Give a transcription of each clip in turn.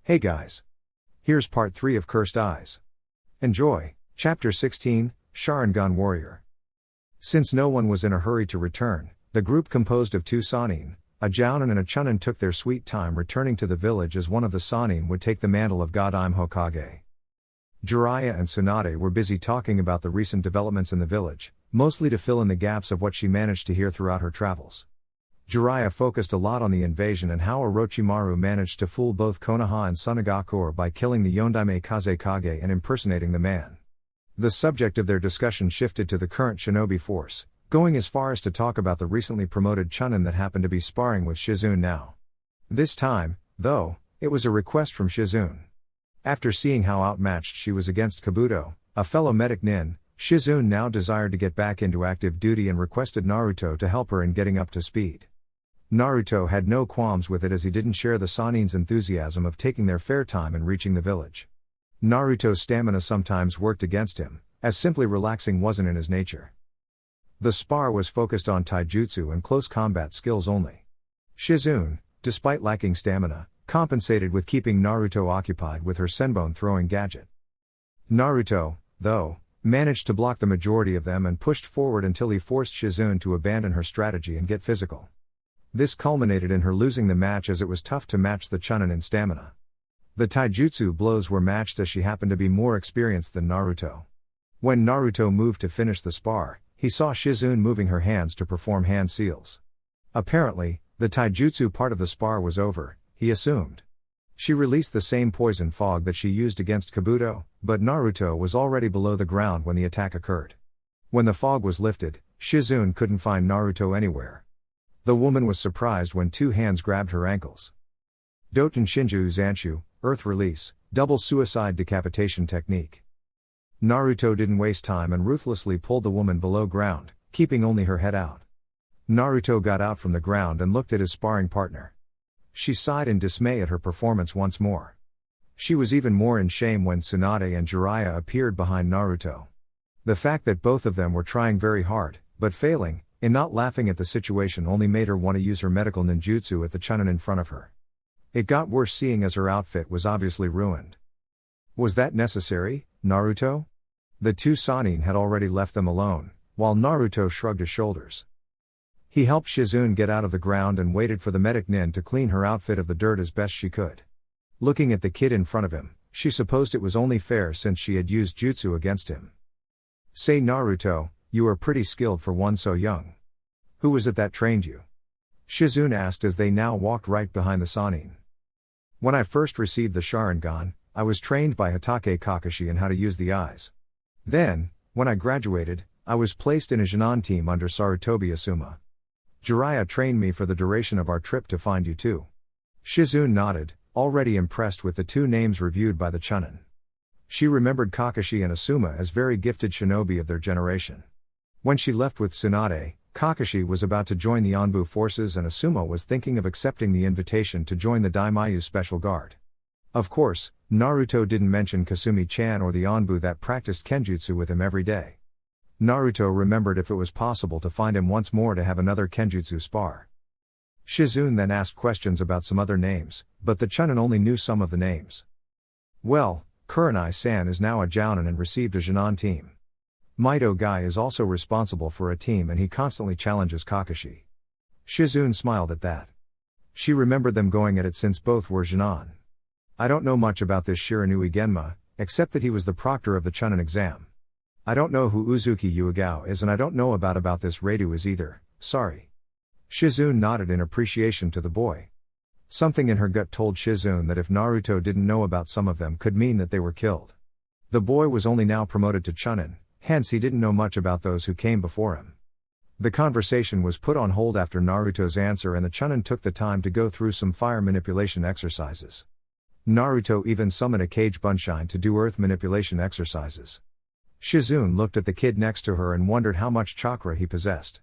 Hey guys. Here's part 3 of Cursed Eyes. Enjoy. Chapter 16, Sharingan Warrior. Since no one was in a hurry to return, the group composed of 2 Sannin, a Jounin and a Chunin took their sweet time returning to the village as one of the Sannin would take the mantle of God-I'm Hokage. Jiraiya and Tsunade were busy talking about the recent developments in the village, mostly to fill in the gaps of what she managed to hear throughout her travels. Jiraiya focused a lot on the invasion and how Orochimaru managed to fool both Konoha and Sunagakure by killing the Yondaime Kazekage and impersonating the man. The subject of their discussion shifted to the current shinobi force, going as far as to talk about the recently promoted Chunin that happened to be sparring with Shizune now. This time, though, it was a request from Shizune. After seeing how outmatched she was against Kabuto, a fellow medic nin, Shizune now desired to get back into active duty and requested Naruto to help her in getting up to speed. Naruto had no qualms with it as he didn't share the Sannin's enthusiasm of taking their fair time and reaching the village. Naruto's stamina sometimes worked against him, as simply relaxing wasn't in his nature. The spar was focused on taijutsu and close combat skills only. Shizune, despite lacking stamina, compensated with keeping Naruto occupied with her senbon throwing gadget. Naruto, though, managed to block the majority of them and pushed forward until he forced Shizune to abandon her strategy and get physical. This culminated in her losing the match as it was tough to match the Chunin in stamina. The taijutsu blows were matched as she happened to be more experienced than Naruto. When Naruto moved to finish the spar, he saw Shizune moving her hands to perform hand seals. Apparently, the taijutsu part of the spar was over, he assumed. She released the same poison fog that she used against Kabuto, but Naruto was already below the ground when the attack occurred. When the fog was lifted, Shizune couldn't find Naruto anywhere. The woman was surprised when 2 hands grabbed her ankles. Doten Shinju Zanshu, Earth Release, Double Suicide Decapitation Technique. Naruto didn't waste time and ruthlessly pulled the woman below ground, keeping only her head out. Naruto got out from the ground and looked at his sparring partner. She sighed in dismay at her performance once more. She was even more in shame when Tsunade and Jiraiya appeared behind Naruto. The fact that both of them were trying very hard, but failing, in not laughing at the situation only made her want to use her medical ninjutsu at the Chunin in front of her. It got worse seeing as her outfit was obviously ruined. Was that necessary, Naruto? The 2 Sannin had already left them alone, while Naruto shrugged his shoulders. He helped Shizune get out of the ground and waited for the medic nin to clean her outfit of the dirt as best she could. Looking at the kid in front of him, she supposed it was only fair since she had used jutsu against him. Say Naruto, you are pretty skilled for one so young. Who was it that trained you? Shizune asked as they now walked right behind the Sannin. When I first received the Sharingan, I was trained by Hatake Kakashi in how to use the eyes. Then, when I graduated, I was placed in a Jonin team under Sarutobi Asuma. Jiraiya trained me for the duration of our trip to find you too. Shizune nodded, already impressed with the 2 names reviewed by the Chunin. She remembered Kakashi and Asuma as very gifted shinobi of their generation. When she left with Tsunade, Kakashi was about to join the Anbu forces and Asuma was thinking of accepting the invitation to join the Daimyo Special Guard. Of course, Naruto didn't mention Kasumi-chan or the Anbu that practiced kenjutsu with him every day. Naruto remembered if it was possible to find him once more to have another kenjutsu spar. Shizune then asked questions about some other names, but the Chunin only knew some of the names. Well, Kurenai-san is now a Jounin and received a Jonin team. Mito Guy is also responsible for a team and he constantly challenges Kakashi. Shizune smiled at that. She remembered them going at it since both were Jonin. I don't know much about this Shiranui Genma, except that he was the proctor of the Chunin exam. I don't know who Uzuki Yuigao is and I don't know about this Reidu is either, sorry. Shizune nodded in appreciation to the boy. Something in her gut told Shizune that if Naruto didn't know about some of them could mean that they were killed. The boy was only now promoted to Chunin, hence he didn't know much about those who came before him. The conversation was put on hold after Naruto's answer and the Chunin took the time to go through some fire manipulation exercises. Naruto even summoned a Kage Bunshin to do earth manipulation exercises. Shizune looked at the kid next to her and wondered how much chakra he possessed.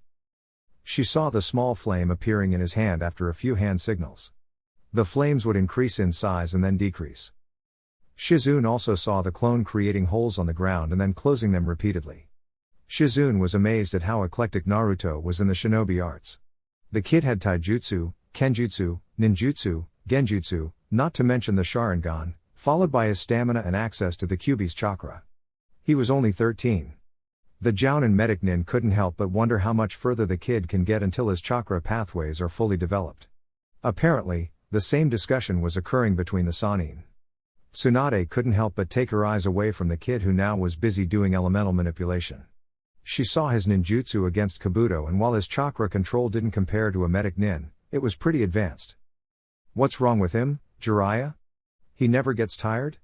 She saw the small flame appearing in his hand after a few hand signals. The flames would increase in size and then decrease. Shizune also saw the clone creating holes on the ground and then closing them repeatedly. Shizune was amazed at how eclectic Naruto was in the shinobi arts. The kid had taijutsu, kenjutsu, ninjutsu, genjutsu, not to mention the Sharingan, followed by his stamina and access to the Kyuubi's chakra. He was only 13. The Jonin medic nin couldn't help but wonder how much further the kid can get until his chakra pathways are fully developed. Apparently, the same discussion was occurring between the Sannin. Tsunade couldn't help but take her eyes away from the kid who now was busy doing elemental manipulation. She saw his ninjutsu against Kabuto, and while his chakra control didn't compare to a medic nin, it was pretty advanced. What's wrong with him, Jiraiya? He never gets tired?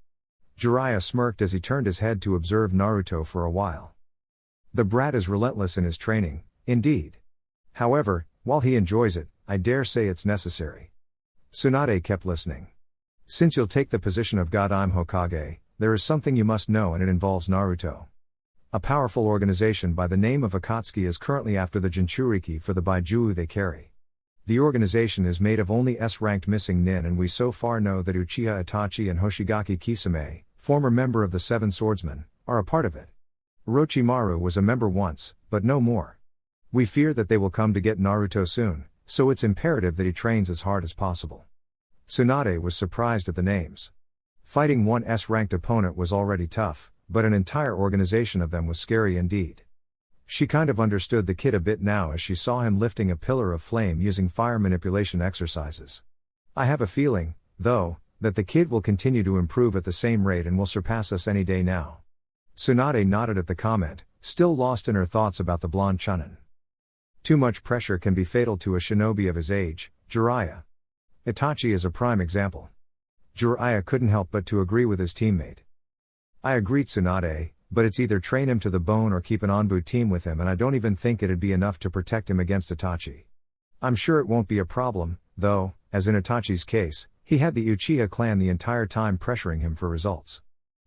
Jiraiya smirked as he turned his head to observe Naruto for a while. The brat is relentless in his training, indeed. However, while he enjoys it, I dare say it's necessary. Tsunade kept listening. Since you'll take the position of God, I'm Hokage, there is something you must know, and it involves Naruto. A powerful organization by the name of Akatsuki is currently after the Jinchuriki for the Baijuu they carry. The organization is made of only S-ranked missing nin, and we so far know that Uchiha Itachi and Hoshigaki Kisame, former member of the Seven Swordsmen, are a part of it. Orochimaru was a member once, but no more. We fear that they will come to get Naruto soon, so it's imperative that he trains as hard as possible. Tsunade was surprised at the names. Fighting one S-ranked opponent was already tough, but an entire organization of them was scary indeed. She kind of understood the kid a bit now as she saw him lifting a pillar of flame using fire manipulation exercises. I have a feeling, though, that the kid will continue to improve at the same rate and will surpass us any day now. Tsunade nodded at the comment, still lost in her thoughts about the blonde Chunin. Too much pressure can be fatal to a shinobi of his age, Jiraiya. Itachi is a prime example. Jiraiya couldn't help but to agree with his teammate. I agree, Tsunade, but it's either train him to the bone or keep an Anbu team with him, and I don't even think it'd be enough to protect him against Itachi. I'm sure it won't be a problem, though, as in Itachi's case, he had the Uchiha clan the entire time pressuring him for results.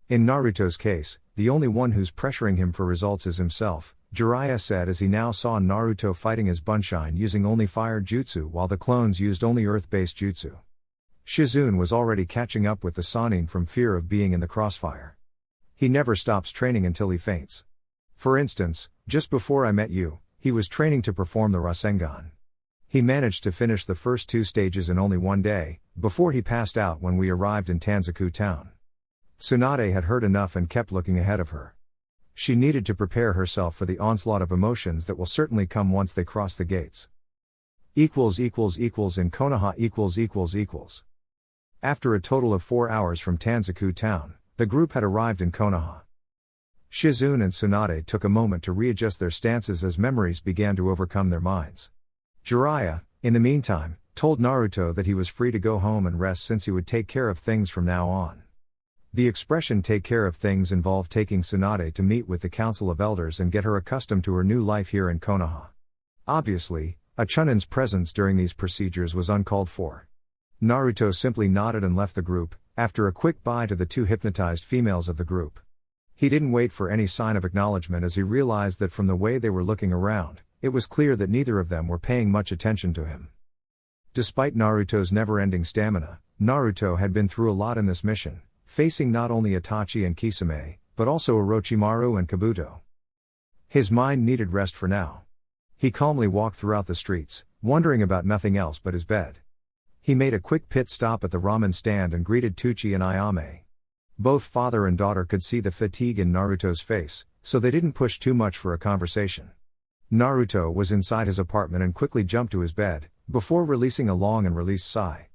In Naruto's case, the only one who's pressuring him for results is himself, Jiraiya said as he now saw Naruto fighting as Bunshine using only fire jutsu while the clones used only earth-based jutsu. Shizune was already catching up with the Sannin from fear of being in the crossfire. He never stops training until he faints. For instance, just before I met you, he was training to perform the Rasengan. He managed to finish the first 2 stages in only 1 day, before he passed out when we arrived in Tanzaku town. Tsunade had heard enough and kept looking ahead of her. She needed to prepare herself for the onslaught of emotions that will certainly come once they cross the gates. In Konoha . After a total of 4 hours from Tanzaku town, the group had arrived in Konoha. Shizune and Tsunade took a moment to readjust their stances as memories began to overcome their minds. Jiraiya, in the meantime, told Naruto that he was free to go home and rest since he would take care of things from now on. The expression "take care of things" involved taking Tsunade to meet with the Council of Elders and get her accustomed to her new life here in Konoha. Obviously, a Chunin's presence during these procedures was uncalled for. Naruto simply nodded and left the group, after a quick bye to the 2 hypnotized females of the group. He didn't wait for any sign of acknowledgement as he realized that from the way they were looking around, it was clear that neither of them were paying much attention to him. Despite Naruto's never-ending stamina, Naruto had been through a lot in this mission, facing not only Itachi and Kisame, but also Orochimaru and Kabuto. His mind needed rest for now. He calmly walked throughout the streets, wondering about nothing else but his bed. He made a quick pit stop at the ramen stand and greeted Tuchi and Ayame. Both father and daughter could see the fatigue in Naruto's face, so they didn't push too much for a conversation. Naruto was inside his apartment and quickly jumped to his bed, before releasing a long and released sigh.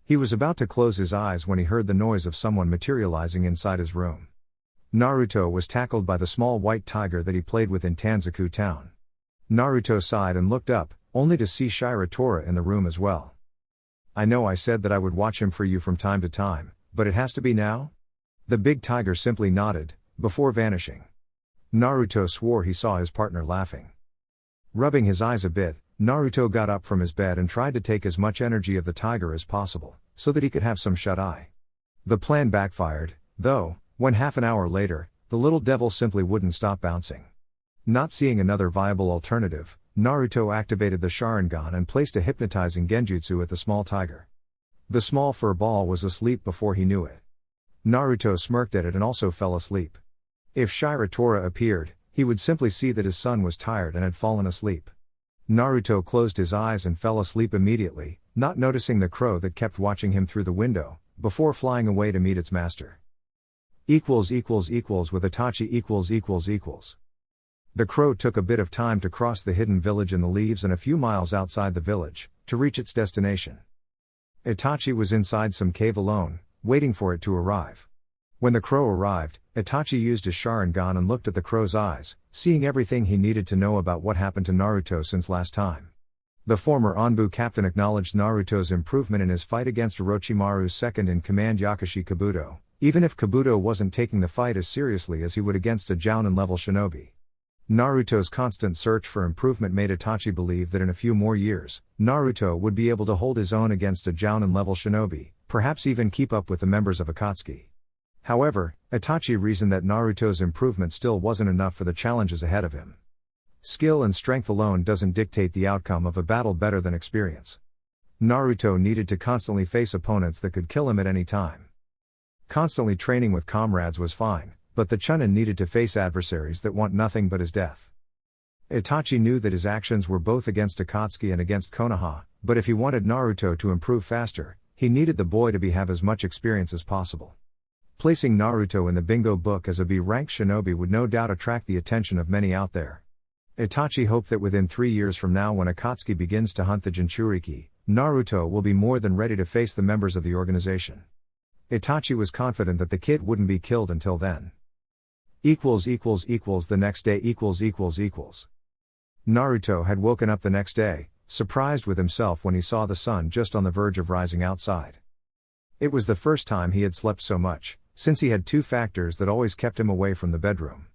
He was about to close his eyes when he heard the noise of someone materializing inside his room. Naruto was tackled by the small white tiger that he played with in Tanzaku town. Naruto sighed and looked up, only to see Shiratora in the room as well. I know I said that I would watch him for you from time to time, but it has to be now? The big tiger simply nodded, before vanishing. Naruto swore he saw his partner laughing. Rubbing his eyes a bit, Naruto got up from his bed and tried to take as much energy of the tiger as possible, so that he could have some shut-eye. The plan backfired, though, when half an hour later, the little devil simply wouldn't stop bouncing. Not seeing another viable alternative, Naruto activated the Sharingan and placed a hypnotizing genjutsu at the small tiger. The small fur ball was asleep before he knew it. Naruto smirked at it and also fell asleep. If Shiratora appeared, he would simply see that his son was tired and had fallen asleep. Naruto closed his eyes and fell asleep immediately, not noticing the crow that kept watching him through the window, before flying away to meet its master. With Itachi . The crow took a bit of time to cross the hidden village in the leaves and a few miles outside the village, to reach its destination. Itachi was inside some cave alone, waiting for it to arrive. When the crow arrived, Itachi used his Sharingan and looked at the crow's eyes, seeing everything he needed to know about what happened to Naruto since last time. The former Anbu captain acknowledged Naruto's improvement in his fight against Orochimaru's second-in-command Yakushi Kabuto, even if Kabuto wasn't taking the fight as seriously as he would against a Jounin-level shinobi. Naruto's constant search for improvement made Itachi believe that in a few more years, Naruto would be able to hold his own against a Jounin-level shinobi, perhaps even keep up with the members of Akatsuki. However, Itachi reasoned that Naruto's improvement still wasn't enough for the challenges ahead of him. Skill and strength alone doesn't dictate the outcome of a battle better than experience. Naruto needed to constantly face opponents that could kill him at any time. Constantly training with comrades was fine, but the Chunin needed to face adversaries that want nothing but his death. Itachi knew that his actions were both against Akatsuki and against Konoha, but if he wanted Naruto to improve faster, he needed the boy to have as much experience as possible. Placing Naruto in the bingo book as a B-ranked shinobi would no doubt attract the attention of many out there. Itachi hoped that within 3 years from now, when Akatsuki begins to hunt the Jinchuriki, Naruto will be more than ready to face the members of the organization. Itachi was confident that the kid wouldn't be killed until then. The next day . Naruto had woken up the next day, surprised with himself when he saw the sun just on the verge of rising outside. It was the first time he had slept so much, since he had two factors that always kept him away from the bedroom.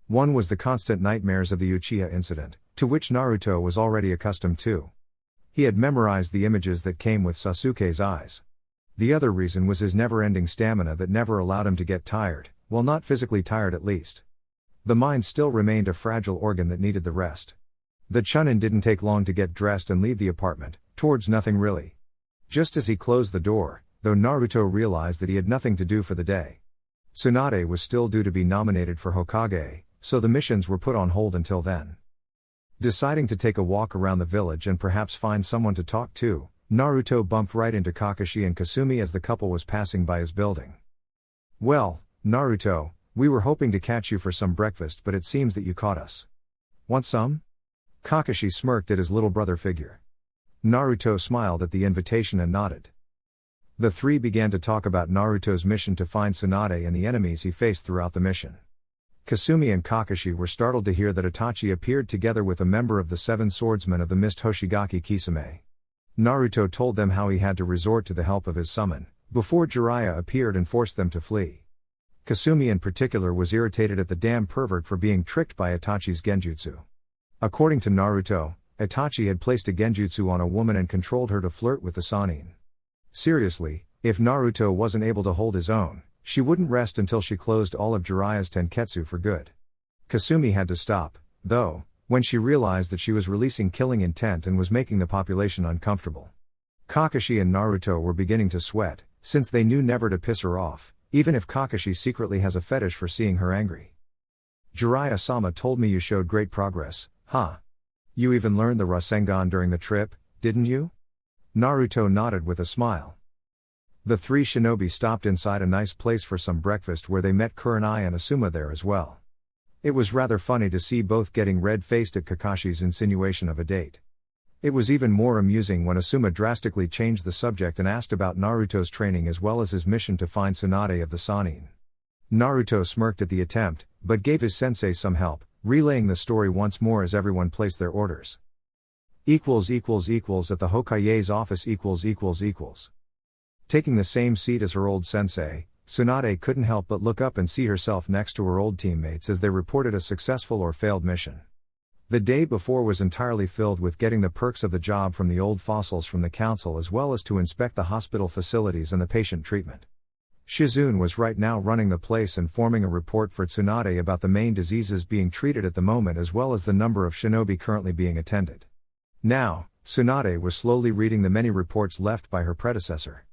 One was the constant nightmares of the Uchiha incident, to which Naruto was already accustomed to. He had memorized the images that came with Sasuke's eyes. The other reason was his never-ending stamina that never allowed him to get tired, well, not physically tired at least. The mind still remained a fragile organ that needed the rest. The Chunin didn't take long to get dressed and leave the apartment, towards nothing really. Just as he closed the door, though, Naruto realized that he had nothing to do for the day. Tsunade was still due to be nominated for Hokage, so the missions were put on hold until then. Deciding to take a walk around the village and perhaps find someone to talk to, Naruto bumped right into Kakashi and Kasumi as the couple was passing by his building. "Well, Naruto, we were hoping to catch you for some breakfast, but it seems that you caught us. Want some?" Kakashi smirked at his little brother figure. Naruto smiled at the invitation and nodded. The three began to talk about Naruto's mission to find Tsunade and the enemies he faced throughout the mission. Kasumi and Kakashi were startled to hear that Itachi appeared together with a member of the Seven Swordsmen of the Mist Hoshigaki Kisame. Naruto told them how he had to resort to the help of his summon, before Jiraiya appeared and forced them to flee. Kasumi in particular was irritated at the damn pervert for being tricked by Itachi's genjutsu. According to Naruto, Itachi had placed a genjutsu on a woman and controlled her to flirt with the Sannin. Seriously, if Naruto wasn't able to hold his own, she wouldn't rest until she closed all of Jiraiya's tenketsu for good. Kasumi had to stop, though, when she realized that she was releasing killing intent and was making the population uncomfortable. Kakashi and Naruto were beginning to sweat, since they knew never to piss her off, even if Kakashi secretly has a fetish for seeing her angry. "Jiraiya-sama told me you showed great progress, huh? You even learned the Rasengan during the trip, didn't you?" Naruto nodded with a smile. The three shinobi stopped inside a nice place for some breakfast where they met Kurenai and Asuma there as well. It was rather funny to see both getting red-faced at Kakashi's insinuation of a date. It was even more amusing when Asuma drastically changed the subject and asked about Naruto's training as well as his mission to find Tsunade of the Sannin. Naruto smirked at the attempt, but gave his sensei some help, relaying the story once more as everyone placed their orders. At the Hokage's office. Taking the same seat as her old sensei, Tsunade couldn't help but look up and see herself next to her old teammates as they reported a successful or failed mission. The day before was entirely filled with getting the perks of the job from the old fossils from the council as well as to inspect the hospital facilities and the patient treatment. Shizune was right now running the place and forming a report for Tsunade about the main diseases being treated at the moment as well as the number of shinobi currently being attended. Now, Tsunade was slowly reading the many reports left by her predecessor.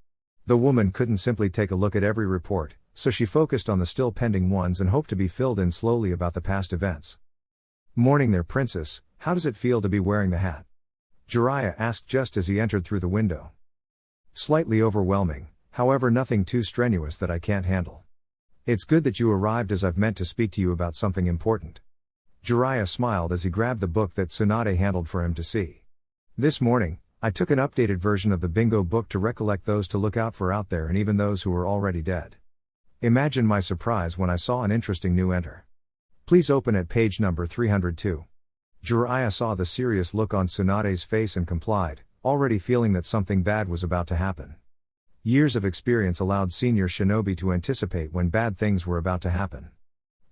The woman couldn't simply take a look at every report, so she focused on the still pending ones and hoped to be filled in slowly about the past events. "Morning there, princess, how does it feel to be wearing the hat?" Jiraiya asked just as he entered through the window. "Slightly overwhelming, However, nothing too strenuous that I can't handle. It's good that you arrived, as I've meant to speak to you about something important. Jiraiya smiled as he grabbed the book that Tsunade handled for him to see. This morning, I took an updated version of the bingo book to recollect those to look out for out there and even those who were already dead. Imagine my surprise when I saw an interesting new enter. Please open at page number 302. Jiraiya saw the serious look on Tsunade's face and complied, already feeling that something bad was about to happen. Years of experience allowed senior shinobi to anticipate when bad things were about to happen.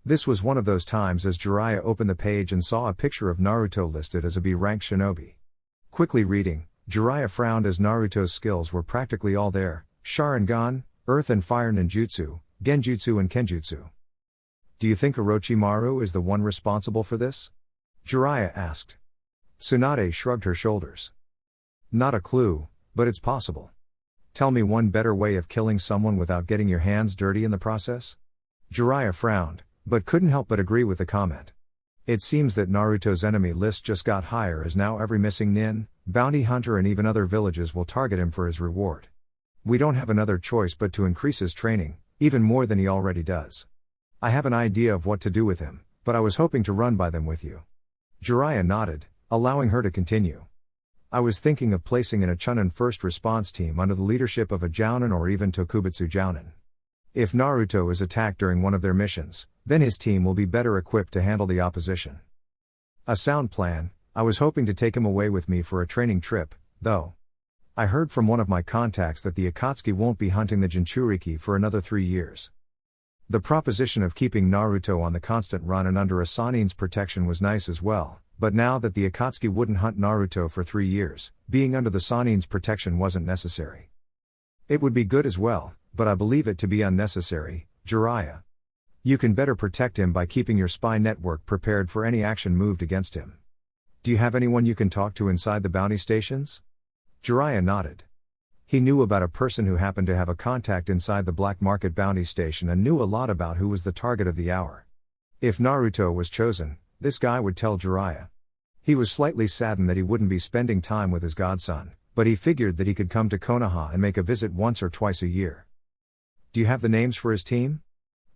This was one of those times as Jiraiya opened the page and saw a picture of Naruto listed as a B-rank shinobi. Quickly reading, Jiraiya frowned as Naruto's skills were practically all there: Sharingan, Earth and Fire Ninjutsu, Genjutsu and Kenjutsu. Do you think Orochimaru is the one responsible for this? Jiraiya asked. Tsunade shrugged her shoulders. Not a clue, but it's possible. Tell me one better way of killing someone without getting your hands dirty in the process? Jiraiya frowned, but couldn't help but agree with the comment. It seems that Naruto's enemy list just got higher, as now every missing nin, bounty hunter and even other villages will target him for his reward. We don't have another choice but to increase his training, even more than he already does. I have an idea of what to do with him, but I was hoping to run by them with you. Jiraiya nodded, allowing her to continue. I was thinking of placing in a Chunin first response team under the leadership of a Jounin or even Tokubutsu Jounin. If Naruto is attacked during one of their missions, then his team will be better equipped to handle the opposition. A sound plan. I was hoping to take him away with me for a training trip, though. I heard from one of my contacts that the Akatsuki won't be hunting the Jinchuriki for another 3 years. The proposition of keeping Naruto on the constant run and under a Sanin's protection was nice as well, but now that the Akatsuki wouldn't hunt Naruto for 3 years, being under the Sanin's protection wasn't necessary. It would be good as well, but I believe it to be unnecessary, Jiraiya. You can better protect him by keeping your spy network prepared for any action moved against him. Do you have anyone you can talk to inside the bounty stations? Jiraiya nodded. He knew about a person who happened to have a contact inside the black market bounty station and knew a lot about who was the target of the hour. If Naruto was chosen, this guy would tell Jiraiya. He was slightly saddened that he wouldn't be spending time with his godson, but he figured that he could come to Konoha and make a visit once or twice a year. Do you have the names for his team?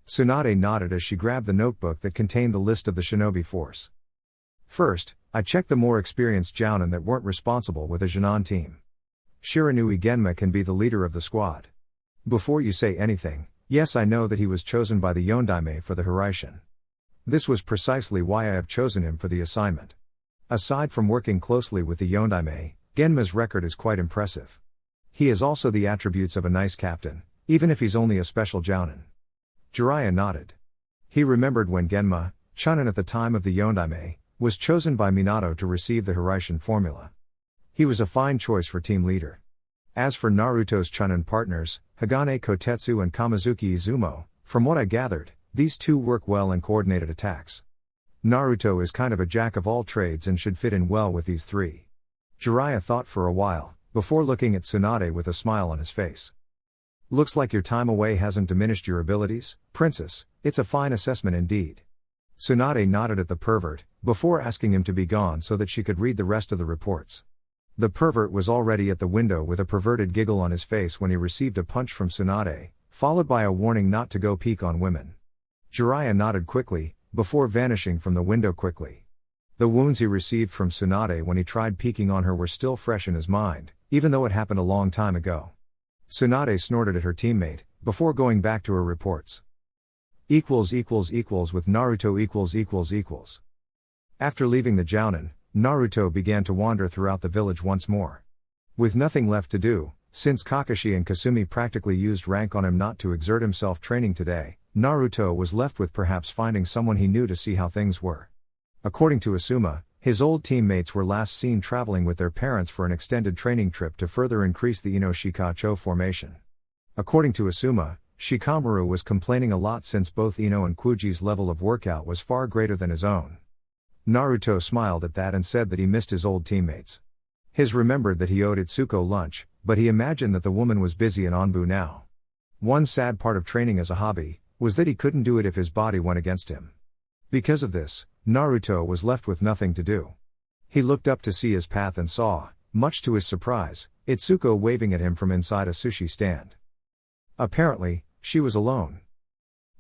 Tsunade nodded as she grabbed the notebook that contained the list of the shinobi force. First, I checked the more experienced Jounin that weren't responsible with a Jonin team. Shiranui Genma can be the leader of the squad. Before you say anything, yes, I know that he was chosen by the Yondaime for the Hiraishin. This was precisely why I have chosen him for the assignment. Aside from working closely with the Yondaime, Genma's record is quite impressive. He has also the attributes of a nice captain, even if he's only a special Jounin. Jiraiya nodded. He remembered when Genma, Chunin at the time of the Yondaime, was chosen by Minato to receive the Hiraishin formula. He was a fine choice for team leader. As for Naruto's Chunin partners, Hagane Kotetsu and Kamizuki Izumo, from what I gathered, these two work well in coordinated attacks. Naruto is kind of a jack of all trades and should fit in well with these three. Jiraiya thought for a while, before looking at Tsunade with a smile on his face. Looks like your time away hasn't diminished your abilities, Princess. It's a fine assessment indeed. Tsunade nodded at the pervert, before asking him to be gone so that she could read the rest of the reports. The pervert was already at the window with a perverted giggle on his face when he received a punch from Tsunade, followed by a warning not to go peek on women. Jiraiya nodded quickly, before vanishing from the window quickly. The wounds he received from Tsunade when he tried peeking on her were still fresh in his mind, even though it happened a long time ago. Tsunade snorted at her teammate, before going back to her reports. With Naruto . After leaving the Jounin, Naruto began to wander throughout the village once more. With nothing left to do, since Kakashi and Kasumi practically used rank on him not to exert himself training today, Naruto was left with perhaps finding someone he knew to see how things were. According to Asuma, his old teammates were last seen traveling with their parents for an extended training trip to further increase the Ino-Shikacho formation. According to Asuma, Shikamaru was complaining a lot since both Ino and Kuji's level of workout was far greater than his own. Naruto smiled at that and said that he missed his old teammates. His remembered that he owed Itsuko lunch, but he imagined that the woman was busy in Anbu now. One sad part of training as a hobby was that he couldn't do it if his body went against him. Because of this, Naruto was left with nothing to do. He looked up to see his path and saw, much to his surprise, Itsuko waving at him from inside a sushi stand. Apparently, she was alone.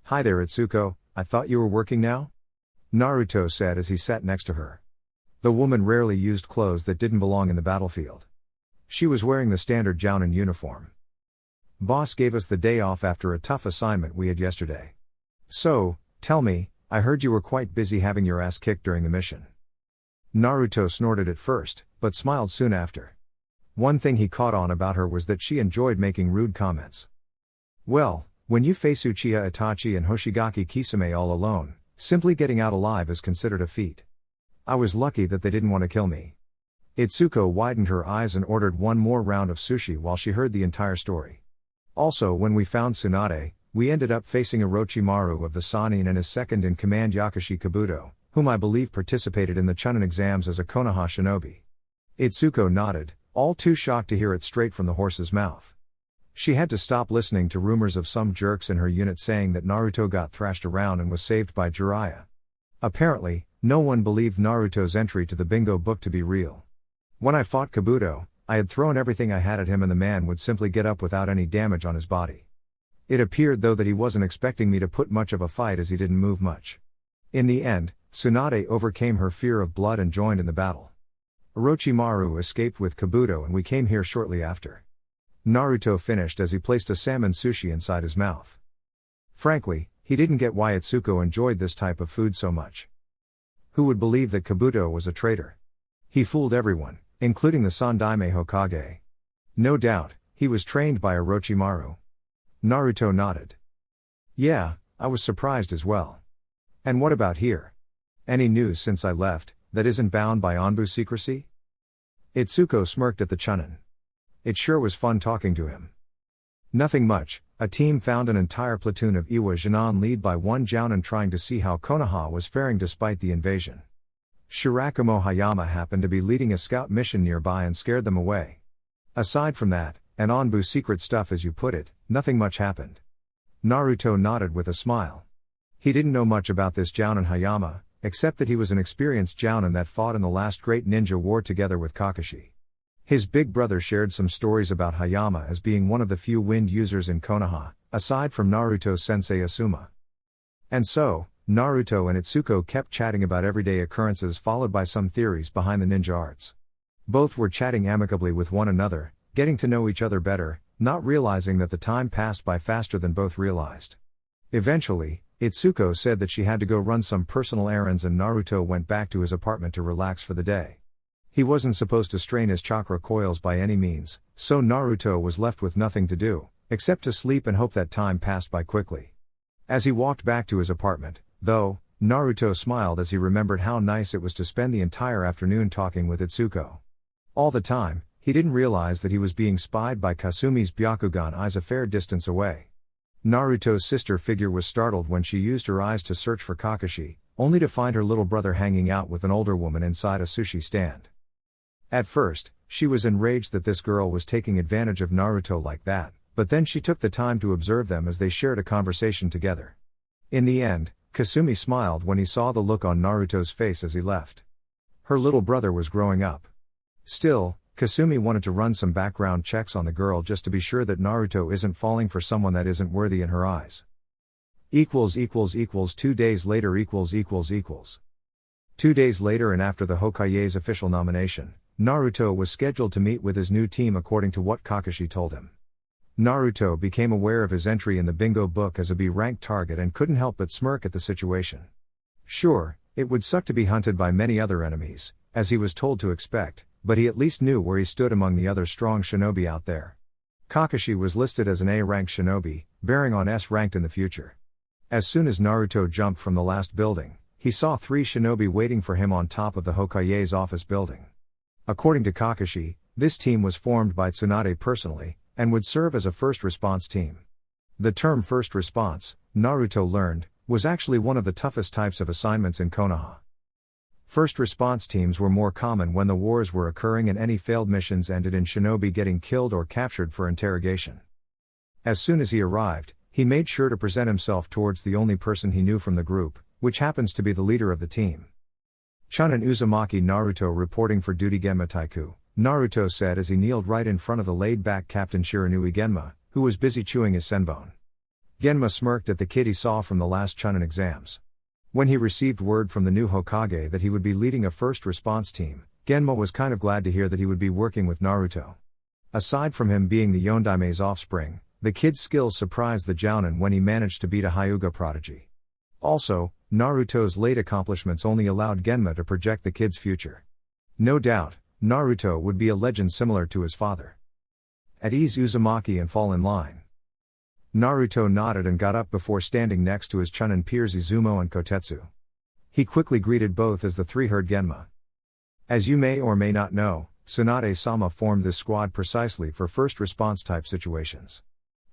"Hi there, Itsuko, I thought you were working now?" Naruto said as he sat next to her. The woman rarely used clothes that didn't belong in the battlefield. She was wearing the standard Jounin uniform. "Boss gave us the day off after a tough assignment we had yesterday. So, tell me, I heard you were quite busy having your ass kicked during the mission." Naruto snorted at first, but smiled soon after. One thing he caught on about her was that she enjoyed making rude comments. "Well, when you face Uchiha Itachi and Hoshigaki Kisame all alone, simply getting out alive is considered a feat. I was lucky that they didn't want to kill me." Itsuko widened her eyes and ordered one more round of sushi while she heard the entire story. "Also, when we found Tsunade, we ended up facing Orochimaru of the Sannin and his second-in-command Yakushi Kabuto, whom I believe participated in the Chunin exams as a Konoha shinobi." Itsuko nodded, all too shocked to hear it straight from the horse's mouth. She had to stop listening to rumors of some jerks in her unit saying that Naruto got thrashed around and was saved by Jiraiya. Apparently, no one believed Naruto's entry to the bingo book to be real. "When I fought Kabuto, I had thrown everything I had at him and the man would simply get up without any damage on his body. It appeared though that he wasn't expecting me to put much of a fight as he didn't move much. In the end, Tsunade overcame her fear of blood and joined in the battle. Orochimaru escaped with Kabuto and we came here shortly after." Naruto finished as he placed a salmon sushi inside his mouth. Frankly, he didn't get why Itsuko enjoyed this type of food so much. Who would believe that Kabuto was a traitor? He fooled everyone, including the Sandaime Hokage. No doubt, he was trained by Orochimaru. Naruto nodded. "Yeah, I was surprised as well. And what about here? Any news since I left, that isn't bound by Anbu secrecy?" Itsuko smirked at the Chunin. It sure was fun talking to him. "Nothing much, a team found an entire platoon of Iwa Jinan led by one Jounin trying to see how Konoha was faring despite the invasion. Shirakumo Hayama happened to be leading a scout mission nearby and scared them away. Aside from that, and Anbu secret stuff as you put it, nothing much happened." Naruto nodded with a smile. He didn't know much about this Jounin Hayama, except that he was an experienced Jounin that fought in the last great ninja war together with Kakashi. His big brother shared some stories about Hayama as being one of the few wind users in Konoha, aside from Naruto's sensei Asuma. And so, Naruto and Itsuko kept chatting about everyday occurrences followed by some theories behind the ninja arts. Both were chatting amicably with one another, getting to know each other better, not realizing that the time passed by faster than both realized. Eventually, Itsuko said that she had to go run some personal errands and Naruto went back to his apartment to relax for the day. He wasn't supposed to strain his chakra coils by any means, so Naruto was left with nothing to do, except to sleep and hope that time passed by quickly. As he walked back to his apartment, though, Naruto smiled as he remembered how nice it was to spend the entire afternoon talking with Itsuko. All the time, he didn't realize that he was being spied by Kasumi's Byakugan eyes a fair distance away. Naruto's sister figure was startled when she used her eyes to search for Kakashi, only to find her little brother hanging out with an older woman inside a sushi stand. At first, she was enraged that this girl was taking advantage of Naruto like that, but then she took the time to observe them as they shared a conversation together. In the end, Kasumi smiled when he saw the look on Naruto's face as he left. Her little brother was growing up. Still, Kasumi wanted to run some background checks on the girl just to be sure that Naruto isn't falling for someone that isn't worthy in her eyes. 2 days later 2 days later and after the Hokage's official nomination, Naruto was scheduled to meet with his new team according to what Kakashi told him. Naruto became aware of his entry in the bingo book as a B-ranked target and couldn't help but smirk at the situation. Sure, it would suck to be hunted by many other enemies, as he was told to expect, but he at least knew where he stood among the other strong shinobi out there. Kakashi was listed as an A-ranked shinobi, bearing on S-ranked in the future. As soon as Naruto jumped from the last building, he saw 3 shinobi waiting for him on top of the Hokage's office building. According to Kakashi, this team was formed by Tsunade personally, and would serve as a first response team. The term first response, Naruto learned, was actually one of the toughest types of assignments in Konoha. First response teams were more common when the wars were occurring and any failed missions ended in shinobi getting killed or captured for interrogation. As soon as he arrived, he made sure to present himself towards the only person he knew from the group, which happens to be the leader of the team. Chunin Uzumaki Naruto reporting for duty Genma Taiku, Naruto said as he kneeled right in front of the laid-back Captain Shiranui Genma, who was busy chewing his senbone. Genma smirked at the kid he saw from the last Chunin exams. When he received word from the new Hokage that he would be leading a first response team, Genma was kind of glad to hear that he would be working with Naruto. Aside from him being the Yondaime's offspring, the kid's skills surprised the Jounin when he managed to beat a Hyuga prodigy. Also, Naruto's late accomplishments only allowed Genma to project the kid's future. No doubt, Naruto would be a legend similar to his father. At ease, Uzumaki and fall in line. Naruto nodded and got up before standing next to his Chunin peers Izumo and Kotetsu. He quickly greeted both as the three heard Genma. As you may or may not know, Tsunade-sama formed this squad precisely for first response type situations.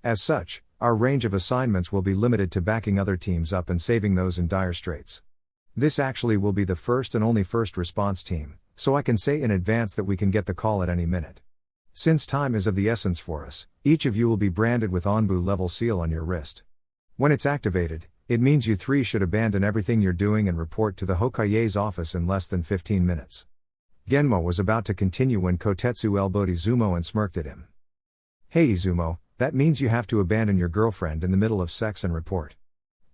As such, our range of assignments will be limited to backing other teams up and saving those in dire straits. This actually will be the first and only first response team, so I can say in advance that we can get the call at any minute. Since time is of the essence for us, each of you will be branded with Onbu level seal on your wrist. When it's activated, it means you three should abandon everything you're doing and report to the Hokage's office in less than 15 minutes. Genma was about to continue when Kotetsu elbowed Izumo and smirked at him. Hey Izumo, that means you have to abandon your girlfriend in the middle of sex and report.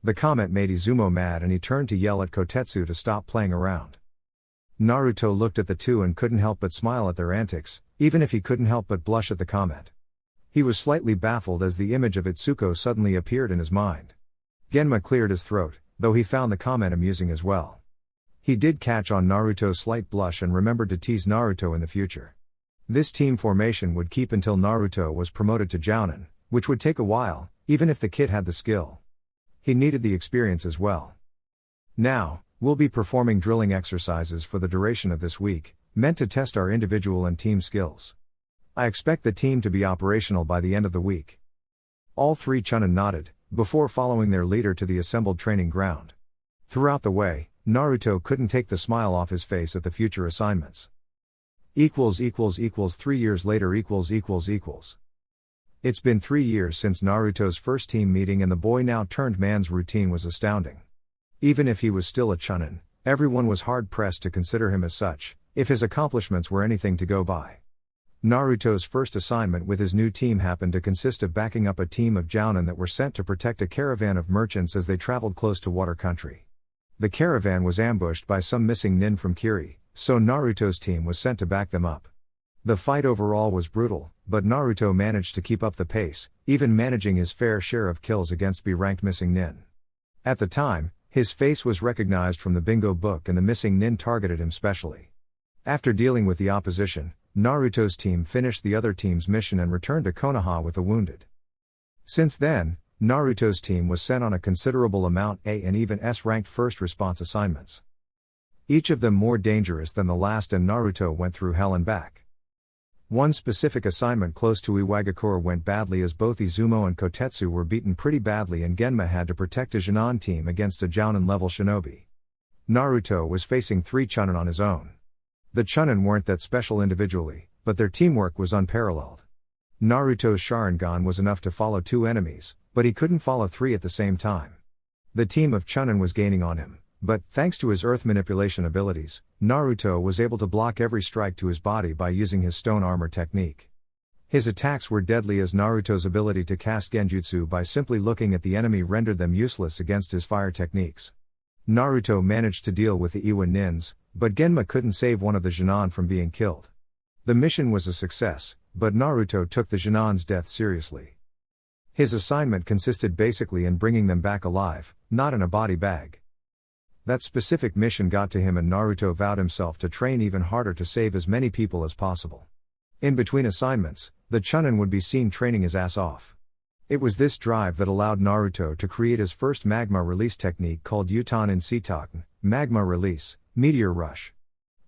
The comment made Izumo mad and he turned to yell at Kotetsu to stop playing around. Naruto looked at the two and couldn't help but smile at their antics, even if he couldn't help but blush at the comment. He was slightly baffled as the image of Itsuko suddenly appeared in his mind. Genma cleared his throat, though he found the comment amusing as well. He did catch on Naruto's slight blush and remembered to tease Naruto in the future. This team formation would keep until Naruto was promoted to Jounin, which would take a while, even if the kid had the skill. He needed the experience as well. Now, we'll be performing drilling exercises for the duration of this week, meant to test our individual and team skills. I expect the team to be operational by the end of the week. All three Chunin nodded, before following their leader to the assembled training ground. Throughout the way, Naruto couldn't take the smile off his face at the future assignments. 3 years later It's been 3 years since Naruto's first team meeting and the boy now turned man's routine was astounding. Even if he was still a Chunin, everyone was hard-pressed to consider him as such, if his accomplishments were anything to go by. Naruto's first assignment with his new team happened to consist of backing up a team of Jounin that were sent to protect a caravan of merchants as they traveled close to water country. The caravan was ambushed by some missing nin from Kiri, so Naruto's team was sent to back them up. The fight overall was brutal, but Naruto managed to keep up the pace, even managing his fair share of kills against B-ranked missing nin. At the time, his face was recognized from the bingo book and the missing nin targeted him specially. After dealing with the opposition, Naruto's team finished the other team's mission and returned to Konoha with the wounded. Since then, Naruto's team was sent on a considerable amount A and even S-ranked first response assignments. Each of them more dangerous than the last, and Naruto went through hell and back. One specific assignment close to Iwagakure went badly as both Izumo and Kotetsu were beaten pretty badly and Genma had to protect a Jonin team against a Jounin-level shinobi. Naruto was facing 3 Chunin on his own. The Chunin weren't that special individually, but their teamwork was unparalleled. Naruto's Sharingan was enough to follow 2 enemies, but he couldn't follow 3 at the same time. The team of Chunin was gaining on him, but, thanks to his earth manipulation abilities, Naruto was able to block every strike to his body by using his stone armor technique. His attacks were deadly as Naruto's ability to cast genjutsu by simply looking at the enemy rendered them useless against his fire techniques. Naruto managed to deal with the Iwa nins, but Genma couldn't save one of the Jonin from being killed. The mission was a success, but Naruto took the Jonin's death seriously. His assignment consisted basically in bringing them back alive, not in a body bag. That specific mission got to him and Naruto vowed himself to train even harder to save as many people as possible. In between assignments, the Chunin would be seen training his ass off. It was this drive that allowed Naruto to create his first magma release technique called Uton in Sitaken, Magma Release, Meteor Rush.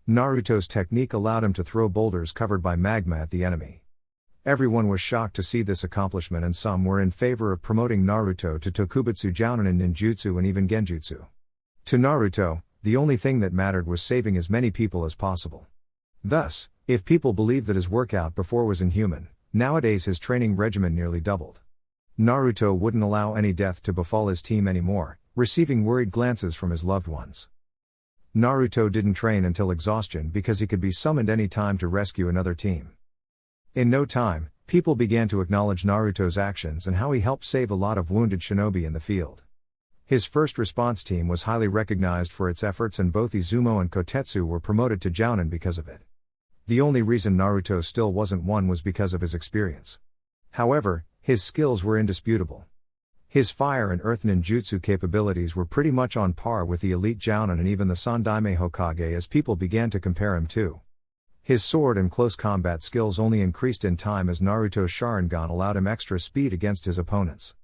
Naruto's technique allowed him to throw boulders covered by magma at the enemy. Everyone was shocked to see this accomplishment and some were in favor of promoting Naruto to Tokubutsu Jounin in ninjutsu and even genjutsu. To Naruto, the only thing that mattered was saving as many people as possible. Thus, if people believed that his workout before was inhuman, nowadays his training regimen nearly doubled. Naruto wouldn't allow any death to befall his team anymore, receiving worried glances from his loved ones. Naruto didn't train until exhaustion because he could be summoned any time to rescue another team. In no time, People began to acknowledge Naruto's actions and how he helped save a lot of wounded shinobi in the field. His first response team was highly recognized for its efforts, and both Izumo and Kotetsu were promoted to Jounin because of it. The only reason Naruto still wasn't one was because of his experience. However, his skills were indisputable. His fire and earth ninjutsu capabilities were pretty much on par with the elite Jounin and even the Sandaime Hokage, as people began to compare him to. His sword and close combat skills only increased in time as Naruto's Sharingan allowed him extra speed against his opponents.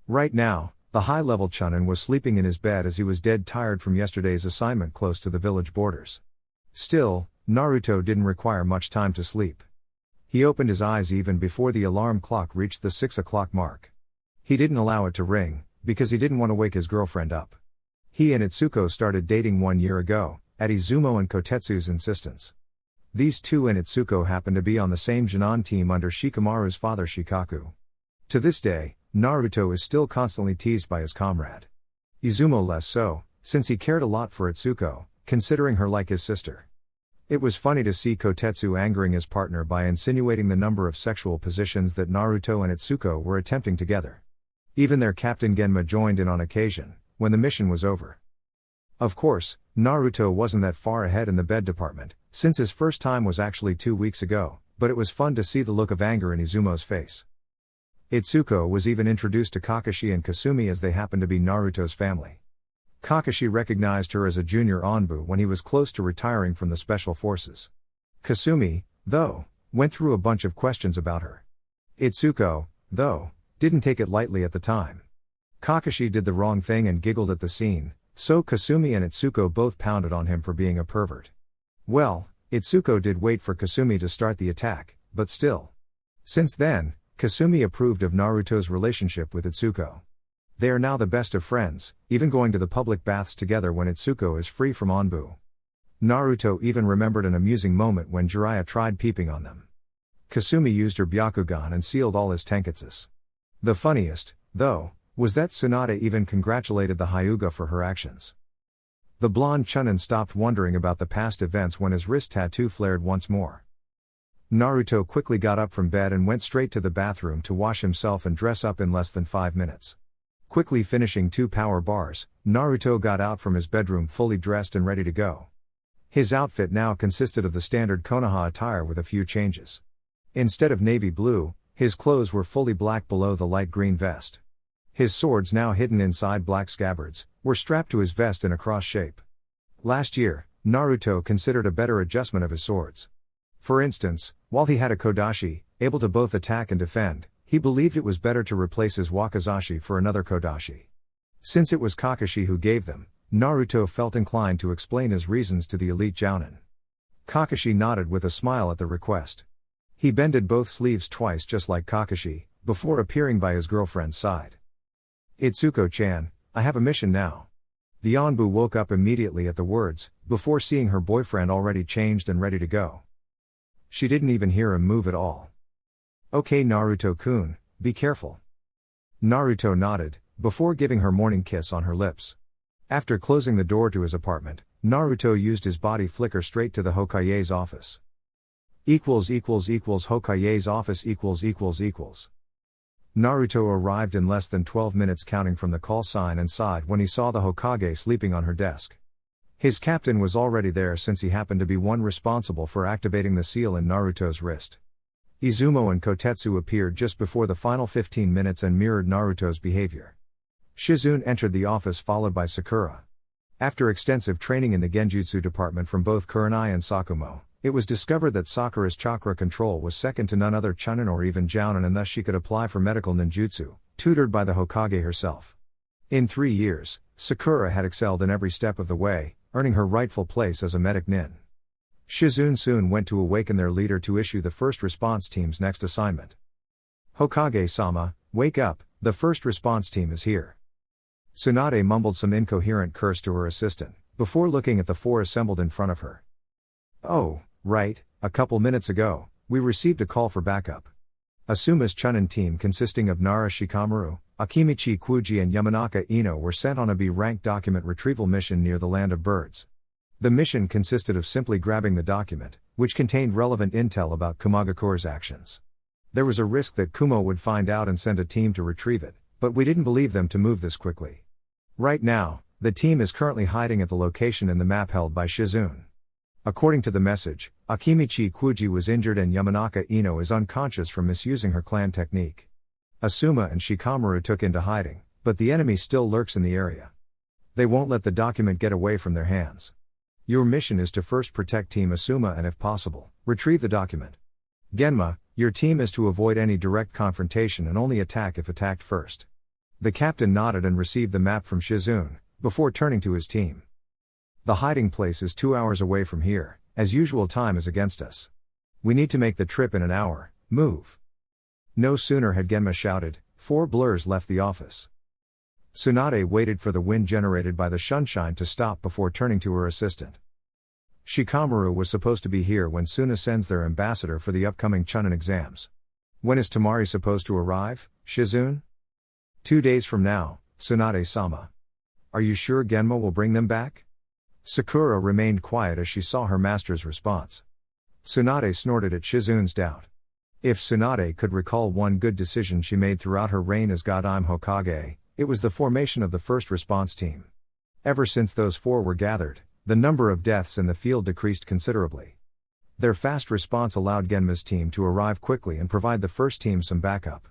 Right now, the high-level Chunin was sleeping in his bed as he was dead tired from yesterday's assignment close to the village borders. Still, Naruto didn't require much time to sleep. He opened his eyes even before the alarm clock reached the 6 o'clock mark. He didn't allow it to ring, because he didn't want to wake his girlfriend up. He and Itsuko started dating 1 year ago, at Izumo and Kotetsu's insistence. These two and Itsuko happened to be on the same Jonin team under Shikamaru's father Shikaku. To this day, Naruto is still constantly teased by his comrade. Izumo less so, since he cared a lot for Itsuko, considering her like his sister. It was funny to see Kotetsu angering his partner by insinuating the number of sexual positions that Naruto and Itsuko were attempting together. Even their captain Genma joined in on occasion, when the mission was over. Of course, Naruto wasn't that far ahead in the bed department, since his first time was actually 2 weeks ago, but it was fun to see the look of anger in Izumo's face. Itsuko was even introduced to Kakashi and Kasumi as they happened to be Naruto's family. Kakashi recognized her as a junior Anbu when he was close to retiring from the special forces. Kasumi, though, went through a bunch of questions about her. Itsuko, though, didn't take it lightly at the time. Kakashi did the wrong thing and giggled at the scene, so Kasumi and Itsuko both pounded on him for being a pervert. Well, Itsuko did wait for Kasumi to start the attack, but still. Since then, Kasumi approved of Naruto's relationship with Itsuko. They are now the best of friends, even going to the public baths together when Itsuko is free from Anbu. Naruto even remembered an amusing moment when Jiraiya tried peeping on them. Kasumi used her Byakugan and sealed all his tenketsus. The funniest, though, was that Tsunade even congratulated the Hyuga for her actions. The blonde Chunin stopped wondering about the past events when his wrist tattoo flared once more. Naruto quickly got up from bed and went straight to the bathroom to wash himself and dress up in less than 5 minutes. Quickly finishing 2 power bars, Naruto got out from his bedroom fully dressed and ready to go. His outfit now consisted of the standard Konoha attire with a few changes. Instead of navy blue, his clothes were fully black below the light green vest. His swords, now hidden inside black scabbards, were strapped to his vest in a cross shape. Last year, Naruto considered a better adjustment of his swords. For instance, while he had a Kodashi, able to both attack and defend, he believed it was better to replace his Wakizashi for another Kodashi. Since it was Kakashi who gave them, Naruto felt inclined to explain his reasons to the elite Jounin. Kakashi nodded with a smile at the request. He bended both sleeves twice just like Kakashi, before appearing by his girlfriend's side. Itsuko-chan, I have a mission now. The Anbu woke up immediately at the words, before seeing her boyfriend already changed and ready to go. She didn't even hear him move at all. Okay Naruto-kun, be careful. Naruto nodded, before giving her morning kiss on her lips. After closing the door to his apartment, Naruto used his body flicker straight to the Hokage's office. Hokage's office . Naruto arrived in less than 12 minutes counting from the call sign and sighed when he saw the Hokage sleeping on her desk. His captain was already there since he happened to be one responsible for activating the seal in Naruto's wrist. Izumo and Kotetsu appeared just before the final 15 minutes and mirrored Naruto's behavior. Shizune entered the office followed by Sakura. After extensive training in the Genjutsu department from both Kurenai and Sakumo, it was discovered that Sakura's chakra control was second to none other Chunin or even Jounin, and thus she could apply for medical ninjutsu, tutored by the Hokage herself. In 3 years, Sakura had excelled in every step of the way, earning her rightful place as a medic nin. Shizune soon went to awaken their leader to issue the first response team's next assignment. Hokage-sama, wake up, the first response team is here. Tsunade mumbled some incoherent curse to her assistant, before looking at the 4 assembled in front of her. Oh, right, a couple minutes ago, we received a call for backup. Asuma's Chunin team consisting of Nara Shikamaru, Akimichi Kuji and Yamanaka Ino were sent on a B-rank document retrieval mission near the Land of Birds. The mission consisted of simply grabbing the document, which contained relevant intel about Kumagakure's actions. There was a risk that Kumo would find out and send a team to retrieve it, but we didn't believe them to move this quickly. Right now, the team is currently hiding at the location in the map held by Shizune. According to the message, Akimichi Kuji was injured and Yamanaka Ino is unconscious from misusing her clan technique. Asuma and Shikamaru took into hiding, but the enemy still lurks in the area. They won't let the document get away from their hands. Your mission is to first protect Team Asuma and if possible, retrieve the document. Genma, your team is to avoid any direct confrontation and only attack if attacked first. The captain nodded and received the map from Shizune, before turning to his team. The hiding place is 2 hours away from here, as usual time is against us. We need to make the trip in an hour, move. No sooner had Genma shouted, 4 blurs left the office. Tsunade waited for the wind generated by the sunshine to stop before turning to her assistant. Shikamaru was supposed to be here when Suna sends their ambassador for the upcoming Chunin exams. When is Tamari supposed to arrive, Shizune? 2 days from now, Tsunade-sama. Are you sure Genma will bring them back? Sakura remained quiet as she saw her master's response. Tsunade snorted at Shizune's doubt. If Tsunade could recall one good decision she made throughout her reign as Godime Hokage, it was the formation of the first response team. Ever since those 4 were gathered, the number of deaths in the field decreased considerably. Their fast response allowed Genma's team to arrive quickly and provide the first team some backup.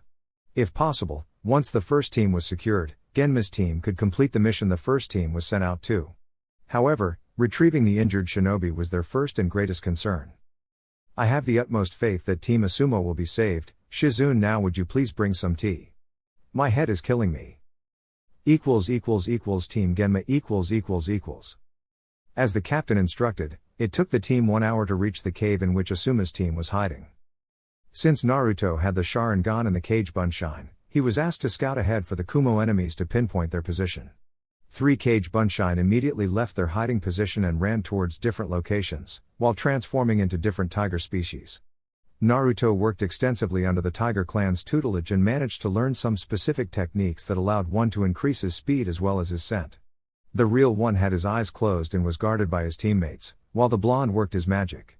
If possible, once the first team was secured, Genma's team could complete the mission the first team was sent out to. However, retrieving the injured shinobi was their first and greatest concern. I have the utmost faith that Team Asuma will be saved. Shizune, now would you please bring some tea? My head is killing me. Team Genma . As the captain instructed, it took the team 1 hour to reach the cave in which Asuma's team was hiding. Since Naruto had the Sharingan and the Kage Bunshine, he was asked to scout ahead for the Kumo enemies to pinpoint their position. 3 Kage Bunshine immediately left their hiding position and ran towards different locations, while transforming into different tiger species. Naruto worked extensively under the Tiger Clan's tutelage and managed to learn some specific techniques that allowed one to increase his speed as well as his scent. The real one had his eyes closed and was guarded by his teammates, while the blonde worked his magic.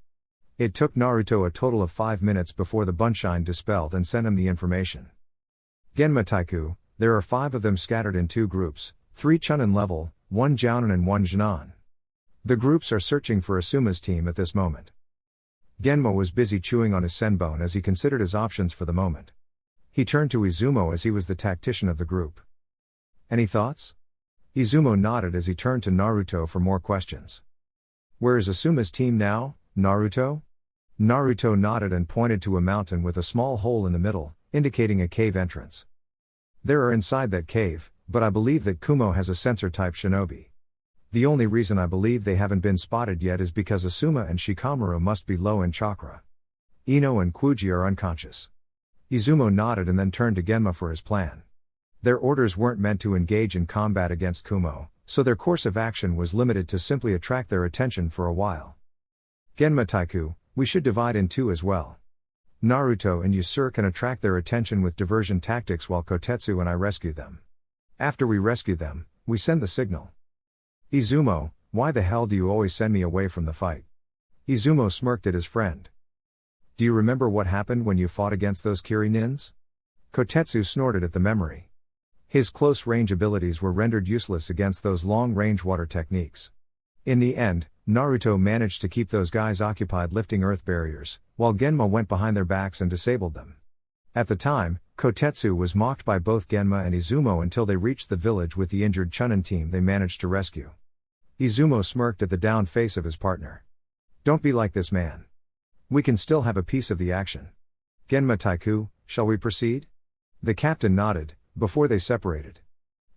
It took Naruto a total of 5 minutes before the Bunshine dispelled and sent him the information. Genma Taiku, there are 5 of them scattered in 2 groups, 3 Chunin level, 1 Jounin and 1 Jinan. The groups are searching for Asuma's team at this moment. Genma was busy chewing on his senbone as he considered his options for the moment. He turned to Izumo as he was the tactician of the group. Any thoughts? Izumo nodded as he turned to Naruto for more questions. Where is Asuma's team now, Naruto? Naruto nodded and pointed to a mountain with a small hole in the middle, indicating a cave entrance. They are inside that cave, but I believe that Kumo has a sensor-type shinobi. The only reason I believe they haven't been spotted yet is because Asuma and Shikamaru must be low in chakra. Ino and Kuji are unconscious. Izumo nodded and then turned to Genma for his plan. Their orders weren't meant to engage in combat against Kumo, so their course of action was limited to simply attract their attention for a while. Genma Taiku, we should divide in 2 as well. Naruto and you sir can attract their attention with diversion tactics while Kotetsu and I rescue them. After we rescue them, we send the signal. Izumo, why the hell do you always send me away from the fight? Izumo smirked at his friend. Do you remember what happened when you fought against those Kirinins? Kotetsu snorted at the memory. His close-range abilities were rendered useless against those long-range water techniques. In the end, Naruto managed to keep those guys occupied lifting earth barriers, while Genma went behind their backs and disabled them. At the time, Kotetsu was mocked by both Genma and Izumo until they reached the village with the injured Chunin team they managed to rescue. Izumo smirked at the down face of his partner. Don't be like this man. We can still have a piece of the action. Genma Taiku, shall we proceed? The captain nodded, before they separated.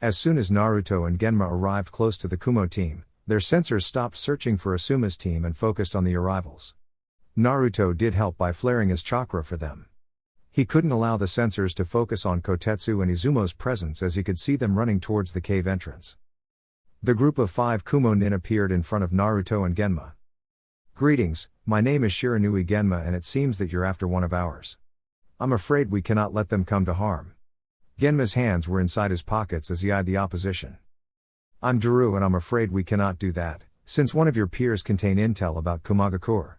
As soon as Naruto and Genma arrived close to the Kumo team, their sensors stopped searching for Asuma's team and focused on the arrivals. Naruto did help by flaring his chakra for them. He couldn't allow the sensors to focus on Kotetsu and Izumo's presence as he could see them running towards the cave entrance. The group of 5 Kumo nin appeared in front of Naruto and Genma. Greetings, my name is Shiranui Genma and it seems that you're after one of ours. I'm afraid we cannot let them come to harm. Genma's hands were inside his pockets as he eyed the opposition. I'm Daru and I'm afraid we cannot do that, since one of your peers contain intel about Kumagakure.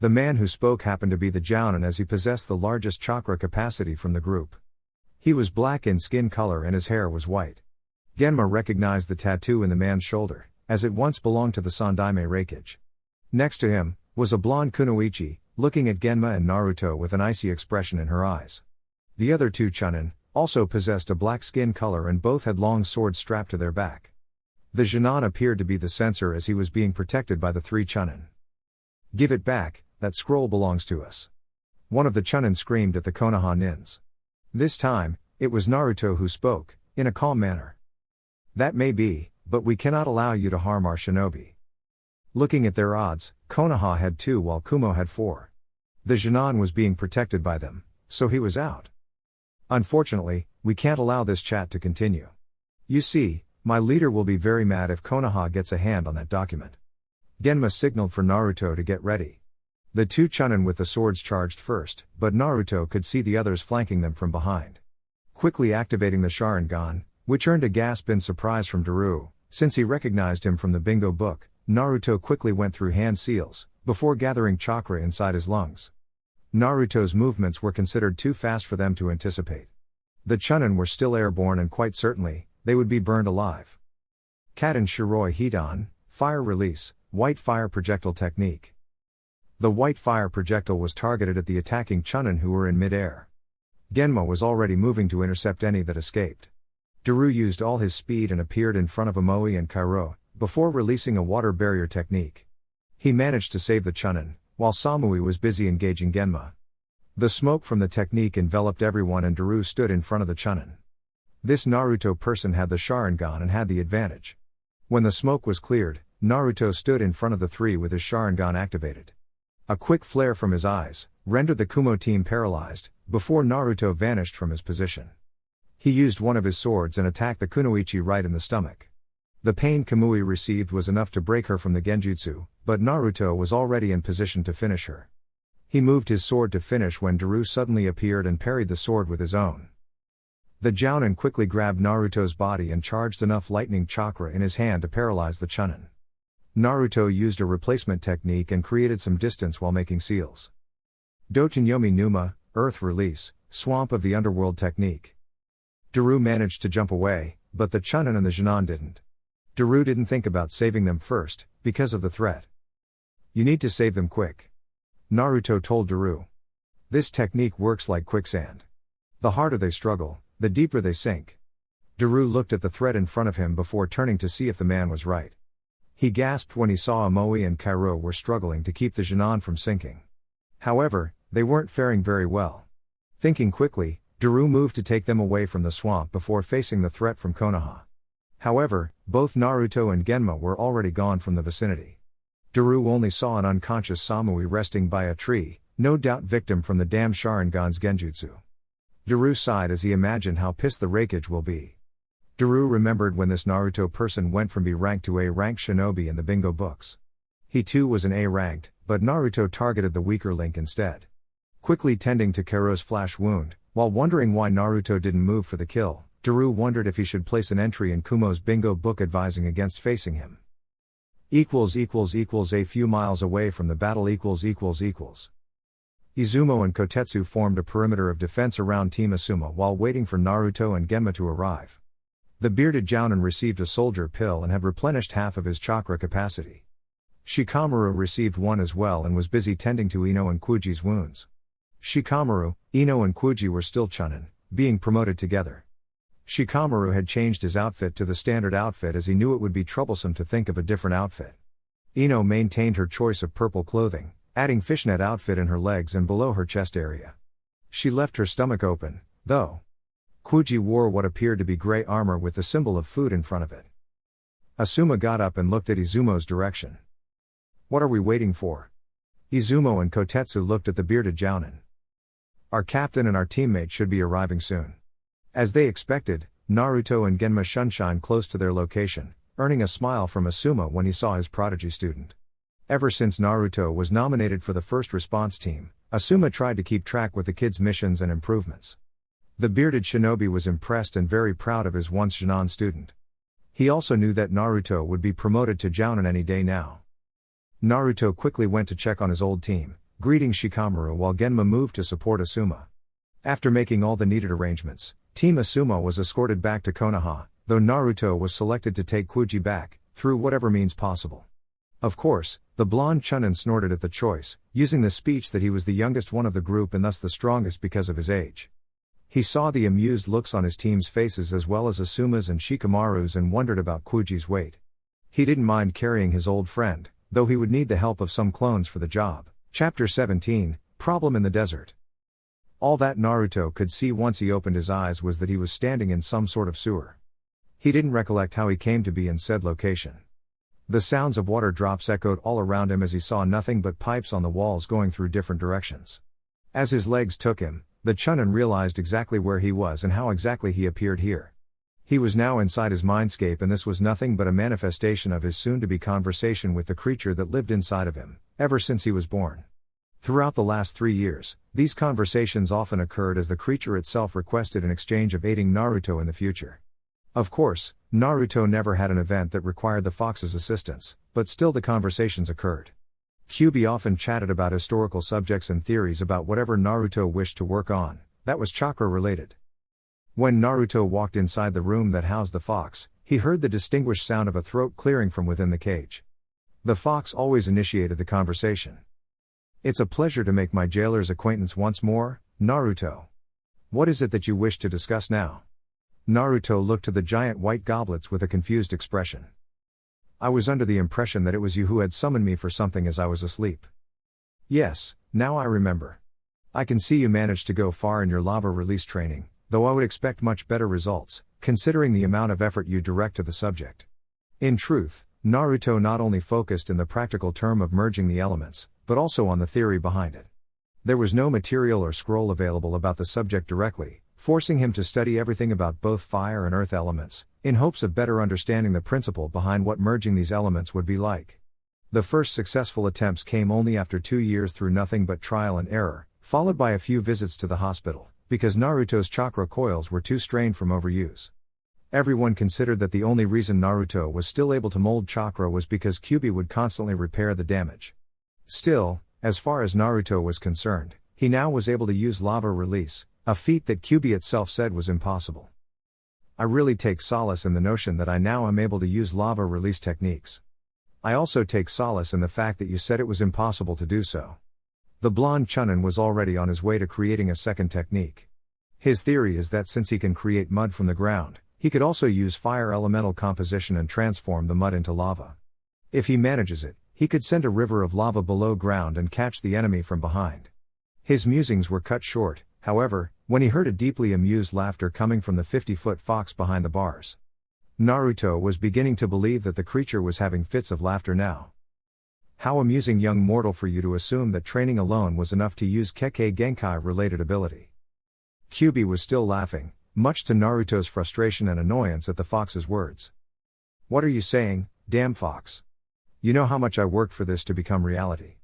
The man who spoke happened to be the Jounin, as he possessed the largest chakra capacity from the group. He was black in skin color and his hair was white. Genma recognized the tattoo in the man's shoulder, as it once belonged to the Sandaime Reikage. Next to him was a blonde kunoichi, looking at Genma and Naruto with an icy expression in her eyes. The other two Chunin also possessed a black skin color and both had long swords strapped to their back. The Jonin appeared to be the censor as he was being protected by the three Chunin. "Give it back, that scroll belongs to us." One of the Chunin screamed at the Konoha nins. This time, it was Naruto who spoke, in a calm manner. "That may be, but we cannot allow you to harm our shinobi." Looking at their odds, Konoha had 2 while Kumo had 4. The Jonin was being protected by them, so he was out. "Unfortunately, we can't allow this chat to continue. You see, my leader will be very mad if Konoha gets a hand on that document." Genma signaled for Naruto to get ready. The two Chunin with the swords charged first, but Naruto could see the others flanking them from behind. Quickly activating the Sharingan, which earned a gasp in surprise from Daru, since he recognized him from the bingo book, Naruto quickly went through hand seals, before gathering chakra inside his lungs. Naruto's movements were considered too fast for them to anticipate. The Chunin were still airborne and quite certainly, they would be burned alive. Katen Shiroi Hidan, Fire Release, White Fire Projectile Technique. The white fire projectile was targeted at the attacking Chunin who were in mid-air. Genma was already moving to intercept any that escaped. Daru used all his speed and appeared in front of Amoe and Kairo, before releasing a water barrier technique. He managed to save the Chunin, while Samui was busy engaging Genma. The smoke from the technique enveloped everyone and Daru stood in front of the Chunin. This Naruto person had the Sharingan and had the advantage. When the smoke was cleared, Naruto stood in front of the three with his Sharingan activated. A quick flare from his eyes rendered the Kumo team paralyzed, before Naruto vanished from his position. He used one of his swords and attacked the kunoichi right in the stomach. The pain Kamui received was enough to break her from the genjutsu, but Naruto was already in position to finish her. He moved his sword to finish when Daru suddenly appeared and parried the sword with his own. The Jounin quickly grabbed Naruto's body and charged enough lightning chakra in his hand to paralyze the Chunin. Naruto used a replacement technique and created some distance while making seals. Dotonyomi Numa, Earth Release, Swamp of the Underworld Technique. Daru managed to jump away, but the Chunin and the Jonin didn't. Daru didn't think about saving them first, because of the threat. "You need to save them quick," Naruto told Daru. "This technique works like quicksand. The harder they struggle, the deeper they sink." Daru looked at the threat in front of him before turning to see if the man was right. He gasped when he saw Amoe and Kairo were struggling to keep the Jonin from sinking. However, they weren't faring very well. Thinking quickly, Daru moved to take them away from the swamp before facing the threat from Konoha. However, both Naruto and Genma were already gone from the vicinity. Daru only saw an unconscious Samui resting by a tree, no doubt victim from the damned Sharingan's genjutsu. Daru sighed as he imagined how pissed the Reikage will be. Daru remembered when this Naruto person went from B-ranked to A-ranked shinobi in the bingo books. He too was an A-ranked, but Naruto targeted the weaker link instead. Quickly tending to Kairo's flash wound, while wondering why Naruto didn't move for the kill, Daru wondered if he should place an entry in Kumo's bingo book advising against facing him. A few miles away from the battle. Izumo and Kotetsu formed a perimeter of defense around Team Asuma while waiting for Naruto and Genma to arrive. The bearded Jounin received a soldier pill and had replenished half of his chakra capacity. Shikamaru received one as well and was busy tending to Ino and Kuji's wounds. Shikamaru, Ino and Kuji were still Chunin, being promoted together. Shikamaru had changed his outfit to the standard outfit as he knew it would be troublesome to think of a different outfit. Ino maintained her choice of purple clothing, adding fishnet outfit in her legs and below her chest area. She left her stomach open, though. Kuji wore what appeared to be gray armor with the symbol of food in front of it. Asuma got up and looked at Izumo's direction. "What are we waiting for?" Izumo and Kotetsu looked at the bearded Jounin. "Our captain and our teammate should be arriving soon." As they expected, Naruto and Genma shunshine close to their location, earning a smile from Asuma when he saw his prodigy student. Ever since Naruto was nominated for the first response team, Asuma tried to keep track with the kid's missions and improvements. The bearded shinobi was impressed and very proud of his once Jonin student. He also knew that Naruto would be promoted to Jounin any day now. Naruto quickly went to check on his old team, greeting Shikamaru while Genma moved to support Asuma. After making all the needed arrangements, Team Asuma was escorted back to Konoha, though Naruto was selected to take Kuji back, through whatever means possible. Of course, the blonde Chunin snorted at the choice, using the speech that he was the youngest one of the group and thus the strongest because of his age. He saw the amused looks on his team's faces as well as Asuma's and Shikamaru's and wondered about Kuji's weight. He didn't mind carrying his old friend, though he would need the help of some clones for the job. Chapter 17, Problem in the Desert. All that Naruto could see once he opened his eyes was that he was standing in some sort of sewer. He didn't recollect how he came to be in said location. The sounds of water drops echoed all around him as he saw nothing but pipes on the walls going through different directions. As his legs took him, the Chunin realized exactly where he was and how exactly he appeared here. He was now inside his mindscape, and this was nothing but a manifestation of his soon-to-be conversation with the creature that lived inside of him, ever since he was born. Throughout the last 3 years, these conversations often occurred as the creature itself requested an exchange of aiding Naruto in the future. Of course, Naruto never had an event that required the fox's assistance, but still the conversations occurred. Kyuubi often chatted about historical subjects and theories about whatever Naruto wished to work on, that was chakra-related. When Naruto walked inside the room that housed the fox, he heard the distinguished sound of a throat clearing from within the cage. The fox always initiated the conversation. "It's a pleasure to make my jailer's acquaintance once more, Naruto. What is it that you wish to discuss now?" Naruto looked to the giant white goblets with a confused expression. "I was under the impression that it was you who had summoned me for something as I was asleep." "Yes, now I remember. I can see you managed to go far in your lava release training, though I would expect much better results, considering the amount of effort you direct to the subject." In truth, Naruto not only focused in the practical term of merging the elements, but also on the theory behind it. There was no material or scroll available about the subject directly, forcing him to study everything about both fire and earth elements, in hopes of better understanding the principle behind what merging these elements would be like. The first successful attempts came only after 2 years through nothing but trial and error, followed by a few visits to the hospital, because Naruto's chakra coils were too strained from overuse. Everyone considered that the only reason Naruto was still able to mold chakra was because Kyuubi would constantly repair the damage. Still, as far as Naruto was concerned, he now was able to use lava release, a feat that Kyuubi itself said was impossible. "I really take solace in the notion that I now am able to use lava release techniques. I also take solace in the fact that you said it was impossible to do so." The blonde Chunin was already on his way to creating a second technique. His theory is that since he can create mud from the ground, he could also use fire elemental composition and transform the mud into lava. If he manages it, he could send a river of lava below ground and catch the enemy from behind. His musings were cut short, however, when he heard a deeply amused laughter coming from the 50-foot fox behind the bars. Naruto was beginning to believe that the creature was having fits of laughter now. "How amusing, young mortal, for you to assume that training alone was enough to use Kekkei Genkai-related ability." Kyuubi was still laughing, much to Naruto's frustration and annoyance at the fox's words. "What are you saying, damn fox? You know how much I worked for this to become reality."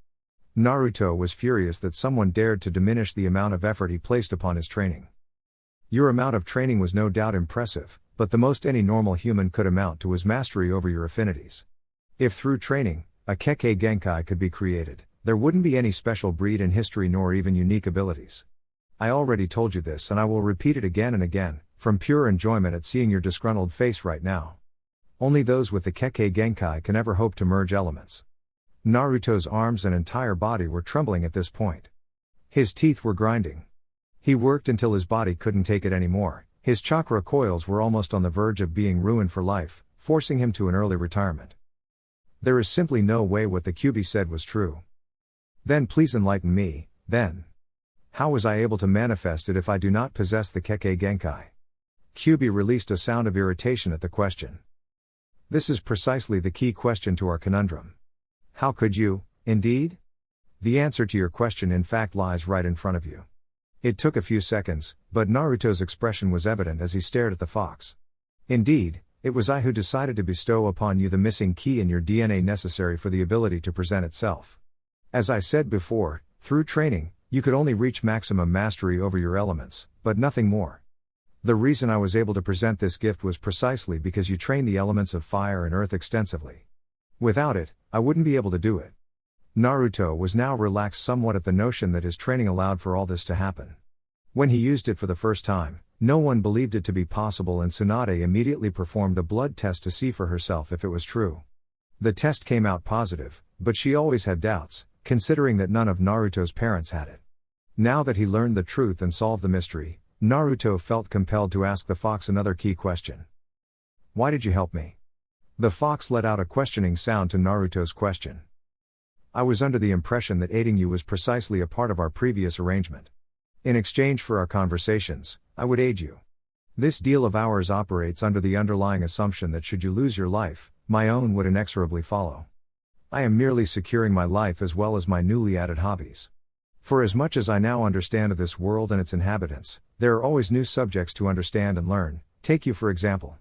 Naruto was furious that someone dared to diminish the amount of effort he placed upon his training. "Your amount of training was no doubt impressive, but the most any normal human could amount to was mastery over your affinities. If through training, a Kekkei Genkai could be created, there wouldn't be any special breed in history nor even unique abilities. I already told you this and I will repeat it again and again, from pure enjoyment at seeing your disgruntled face right now. Only those with the Kekkei Genkai can ever hope to merge elements." Naruto's arms and entire body were trembling at this point. His teeth were grinding. He worked until his body couldn't take it anymore. His chakra coils were almost on the verge of being ruined for life, forcing him to an early retirement. There is simply no way what the Kyuubi said was true. "Then please enlighten me, then. How was I able to manifest it if I do not possess the Kekkei Genkai?" Kyuubi released a sound of irritation at the question. This is precisely the key question to our conundrum. How could you, indeed? The answer to your question in fact lies right in front of you. It took a few seconds, but Naruto's expression was evident as he stared at the fox. "Indeed, it was I who decided to bestow upon you the missing key in your DNA necessary for the ability to present itself. As I said before, through training, you could only reach maximum mastery over your elements, but nothing more. The reason I was able to present this gift was precisely because you trained the elements of fire and earth extensively. Without it, I wouldn't be able to do it. Naruto was now relaxed somewhat at the notion that his training allowed for all this to happen. When he used it for the first time, no one believed it to be possible, and Tsunade immediately performed a blood test to see for herself if it was true. The test came out positive, but she always had doubts, considering that none of Naruto's parents had it. Now that he learned the truth and solved the mystery, Naruto felt compelled to ask the fox another key question. "Why did you help me?" The fox let out a questioning sound to Naruto's question. "I was under the impression that aiding you was precisely a part of our previous arrangement. In exchange for our conversations, I would aid you. This deal of ours operates under the underlying assumption that should you lose your life, my own would inexorably follow. I am merely securing my life as well as my newly added hobbies. For as much as I now understand of this world and its inhabitants, there are always new subjects to understand and learn. Take you for example.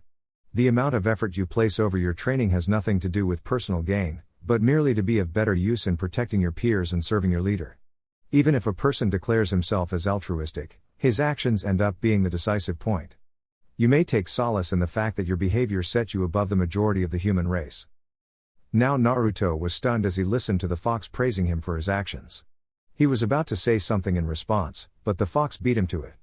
The amount of effort you place over your training has nothing to do with personal gain, but merely to be of better use in protecting your peers and serving your leader. Even if a person declares himself as altruistic, his actions end up being the decisive point. You may take solace in the fact that your behavior sets you above the majority of the human race." Now Naruto was stunned as he listened to the fox praising him for his actions. He was about to say something in response, but the fox beat him to it.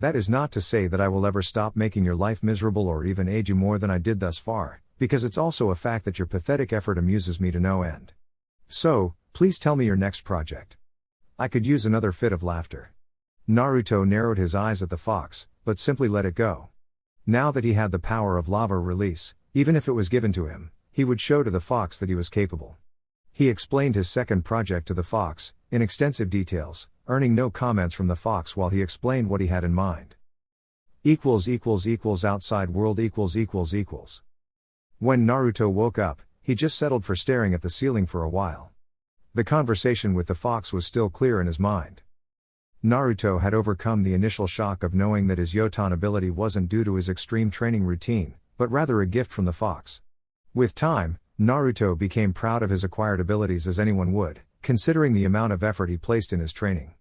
"That is not to say that I will ever stop making your life miserable or even aid you more than I did thus far, because it's also a fact that your pathetic effort amuses me to no end. So, please tell me your next project. I could use another fit of laughter." Naruto narrowed his eyes at the fox, but simply let it go. Now that he had the power of lava release, even if it was given to him, he would show to the fox that he was capable. He explained his second project to the fox, in extensive details, earning no comments from the fox while he explained what he had in mind. Outside world When Naruto woke up, he just settled for staring at the ceiling for a while. The conversation with the fox was still clear in his mind. Naruto had overcome the initial shock of knowing that his Yotan ability wasn't due to his extreme training routine, but rather a gift from the fox. With time, Naruto became proud of his acquired abilities as anyone would, considering the amount of effort he placed in his training.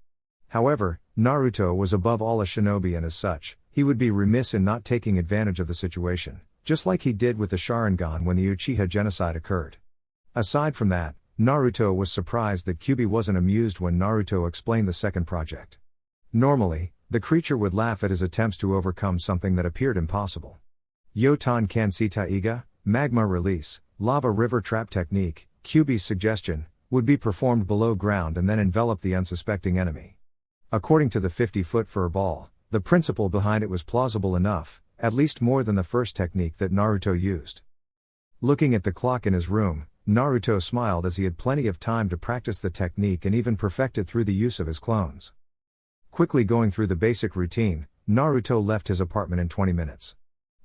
However, Naruto was above all a shinobi, and as such, he would be remiss in not taking advantage of the situation, just like he did with the Sharingan when the Uchiha genocide occurred. Aside from that, Naruto was surprised that Kyuubi wasn't amused when Naruto explained the second project. Normally, the creature would laugh at his attempts to overcome something that appeared impossible. Yotan Kansi Taiga, magma release, lava river trap technique, Kyuubi's suggestion, would be performed below ground and then envelop the unsuspecting enemy. According to the 50-foot fur ball, the principle behind it was plausible enough, at least more than the first technique that Naruto used. Looking at the clock in his room, Naruto smiled as he had plenty of time to practice the technique and even perfect it through the use of his clones. Quickly going through the basic routine, Naruto left his apartment in 20 minutes.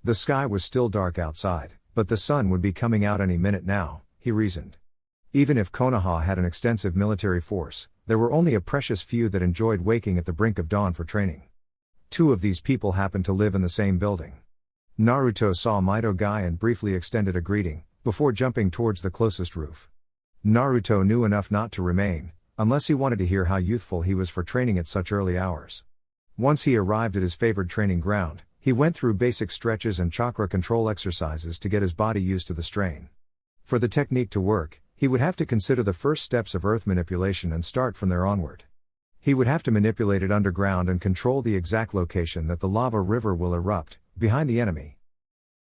The sky was still dark outside, but the sun would be coming out any minute now, he reasoned. Even if Konoha had an extensive military force, there were only a precious few that enjoyed waking at the brink of dawn for training. Two of these people happened to live in the same building. Naruto saw Mido Guy and briefly extended a greeting, before jumping towards the closest roof. Naruto knew enough not to remain, unless he wanted to hear how youthful he was for training at such early hours. Once he arrived at his favored training ground, he went through basic stretches and chakra control exercises to get his body used to the strain. For the technique to work, he would have to consider the first steps of earth manipulation and start from there onward. He would have to manipulate it underground and control the exact location that the lava river will erupt, behind the enemy.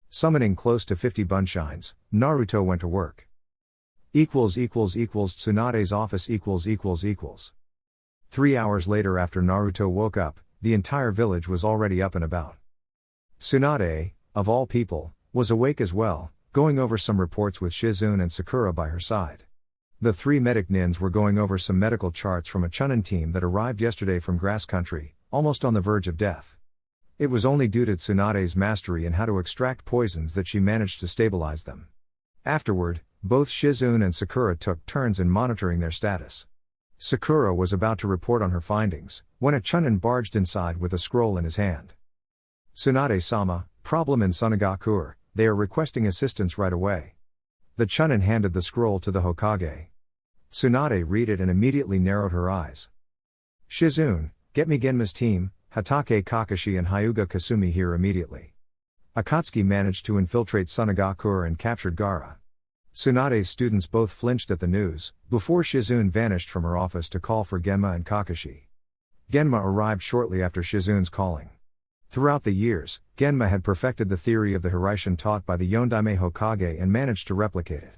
Summoning close to 50 bunshines, Naruto went to work. Tsunade's office . 3 hours later, after Naruto woke up, the entire village was already up and about. Tsunade, of all people, was awake as well, going over some reports with Shizune and Sakura by her side. The three medic nins were going over some medical charts from a Chunin team that arrived yesterday from Grass Country, almost on the verge of death. It was only due to Tsunade's mastery in how to extract poisons that she managed to stabilize them. Afterward, both Shizune and Sakura took turns in monitoring their status. Sakura was about to report on her findings, when a Chunin barged inside with a scroll in his hand. "Tsunade-sama, problem in Sunagakure, they are requesting assistance right away." The Chunin handed the scroll to the Hokage. Tsunade read it and immediately narrowed her eyes. "Shizune, get me Genma's team, Hatake Kakashi and Hyuga Kasumi here immediately. Akatsuki managed to infiltrate Sunagakure and captured Gaara. Tsunade's students both flinched at the news, before Shizune vanished from her office to call for Genma and Kakashi. Genma arrived shortly after Shizune's calling. Throughout the years, Genma had perfected the theory of the Hiraishin taught by the Yondaime Hokage and managed to replicate it.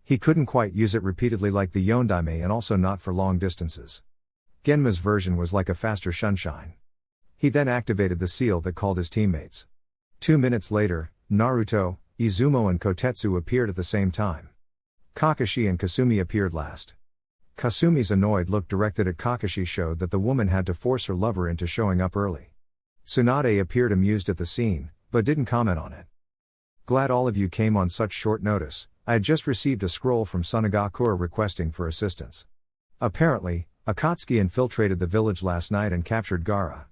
He couldn't quite use it repeatedly like the Yondaime and also not for long distances. Genma's version was like a faster Shunshin. He then activated the seal that called his teammates. 2 minutes later, Naruto, Izumo and Kotetsu appeared at the same time. Kakashi and Kasumi appeared last. Kasumi's annoyed look directed at Kakashi showed that the woman had to force her lover into showing up early. Tsunade appeared amused at the scene, but didn't comment on it. Glad all of you came on such short notice. I had just received a scroll from Sunagakure requesting for assistance. Apparently, Akatsuki infiltrated the village last night and captured Gaara.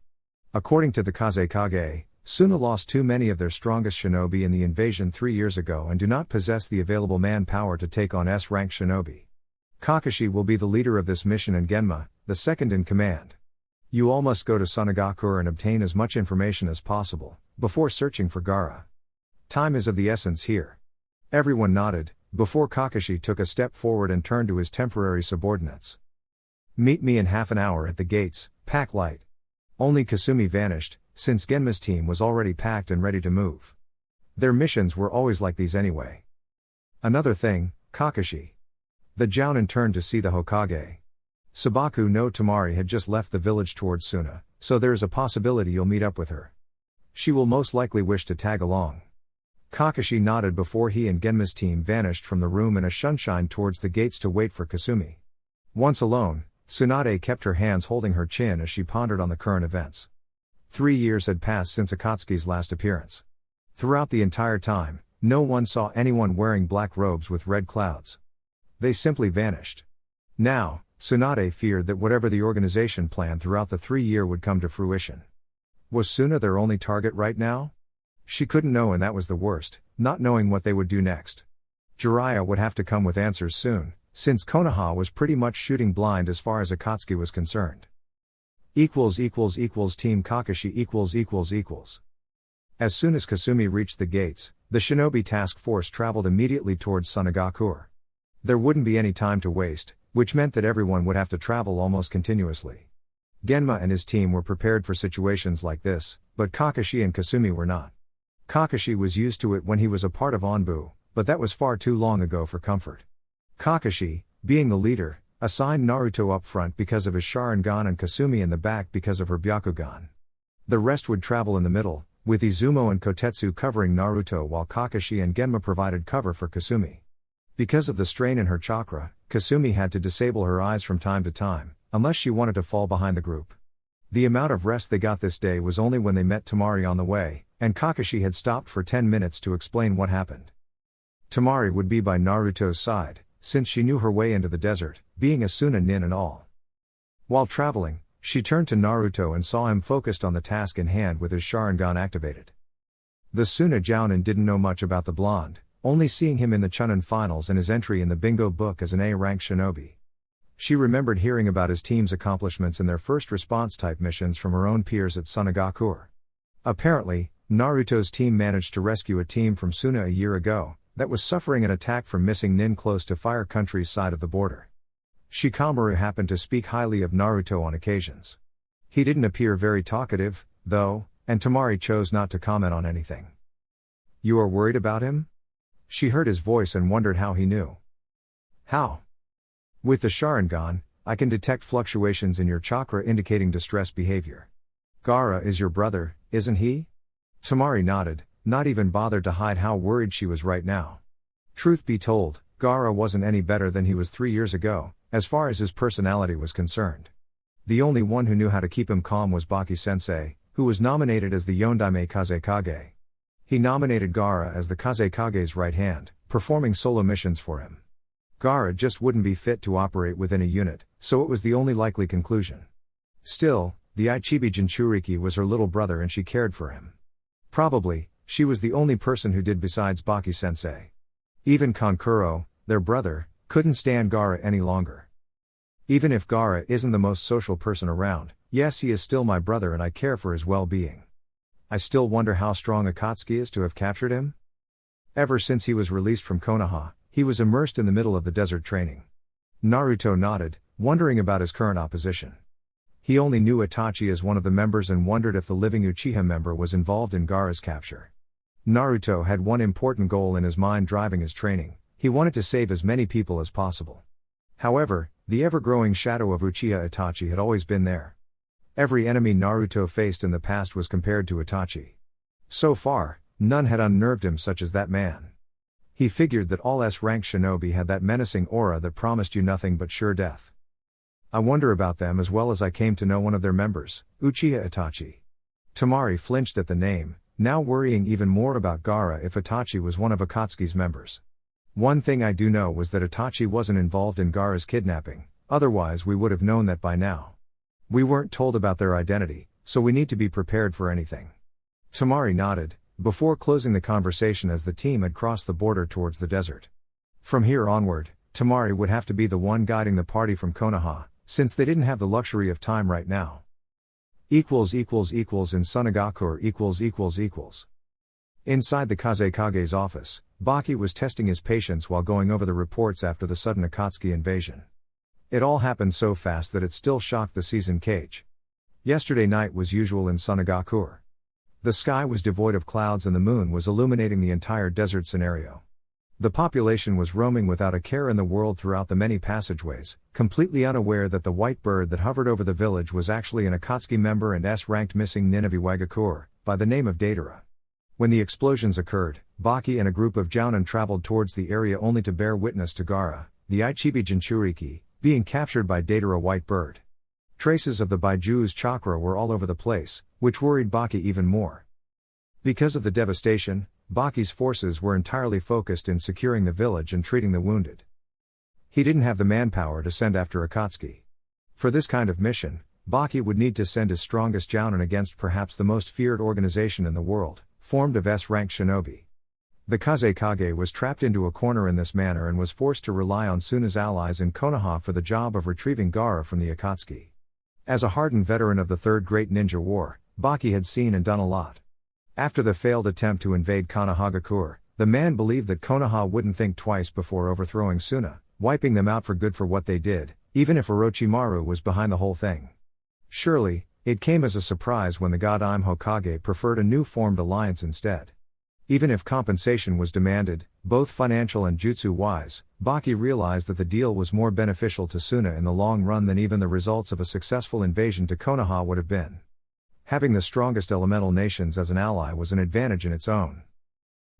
According to the Kazekage, Suna lost too many of their strongest shinobi in the invasion 3 years ago and do not possess the available manpower to take on S-rank shinobi. Kakashi will be the leader of this mission and Genma, the second in command. You all must go to Sunagakure and obtain as much information as possible, before searching for Gaara. Time is of the essence here. Everyone nodded, before Kakashi took a step forward and turned to his temporary subordinates. Meet me in half an hour at the gates, pack light. Only Kasumi vanished, since Genma's team was already packed and ready to move. Their missions were always like these anyway. Another thing, Kakashi. The Jounin turned to see the Hokage. Sabaku no Tamari had just left the village towards Suna, so there is a possibility you'll meet up with her. She will most likely wish to tag along. Kakashi nodded before he and Genma's team vanished from the room in a Shunshin towards the gates to wait for Kasumi. Once alone, Tsunade kept her hands holding her chin as she pondered on the current events. 3 years had passed since Akatsuki's last appearance. Throughout the entire time, no one saw anyone wearing black robes with red clouds. They simply vanished. Now, Tsunade feared that whatever the organization planned throughout the 3 year would come to fruition. Was Suna their only target right now? She couldn't know, and that was the worst, not knowing what they would do next. Jiraiya would have to come with answers soon, since Konoha was pretty much shooting blind as far as Akatsuki was concerned. Team Kakashi . As soon as Kasumi reached the gates, the shinobi task force traveled immediately towards Sunagakure. There wouldn't be any time to waste, which meant that everyone would have to travel almost continuously. Genma and his team were prepared for situations like this, but Kakashi and Kasumi were not. Kakashi was used to it when he was a part of Onbu, but that was far too long ago for comfort. Kakashi, being the leader, assigned Naruto up front because of his Sharingan and Kasumi in the back because of her Byakugan. The rest would travel in the middle, with Izumo and Kotetsu covering Naruto while Kakashi and Genma provided cover for Kasumi. Because of the strain in her chakra, Kasumi had to disable her eyes from time to time, unless she wanted to fall behind the group. The amount of rest they got this day was only when they met Tamari on the way, and Kakashi had stopped for 10 minutes to explain what happened. Tamari would be by Naruto's side, since she knew her way into the desert, being a Suna nin and all. While traveling, she turned to Naruto and saw him focused on the task in hand with his Sharingan activated. The Suna Jounin didn't know much about the blonde, only seeing him in the Chunin finals and his entry in the bingo book as an A-rank shinobi. She remembered hearing about his team's accomplishments in their first response-type missions from her own peers at Sunagakure. Apparently, Naruto's team managed to rescue a team from Suna a year ago, that was suffering an attack from missing nin close to Fire Country's side of the border. Shikamaru happened to speak highly of Naruto on occasions. He didn't appear very talkative, though, and Tamari chose not to comment on anything. You are worried about him? She heard his voice and wondered how he knew. How? With the Sharingan, I can detect fluctuations in your chakra indicating distressed behavior. Gaara is your brother, isn't he? Tamari nodded, not even bothered to hide how worried she was right now. Truth be told, Gaara wasn't any better than he was 3 years ago, as far as his personality was concerned. The only one who knew how to keep him calm was Baki-sensei, who was nominated as the Yondaime Kazekage. He nominated Gaara as the Kazekage's right hand, performing solo missions for him. Gaara just wouldn't be fit to operate within a unit, so it was the only likely conclusion. Still, the Ichibi Jinchuriki was her little brother and she cared for him. Probably, she was the only person who did besides Baki-sensei. Even Kankuro, their brother, couldn't stand Gaara any longer. Even if Gaara isn't the most social person around, yes, he is still my brother and I care for his well-being. I still wonder how strong Akatsuki is to have captured him? Ever since he was released from Konoha, He was immersed in the middle of the desert training. Naruto nodded, wondering about his current opposition. He only knew Itachi as one of the members and wondered if the living Uchiha member was involved in Gaara's capture. Naruto had one important goal in his mind driving his training: he wanted to save as many people as possible. However, the ever-growing shadow of Uchiha Itachi had always been there. Every enemy Naruto faced in the past was compared to Itachi. So far, none had unnerved him such as that man. He figured that all S-rank shinobi had that menacing aura that promised you nothing but sure death. I wonder about them as well as I came to know one of their members, Uchiha Itachi. Temari flinched at the name, now worrying even more about Gaara if Itachi was one of Akatsuki's members. One thing I do know was that Itachi wasn't involved in Gaara's kidnapping, otherwise we would have known that by now. We weren't told about their identity, so we need to be prepared for anything. Temari nodded, before closing the conversation as the team had crossed the border towards the desert. From here onward, Temari would have to be the one guiding the party from Konoha, since they didn't have the luxury of time right now. In Sunagakure . Inside the Kazekage's office, Baki was testing his patience while going over the reports after the sudden Akatsuki invasion. It all happened so fast that it still shocked the seasoned Kage. Yesterday night was usual in Sunagakure. The sky was devoid of clouds and the moon was illuminating the entire desert scenario. The population was roaming without a care in the world throughout the many passageways, completely unaware that the white bird that hovered over the village was actually an Akatsuki member and S-ranked missing nin of Iwagakure, by the name of Deidara. When the explosions occurred, Baki and a group of Jonin traveled towards the area only to bear witness to Gaara, the Ichibi Jinchuriki, being captured by Deidara white bird. Traces of the Baiju's chakra were all over the place, which worried Baki even more. Because of the devastation, Baki's forces were entirely focused in securing the village and treating the wounded. He didn't have the manpower to send after Akatsuki. For this kind of mission, Baki would need to send his strongest Jounin against perhaps the most feared organization in the world, formed of S-rank shinobi. The Kazekage was trapped into a corner in this manner and was forced to rely on Suna's allies in Konoha for the job of retrieving Gaara from the Akatsuki. As a hardened veteran of the Third Great Ninja War, Baki had seen and done a lot. After the failed attempt to invade Konohagakure, the man believed that Konoha wouldn't think twice before overthrowing Suna, wiping them out for good for what they did, even if Orochimaru was behind the whole thing. Surely, it came as a surprise when the God-Im Hokage preferred a new formed alliance instead. Even if compensation was demanded, both financial and jutsu-wise, Baki realized that the deal was more beneficial to Suna in the long run than even the results of a successful invasion to Konoha would have been. Having the strongest elemental nations as an ally was an advantage in its own.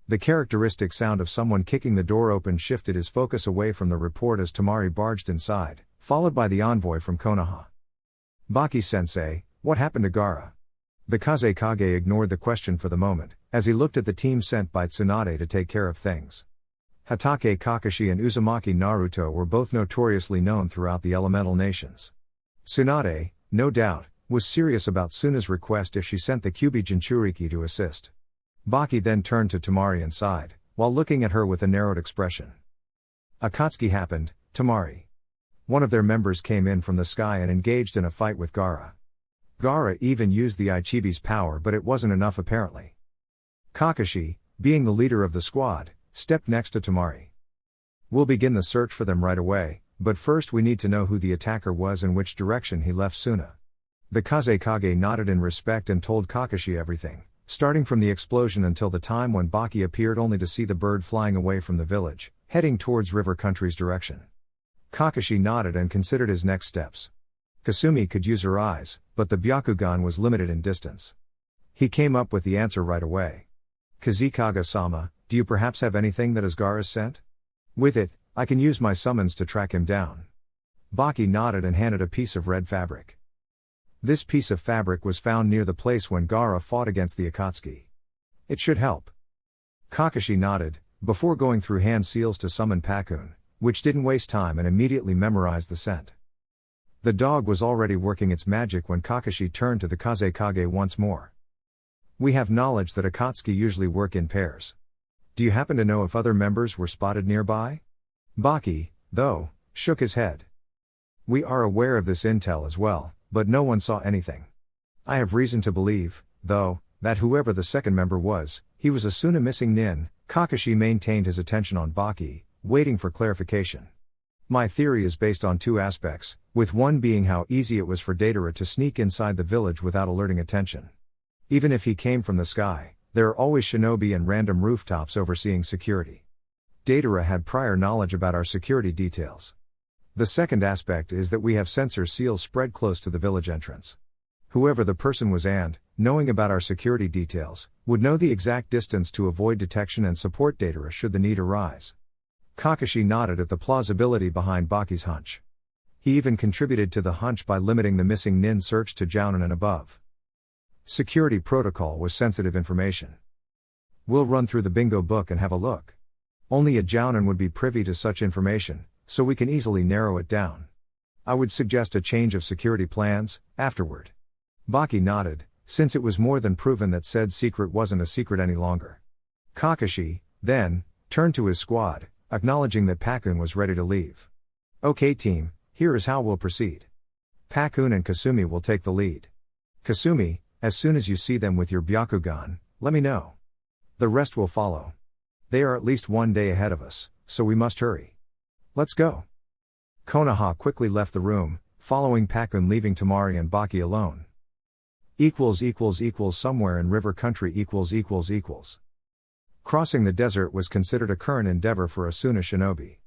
The characteristic sound of someone kicking the door open shifted his focus away from the report as Temari barged inside, followed by the envoy from Konoha. Baki-sensei, what happened to Gaara? The Kazekage ignored the question for the moment, as he looked at the team sent by Tsunade to take care of things. Hatake Kakashi and Uzumaki Naruto were both notoriously known throughout the elemental nations. Tsunade, no doubt, was serious about Suna's request if she sent the Kyubi Jinchuriki to assist. Baki then turned to Temari and sighed, while looking at her with a narrowed expression. Akatsuki happened, Temari. One of their members came in from the sky and engaged in a fight with Gaara. Gaara even used the Ichibi's power, but it wasn't enough apparently. Kakashi, being the leader of the squad, stepped next to Temari. We'll begin the search for them right away, but first we need to know who the attacker was and which direction he left Suna. The Kazekage nodded in respect and told Kakashi everything, starting from the explosion until the time when Baki appeared only to see the bird flying away from the village, heading towards River Country's direction. Kakashi nodded and considered his next steps. Kasumi could use her eyes, but the Byakugan was limited in distance. He came up with the answer right away. Kazekage-sama, do you perhaps have anything that is Gaara's scent? With it, I can use my summons to track him down. Baki nodded and handed a piece of red fabric. This piece of fabric was found near the place when Gaara fought against the Akatsuki. It should help. Kakashi nodded, before going through hand seals to summon Pakun, which didn't waste time and immediately memorized the scent. The dog was already working its magic when Kakashi turned to the Kazekage once more. We have knowledge that Akatsuki usually work in pairs. Do you happen to know if other members were spotted nearby? Baki, though, shook his head. We are aware of this intel as well, but no one saw anything. I have reason to believe, though, that whoever the second member was, he was a Suna missing nin. Kakashi maintained his attention on Baki, waiting for clarification. My theory is based on two aspects, with one being how easy it was for Datara to sneak inside the village without alerting attention. Even if he came from the sky, there are always shinobi and random rooftops overseeing security. Datara had prior knowledge about our security details. The second aspect is that we have sensor seals spread close to the village entrance. Whoever the person was and, knowing about our security details, would know the exact distance to avoid detection and support Datara should the need arise. Kakashi nodded at the plausibility behind Baki's hunch. He even contributed to the hunch by limiting the missing nin search to Jonin and above. Security protocol was sensitive information. We'll run through the bingo book and have a look. Only a Jonin would be privy to such information, so we can easily narrow it down. I would suggest a change of security plans, afterward. Baki nodded, since it was more than proven that said secret wasn't a secret any longer. Kakashi, then, turned to his squad, acknowledging that Pakun was ready to leave. Okay team, here is how we'll proceed. Pakun and Kasumi will take the lead. Kasumi, as soon as you see them with your Byakugan, let me know. The rest will follow. They are at least one day ahead of us, so we must hurry. Let's go. Konoha quickly left the room, following Pakun, leaving Tamari and Baki alone. Somewhere in river country . Crossing the desert was considered a current endeavor for a Suna shinobi.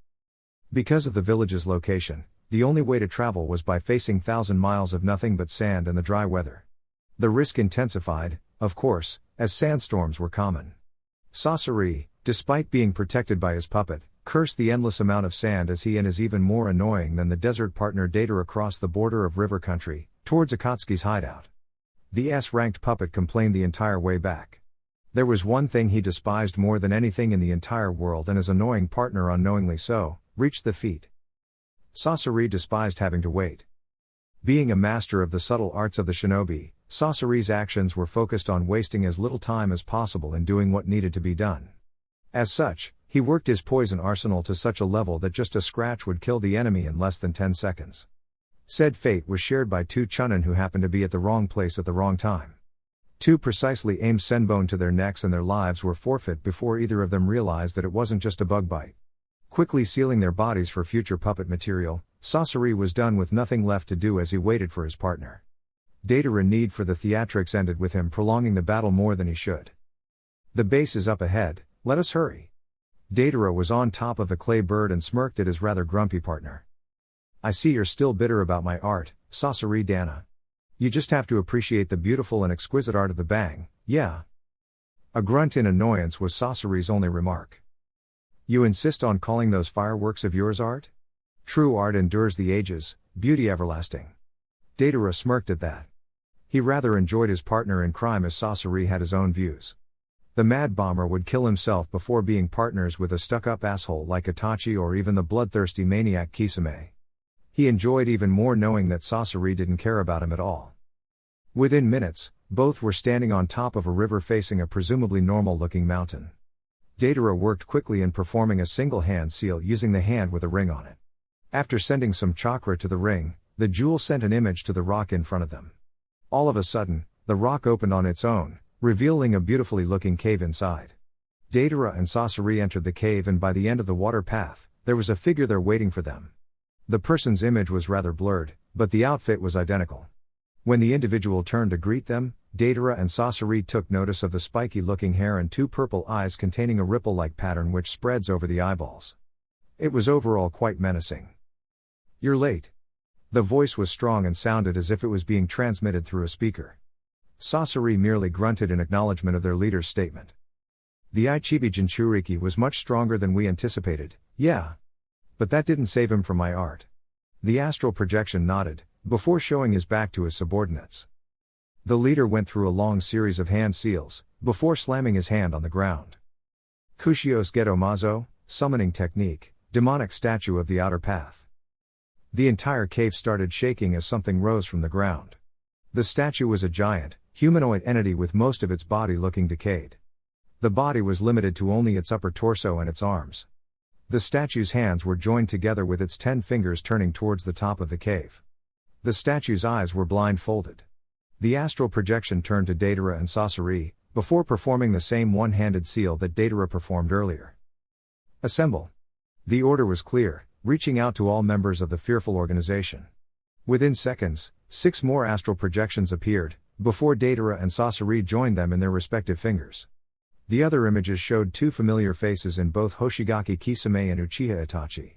Because of the village's location, the only way to travel was by facing 1,000 miles of nothing but sand and the dry weather. The risk intensified, of course, as sandstorms were common. Sasori, despite being protected by his puppet, cursed the endless amount of sand as he and his even more annoying than the desert partner Datara crossed the border of river country, towards Akatsuki's hideout. The S-ranked puppet complained the entire way back. There was one thing he despised more than anything in the entire world, and his annoying partner unknowingly so, reached the feat. Sasori despised having to wait. Being a master of the subtle arts of the shinobi, Sasori's actions were focused on wasting as little time as possible in doing what needed to be done. As such, he worked his poison arsenal to such a level that just a scratch would kill the enemy in less than 10 seconds. Said fate was shared by two chunin who happened to be at the wrong place at the wrong time. Two precisely aimed senbon to their necks, and their lives were forfeit before either of them realized that it wasn't just a bug bite. Quickly sealing their bodies for future puppet material, Sasori was done with nothing left to do as he waited for his partner. Datara's need for the theatrics ended with him prolonging the battle more than he should. The base is up ahead, let us hurry. Datara was on top of the clay bird and smirked at his rather grumpy partner. I see you're still bitter about my art, Sasori Dana. You just have to appreciate the beautiful and exquisite art of the bang, yeah. A grunt in annoyance was Sasori's only remark. You insist on calling those fireworks of yours art? True art endures the ages, beauty everlasting. Datara smirked at that. He rather enjoyed his partner in crime, as Sasori had his own views. The mad bomber would kill himself before being partners with a stuck-up asshole like Itachi or even the bloodthirsty maniac Kisame. He enjoyed even more knowing that Sasori didn't care about him at all. Within minutes, both were standing on top of a river facing a presumably normal-looking mountain. Datara worked quickly in performing a single hand seal using the hand with a ring on it. After sending some chakra to the ring, the jewel sent an image to the rock in front of them. All of a sudden, the rock opened on its own, revealing a beautifully looking cave inside. Datara and Sasori entered the cave, and by the end of the water path, there was a figure there waiting for them. The person's image was rather blurred, but the outfit was identical. When the individual turned to greet them, Datara and Sasori took notice of the spiky-looking hair and two purple eyes containing a ripple-like pattern which spreads over the eyeballs. It was overall quite menacing. You're late. The voice was strong and sounded as if it was being transmitted through a speaker. Sasori merely grunted in acknowledgement of their leader's statement. The Ichibi Jinchuriki was much stronger than we anticipated, yeah. But that didn't save him from my art. The astral projection nodded, before showing his back to his subordinates. The leader went through a long series of hand seals, before slamming his hand on the ground. Kushios Geto Mazo, summoning technique, demonic statue of the outer path. The entire cave started shaking as something rose from the ground. The statue was a giant, humanoid entity with most of its body looking decayed. The body was limited to only its upper torso and its arms. The statue's hands were joined together with its 10 fingers turning towards the top of the cave. The statue's eyes were blindfolded. The astral projection turned to Datara and Sasori, before performing the same one-handed seal that Datara performed earlier. Assemble. The order was clear, reaching out to all members of the fearful organization. Within seconds, 6 more astral projections appeared, before Datara and Sasori joined them in their respective fingers. The other images showed 2 familiar faces in both Hoshigaki Kisame and Uchiha Itachi.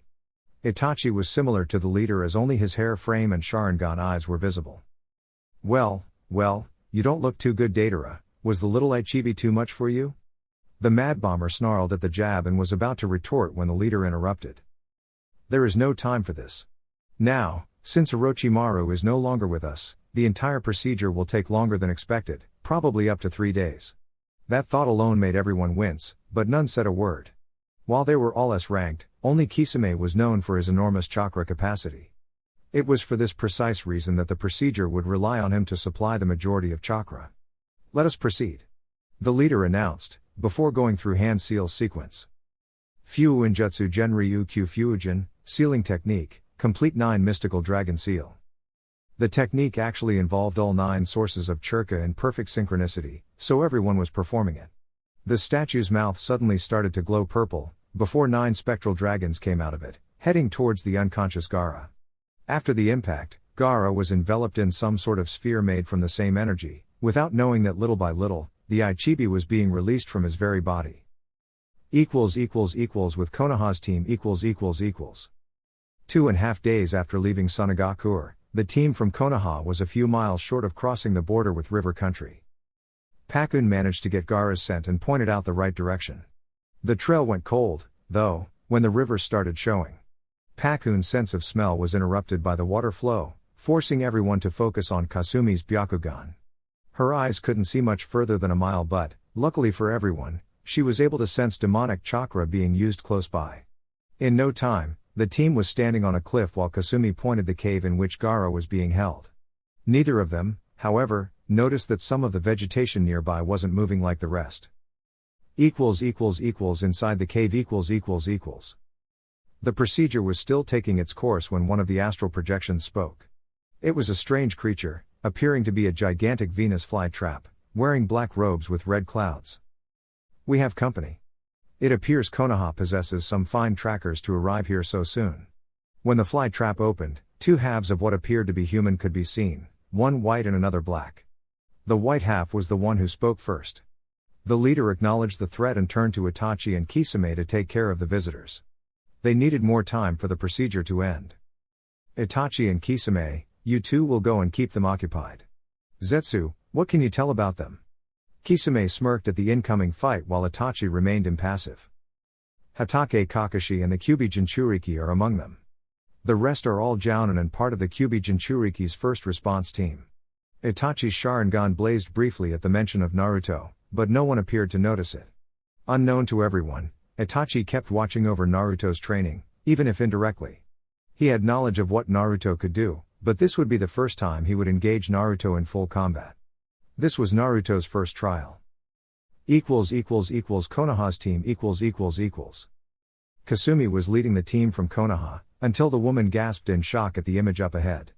Itachi was similar to the leader as only his hair frame and Sharingan eyes were visible. Well, you don't look too good, Datara. Was the little Ichibi too much for you? The mad bomber snarled at the jab and was about to retort when the leader interrupted. There is no time for this. Now, since Orochimaru is no longer with us, the entire procedure will take longer than expected, probably up to 3 days. That thought alone made everyone wince, but none said a word. While they were all S-ranked, only Kisame was known for his enormous chakra capacity. It was for this precise reason that the procedure would rely on him to supply the majority of chakra. Let us proceed. The leader announced, before going through hand seal sequence. Fuuinjutsu Genryu Q Fuujin, sealing technique, complete 9 mystical dragon seal. The technique actually involved all 9 sources of chakra in perfect synchronicity, so everyone was performing it. The statue's mouth suddenly started to glow purple, before 9 spectral dragons came out of it, heading towards the unconscious Gaara. After the impact, Gaara was enveloped in some sort of sphere made from the same energy, without knowing that little by little, the Ichibi was being released from his very body. With Konoha's team . 2.5 days after leaving Sunagakure, the team from Konoha was a few miles short of crossing the border with river country. Pakun managed to get Gaara's scent and pointed out the right direction. The trail went cold, though, when the rivers started showing. Pakun's sense of smell was interrupted by the water flow, forcing everyone to focus on Kasumi's Byakugan. Her eyes couldn't see much further than a mile, but, luckily for everyone, she was able to sense demonic chakra being used close by. In no time, the team was standing on a cliff while Kasumi pointed the cave in which Gaara was being held. Neither of them, however, noticed that some of the vegetation nearby wasn't moving like the rest. Inside the cave . The procedure was still taking its course when one of the astral projections spoke. It was a strange creature, appearing to be a gigantic Venus flytrap, wearing black robes with red clouds. We have company. It appears Konoha possesses some fine trackers to arrive here so soon. When the flytrap opened, 2 halves of what appeared to be human could be seen, one white and another black. The white half was the one who spoke first. The leader acknowledged the threat and turned to Itachi and Kisame to take care of the visitors. They needed more time for the procedure to end. Itachi and Kisame, you two will go and keep them occupied. Zetsu, what can you tell about them? Kisame smirked at the incoming fight while Itachi remained impassive. Hatake Kakashi and the Kyuubi Jinchuriki are among them. The rest are all Jounin and part of the Kyuubi Jinchuriki's first response team. Itachi's Sharingan blazed briefly at the mention of Naruto, but no one appeared to notice it. Unknown to everyone, Itachi kept watching over Naruto's training, even if indirectly. He had knowledge of what Naruto could do, but this would be the first time he would engage Naruto in full combat. This was Naruto's first trial. Konoha's team . Kasumi was leading the team from Konoha, until the woman gasped in shock at the image up ahead.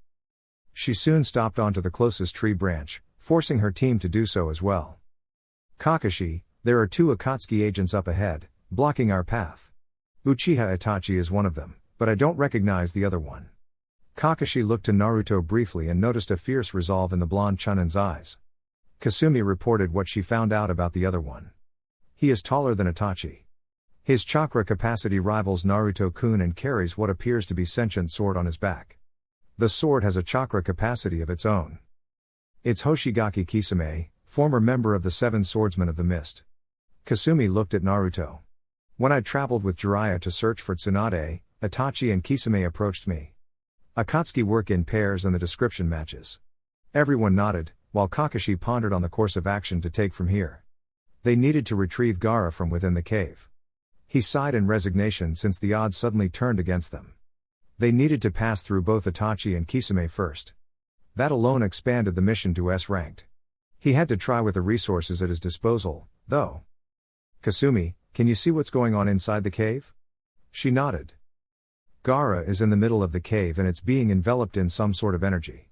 She soon stopped onto the closest tree branch, forcing her team to do so as well. Kakashi, there are 2 Akatsuki agents up ahead, blocking our path. Uchiha Itachi is one of them, but I don't recognize the other one. Kakashi looked to Naruto briefly and noticed a fierce resolve in the blonde Chunnin's eyes. Kasumi reported what she found out about the other one. He is taller than Itachi. His chakra capacity rivals Naruto-kun and carries what appears to be sentient sword on his back. The sword has a chakra capacity of its own. It's Hoshigaki Kisame, former member of the 7 Swordsmen of the Mist. Kasumi looked at Naruto. When I traveled with Jiraiya to search for Tsunade, Itachi and Kisame approached me. Akatsuki work in pairs and the description matches. Everyone nodded, while Kakashi pondered on the course of action to take from here. They needed to retrieve Gaara from within the cave. He sighed in resignation since the odds suddenly turned against them. They needed to pass through both Itachi and Kisame first. That alone expanded the mission to S-ranked. He had to try with the resources at his disposal, though. Kasumi, can you see what's going on inside the cave? She nodded. Gaara is in the middle of the cave and it's being enveloped in some sort of energy.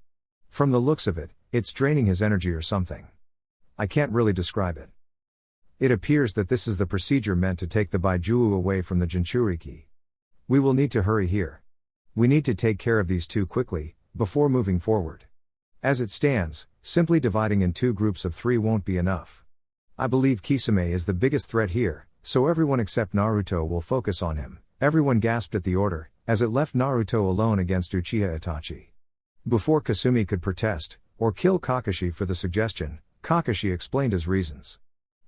From the looks of it, it's draining his energy or something. I can't really describe it. It appears that this is the procedure meant to take the Baijuu away from the Jinchuriki. We will need to hurry here. We need to take care of these two quickly, before moving forward. As it stands, simply dividing in two groups of 3 won't be enough. I believe Kisame is the biggest threat here, so everyone except Naruto will focus on him. Everyone gasped at the order, as it left Naruto alone against Uchiha Itachi. Before Kasumi could protest, or kill Kakashi for the suggestion, Kakashi explained his reasons.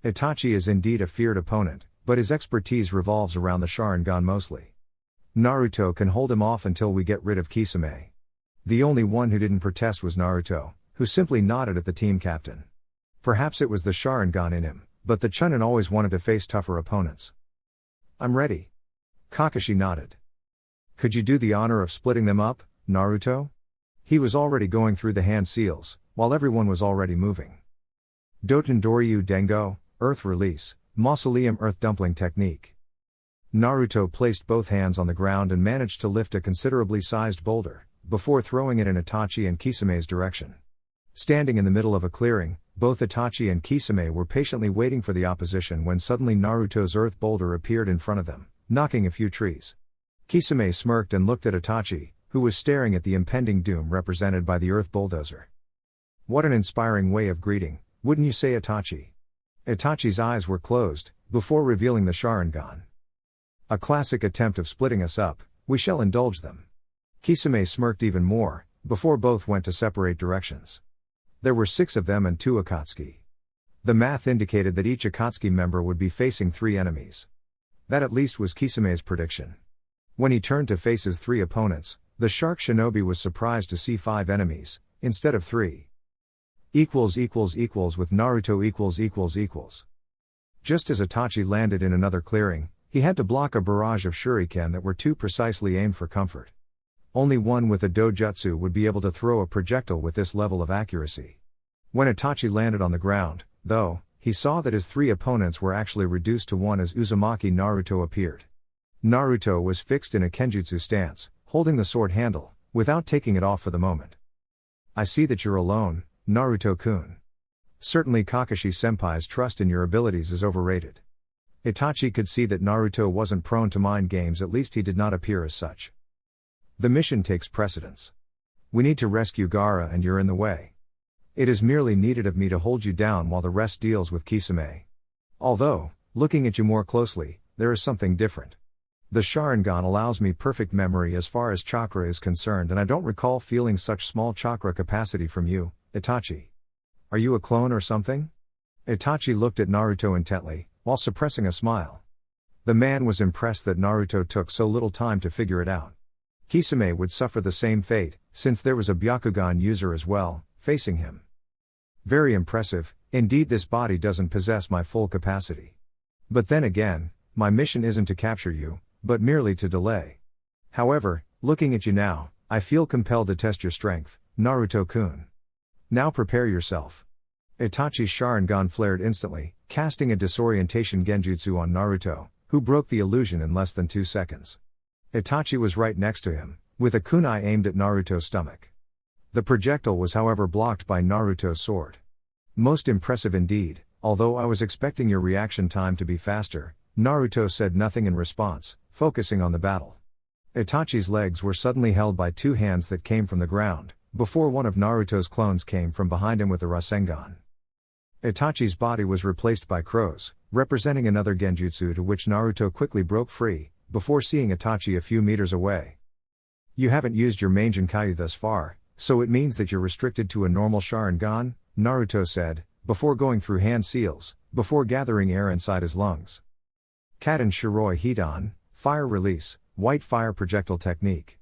Itachi is indeed a feared opponent, but his expertise revolves around the Sharingan mostly. Naruto can hold him off until we get rid of Kisame. The only one who didn't protest was Naruto, who simply nodded at the team captain. Perhaps it was the Sharingan in him, but the Chunin always wanted to face tougher opponents. I'm ready. Kakashi nodded. Could you do the honor of splitting them up, Naruto? He was already going through the hand seals, while everyone was already moving. Doten Doryu Dengo, Earth Release, Mausoleum Earth Dumpling Technique. Naruto placed both hands on the ground and managed to lift a considerably sized boulder, before throwing it in Itachi and Kisame's direction. Standing in the middle of a clearing, both Itachi and Kisame were patiently waiting for the opposition when suddenly Naruto's earth boulder appeared in front of them, knocking a few trees. Kisame smirked and looked at Itachi, who was staring at the impending doom represented by the earth bulldozer. What an inspiring way of greeting, wouldn't you say, Itachi? Itachi's eyes were closed, before revealing the Sharingan. A classic attempt of splitting us up, we shall indulge them. Kisame smirked even more, before both went to separate directions. There were 6 of them and 2 Akatsuki. The math indicated that each Akatsuki member would be facing 3 enemies. That at least was Kisame's prediction. When he turned to face his 3 opponents, the Shark Shinobi was surprised to see 5 enemies, instead of 3. With Naruto . Just as Itachi landed in another clearing, he had to block a barrage of shuriken that were too precisely aimed for comfort. Only one with a dojutsu would be able to throw a projectile with this level of accuracy. When Itachi landed on the ground, though, he saw that his 3 opponents were actually reduced to 1 as Uzumaki Naruto appeared. Naruto was fixed in a kenjutsu stance, holding the sword handle, without taking it off for the moment. I see that you're alone, Naruto-kun. Certainly Kakashi-senpai's trust in your abilities is overrated. Itachi could see that Naruto wasn't prone to mind games, at least he did not appear as such. The mission takes precedence. We need to rescue Gaara and you're in the way. It is merely needed of me to hold you down while the rest deals with Kisame. Although, looking at you more closely, there is something different. The Sharingan allows me perfect memory as far as chakra is concerned, and I don't recall feeling such small chakra capacity from you, Itachi. Are you a clone or something? Itachi looked at Naruto intently, while suppressing a smile. The man was impressed that Naruto took so little time to figure it out. Kisame would suffer the same fate, since there was a Byakugan user as well, facing him. Very impressive, indeed. This body doesn't possess my full capacity. But then again, my mission isn't to capture you, but merely to delay. However, looking at you now, I feel compelled to test your strength, Naruto-kun. Now prepare yourself. Itachi's Sharingan flared instantly, casting a disorientation genjutsu on Naruto, who broke the illusion in less than 2 seconds. Itachi was right next to him, with a kunai aimed at Naruto's stomach. The projectile was however blocked by Naruto's sword. Most impressive indeed, although I was expecting your reaction time to be faster. Naruto said nothing in response, focusing on the battle. Itachi's legs were suddenly held by 2 hands that came from the ground, before one of Naruto's clones came from behind him with a Rasengan. Itachi's body was replaced by crows, representing another genjutsu to which Naruto quickly broke free, before seeing Itachi a few meters away. You haven't used your main Jinkaiyu thus far, so it means that you're restricted to a normal Sharingan, Naruto said, before going through hand seals, before gathering air inside his lungs. Katen Shiroi Hidan, Fire Release, White Fire Projectile Technique.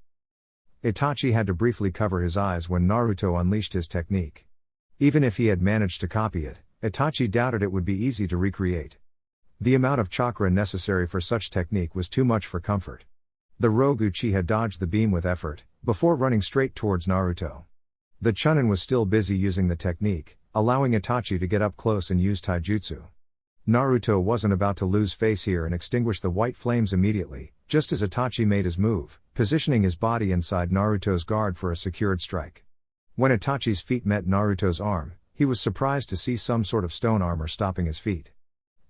Itachi had to briefly cover his eyes when Naruto unleashed his technique. Even if he had managed to copy it, Itachi doubted it would be easy to recreate. The amount of chakra necessary for such technique was too much for comfort. The rogue Uchiha dodged the beam with effort, before running straight towards Naruto. The Chunin was still busy using the technique, allowing Itachi to get up close and use taijutsu. Naruto wasn't about to lose face here and extinguish the white flames immediately, just as Itachi made his move, positioning his body inside Naruto's guard for a secured strike. When Itachi's feet met Naruto's arm, he was surprised to see some sort of stone armor stopping his feet.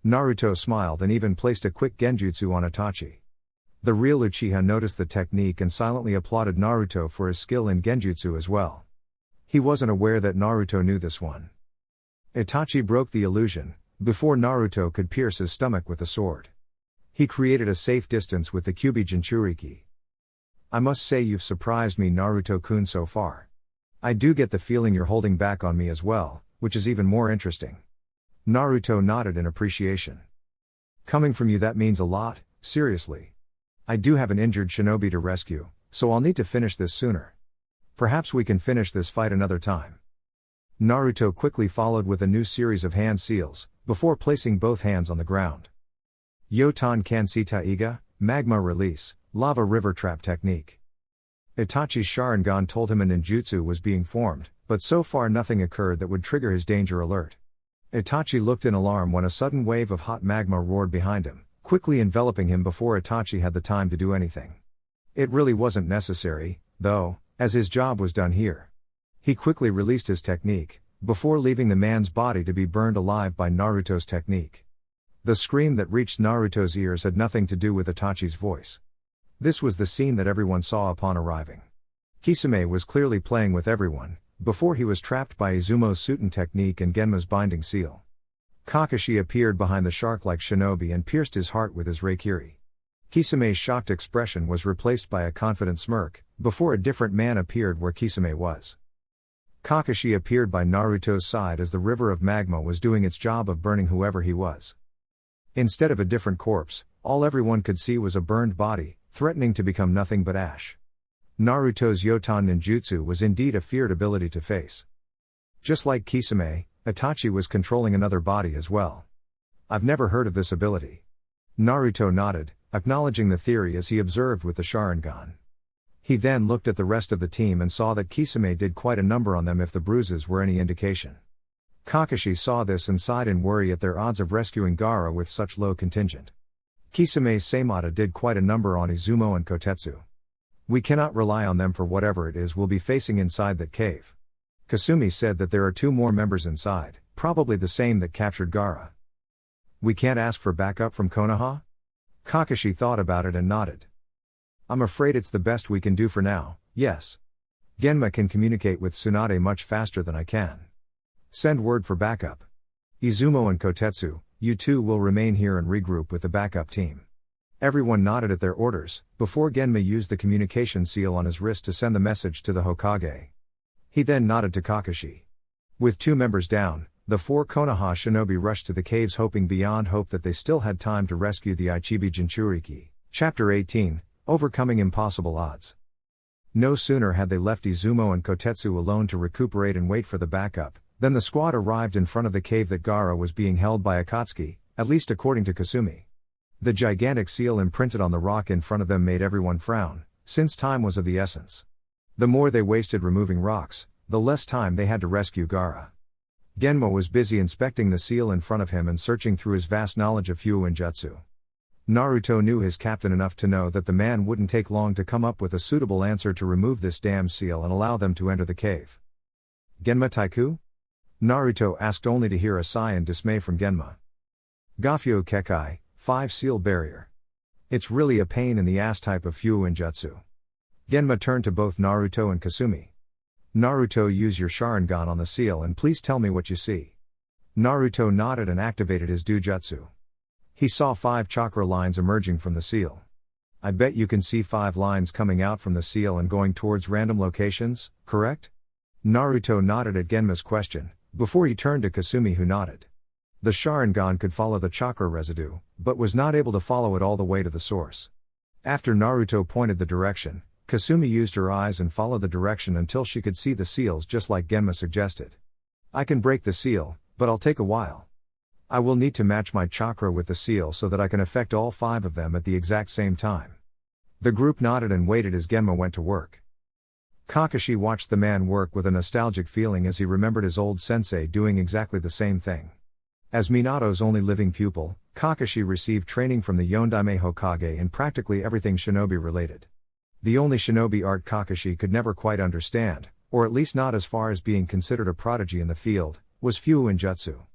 Naruto smiled and even placed a quick genjutsu on Itachi. The real Uchiha noticed the technique and silently applauded Naruto for his skill in genjutsu as well. He wasn't aware that Naruto knew this one. Itachi broke the illusion, before Naruto could pierce his stomach with the sword. He created a safe distance with the Kyubi Jinchuriki. I must say you've surprised me, Naruto-kun, so far. I do get the feeling you're holding back on me as well, which is even more interesting. Naruto nodded in appreciation. Coming from you, that means a lot, seriously. I do have an injured shinobi to rescue, so I'll need to finish this sooner. Perhaps we can finish this fight another time. Naruto quickly followed with a new series of hand seals, before placing both hands on the ground. Yotan Kansita Iga, Magma Release, Lava River Trap Technique. Itachi's Sharingan told him a ninjutsu was being formed, but so far nothing occurred that would trigger his danger alert. Itachi looked in alarm when a sudden wave of hot magma roared behind him, quickly enveloping him before Itachi had the time to do anything. It really wasn't necessary, though, as his job was done here. He quickly released his technique, before leaving the man's body to be burned alive by Naruto's technique. The scream that reached Naruto's ears had nothing to do with Itachi's voice. This was the scene that everyone saw upon arriving. Kisame was clearly playing with everyone, before he was trapped by Izumo's Suten technique and Genma's binding seal. Kakashi appeared behind the shark-like shinobi and pierced his heart with his Reikiri. Kisame's shocked expression was replaced by a confident smirk, before a different man appeared where Kisame was. Kakashi appeared by Naruto's side as the river of magma was doing its job of burning whoever he was. Instead of a different corpse, all everyone could see was a burned body, threatening to become nothing but ash. Naruto's Yotan ninjutsu was indeed a feared ability to face. Just like Kisame, Itachi was controlling another body as well. I've never heard of this ability. Naruto nodded, acknowledging the theory as he observed with the Sharingan. He then looked at the rest of the team and saw that Kisame did quite a number on them if the bruises were any indication. Kakashi saw this and sighed in worry at their odds of rescuing Gaara with such low contingent. Kisame's Seimata did quite a number on Izumo and Kotetsu. We cannot rely on them for whatever it is we'll be facing inside that cave. Kasumi said that there are 2 more members inside, probably the same that captured Gaara. We can't ask for backup from Konoha? Kakashi thought about it and nodded. I'm afraid it's the best we can do for now, yes. Genma can communicate with Tsunade much faster than I can. Send word for backup. Izumo and Kotetsu, you two will remain here and regroup with the backup team. Everyone nodded at their orders, before Genma used the communication seal on his wrist to send the message to the Hokage. He then nodded to Kakashi. With 2 members down, the 4 Konoha shinobi rushed to the caves, hoping beyond hope that they still had time to rescue the Ichibi Jinchuriki. Chapter 18, Overcoming Impossible Odds. No sooner had they left Izumo and Kotetsu alone to recuperate and wait for the backup, than the squad arrived in front of the cave that Gaara was being held by Akatsuki, at least according to Kasumi. The gigantic seal imprinted on the rock in front of them made everyone frown, since time was of the essence. The more they wasted removing rocks, the less time they had to rescue Gaara. Genma was busy inspecting the seal in front of him and searching through his vast knowledge of Fuuinjutsu. Naruto knew his captain enough to know that the man wouldn't take long to come up with a suitable answer to remove this damn seal and allow them to enter the cave. Genma Taiku? Naruto asked, only to hear a sigh and dismay from Genma. Gafyo Kekai, 5 seal barrier. It's really a pain in the ass type of Fuuinjutsu. Genma turned to both Naruto and Kasumi. Naruto, use your Sharingan on the seal and please tell me what you see. Naruto nodded and activated his Dujutsu. He saw 5 chakra lines emerging from the seal. I bet you can see 5 lines coming out from the seal and going towards random locations, correct? Naruto nodded at Genma's question, before he turned to Kasumi, who nodded. The Sharingan could follow the chakra residue, but was not able to follow it all the way to the source. After Naruto pointed the direction, Kasumi used her eyes and followed the direction until she could see the seals just like Genma suggested. I can break the seal, but I'll take a while. I will need to match my chakra with the seal so that I can affect all 5 of them at the exact same time. The group nodded and waited as Genma went to work. Kakashi watched the man work with a nostalgic feeling as he remembered his old sensei doing exactly the same thing. As Minato's only living pupil, Kakashi received training from the Yondaime Hokage in practically everything shinobi related. The only shinobi art Kakashi could never quite understand, or at least not as far as being considered a prodigy in the field, was Fuuinjutsu.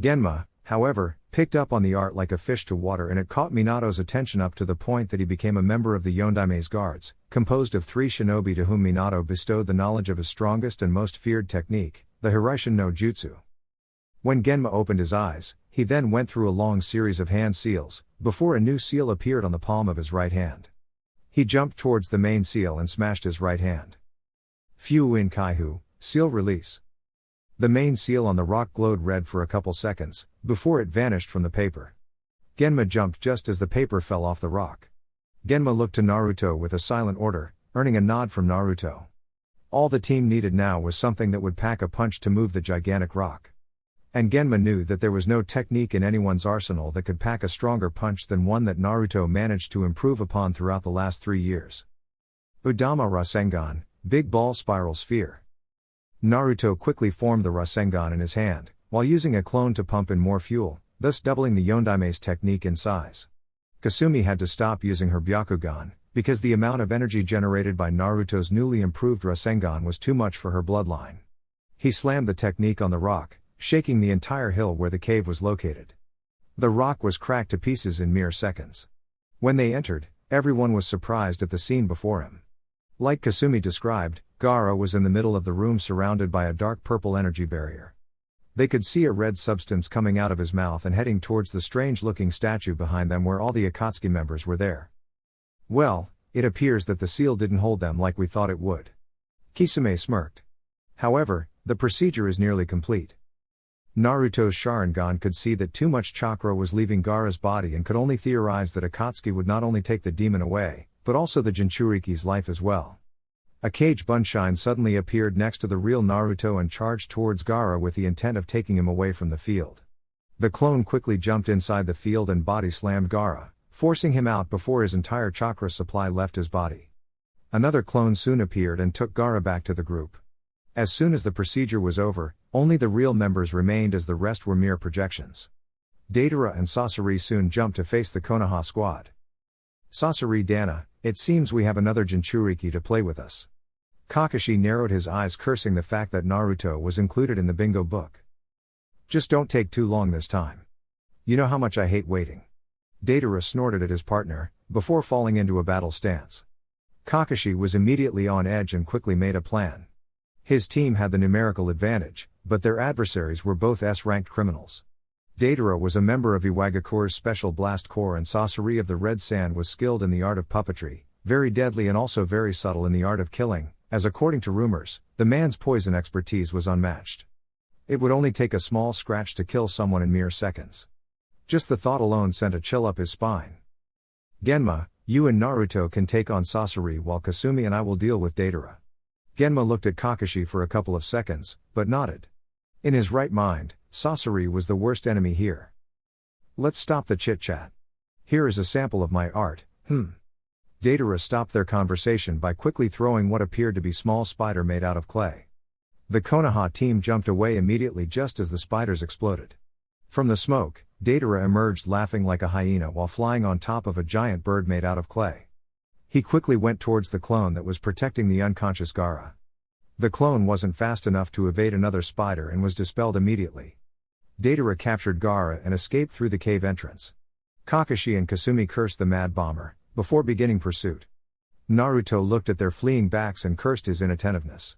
Genma, however, picked up on the art like a fish to water, and it caught Minato's attention up to the point that he became a member of the Yondaime's guards, composed of 3 shinobi to whom Minato bestowed the knowledge of his strongest and most feared technique, the Hiraishin no Jutsu. When Genma opened his eyes, he then went through a long series of hand seals, before a new seal appeared on the palm of his right hand. He jumped towards the main seal and smashed his right hand. Fuin Kaihu, seal release. The main seal on the rock glowed red for a couple seconds, before it vanished from the paper. Genma jumped just as the paper fell off the rock. Genma looked to Naruto with a silent order, earning a nod from Naruto. All the team needed now was something that would pack a punch to move the gigantic rock. And Genma knew that there was no technique in anyone's arsenal that could pack a stronger punch than one that Naruto managed to improve upon throughout the last 3 years. Udama Rasengan, Big Ball Spiral Sphere. Naruto quickly formed the Rasengan in his hand, while using a clone to pump in more fuel, thus doubling the Yondaime's technique in size. Kasumi had to stop using her Byakugan, because the amount of energy generated by Naruto's newly improved Rasengan was too much for her bloodline. He slammed the technique on the rock, shaking the entire hill where the cave was located. The rock was cracked to pieces in mere seconds. When they entered, everyone was surprised at the scene before him. Like Kasumi described, Gaara was in the middle of the room surrounded by a dark purple energy barrier. They could see a red substance coming out of his mouth and heading towards the strange-looking statue behind them where all the Akatsuki members were there. Well, it appears that the seal didn't hold them like we thought it would. Kisame smirked. However, the procedure is nearly complete. Naruto's Sharingan could see that too much chakra was leaving Gaara's body and could only theorize that Akatsuki would not only take the demon away, but also the Jinchuriki's life as well. A cage Bunshine suddenly appeared next to the real Naruto and charged towards Gaara with the intent of taking him away from the field. The clone quickly jumped inside the field and body slammed Gaara, forcing him out before his entire chakra supply left his body. Another clone soon appeared and took Gaara back to the group. As soon as the procedure was over, only the real members remained as the rest were mere projections. Deidara and Sasori soon jumped to face the Konoha squad. Sasori Dana, it seems we have another Jinchuriki to play with us. Kakashi narrowed his eyes, cursing the fact that Naruto was included in the bingo book. Just don't take too long this time. You know how much I hate waiting. Deidara snorted at his partner, before falling into a battle stance. Kakashi was immediately on edge and quickly made a plan. His team had the numerical advantage, but their adversaries were both S-ranked criminals. Deidara was a member of Iwagakure's Special Blast Corps and Sasori of the Red Sand was skilled in the art of puppetry, very deadly and also very subtle in the art of killing, as according to rumors, the man's poison expertise was unmatched. It would only take a small scratch to kill someone in mere seconds. Just the thought alone sent a chill up his spine. Genma, you and Naruto can take on Sasori while Kasumi and I will deal with Deidara. Genma looked at Kakashi for a couple of seconds, but nodded. In his right mind, Sasori was the worst enemy here. Let's stop the chit-chat. Here is a sample of my art, Deidara stopped their conversation by quickly throwing what appeared to be small spider made out of clay. The Konoha team jumped away immediately just as the spiders exploded. From the smoke, Deidara emerged laughing like a hyena while flying on top of a giant bird made out of clay. He quickly went towards the clone that was protecting the unconscious Gaara. The clone wasn't fast enough to evade another spider and was dispelled immediately. Deidara captured Gaara and escaped through the cave entrance. Kakashi and Kasumi cursed the mad bomber, before beginning pursuit. Naruto looked at their fleeing backs and cursed his inattentiveness.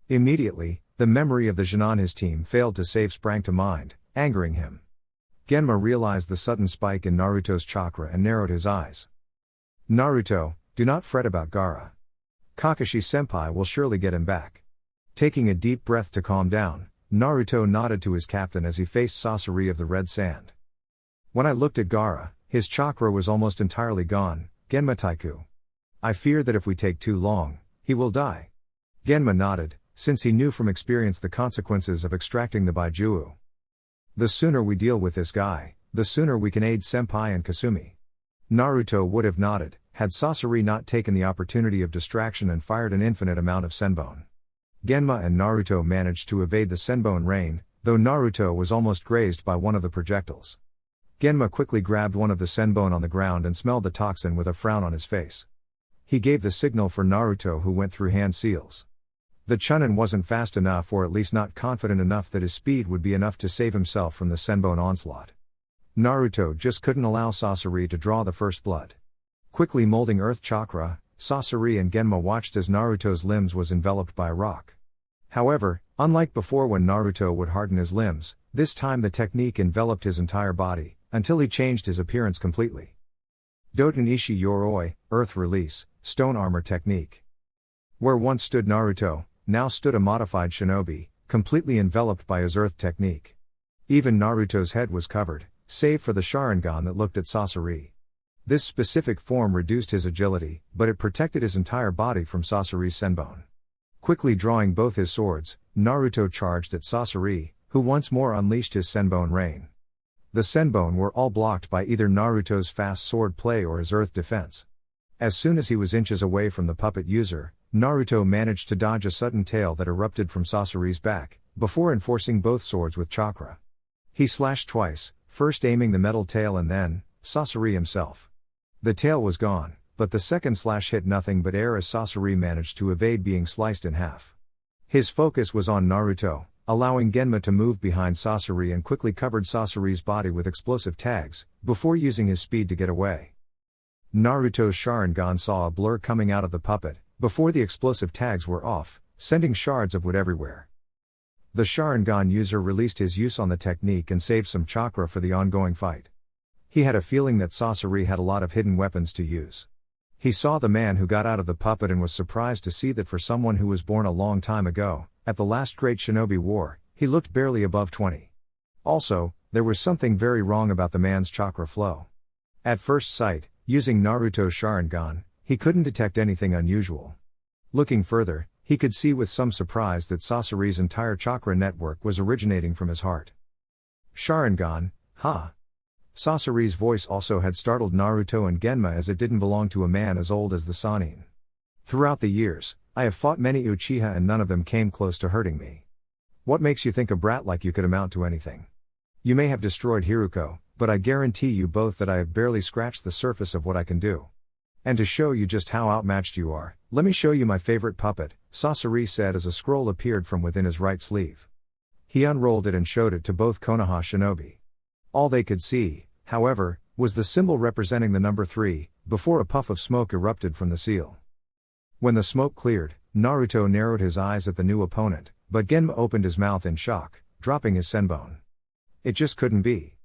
Immediately, the memory of the Jonin his team failed to save sprang to mind, angering him. Genma realized the sudden spike in Naruto's chakra and narrowed his eyes. Naruto, do not fret about Gaara. Kakashi-senpai will surely get him back. Taking a deep breath to calm down, Naruto nodded to his captain as he faced Sasori of the Red Sand. When I looked at Gaara, his chakra was almost entirely gone, Genma Taiku. I fear that if we take too long, he will die. Genma nodded, since he knew from experience the consequences of extracting the Baijuu. The sooner we deal with this guy, the sooner we can aid Senpai and Kasumi. Naruto would have nodded, had Sasori not taken the opportunity of distraction and fired an infinite amount of senbon. Genma and Naruto managed to evade the senbon rain, though Naruto was almost grazed by one of the projectiles. Genma quickly grabbed one of the senbon on the ground and smelled the toxin with a frown on his face. He gave the signal for Naruto, who went through hand seals. The Chunin wasn't fast enough, or at least not confident enough that his speed would be enough to save himself from the senbon onslaught. Naruto just couldn't allow Sasori to draw the first blood. Quickly molding earth chakra, Sasori and Genma watched as Naruto's limbs was enveloped by a rock. However, unlike before when Naruto would harden his limbs, this time the technique enveloped his entire body, until he changed his appearance completely. Doten Ishi Yoroi, Earth Release, Stone Armor Technique. Where once stood Naruto, now stood a modified shinobi, completely enveloped by his earth technique. Even Naruto's head was covered, save for the Sharingan that looked at Sasori. This specific form reduced his agility, but it protected his entire body from Sasori's senbon. Quickly drawing both his swords, Naruto charged at Sasori, who once more unleashed his senbon rain. The senbon were all blocked by either Naruto's fast sword play or his earth defense. As soon as he was inches away from the puppet user, Naruto managed to dodge a sudden tail that erupted from Sasori's back, before enforcing both swords with chakra. He slashed twice, first aiming the metal tail and then, Sasori himself. The tail was gone, but the second slash hit nothing but air as Sasori managed to evade being sliced in half. His focus was on Naruto, allowing Genma to move behind Sasori and quickly covered Sasori's body with explosive tags, before using his speed to get away. Naruto's Sharingan saw a blur coming out of the puppet, before the explosive tags were off, sending shards of wood everywhere. The Sharingan user released his use on the technique and saved some chakra for the ongoing fight. He had a feeling that Sasori had a lot of hidden weapons to use. He saw the man who got out of the puppet and was surprised to see that for someone who was born a long time ago, at the last great shinobi war, he looked barely above 20. Also, there was something very wrong about the man's chakra flow. At first sight, using Naruto's Sharingan, he couldn't detect anything unusual. Looking further, he could see with some surprise that Sasori's entire chakra network was originating from his heart. Sharingan, huh? Sasori's voice also had startled Naruto and Genma as it didn't belong to a man as old as the Sannin. Throughout the years, I have fought many Uchiha and none of them came close to hurting me. What makes you think a brat like you could amount to anything? You may have destroyed Hiruko, but I guarantee you both that I have barely scratched the surface of what I can do. And to show you just how outmatched you are, let me show you my favorite puppet, Sasori said as a scroll appeared from within his right sleeve. He unrolled it and showed it to both Konoha shinobi. All they could see, however, was the symbol representing the number 3, before a puff of smoke erupted from the seal. When the smoke cleared, Naruto narrowed his eyes at the new opponent, but Genma opened his mouth in shock, dropping his senbon. It just couldn't be.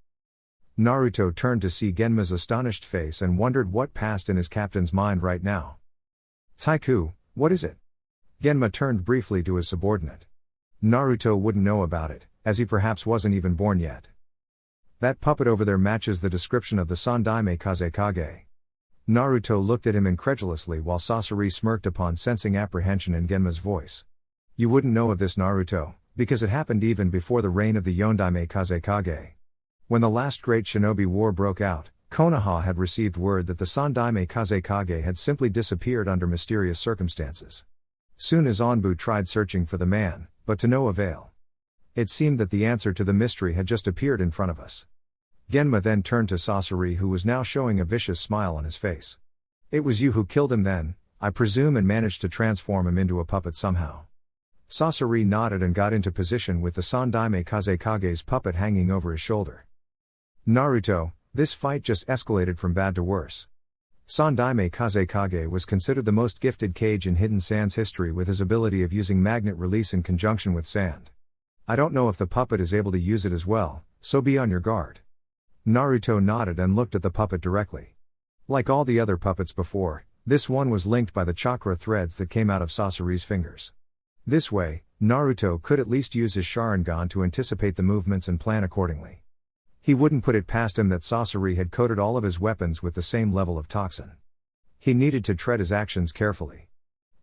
Naruto turned to see Genma's astonished face and wondered what passed in his captain's mind right now. Taiku, what is it? Genma turned briefly to his subordinate. Naruto wouldn't know about it, as he perhaps wasn't even born yet. That puppet over there matches the description of the Sandaime Kazekage. Naruto looked at him incredulously while Sasori smirked upon sensing apprehension in Genma's voice. You wouldn't know of this, Naruto, because it happened even before the reign of the Yondaime Kazekage. When the last great shinobi war broke out, Konoha had received word that the Sandaime Kazekage had simply disappeared under mysterious circumstances. Soon as Anbu tried searching for the man, but to no avail. It seemed that the answer to the mystery had just appeared in front of us. Genma then turned to Sasori, who was now showing a vicious smile on his face. It was you who killed him then, I presume, and managed to transform him into a puppet somehow. Sasori nodded and got into position with the Sandaime Kazekage's puppet hanging over his shoulder. Naruto, this fight just escalated from bad to worse. Sandaime Kazekage was considered the most gifted kage in Hidden Sand's history with his ability of using magnet release in conjunction with sand. I don't know if the puppet is able to use it as well, so be on your guard. Naruto nodded and looked at the puppet directly. Like all the other puppets before, this one was linked by the chakra threads that came out of Sasori's fingers. This way, Naruto could at least use his Sharingan to anticipate the movements and plan accordingly. He wouldn't put it past him that Sasori had coated all of his weapons with the same level of toxin. He needed to tread his actions carefully.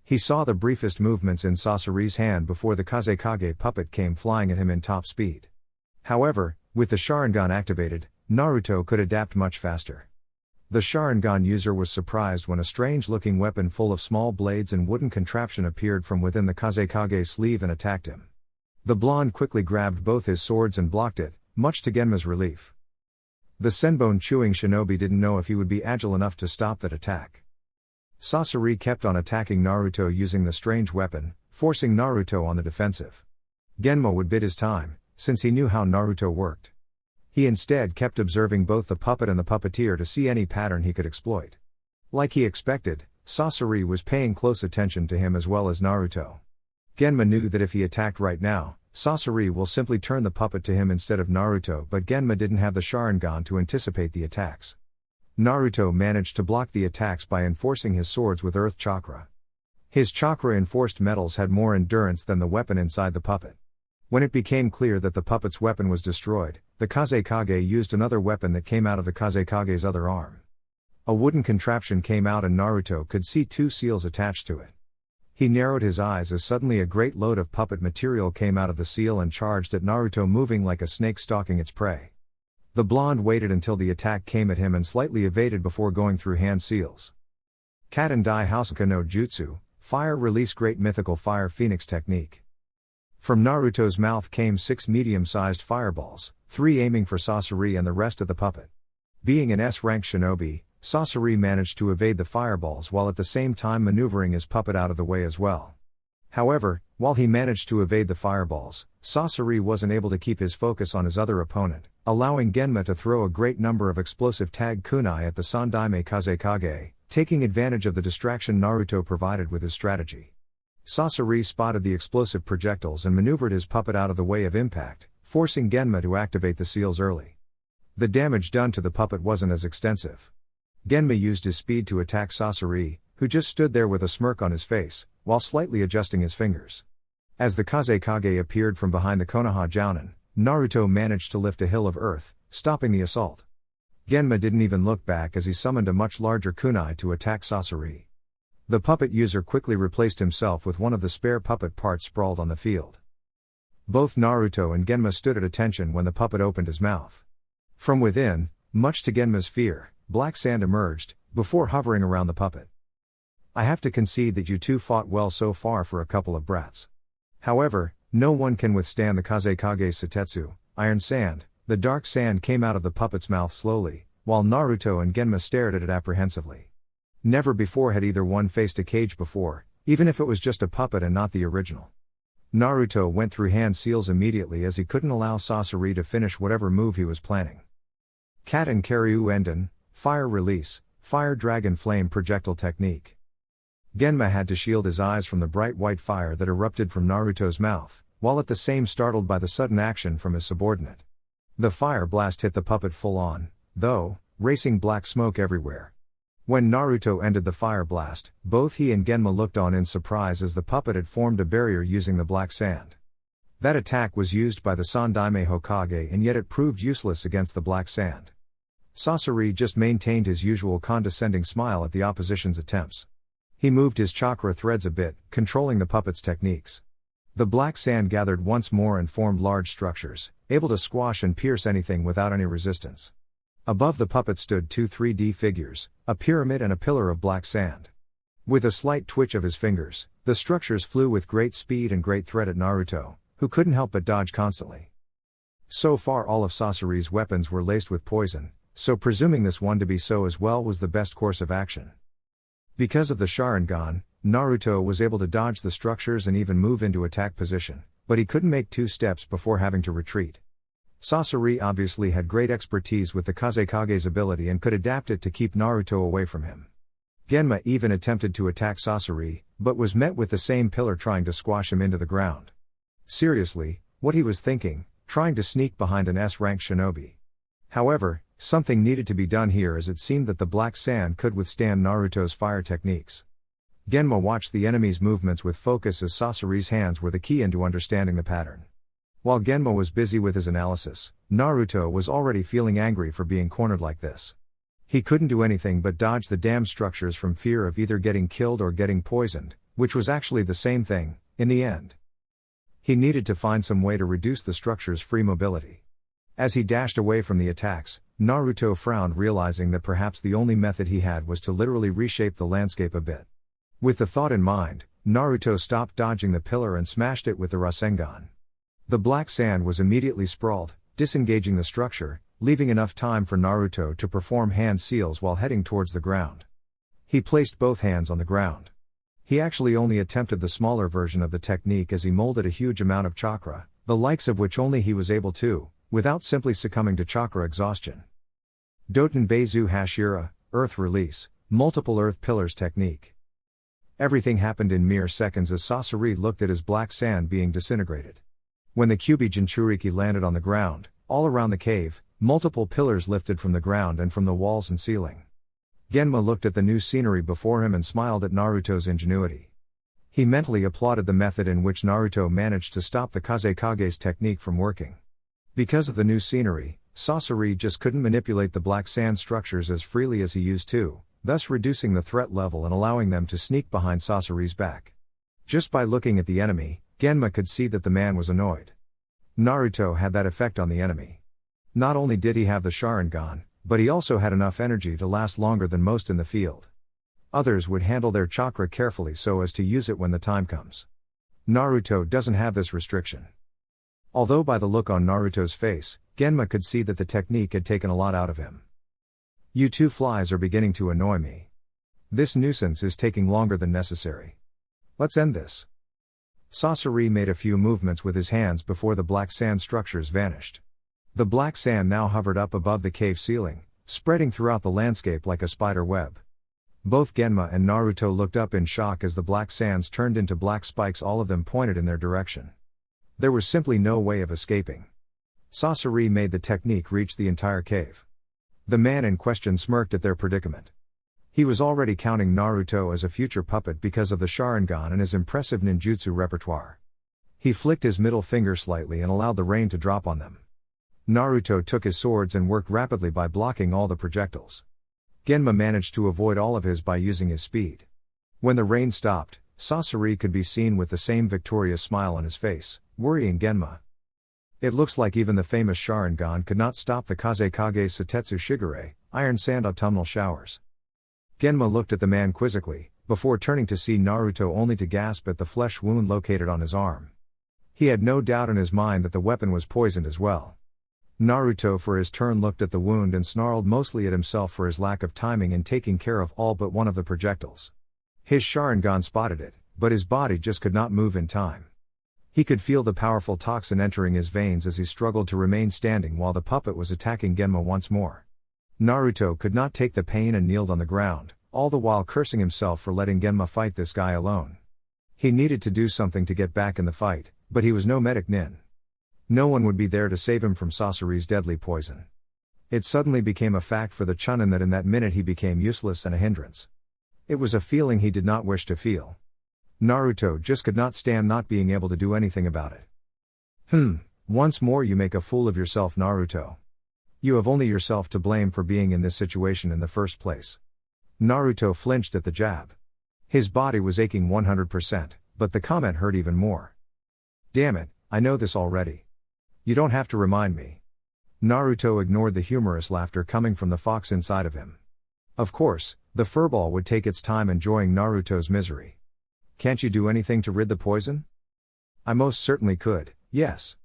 He saw the briefest movements in Sasori's hand before the Kazekage puppet came flying at him in top speed. However, with the Sharingan activated, Naruto could adapt much faster. The Sharingan user was surprised when a strange-looking weapon full of small blades and wooden contraption appeared from within the Kazekage's sleeve and attacked him. The blonde quickly grabbed both his swords and blocked it, much to Genma's relief. The senbon-chewing shinobi didn't know if he would be agile enough to stop that attack. Sasori kept on attacking Naruto using the strange weapon, forcing Naruto on the defensive. Genma would bide his time, since he knew how Naruto worked. He instead kept observing both the puppet and the puppeteer to see any pattern he could exploit. Like he expected, Sasori was paying close attention to him as well as Naruto. Genma knew that if he attacked right now, Sasori will simply turn the puppet to him instead of Naruto, but Genma didn't have the Sharingan to anticipate the attacks. Naruto managed to block the attacks by enforcing his swords with earth chakra. His chakra-enforced metals had more endurance than the weapon inside the puppet. When it became clear that the puppet's weapon was destroyed, the Kazekage used another weapon that came out of the Kazekage's other arm. A wooden contraption came out and Naruto could see 2 seals attached to it. He narrowed his eyes as suddenly a great load of puppet material came out of the seal and charged at Naruto, moving like a snake stalking its prey. The blonde waited until the attack came at him and slightly evaded before going through hand seals. Katen Dai Housaka no Jutsu, Fire Release Great Mythical Fire Phoenix Technique. From Naruto's mouth came 6 medium-sized fireballs, 3 aiming for Sasori and the rest of the puppet. Being an S-rank shinobi, Sasori managed to evade the fireballs while at the same time maneuvering his puppet out of the way as well. However, while he managed to evade the fireballs, Sasori wasn't able to keep his focus on his other opponent, allowing Genma to throw a great number of explosive tag kunai at the Sandaime Kazekage, taking advantage of the distraction Naruto provided with his strategy. Sasori spotted the explosive projectiles and maneuvered his puppet out of the way of impact, forcing Genma to activate the seals early. The damage done to the puppet wasn't as extensive. Genma used his speed to attack Sasori, who just stood there with a smirk on his face, while slightly adjusting his fingers. As the Kazekage appeared from behind the Konoha Jonin, Naruto managed to lift a hill of earth, stopping the assault. Genma didn't even look back as he summoned a much larger kunai to attack Sasori. The puppet user quickly replaced himself with one of the spare puppet parts sprawled on the field. Both Naruto and Genma stood at attention when the puppet opened his mouth. From within, much to Genma's fear, black sand emerged, before hovering around the puppet. I have to concede that you two fought well so far for a couple of brats. However, no one can withstand the Kazekage's Setetsu, iron sand. The dark sand came out of the puppet's mouth slowly, while Naruto and Genma stared at it apprehensively. Never before had either one faced a cage before, even if it was just a puppet and not the original. Naruto went through hand seals immediately as he couldn't allow Sasori to finish whatever move he was planning. Katen Karyu Enden, Fire Release, Fire Dragon Flame Projectile Technique. Genma had to shield his eyes from the bright white fire that erupted from Naruto's mouth, while at the same startled by the sudden action from his subordinate. The fire blast hit the puppet full on, though, racing black smoke everywhere. When Naruto ended the fire blast, both he and Genma looked on in surprise as the puppet had formed a barrier using the black sand. That attack was used by the Sandaime Hokage and yet it proved useless against the black sand. Sasori just maintained his usual condescending smile at the opposition's attempts. He moved his chakra threads a bit, controlling the puppet's techniques. The black sand gathered once more and formed large structures, able to squash and pierce anything without any resistance. Above the puppet stood 2 3D figures, a pyramid and a pillar of black sand. With a slight twitch of his fingers, the structures flew with great speed and great threat at Naruto, who couldn't help but dodge constantly. So far all of Sasori's weapons were laced with poison, so presuming this one to be so as well was the best course of action. Because of the Sharingan, Naruto was able to dodge the structures and even move into attack position, but he couldn't make 2 steps before having to retreat. Sasori obviously had great expertise with the Kazekage's ability and could adapt it to keep Naruto away from him. Genma even attempted to attack Sasori, but was met with the same pillar trying to squash him into the ground. Seriously, what he was thinking, trying to sneak behind an S-rank shinobi. However, something needed to be done here as it seemed that the black sand could withstand Naruto's fire techniques. Genma watched the enemy's movements with focus as Sasori's hands were the key into understanding the pattern. While Genma was busy with his analysis, Naruto was already feeling angry for being cornered like this. He couldn't do anything but dodge the damned structures from fear of either getting killed or getting poisoned, which was actually the same thing, in the end. He needed to find some way to reduce the structure's free mobility. As he dashed away from the attacks, Naruto frowned, realizing that perhaps the only method he had was to literally reshape the landscape a bit. With the thought in mind, Naruto stopped dodging the pillar and smashed it with the Rasengan. The black sand was immediately sprawled, disengaging the structure, leaving enough time for Naruto to perform hand seals while heading towards the ground. He placed both hands on the ground. He actually only attempted the smaller version of the technique as he molded a huge amount of chakra, the likes of which only he was able to, without simply succumbing to chakra exhaustion. Doten Beizu Hashira, Earth Release, Multiple Earth Pillars Technique. Everything happened in mere seconds as Sasori looked at his black sand being disintegrated. When the Kyubi Jinchuriki landed on the ground, all around the cave, multiple pillars lifted from the ground and from the walls and ceiling. Genma looked at the new scenery before him and smiled at Naruto's ingenuity. He mentally applauded the method in which Naruto managed to stop the Kazekage's technique from working. Because of the new scenery, Sasori just couldn't manipulate the black sand structures as freely as he used to, thus reducing the threat level and allowing them to sneak behind Sasori's back. Just by looking at the enemy, Genma could see that the man was annoyed. Naruto had that effect on the enemy. Not only did he have the Sharingan, but he also had enough energy to last longer than most in the field. Others would handle their chakra carefully so as to use it when the time comes. Naruto doesn't have this restriction. Although by the look on Naruto's face, Genma could see that the technique had taken a lot out of him. You two flies are beginning to annoy me. This nuisance is taking longer than necessary. Let's end this. Sasori made a few movements with his hands before the black sand structures vanished. The black sand now hovered up above the cave ceiling, spreading throughout the landscape like a spider web. Both Genma and Naruto looked up in shock as the black sands turned into black spikes, all of them pointed in their direction. There was simply no way of escaping. Sasori made the technique reach the entire cave. The man in question smirked at their predicament. He was already counting Naruto as a future puppet because of the Sharingan and his impressive ninjutsu repertoire. He flicked his middle finger slightly and allowed the rain to drop on them. Naruto took his swords and worked rapidly by blocking all the projectiles. Genma managed to avoid all of his by using his speed. When the rain stopped, Sasori could be seen with the same victorious smile on his face, worrying Genma. It looks like even the famous Sharingan could not stop the Kazekage's Satetsu Shigure, Iron Sand autumnal showers. Genma looked at the man quizzically, before turning to see Naruto only to gasp at the flesh wound located on his arm. He had no doubt in his mind that the weapon was poisoned as well. Naruto for his turn looked at the wound and snarled mostly at himself for his lack of timing in taking care of all but one of the projectiles. His Sharingan spotted it, but his body just could not move in time. He could feel the powerful toxin entering his veins as he struggled to remain standing while the puppet was attacking Genma once more. Naruto could not take the pain and kneeled on the ground, all the while cursing himself for letting Genma fight this guy alone. He needed to do something to get back in the fight, but he was no medic nin. No one would be there to save him from Sasori's deadly poison. It suddenly became a fact for the Chunin that in that minute he became useless and a hindrance. It was a feeling he did not wish to feel. Naruto just could not stand not being able to do anything about it. Once more you make a fool of yourself, Naruto. You have only yourself to blame for being in this situation in the first place. Naruto flinched at the jab. His body was aching 100%, but the comment hurt even more. Damn it, I know this already. You don't have to remind me. Naruto ignored the humorous laughter coming from the fox inside of him. Of course, the furball would take its time enjoying Naruto's misery. Can't you do anything to rid the poison? I most certainly could, yes.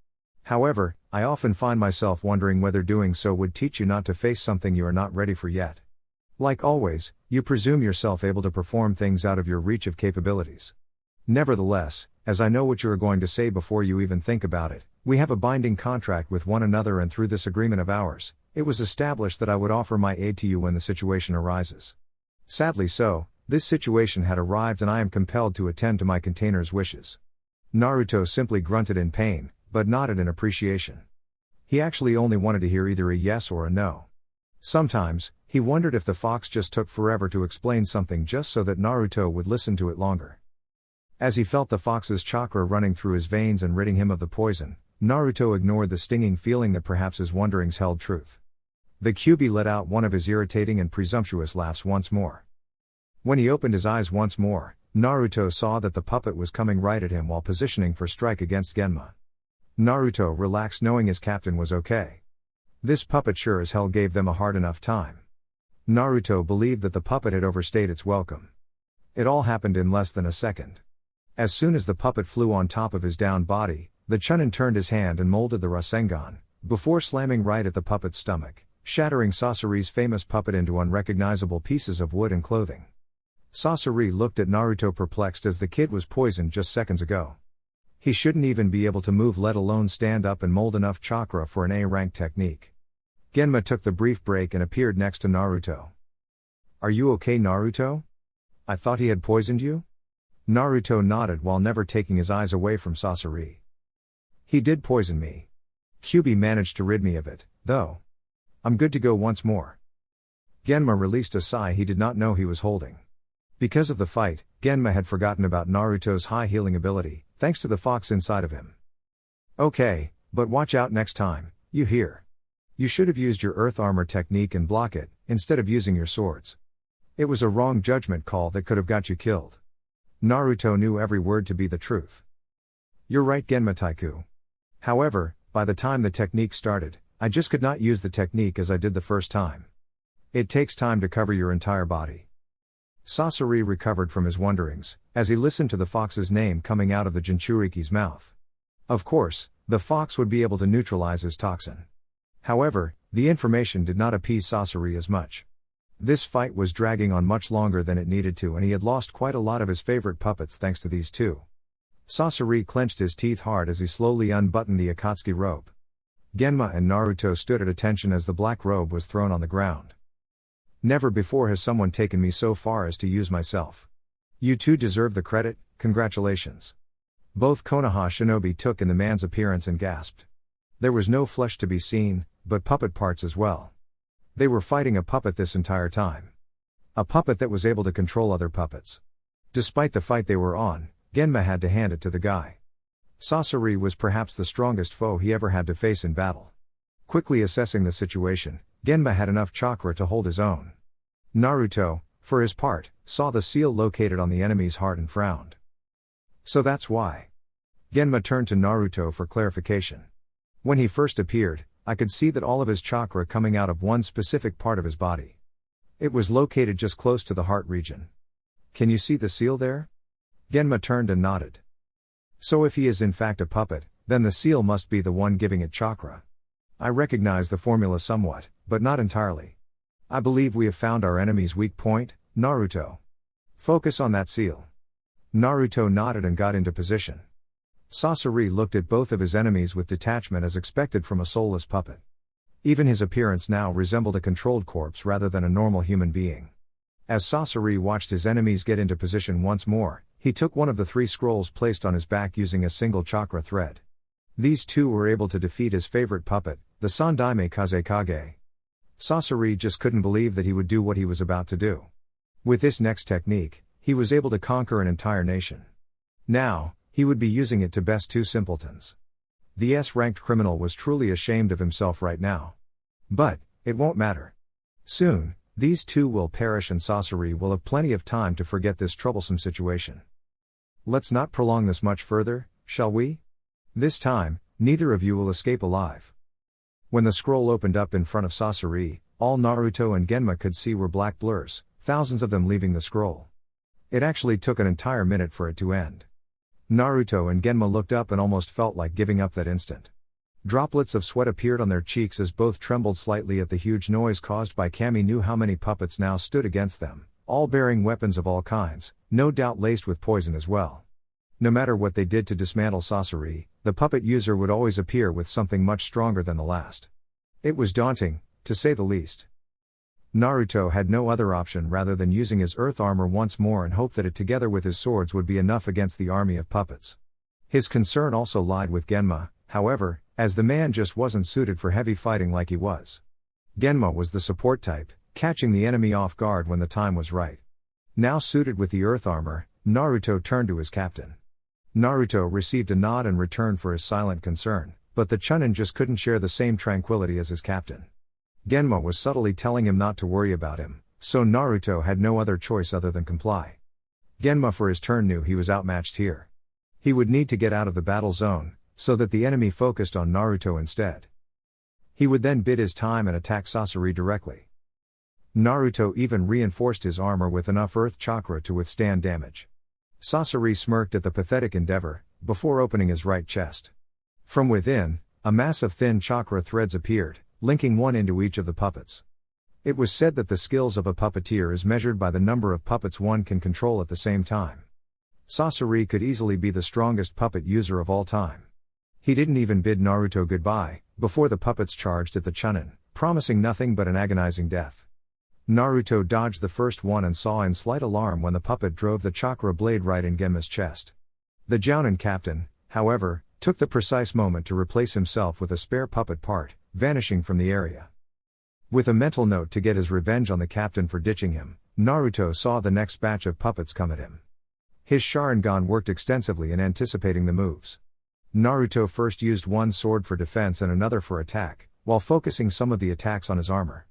However, I often find myself wondering whether doing so would teach you not to face something you are not ready for yet. Like always, you presume yourself able to perform things out of your reach of capabilities. Nevertheless, as I know what you are going to say before you even think about it, we have a binding contract with one another, and through this agreement of ours, it was established that I would offer my aid to you when the situation arises. Sadly so, this situation had arrived and I am compelled to attend to my container's wishes. Naruto simply grunted in pain, but nodded in appreciation. He actually only wanted to hear either a yes or a no. Sometimes, he wondered if the fox just took forever to explain something just so that Naruto would listen to it longer. As he felt the fox's chakra running through his veins and ridding him of the poison, Naruto ignored the stinging feeling that perhaps his wonderings held truth. The Kyubi let out one of his irritating and presumptuous laughs once more. When he opened his eyes once more, Naruto saw that the puppet was coming right at him while positioning for strike against Genma. Naruto relaxed knowing his captain was okay. This puppet sure as hell gave them a hard enough time. Naruto believed that the puppet had overstayed its welcome. It all happened in less than a second. As soon as the puppet flew on top of his downed body, the Chunin turned his hand and molded the Rasengan, before slamming right at the puppet's stomach, shattering Sasori's famous puppet into unrecognizable pieces of wood and clothing. Sasori looked at Naruto perplexed as the kid was poisoned just seconds ago. He shouldn't even be able to move, let alone stand up and mold enough chakra for an A-rank technique. Genma took the brief break and appeared next to Naruto. Are you okay, Naruto? I thought he had poisoned you? Naruto nodded while never taking his eyes away from Sasori. He did poison me. Kyuubi managed to rid me of it, though. I'm good to go once more. Genma released a sigh he did not know he was holding. Because of the fight, Genma had forgotten about Naruto's high healing ability, thanks to the fox inside of him. Okay, but watch out next time, you hear? You should have used your earth armor technique and block it, instead of using your swords. It was a wrong judgment call that could have got you killed. Naruto knew every word to be the truth. You're right, Genma Taiku. However, by the time the technique started, I just could not use the technique as I did the first time. It takes time to cover your entire body. Sasori recovered from his wonderings, as he listened to the fox's name coming out of the Jinchuriki's mouth. Of course, the fox would be able to neutralize his toxin. However, the information did not appease Sasori as much. This fight was dragging on much longer than it needed to, and he had lost quite a lot of his favorite puppets thanks to these two. Sasori clenched his teeth hard as he slowly unbuttoned the Akatsuki robe. Genma and Naruto stood at attention as the black robe was thrown on the ground. Never before has someone taken me so far as to use myself. You two deserve the credit, congratulations. Both Konoha shinobi took in the man's appearance and gasped. There was no flesh to be seen, but puppet parts as well. They were fighting a puppet this entire time. A puppet that was able to control other puppets. Despite the fight they were on, Genma had to hand it to the guy. Sasori was perhaps the strongest foe he ever had to face in battle. Quickly assessing the situation, Genma had enough chakra to hold his own. Naruto, for his part, saw the seal located on the enemy's heart and frowned. So that's why. Genma turned to Naruto for clarification. When he first appeared, I could see that all of his chakra coming out of one specific part of his body. It was located just close to the heart region. Can you see the seal there? Genma turned and nodded. So if he is in fact a puppet, then the seal must be the one giving it chakra. I recognize the formula somewhat, but not entirely. I believe we have found our enemy's weak point, Naruto. Focus on that seal. Naruto nodded and got into position. Sasori looked at both of his enemies with detachment as expected from a soulless puppet. Even his appearance now resembled a controlled corpse rather than a normal human being. As Sasori watched his enemies get into position once more, he took one of the 3 scrolls placed on his back using a single chakra thread. These two were able to defeat his favorite puppet, the Sandaime Kazekage. Sasori just couldn't believe that he would do what he was about to do. With this next technique, he was able to conquer an entire nation. Now, he would be using it to best 2 simpletons. The S-ranked criminal was truly ashamed of himself right now. But, it won't matter. Soon, these two will perish and Sasori will have plenty of time to forget this troublesome situation. Let's not prolong this much further, shall we? This time, neither of you will escape alive. When the scroll opened up in front of Sasori, all Naruto and Genma could see were black blurs, thousands of them leaving the scroll. It actually took an entire minute for it to end. Naruto and Genma looked up and almost felt like giving up that instant. Droplets of sweat appeared on their cheeks as both trembled slightly at the huge noise caused by Kami knew how many puppets now stood against them, all bearing weapons of all kinds, no doubt laced with poison as well. No matter what they did to dismantle Sasori, the puppet user would always appear with something much stronger than the last. It was daunting, to say the least. Naruto had no other option rather than using his earth armor once more and hope that it together with his swords would be enough against the army of puppets. His concern also lied with Genma, however, as the man just wasn't suited for heavy fighting like he was. Genma was the support type, catching the enemy off guard when the time was right. Now suited with the earth armor, Naruto turned to his captain. Naruto received a nod in return for his silent concern, but the Chunin just couldn't share the same tranquility as his captain. Genma was subtly telling him not to worry about him, so Naruto had no other choice other than comply. Genma for his turn knew he was outmatched here. He would need to get out of the battle zone, so that the enemy focused on Naruto instead. He would then bid his time and attack Sasori directly. Naruto even reinforced his armor with enough earth chakra to withstand damage. Sasori smirked at the pathetic endeavor, before opening his right chest. From within, a mass of thin chakra threads appeared, linking one into each of the puppets. It was said that the skills of a puppeteer is measured by the number of puppets one can control at the same time. Sasori could easily be the strongest puppet user of all time. He didn't even bid Naruto goodbye, before the puppets charged at the Chunin, promising nothing but an agonizing death. Naruto dodged the first one and saw in slight alarm when the puppet drove the chakra blade right in Genma's chest. The Jonin captain, however, took the precise moment to replace himself with a spare puppet part, vanishing from the area. With a mental note to get his revenge on the captain for ditching him, Naruto saw the next batch of puppets come at him. His Sharingan worked extensively in anticipating the moves. Naruto first used one sword for defense and another for attack, while focusing some of the attacks on his armor.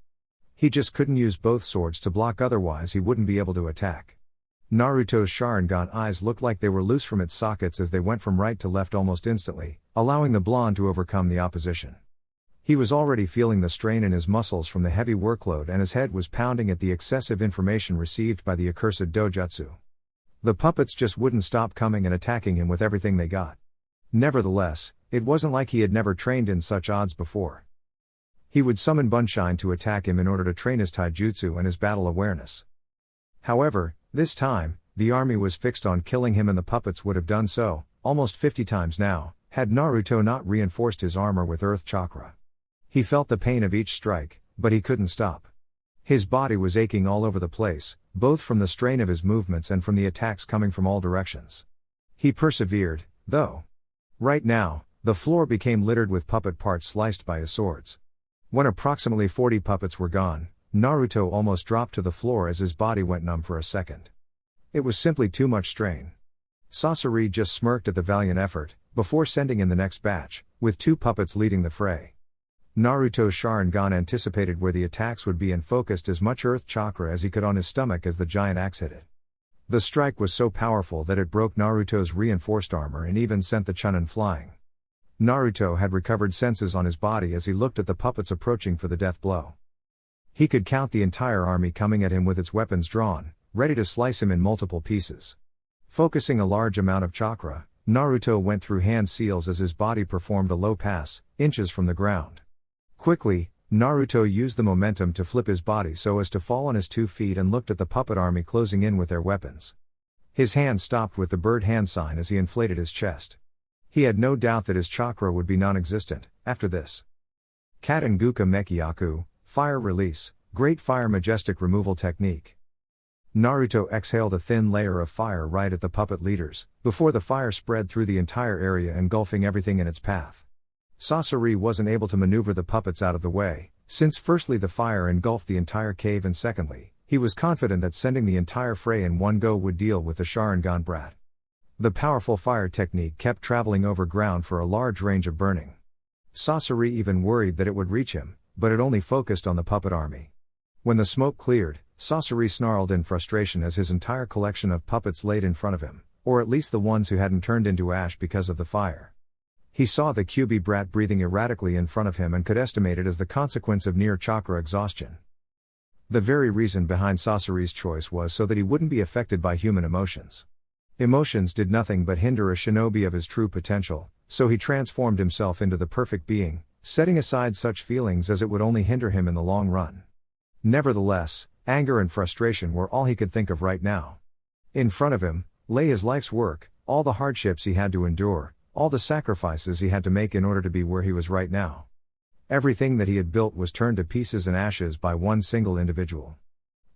He just couldn't use both swords to block, otherwise he wouldn't be able to attack. Naruto's Sharingan eyes looked like they were loose from its sockets as they went from right to left almost instantly, allowing the blonde to overcome the opposition. He was already feeling the strain in his muscles from the heavy workload, and his head was pounding at the excessive information received by the accursed dojutsu. The puppets just wouldn't stop coming and attacking him with everything they got. Nevertheless, it wasn't like he had never trained in such odds before. He would summon Bunshine to attack him in order to train his taijutsu and his battle awareness. However, this time, the army was fixed on killing him, and the puppets would have done so, almost 50 times now, had Naruto not reinforced his armor with earth chakra. He felt the pain of each strike, but he couldn't stop. His body was aching all over the place, both from the strain of his movements and from the attacks coming from all directions. He persevered, though. Right now, the floor became littered with puppet parts sliced by his swords. When approximately 40 puppets were gone, Naruto almost dropped to the floor as his body went numb for a second. It was simply too much strain. Sasori just smirked at the valiant effort, before sending in the next batch, with 2 puppets leading the fray. Naruto's Sharingan anticipated where the attacks would be and focused as much earth chakra as he could on his stomach as the giant axe hit it. The strike was so powerful that it broke Naruto's reinforced armor and even sent the Chunin flying. Naruto had recovered senses on his body as he looked at the puppets approaching for the death blow. He could count the entire army coming at him with its weapons drawn, ready to slice him in multiple pieces. Focusing a large amount of chakra, Naruto went through hand seals as his body performed a low pass, inches from the ground. Quickly, Naruto used the momentum to flip his body so as to fall on his 2 feet and looked at the puppet army closing in with their weapons. His hand stopped with the bird hand sign as he inflated his chest. He had no doubt that his chakra would be non-existent after this. Katenguka Mekyaku, Fire Release, Great Fire Majestic Removal Technique. Naruto exhaled a thin layer of fire right at the puppet leaders, before the fire spread through the entire area engulfing everything in its path. Sasori wasn't able to maneuver the puppets out of the way, since firstly the fire engulfed the entire cave and secondly, he was confident that sending the entire fray in one go would deal with the Sharingan brat. The powerful fire technique kept traveling over ground for a large range of burning. Sasori even worried that it would reach him, but it only focused on the puppet army. When the smoke cleared, Sasori snarled in frustration as his entire collection of puppets laid in front of him, or at least the ones who hadn't turned into ash because of the fire. He saw the Kyuubi brat breathing erratically in front of him and could estimate it as the consequence of near chakra exhaustion. The very reason behind Sasori's choice was so that he wouldn't be affected by human emotions. Emotions did nothing but hinder a shinobi of his true potential, so he transformed himself into the perfect being, setting aside such feelings as it would only hinder him in the long run. Nevertheless, anger and frustration were all he could think of right now. In front of him lay his life's work, all the hardships he had to endure, all the sacrifices he had to make in order to be where he was right now. Everything that he had built was turned to pieces and ashes by one single individual.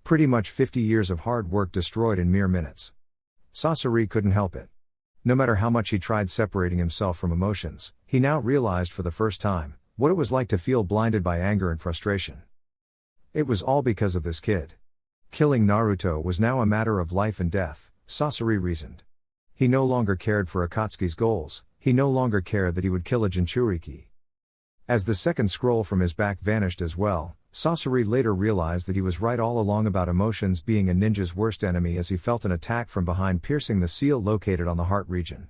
Pretty much 50 years of hard work destroyed in mere minutes. Sasori couldn't help it. No matter how much he tried separating himself from emotions, he now realized for the first time what it was like to feel blinded by anger and frustration. It was all because of this kid. Killing Naruto was now a matter of life and death, Sasori reasoned. He no longer cared for Akatsuki's goals, he no longer cared that he would kill a Jinchuriki. As the second scroll from his back vanished as well, Sasori later realized that he was right all along about emotions being a ninja's worst enemy as he felt an attack from behind piercing the seal located on the heart region.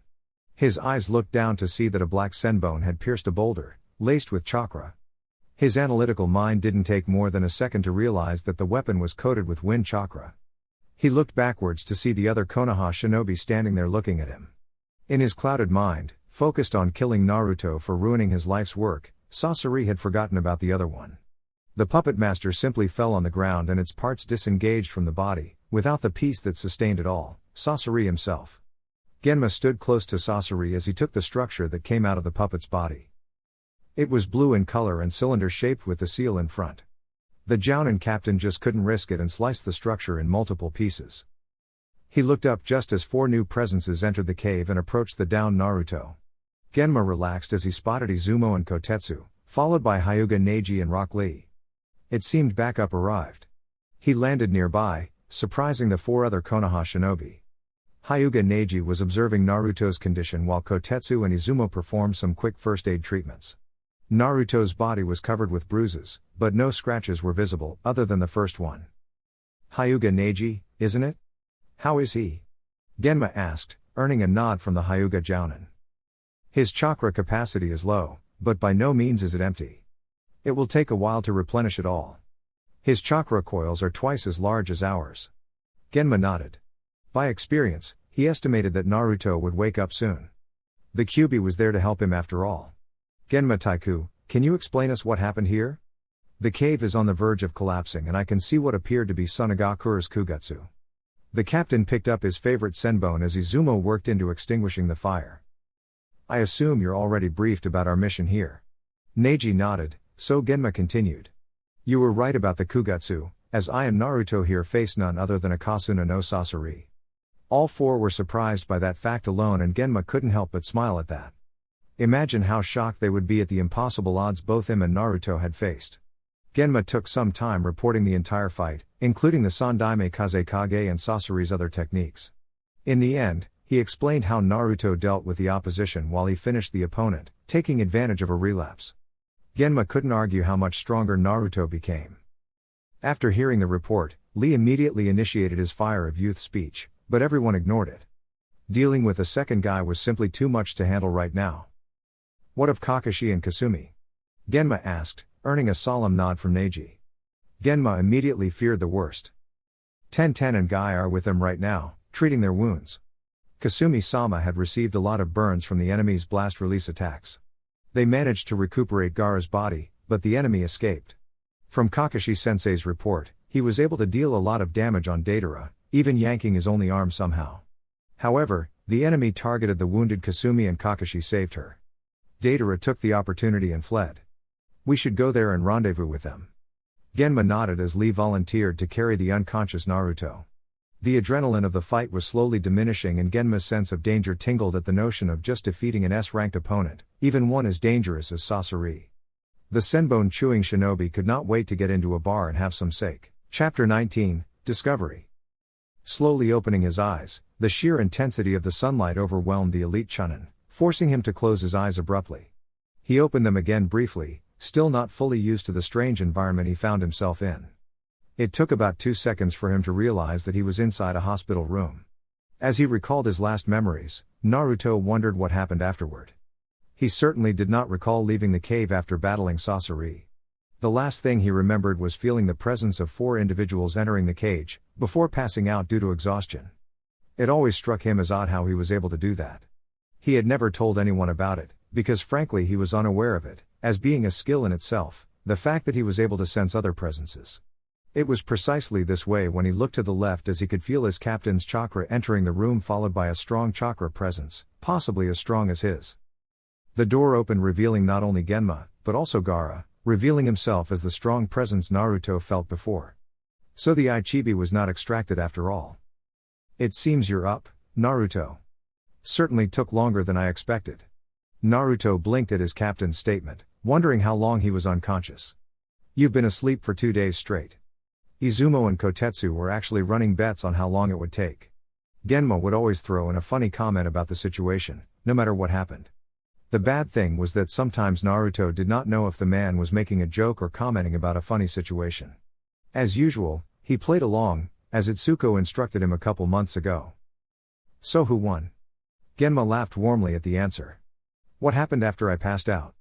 His eyes looked down to see that a black senbone had pierced a boulder, laced with chakra. His analytical mind didn't take more than a second to realize that the weapon was coated with wind chakra. He looked backwards to see the other Konoha shinobi standing there looking at him. In his clouded mind, focused on killing Naruto for ruining his life's work, Sasori had forgotten about the other one. The puppet master simply fell on the ground and its parts disengaged from the body, without the piece that sustained it all, Sasori himself. Genma stood close to Sasori as he took the structure that came out of the puppet's body. It was blue in color and cylinder-shaped with the seal in front. The Jonin captain just couldn't risk it and sliced the structure in multiple pieces. He looked up just as 4 new presences entered the cave and approached the downed Naruto. Genma relaxed as he spotted Izumo and Kotetsu, followed by Hyuga Neji and Rock Lee. It seemed backup arrived. He landed nearby, surprising the 4 other Konoha shinobi. Hyuga Neji was observing Naruto's condition while Kotetsu and Izumo performed some quick first aid treatments. Naruto's body was covered with bruises, but no scratches were visible other than the first one. Hyuga Neji, isn't it? How is he? Genma asked, earning a nod from the Hyuga Jounin. His chakra capacity is low, but by no means is it empty. It will take a while to replenish it all. His chakra coils are twice as large as ours. Genma nodded. By experience, he estimated that Naruto would wake up soon. The Kyuubi was there to help him after all. Genma Taiku, can you explain us what happened here? The cave is on the verge of collapsing and I can see what appeared to be Sunagakure's Kugatsu. The captain picked up his favorite senbon as Izumo worked into extinguishing the fire. I assume you're already briefed about our mission here. Neji nodded, so Genma continued. You were right about the Kugatsu, as I and Naruto here face none other than Akasuna no Sasori. All 4 were surprised by that fact alone and Genma couldn't help but smile at that. Imagine how shocked they would be at the impossible odds both him and Naruto had faced. Genma took some time reporting the entire fight, including the Sandaime Kazekage and Sasori's other techniques. In the end, he explained how Naruto dealt with the opposition while he finished the opponent, taking advantage of a relapse. Genma couldn't argue how much stronger Naruto became. After hearing the report, Lee immediately initiated his fire of youth speech, but everyone ignored it. Dealing with a second guy was simply too much to handle right now. What of Kakashi and Kasumi? Genma asked, earning a solemn nod from Neji. Genma immediately feared the worst. Ten and Guy are with them right now, treating their wounds. Kasumi-sama had received a lot of burns from the enemy's blast release attacks. They managed to recuperate Gaara's body, but the enemy escaped. From Kakashi-sensei's report, he was able to deal a lot of damage on Deidara, even yanking his only arm somehow. However, the enemy targeted the wounded Kasumi and Kakashi saved her. Deidara took the opportunity and fled. We should go there and rendezvous with them. Genma nodded as Lee volunteered to carry the unconscious Naruto. The adrenaline of the fight was slowly diminishing and Genma's sense of danger tingled at the notion of just defeating an S-ranked opponent, even one as dangerous as Sasori. The senbon-chewing shinobi could not wait to get into a bar and have some sake. Chapter 19, Discovery. Slowly opening his eyes, the sheer intensity of the sunlight overwhelmed the elite Chunin, forcing him to close his eyes abruptly. He opened them again briefly, still not fully used to the strange environment he found himself in. It took about 2 seconds for him to realize that he was inside a hospital room. As he recalled his last memories, Naruto wondered what happened afterward. He certainly did not recall leaving the cave after battling Sasori. The last thing he remembered was feeling the presence of 4 individuals entering the cage, before passing out due to exhaustion. It always struck him as odd how he was able to do that. He had never told anyone about it, because frankly he was unaware of it, as being a skill in itself, the fact that he was able to sense other presences. It was precisely this way when he looked to the left as he could feel his captain's chakra entering the room followed by a strong chakra presence, possibly as strong as his. The door opened revealing not only Genma, but also Gaara, revealing himself as the strong presence Naruto felt before. So the Ichibi was not extracted after all. It seems you're up, Naruto. Certainly took longer than I expected. Naruto blinked at his captain's statement, wondering how long he was unconscious. You've been asleep for 2 days straight. Izumo and Kotetsu were actually running bets on how long it would take. Genma would always throw in a funny comment about the situation, no matter what happened. The bad thing was that sometimes Naruto did not know if the man was making a joke or commenting about a funny situation. As usual, he played along, as Itsuko instructed him a couple months ago. So who won? Genma laughed warmly at the answer. What happened after I passed out?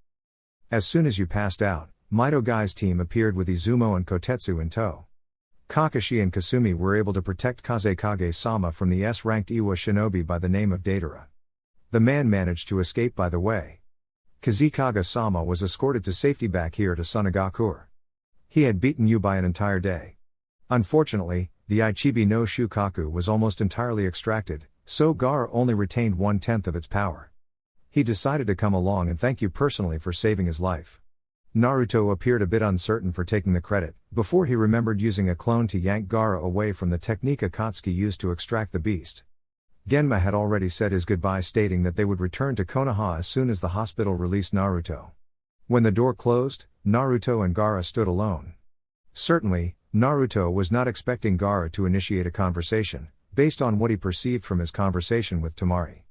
As soon as you passed out, Mito Guy's team appeared with Izumo and Kotetsu in tow. Kakashi and Kasumi were able to protect Kazekage-sama from the S-ranked Iwa shinobi by the name of Deidara. The man managed to escape by the way. Kazekage-sama was escorted to safety back here to Sunagakure. He had beaten you by an entire day. Unfortunately, the Ichibi no Shukaku was almost entirely extracted, so Gaara only retained 1/10 of its power. He decided to come along and thank you personally for saving his life. Naruto appeared a bit uncertain for taking the credit, before he remembered using a clone to yank Gaara away from the technique Akatsuki used to extract the beast. Genma had already said his goodbye, stating that they would return to Konoha as soon as the hospital released Naruto. When the door closed, Naruto and Gaara stood alone. Certainly, Naruto was not expecting Gaara to initiate a conversation, based on what he perceived from his conversation with Temari.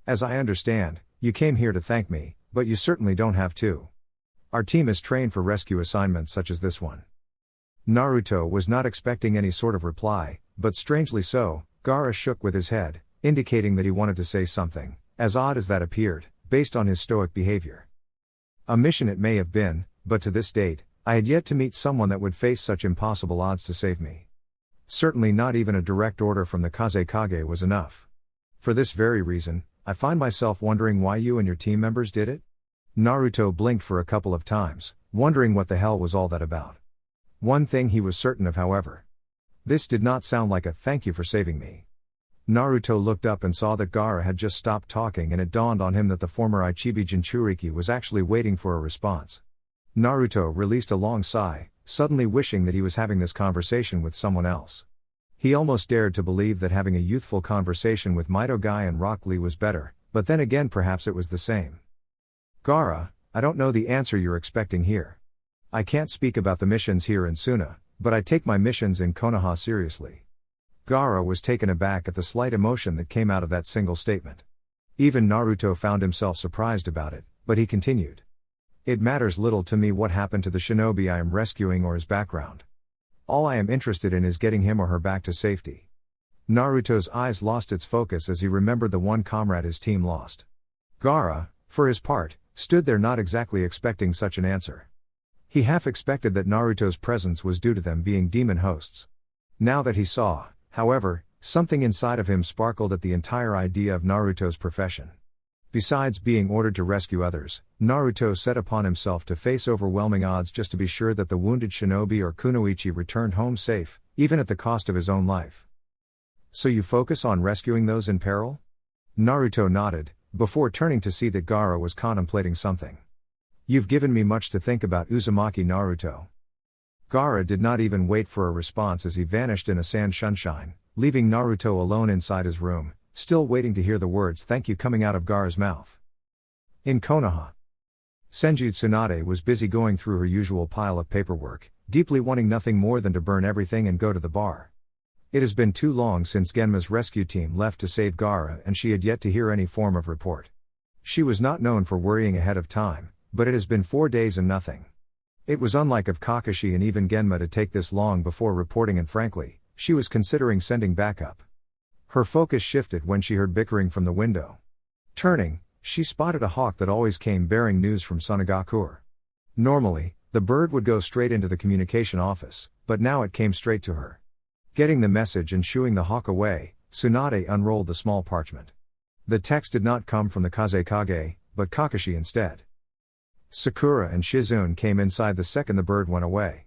As I understand, you came here to thank me, but you certainly don't have to. Our team is trained for rescue assignments such as this one. Naruto was not expecting any sort of reply, but strangely so, Gaara shook with his head, indicating that he wanted to say something, as odd as that appeared, based on his stoic behavior. A mission it may have been, but to this date, I had yet to meet someone that would face such impossible odds to save me. Certainly not even a direct order from the Kazekage was enough. For this very reason, I find myself wondering why you and your team members did it? Naruto blinked for a couple of times, wondering what the hell was all that about. One thing he was certain of, however. This did not sound like a thank you for saving me. Naruto looked up and saw that Gaara had just stopped talking, and it dawned on him that the former Ichibi Jinchuriki was actually waiting for a response. Naruto released a long sigh, suddenly wishing that he was having this conversation with someone else. He almost dared to believe that having a youthful conversation with Mitogai and Rock Lee was better, but then again perhaps it was the same. Gaara, I don't know the answer you're expecting here. I can't speak about the missions here in Suna, but I take my missions in Konoha seriously. Gaara was taken aback at the slight emotion that came out of that single statement. Even Naruto found himself surprised about it, but he continued. It matters little to me what happened to the shinobi I am rescuing or his background. All I am interested in is getting him or her back to safety. Naruto's eyes lost its focus as he remembered the one comrade his team lost. Gaara, for his part, stood there not exactly expecting such an answer. He half expected that Naruto's presence was due to them being demon hosts. Now that he saw, however, something inside of him sparkled at the entire idea of Naruto's profession. Besides being ordered to rescue others, Naruto set upon himself to face overwhelming odds just to be sure that the wounded shinobi or kunoichi returned home safe, even at the cost of his own life. So you focus on rescuing those in peril? Naruto nodded, before turning to see that Gaara was contemplating something. You've given me much to think about, Uzumaki Naruto. Gaara did not even wait for a response as he vanished in a sand sunshine, leaving Naruto alone inside his room, still waiting to hear the words thank you coming out of Gaara's mouth. In Konoha, Senju Tsunade was busy going through her usual pile of paperwork, deeply wanting nothing more than to burn everything and go to the bar. It has been too long since Genma's rescue team left to save Gaara, and she had yet to hear any form of report. She was not known for worrying ahead of time, but it has been 4 days and nothing. It was unlike of Kakashi and even Genma to take this long before reporting, and frankly, she was considering sending backup. Her focus shifted when she heard bickering from the window. Turning, she spotted a hawk that always came bearing news from Sunagakure. Normally, the bird would go straight into the communication office, but now it came straight to her. Getting the message and shooing the hawk away, Tsunade unrolled the small parchment. The text did not come from the Kazekage, but Kakashi instead. Sakura and Shizune came inside the second the bird went away.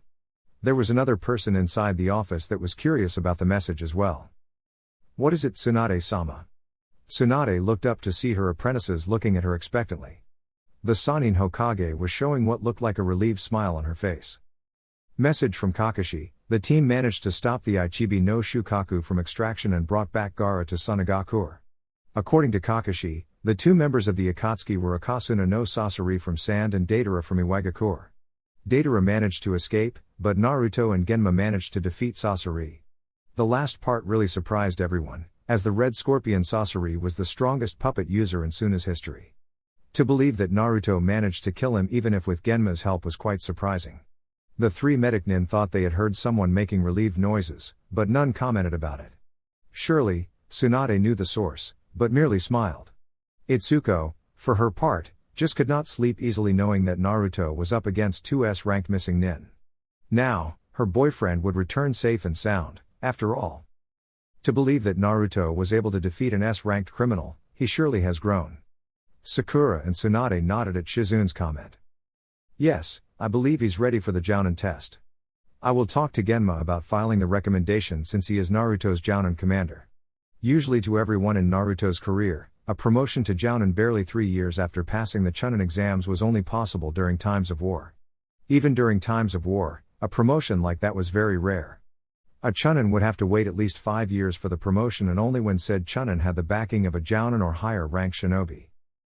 There was another person inside the office that was curious about the message as well. What is it, Tsunade-sama? Tsunade looked up to see her apprentices looking at her expectantly. The Sannin Hokage was showing what looked like a relieved smile on her face. Message from Kakashi: the team managed to stop the Ichibi no Shukaku from extraction and brought back Gaara to Sunagakure. According to Kakashi, the 2 members of the Akatsuki were Akasuna no Sasori from Sand and Deidara from Iwagakure. Deidara managed to escape, but Naruto and Genma managed to defeat Sasori. The last part really surprised everyone, as the Red Scorpion Sasori was the strongest puppet user in Suna's history. To believe that Naruto managed to kill him even if with Genma's help was quite surprising. The 3 medic nin thought they had heard someone making relieved noises, but none commented about it. Surely, Tsunade knew the source, but merely smiled. Itsuko, for her part, just could not sleep easily knowing that Naruto was up against 2 S-ranked missing nin. Now, her boyfriend would return safe and sound, after all. To believe that Naruto was able to defeat an S-ranked criminal, he surely has grown. Sakura and Tsunade nodded at Shizune's comment. Yes, I believe he's ready for the Jounin test. I will talk to Genma about filing the recommendation since he is Naruto's Jounin commander. Usually to everyone in Naruto's career, a promotion to Jounin barely 3 years after passing the Chunin exams was only possible during times of war. Even during times of war, a promotion like that was very rare. A Chunin would have to wait at least 5 years for the promotion, and only when said Chunin had the backing of a Jounin or higher rank shinobi.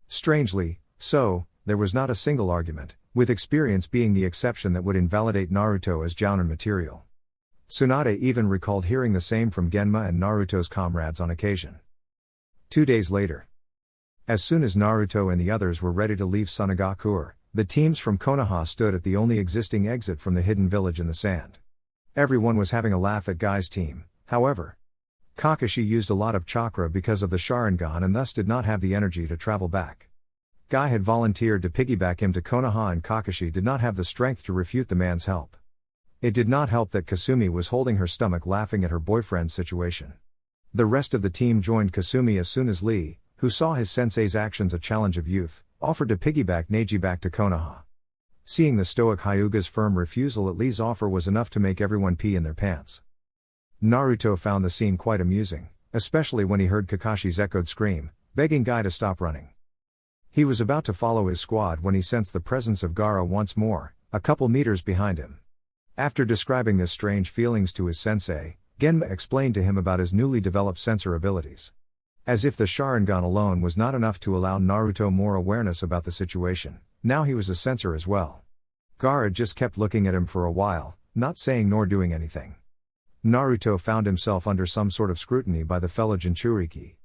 Strangely, so, there was not a single argument, with experience being the exception, that would invalidate Naruto as Jounin material. Tsunade even recalled hearing the same from Genma and Naruto's comrades on occasion. 2 days later. As soon as Naruto and the others were ready to leave Sunagakure, the teams from Konoha stood at the only existing exit from the hidden village in the sand. Everyone was having a laugh at Guy's team, however. Kakashi used a lot of chakra because of the Sharingan and thus did not have the energy to travel back. Guy had volunteered to piggyback him to Konoha, and Kakashi did not have the strength to refute the man's help. It did not help that Kasumi was holding her stomach laughing at her boyfriend's situation. The rest of the team joined Kasumi as soon as Lee, who saw his sensei's actions a challenge of youth, offered to piggyback Neji back to Konoha. Seeing the stoic Hyuga's firm refusal at Lee's offer was enough to make everyone pee in their pants. Naruto found the scene quite amusing, especially when he heard Kakashi's echoed scream, begging Guy to stop running. He was about to follow his squad when he sensed the presence of Gaara once more, a couple meters behind him. After describing this strange feelings to his sensei, Genma explained to him about his newly developed sensor abilities. As if the Sharingan alone was not enough to allow Naruto more awareness about the situation, now he was a sensor as well. Gaara just kept looking at him for a while, not saying nor doing anything. Naruto found himself under some sort of scrutiny by the fellow Jinchuriki.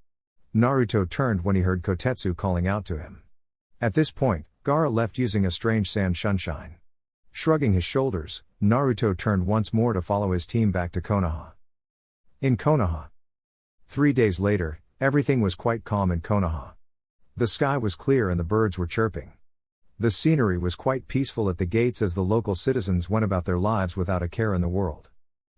Naruto turned when he heard Kotetsu calling out to him. At this point, Gaara left using a strange sand sunshine. Shrugging his shoulders, Naruto turned once more to follow his team back to Konoha. In Konoha. 3 days later, everything was quite calm in Konoha. The sky was clear and the birds were chirping. The scenery was quite peaceful at the gates as the local citizens went about their lives without a care in the world.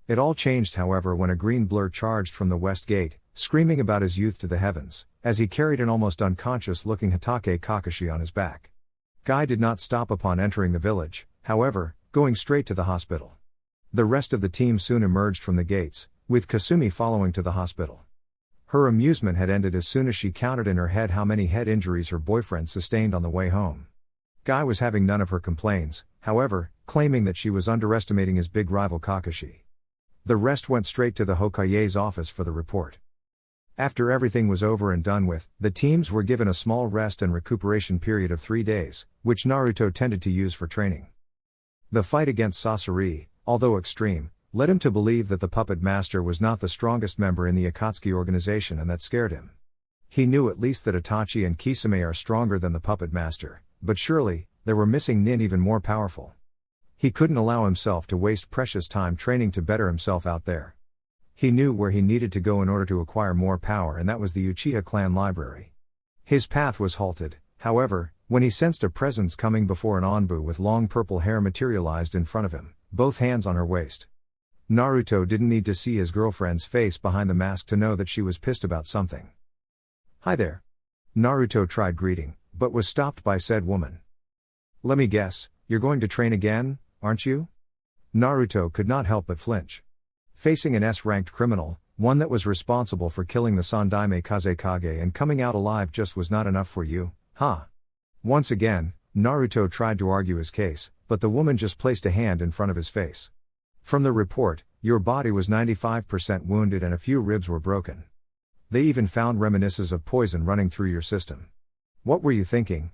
It all changed, however, when a green blur charged from the west gate, screaming about his youth to the heavens, as he carried an almost unconscious-looking Hatake Kakashi on his back. Guy did not stop upon entering the village, however, going straight to the hospital. The rest of the team soon emerged from the gates, with Kasumi following to the hospital. Her amusement had ended as soon as she counted in her head how many head injuries her boyfriend sustained on the way home. Guy was having none of her complaints, however, claiming that she was underestimating his big rival Kakashi. The rest went straight to the Hokage's office for the report. After everything was over and done with, the teams were given a small rest and recuperation period of 3 days, which Naruto tended to use for training. The fight against Sasori, although extreme, led him to believe that the puppet master was not the strongest member in the Akatsuki organization, and that scared him. He knew at least that Itachi and Kisame are stronger than the puppet master, but surely, there were missing nin even more powerful. He couldn't allow himself to waste precious time training to better himself out there. He knew where he needed to go in order to acquire more power, and that was the Uchiha Clan Library. His path was halted, however, when he sensed a presence coming before an Anbu with long purple hair materialized in front of him, both hands on her waist. Naruto didn't need to see his girlfriend's face behind the mask to know that she was pissed about something. "Hi there." Naruto tried greeting, but was stopped by said woman. "Let me guess, you're going to train again, aren't you?" Naruto could not help but flinch. Facing an S-ranked criminal, one that was responsible for killing the Sandaime Kazekage and coming out alive just was not enough for you, huh? Once again, Naruto tried to argue his case, but the woman just placed a hand in front of his face. "From the report, your body was 95% wounded and a few ribs were broken. They even found reminiscences of poison running through your system. What were you thinking,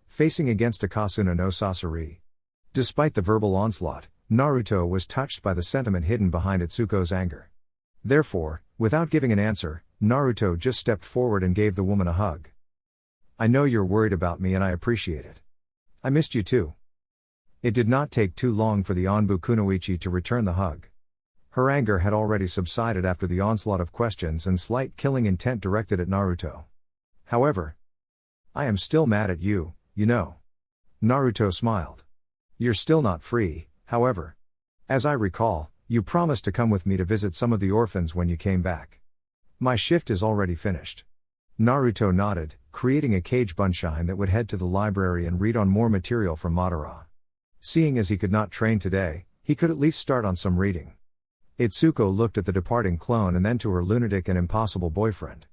facing against Akasuna no Sasori?" Despite the verbal onslaught, Naruto was touched by the sentiment hidden behind Itsuko's anger. Therefore, without giving an answer, Naruto just stepped forward and gave the woman a hug. "I know you're worried about me and I appreciate it. I missed you too." It did not take too long for the Anbu Kunoichi to return the hug. Her anger had already subsided after the onslaught of questions and slight killing intent directed at Naruto. However, "I am still mad at you, you know." Naruto smiled. "You're still not free, however. As I recall, you promised to come with me to visit some of the orphans when you came back. My shift is already finished." Naruto nodded, creating a cage bunshine that would head to the library and read on more material from Madara. Seeing as he could not train today, he could at least start on some reading. Itsuko looked at the departing clone and then to her lunatic and impossible boyfriend.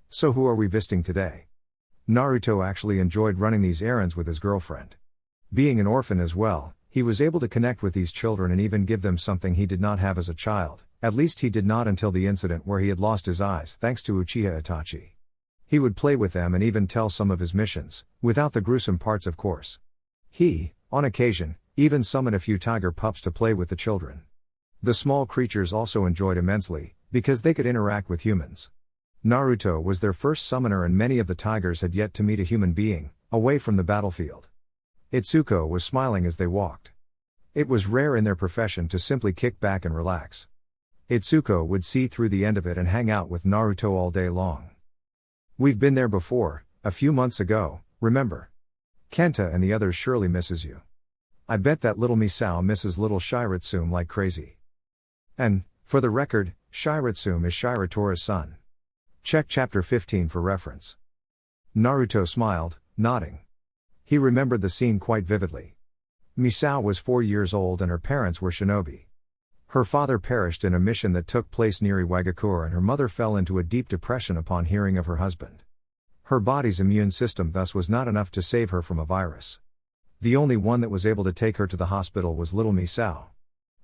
So who are we visiting today? Naruto actually enjoyed running these errands with his girlfriend. Being an orphan as well, he was able to connect with these children and even give them something he did not have as a child, at least he did not until the incident where he had lost his eyes thanks to Uchiha Itachi. He would play with them and even tell some of his missions, without the gruesome parts of course. He, on occasion, even summoned a few tiger pups to play with the children. The small creatures also enjoyed immensely, because they could interact with humans. Naruto was their first summoner and many of the tigers had yet to meet a human being, away from the battlefield. Itsuko was smiling as they walked. It was rare in their profession to simply kick back and relax. Itsuko would see through the end of it and hang out with Naruto all day long. We've been there before, a few months ago, remember? Kenta and the others surely misses you. I bet that little Misao misses little Shiratsune like crazy. And, for the record, Shiratsune is Shiratora's son. Check chapter 15 for reference. Naruto smiled, nodding. He remembered the scene quite vividly. Misao was 4 years old and her parents were shinobi. Her father perished in a mission that took place near Iwagakure and her mother fell into a deep depression upon hearing of her husband. Her body's immune system thus was not enough to save her from a virus. The only one that was able to take her to the hospital was little Misao.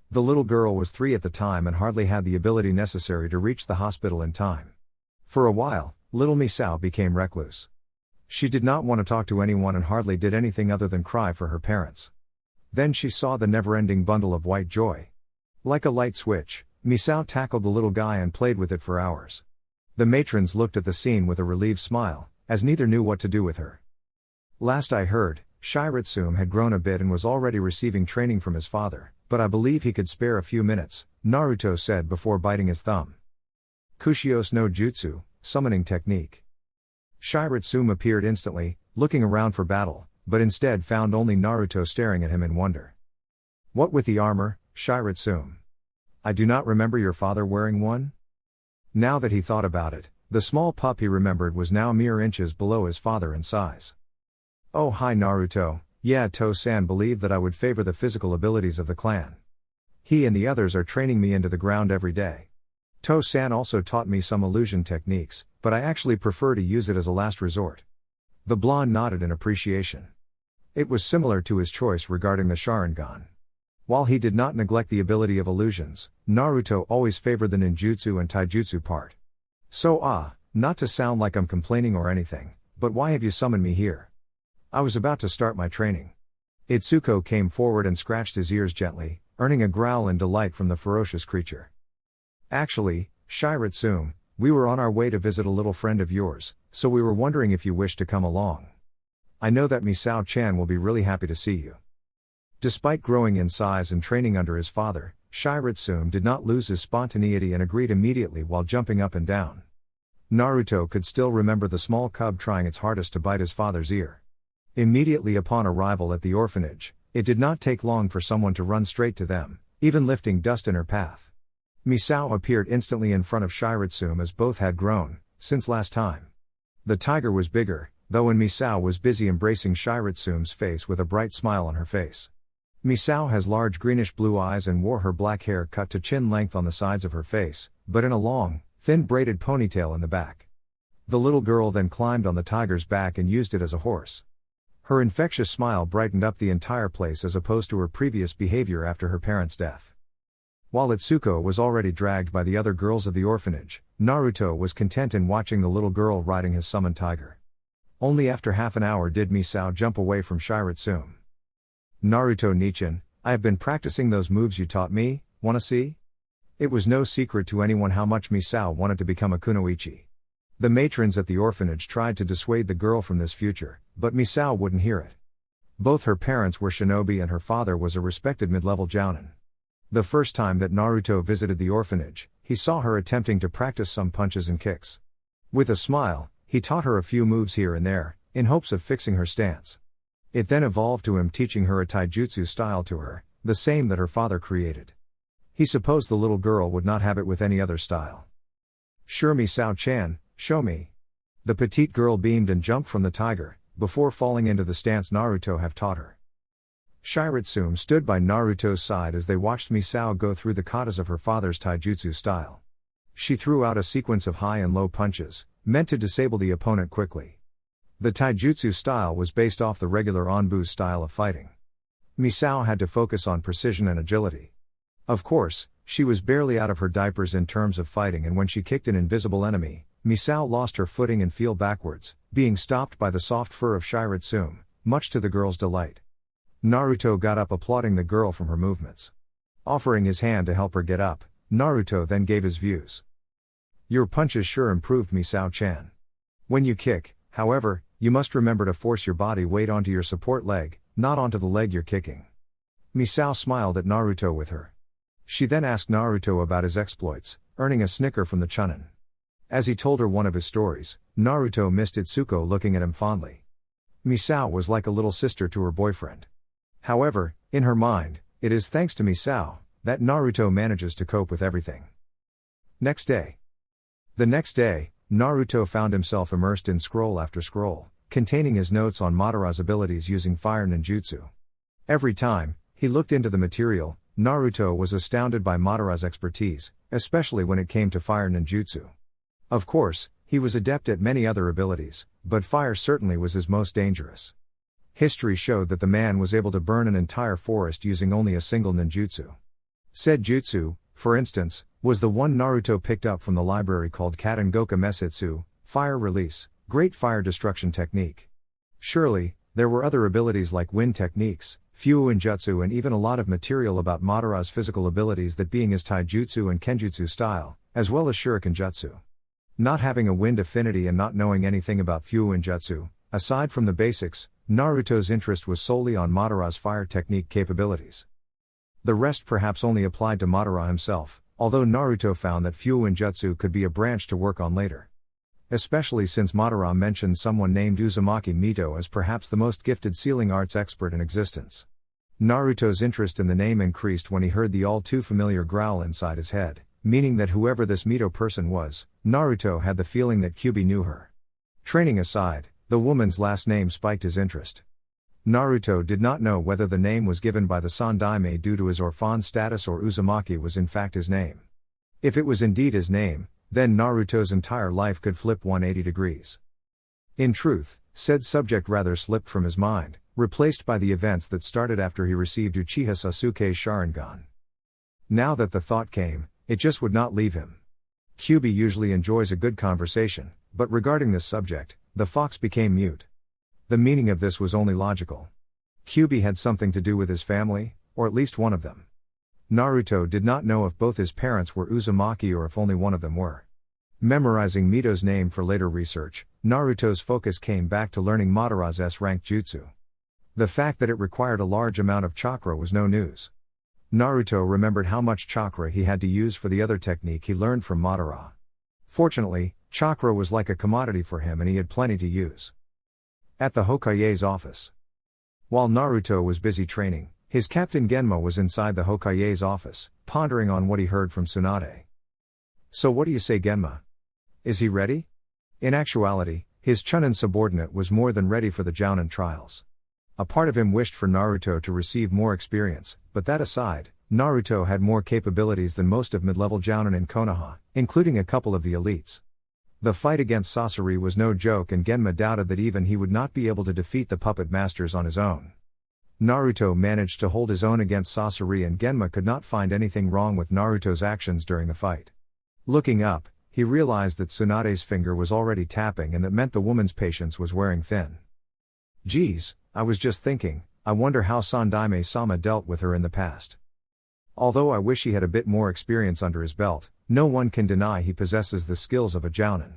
The little girl was 3 at the time and hardly had the ability necessary to reach the hospital in time. For a while, little Misao became recluse. She did not want to talk to anyone and hardly did anything other than cry for her parents. Then she saw the never-ending bundle of white joy. Like a light switch, Misao tackled the little guy and played with it for hours. The matrons looked at the scene with a relieved smile, as neither knew what to do with her. Last I heard, Shiratsune had grown a bit and was already receiving training from his father, but I believe he could spare a few minutes, Naruto said before biting his thumb. Kushios no Jutsu, summoning technique. Shiratsune appeared instantly, looking around for battle, but instead found only Naruto staring at him in wonder. What with the armor, Shiratsune? I do not remember your father wearing one? Now that he thought about it, the small pup he remembered was now mere inches below his father in size. Oh hi Naruto, yeah To-san believed that I would favor the physical abilities of the clan. He and the others are training me into the ground every day. To-san also taught me some illusion techniques, but I actually prefer to use it as a last resort. The blonde nodded in appreciation. It was similar to his choice regarding the Sharingan. While he did not neglect the ability of illusions, Naruto always favored the ninjutsu and taijutsu part. So not to sound like I'm complaining or anything, but why have you summoned me here? I was about to start my training. Itsuko came forward and scratched his ears gently, earning a growl in delight from the ferocious creature. Actually, Shiratsune, we were on our way to visit a little friend of yours, so we were wondering if you wished to come along. I know that Misao-chan will be really happy to see you. Despite growing in size and training under his father, Shiratsune did not lose his spontaneity and agreed immediately while jumping up and down. Naruto could still remember the small cub trying its hardest to bite his father's ear. Immediately upon arrival at the orphanage, it did not take long for someone to run straight to them, even lifting dust in her path. Misao appeared instantly in front of Shiratsune as both had grown, since last time. The tiger was bigger, though and Misao was busy embracing Shiratsune's face with a bright smile on her face. Misao has large greenish-blue eyes and wore her black hair cut to chin length on the sides of her face, but in a long, thin braided ponytail in the back. The little girl then climbed on the tiger's back and used it as a horse. Her infectious smile brightened up the entire place as opposed to her previous behavior after her parents' death. While Itsuko was already dragged by the other girls of the orphanage, Naruto was content in watching the little girl riding his summoned tiger. Only after half an hour did Misao jump away from Shiratsune. Naruto Nichin, I have been practicing those moves you taught me, wanna see? It was no secret to anyone how much Misao wanted to become a kunoichi. The matrons at the orphanage tried to dissuade the girl from this future, but Misao wouldn't hear it. Both her parents were shinobi and her father was a respected mid-level jounin. The first time that Naruto visited the orphanage, he saw her attempting to practice some punches and kicks. With a smile, he taught her a few moves here and there, in hopes of fixing her stance. It then evolved to him teaching her a taijutsu style to her, the same that her father created. He supposed the little girl would not have it with any other style. Sure Misao-chan, show me. The petite girl beamed and jumped from the tiger, before falling into the stance Naruto have taught her. Shiritsune stood by Naruto's side as they watched Misao go through the katas of her father's taijutsu style. She threw out a sequence of high and low punches, meant to disable the opponent quickly. The taijutsu style was based off the regular Onbu style of fighting. Misao had to focus on precision and agility. Of course, she was barely out of her diapers in terms of fighting, and when she kicked an invisible enemy, Misao lost her footing and fell backwards, being stopped by the soft fur of Shiritsune, much to the girl's delight. Naruto got up applauding the girl from her movements. Offering his hand to help her get up, Naruto then gave his views. "Your punches sure improved, Misao-chan. When you kick, however, you must remember to force your body weight onto your support leg, not onto the leg you're kicking." Misao smiled at Naruto with her. She then asked Naruto about his exploits, earning a snicker from the Chunin. As he told her one of his stories, Naruto missed Itsuko looking at him fondly. Misao was like a little sister to her boyfriend. However, in her mind, it is thanks to Misao that Naruto manages to cope with everything. Next day. The next day, Naruto found himself immersed in scroll after scroll, containing his notes on Madara's abilities using fire ninjutsu. Every time he looked into the material, Naruto was astounded by Madara's expertise, especially when it came to fire ninjutsu. Of course, he was adept at many other abilities, but fire certainly was his most dangerous. History showed that the man was able to burn an entire forest using only a single ninjutsu. Said jutsu, for instance, was the one Naruto picked up from the library called Katengoka Mesitsu, Fire Release, Great Fire Destruction Technique. Surely, there were other abilities like wind techniques, Fuuinjutsu, and even a lot of material about Madara's physical abilities, that being his taijutsu and kenjutsu style, as well as shuriken jutsu. Not having a wind affinity and not knowing anything about Fuuinjutsu, aside from the basics, Naruto's interest was solely on Madara's fire technique capabilities. The rest perhaps only applied to Madara himself, although Naruto found that Fuuinjutsu could be a branch to work on later. Especially since Madara mentioned someone named Uzumaki Mito as perhaps the most gifted sealing arts expert in existence. Naruto's interest in the name increased when he heard the all-too-familiar growl inside his head, meaning that whoever this Mito person was, Naruto had the feeling that Kyuubi knew her. Training aside, the woman's last name spiked his interest. Naruto did not know whether the name was given by the Sandaime due to his orphan status or Uzumaki was in fact his name. If it was indeed his name, then Naruto's entire life could flip 180 degrees. In truth, said subject rather slipped from his mind, replaced by the events that started after he received Uchiha Sasuke's Sharingan. Now that the thought came, it just would not leave him. Kyuubi usually enjoys a good conversation, but regarding this subject, the fox became mute. The meaning of this was only logical. Kyuubi had something to do with his family, or at least one of them. Naruto did not know if both his parents were Uzumaki or if only one of them were. Memorizing Mito's name for later research, Naruto's focus came back to learning Madara's S-rank jutsu. The fact that it required a large amount of chakra was no news. Naruto remembered how much chakra he had to use for the other technique he learned from Madara. Fortunately, chakra was like a commodity for him and he had plenty to use. At the Hokage's office. While Naruto was busy training, his captain Genma was inside the Hokage's office, pondering on what he heard from Tsunade. "So what do you say, Genma? Is he ready?" In actuality, his Chunin subordinate was more than ready for the Jonin Trials. A part of him wished for Naruto to receive more experience, but that aside, Naruto had more capabilities than most of mid-level Jounin in Konoha, including a couple of the elites. The fight against Sasori was no joke and Genma doubted that even he would not be able to defeat the puppet masters on his own. Naruto managed to hold his own against Sasori and Genma could not find anything wrong with Naruto's actions during the fight. Looking up, he realized that Tsunade's finger was already tapping and that meant the woman's patience was wearing thin. "Geez, I was just thinking, I wonder how Sandaime-sama dealt with her in the past. Although I wish he had a bit more experience under his belt, no one can deny he possesses the skills of a Jounin."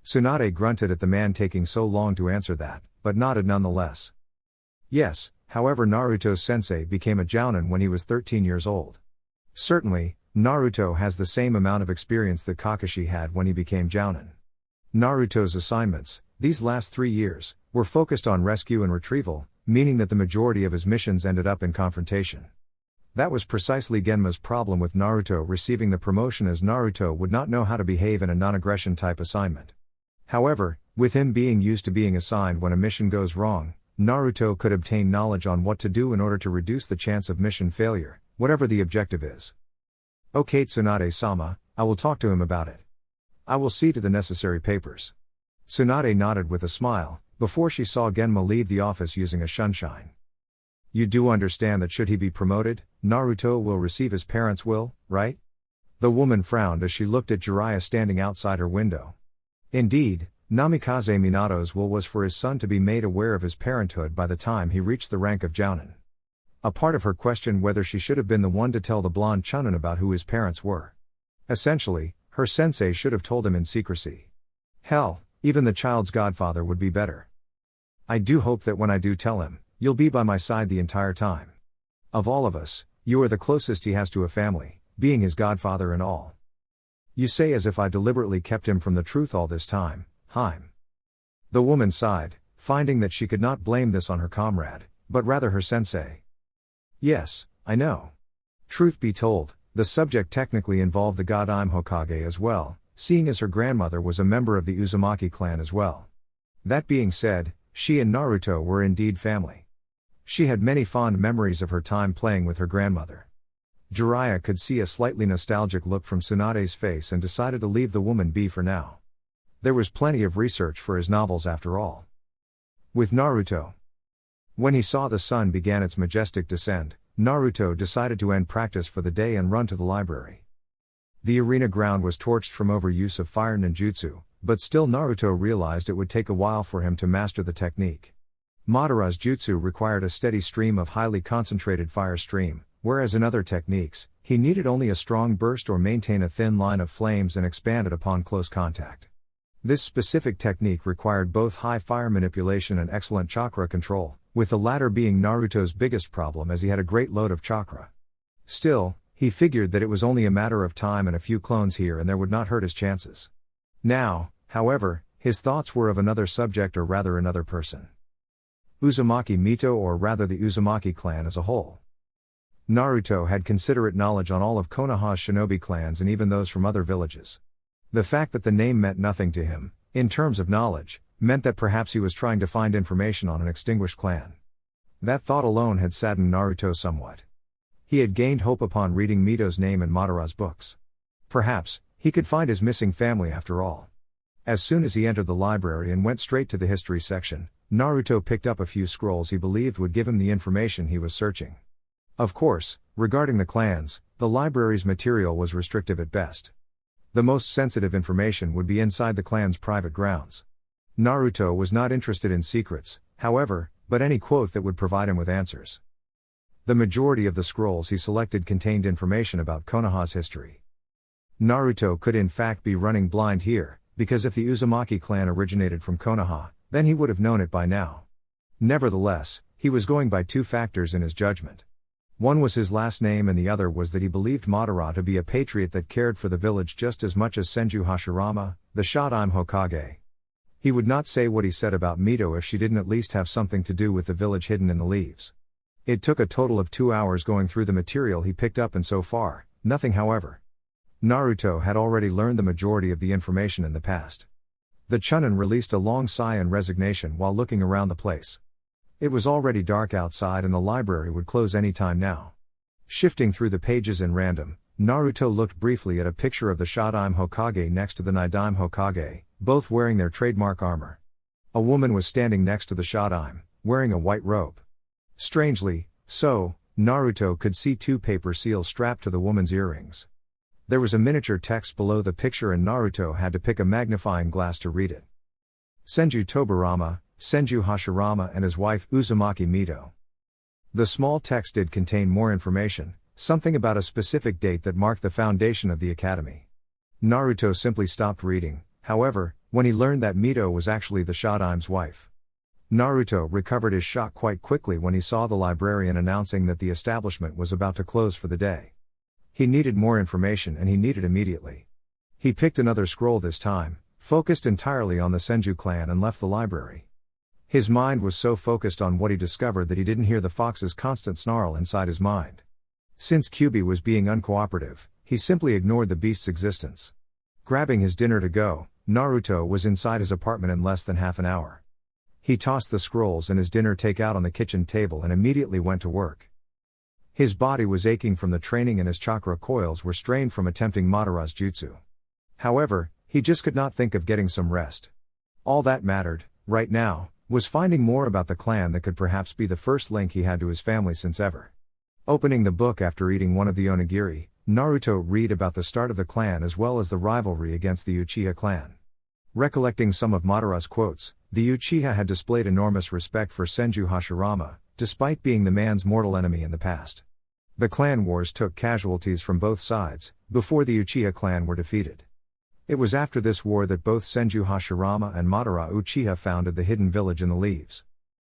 Tsunade grunted at the man taking so long to answer that, but nodded nonetheless. Yes, however Naruto's sensei became a Jounin when he was 13 years old. Certainly, Naruto has the same amount of experience that Kakashi had when he became Jounin. Naruto's assignments, these last 3 years, were focused on rescue and retrieval, meaning that the majority of his missions ended up in confrontation. That was precisely Genma's problem with Naruto receiving the promotion, as Naruto would not know how to behave in a non-aggression type assignment. However, with him being used to being assigned when a mission goes wrong, Naruto could obtain knowledge on what to do in order to reduce the chance of mission failure, whatever the objective is. Okay Tsunade-sama, I will talk to him about it. I will see to the necessary papers. Tsunade nodded with a smile, before she saw Genma leave the office using a shunshine. You do understand that should he be promoted, Naruto will receive his parents' will, right? The woman frowned as she looked at Jiraiya standing outside her window. Indeed, Namikaze Minato's will was for his son to be made aware of his parenthood by the time he reached the rank of Jounin. A part of her questioned whether she should have been the one to tell the blonde Chunin about who his parents were. Essentially, her sensei should have told him in secrecy. Hell, even the child's godfather would be better. I do hope that when I do tell him, you'll be by my side the entire time. Of all of us, you are the closest he has to a family, being his godfather and all. You say as if I deliberately kept him from the truth all this time, Haim. The woman sighed, finding that she could not blame this on her comrade, but rather her sensei. Yes, I know. Truth be told, the subject technically involved the god Hokage as well, seeing as her grandmother was a member of the Uzumaki clan as well. That being said, she and Naruto were indeed family. She had many fond memories of her time playing with her grandmother. Jiraiya could see a slightly nostalgic look from Tsunade's face and decided to leave the woman be for now. There was plenty of research for his novels after all. With Naruto. When he saw the sun began its majestic descent, Naruto decided to end practice for the day and run to the library. The arena ground was torched from overuse of fire ninjutsu, but still Naruto realized it would take a while for him to master the technique. Madara's jutsu required a steady stream of highly concentrated fire stream, whereas in other techniques, he needed only a strong burst or maintain a thin line of flames and expand it upon close contact. This specific technique required both high fire manipulation and excellent chakra control, with the latter being Naruto's biggest problem as he had a great load of chakra. Still, he figured that it was only a matter of time and a few clones here and there would not hurt his chances. Now, however, his thoughts were of another subject or rather another person. Uzumaki Mito or rather the Uzumaki clan as a whole. Naruto had considerate knowledge on all of Konoha's shinobi clans and even those from other villages. The fact that the name meant nothing to him, in terms of knowledge, meant that perhaps he was trying to find information on an extinguished clan. That thought alone had saddened Naruto somewhat. He had gained hope upon reading Mito's name in Madara's books. Perhaps, he could find his missing family after all. As soon as he entered the library and went straight to the history section, Naruto picked up a few scrolls he believed would give him the information he was searching. Of course, regarding the clans, the library's material was restrictive at best. The most sensitive information would be inside the clan's private grounds. Naruto was not interested in secrets, however, but any quote that would provide him with answers. The majority of the scrolls he selected contained information about Konoha's history. Naruto could in fact be running blind here, because if the Uzumaki clan originated from Konoha, then he would have known it by now. Nevertheless, he was going by two factors in his judgment. One was his last name and the other was that he believed Madara to be a patriot that cared for the village just as much as Senju Hashirama, the Shodaime Hokage. He would not say what he said about Mito if she didn't at least have something to do with the village hidden in the leaves. It took a total of 2 hours going through the material he picked up and so far, nothing however. Naruto had already learned the majority of the information in the past. The Chunin released a long sigh in resignation while looking around the place. It was already dark outside and the library would close any time now. Shifting through the pages in random, Naruto looked briefly at a picture of the Shodaime Hokage next to the Nidaime Hokage, both wearing their trademark armor. A woman was standing next to the Shodaime, wearing a white robe. Strangely, so, Naruto could see 2 paper seals strapped to the woman's earrings. There was a miniature text below the picture and Naruto had to pick a magnifying glass to read it. Senju Tobirama, Senju Hashirama and his wife Uzumaki Mito. The small text did contain more information, something about a specific date that marked the foundation of the academy. Naruto simply stopped reading, however, when he learned that Mito was actually the Shodaime's wife. Naruto recovered his shock quite quickly when he saw the librarian announcing that the establishment was about to close for the day. He needed more information and he needed immediately. He picked another scroll this time, focused entirely on the Senju clan and left the library. His mind was so focused on what he discovered that he didn't hear the fox's constant snarl inside his mind. Since Kyubi was being uncooperative, he simply ignored the beast's existence. Grabbing his dinner to go, Naruto was inside his apartment in less than half an hour. He tossed the scrolls and his dinner takeout on the kitchen table and immediately went to work. His body was aching from the training and his chakra coils were strained from attempting Madara's jutsu. However, he just could not think of getting some rest. All that mattered, right now, was finding more about the clan that could perhaps be the first link he had to his family since ever. Opening the book after eating one of the onigiri, Naruto read about the start of the clan as well as the rivalry against the Uchiha clan. Recollecting some of Madara's quotes, the Uchiha had displayed enormous respect for Senju Hashirama, despite being the man's mortal enemy in the past. The clan wars took casualties from both sides, before the Uchiha clan were defeated. It was after this war that both Senju Hashirama and Madara Uchiha founded the hidden village in the leaves.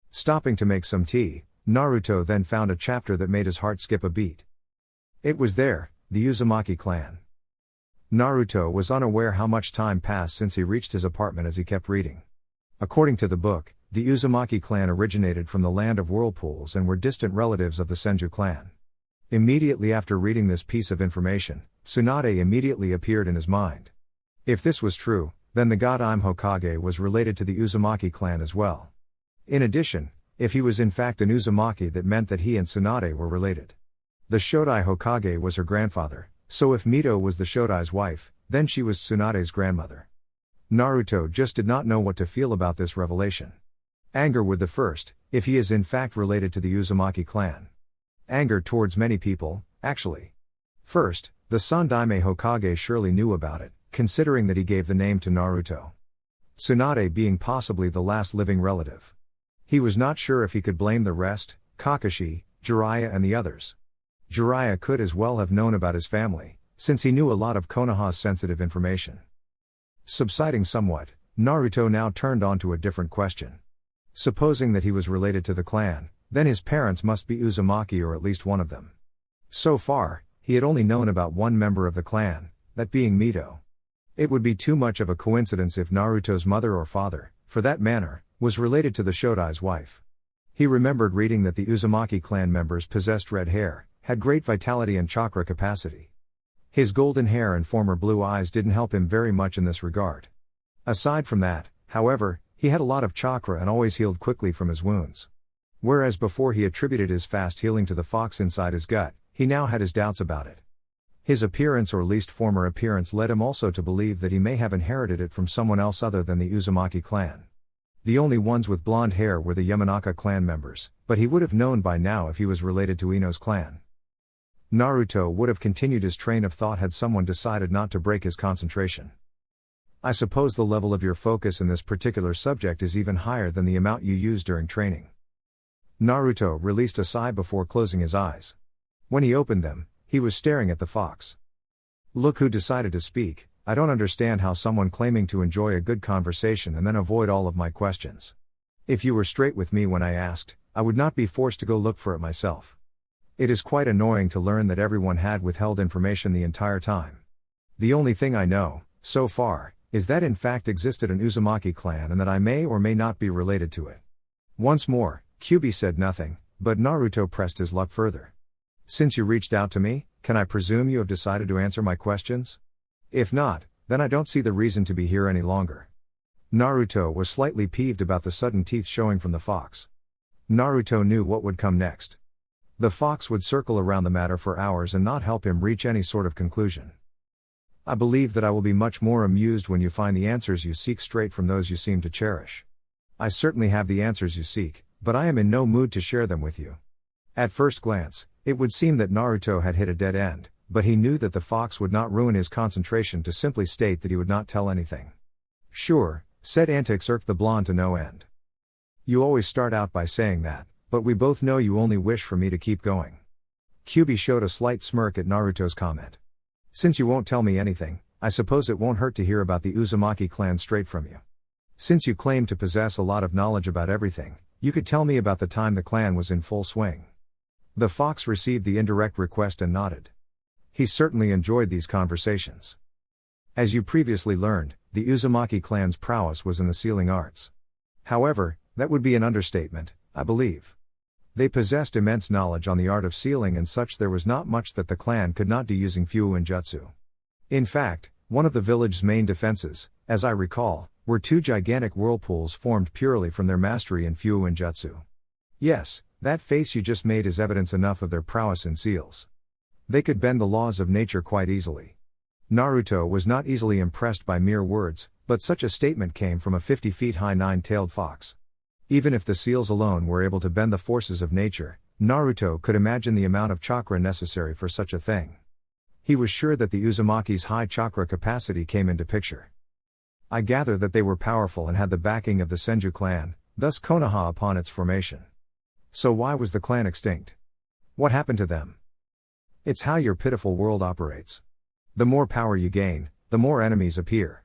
Stopping to make some tea, Naruto then found a chapter that made his heart skip a beat. It was there, the Uzumaki clan. Naruto was unaware how much time passed since he reached his apartment as he kept reading. According to the book, the Uzumaki clan originated from the land of whirlpools and were distant relatives of the Senju clan. Immediately after reading this piece of information, Tsunade immediately appeared in his mind. If this was true, then the god Hokage was related to the Uzumaki clan as well. In addition, if he was in fact an Uzumaki, that meant that he and Tsunade were related. The Shodai Hokage was her grandfather, so if Mito was the Shodai's wife, then she was Tsunade's grandmother. Naruto just did not know what to feel about this revelation. Anger with the first, if he is in fact related to the Uzumaki clan. Anger towards many people, actually. First, the Sandaime Hokage surely knew about it, considering that he gave the name to Naruto. Tsunade being possibly the last living relative. He was not sure if he could blame the rest, Kakashi, Jiraiya and the others. Jiraiya could as well have known about his family, since he knew a lot of Konoha's sensitive information. Subsiding somewhat, Naruto now turned on to a different question. Supposing that he was related to the clan, then his parents must be Uzumaki or at least one of them. So far, he had only known about one member of the clan, that being Mito. It would be too much of a coincidence if Naruto's mother or father, for that matter, was related to the Shodai's wife. He remembered reading that the Uzumaki clan members possessed red hair, had great vitality and chakra capacity. His golden hair and former blue eyes didn't help him very much in this regard. Aside from that, however, he had a lot of chakra and always healed quickly from his wounds. Whereas before he attributed his fast healing to the fox inside his gut, he now had his doubts about it. His appearance or least former appearance led him also to believe that he may have inherited it from someone else other than the Uzumaki clan. The only ones with blonde hair were the Yamanaka clan members, but he would have known by now if he was related to Ino's clan. Naruto would have continued his train of thought had someone decided not to break his concentration. I suppose the level of your focus in this particular subject is even higher than the amount you use during training. Naruto released a sigh before closing his eyes. When he opened them, he was staring at the fox. Look who decided to speak. I don't understand how someone claiming to enjoy a good conversation and then avoid all of my questions. If you were straight with me when I asked, I would not be forced to go look for it myself. It is quite annoying to learn that everyone had withheld information the entire time. The only thing I know, so far, is that in fact existed an Uzumaki clan and that I may or may not be related to it. Once more, Kyuubi said nothing, but Naruto pressed his luck further. Since you reached out to me, can I presume you have decided to answer my questions? If not, then I don't see the reason to be here any longer. Naruto was slightly peeved about the sudden teeth showing from the fox. Naruto knew what would come next. The fox would circle around the matter for hours and not help him reach any sort of conclusion. I believe that I will be much more amused when you find the answers you seek straight from those you seem to cherish. I certainly have the answers you seek, but I am in no mood to share them with you. At first glance, it would seem that Naruto had hit a dead end, but he knew that the fox would not ruin his concentration to simply state that he would not tell anything. Sure, said antics irked the blonde to no end. You always start out by saying that, but we both know you only wish for me to keep going. Kyuubi showed a slight smirk at Naruto's comment. Since you won't tell me anything, I suppose it won't hurt to hear about the Uzumaki clan straight from you. Since you claim to possess a lot of knowledge about everything, you could tell me about the time the clan was in full swing. The fox received the indirect request and nodded. He certainly enjoyed these conversations. As you previously learned, the Uzumaki clan's prowess was in the sealing arts. However, that would be an understatement, I believe. They possessed immense knowledge on the art of sealing and such. There was not much that the clan could not do using Fuuin Jutsu. In fact, one of the village's main defenses, as I recall, were two gigantic whirlpools formed purely from their mastery in Fuuin Jutsu. Yes, that face you just made is evidence enough of their prowess in seals. They could bend the laws of nature quite easily. Naruto was not easily impressed by mere words, but such a statement came from a 50 feet high nine-tailed fox. Even if the seals alone were able to bend the forces of nature, Naruto could imagine the amount of chakra necessary for such a thing. He was sure that the Uzumaki's high chakra capacity came into picture. I gather that they were powerful and had the backing of the Senju clan, thus Konoha upon its formation. So why was the clan extinct? What happened to them? It's how your pitiful world operates. The more power you gain, the more enemies appear.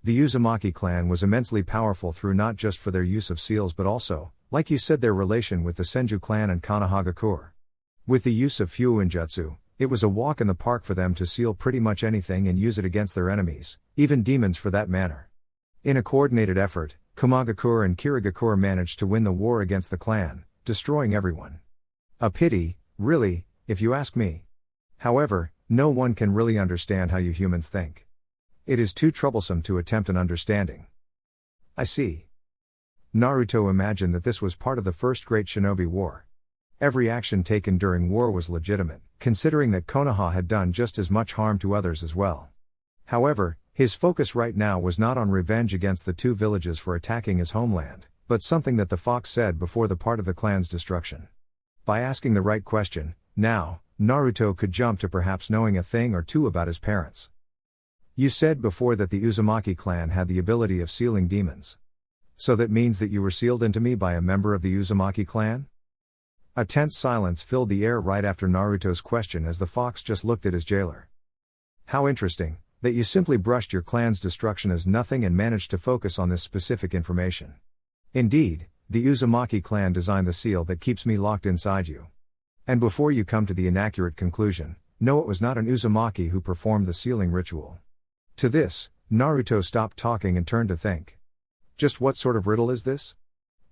The Uzumaki clan was immensely powerful through not just for their use of seals but also, like you said, their relation with the Senju clan and Konohagakure. With the use of Fuuin Jutsu, it was a walk in the park for them to seal pretty much anything and use it against their enemies, even demons for that matter. In a coordinated effort, Komagakure and Kirigakure managed to win the war against the clan, destroying everyone. A pity, really, if you ask me. However, no one can really understand how you humans think. It is too troublesome to attempt an understanding. I see. Naruto imagined that this was part of the first Great Shinobi War. Every action taken during war was legitimate, considering that Konoha had done just as much harm to others as well. However, his focus right now was not on revenge against the two villages for attacking his homeland, but something that the fox said before the part of the clan's destruction. By asking the right question, now, Naruto could jump to perhaps knowing a thing or two about his parents. You said before that the Uzumaki clan had the ability of sealing demons. So that means that you were sealed into me by a member of the Uzumaki clan? A tense silence filled the air right after Naruto's question as the fox just looked at his jailer. How interesting, that you simply brushed your clan's destruction as nothing and managed to focus on this specific information. Indeed, the Uzumaki clan designed the seal that keeps me locked inside you. And before you come to the inaccurate conclusion, no, it was not an Uzumaki who performed the sealing ritual. To this, Naruto stopped talking and turned to think. Just what sort of riddle is this?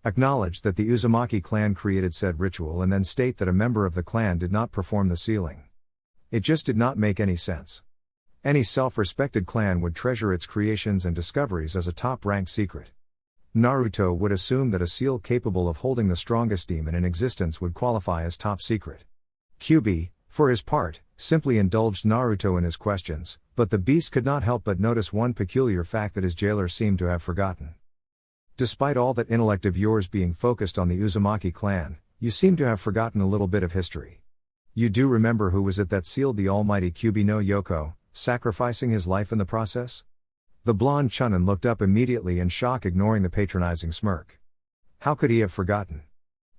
Acknowledge that the Uzumaki clan created said ritual and then state that a member of the clan did not perform the sealing. It just did not make any sense. Any self-respected clan would treasure its creations and discoveries as a top-ranked secret. Naruto would assume that a seal capable of holding the strongest demon in existence would qualify as top secret. Kyubi, for his part, simply indulged Naruto in his questions, but the beast could not help but notice one peculiar fact that his jailer seemed to have forgotten. Despite all that intellect of yours being focused on the Uzumaki clan, you seem to have forgotten a little bit of history. You do remember who was it that sealed the almighty Kyubi no Yoko, sacrificing his life in the process? The blonde Chunin looked up immediately in shock, ignoring the patronizing smirk. How could he have forgotten?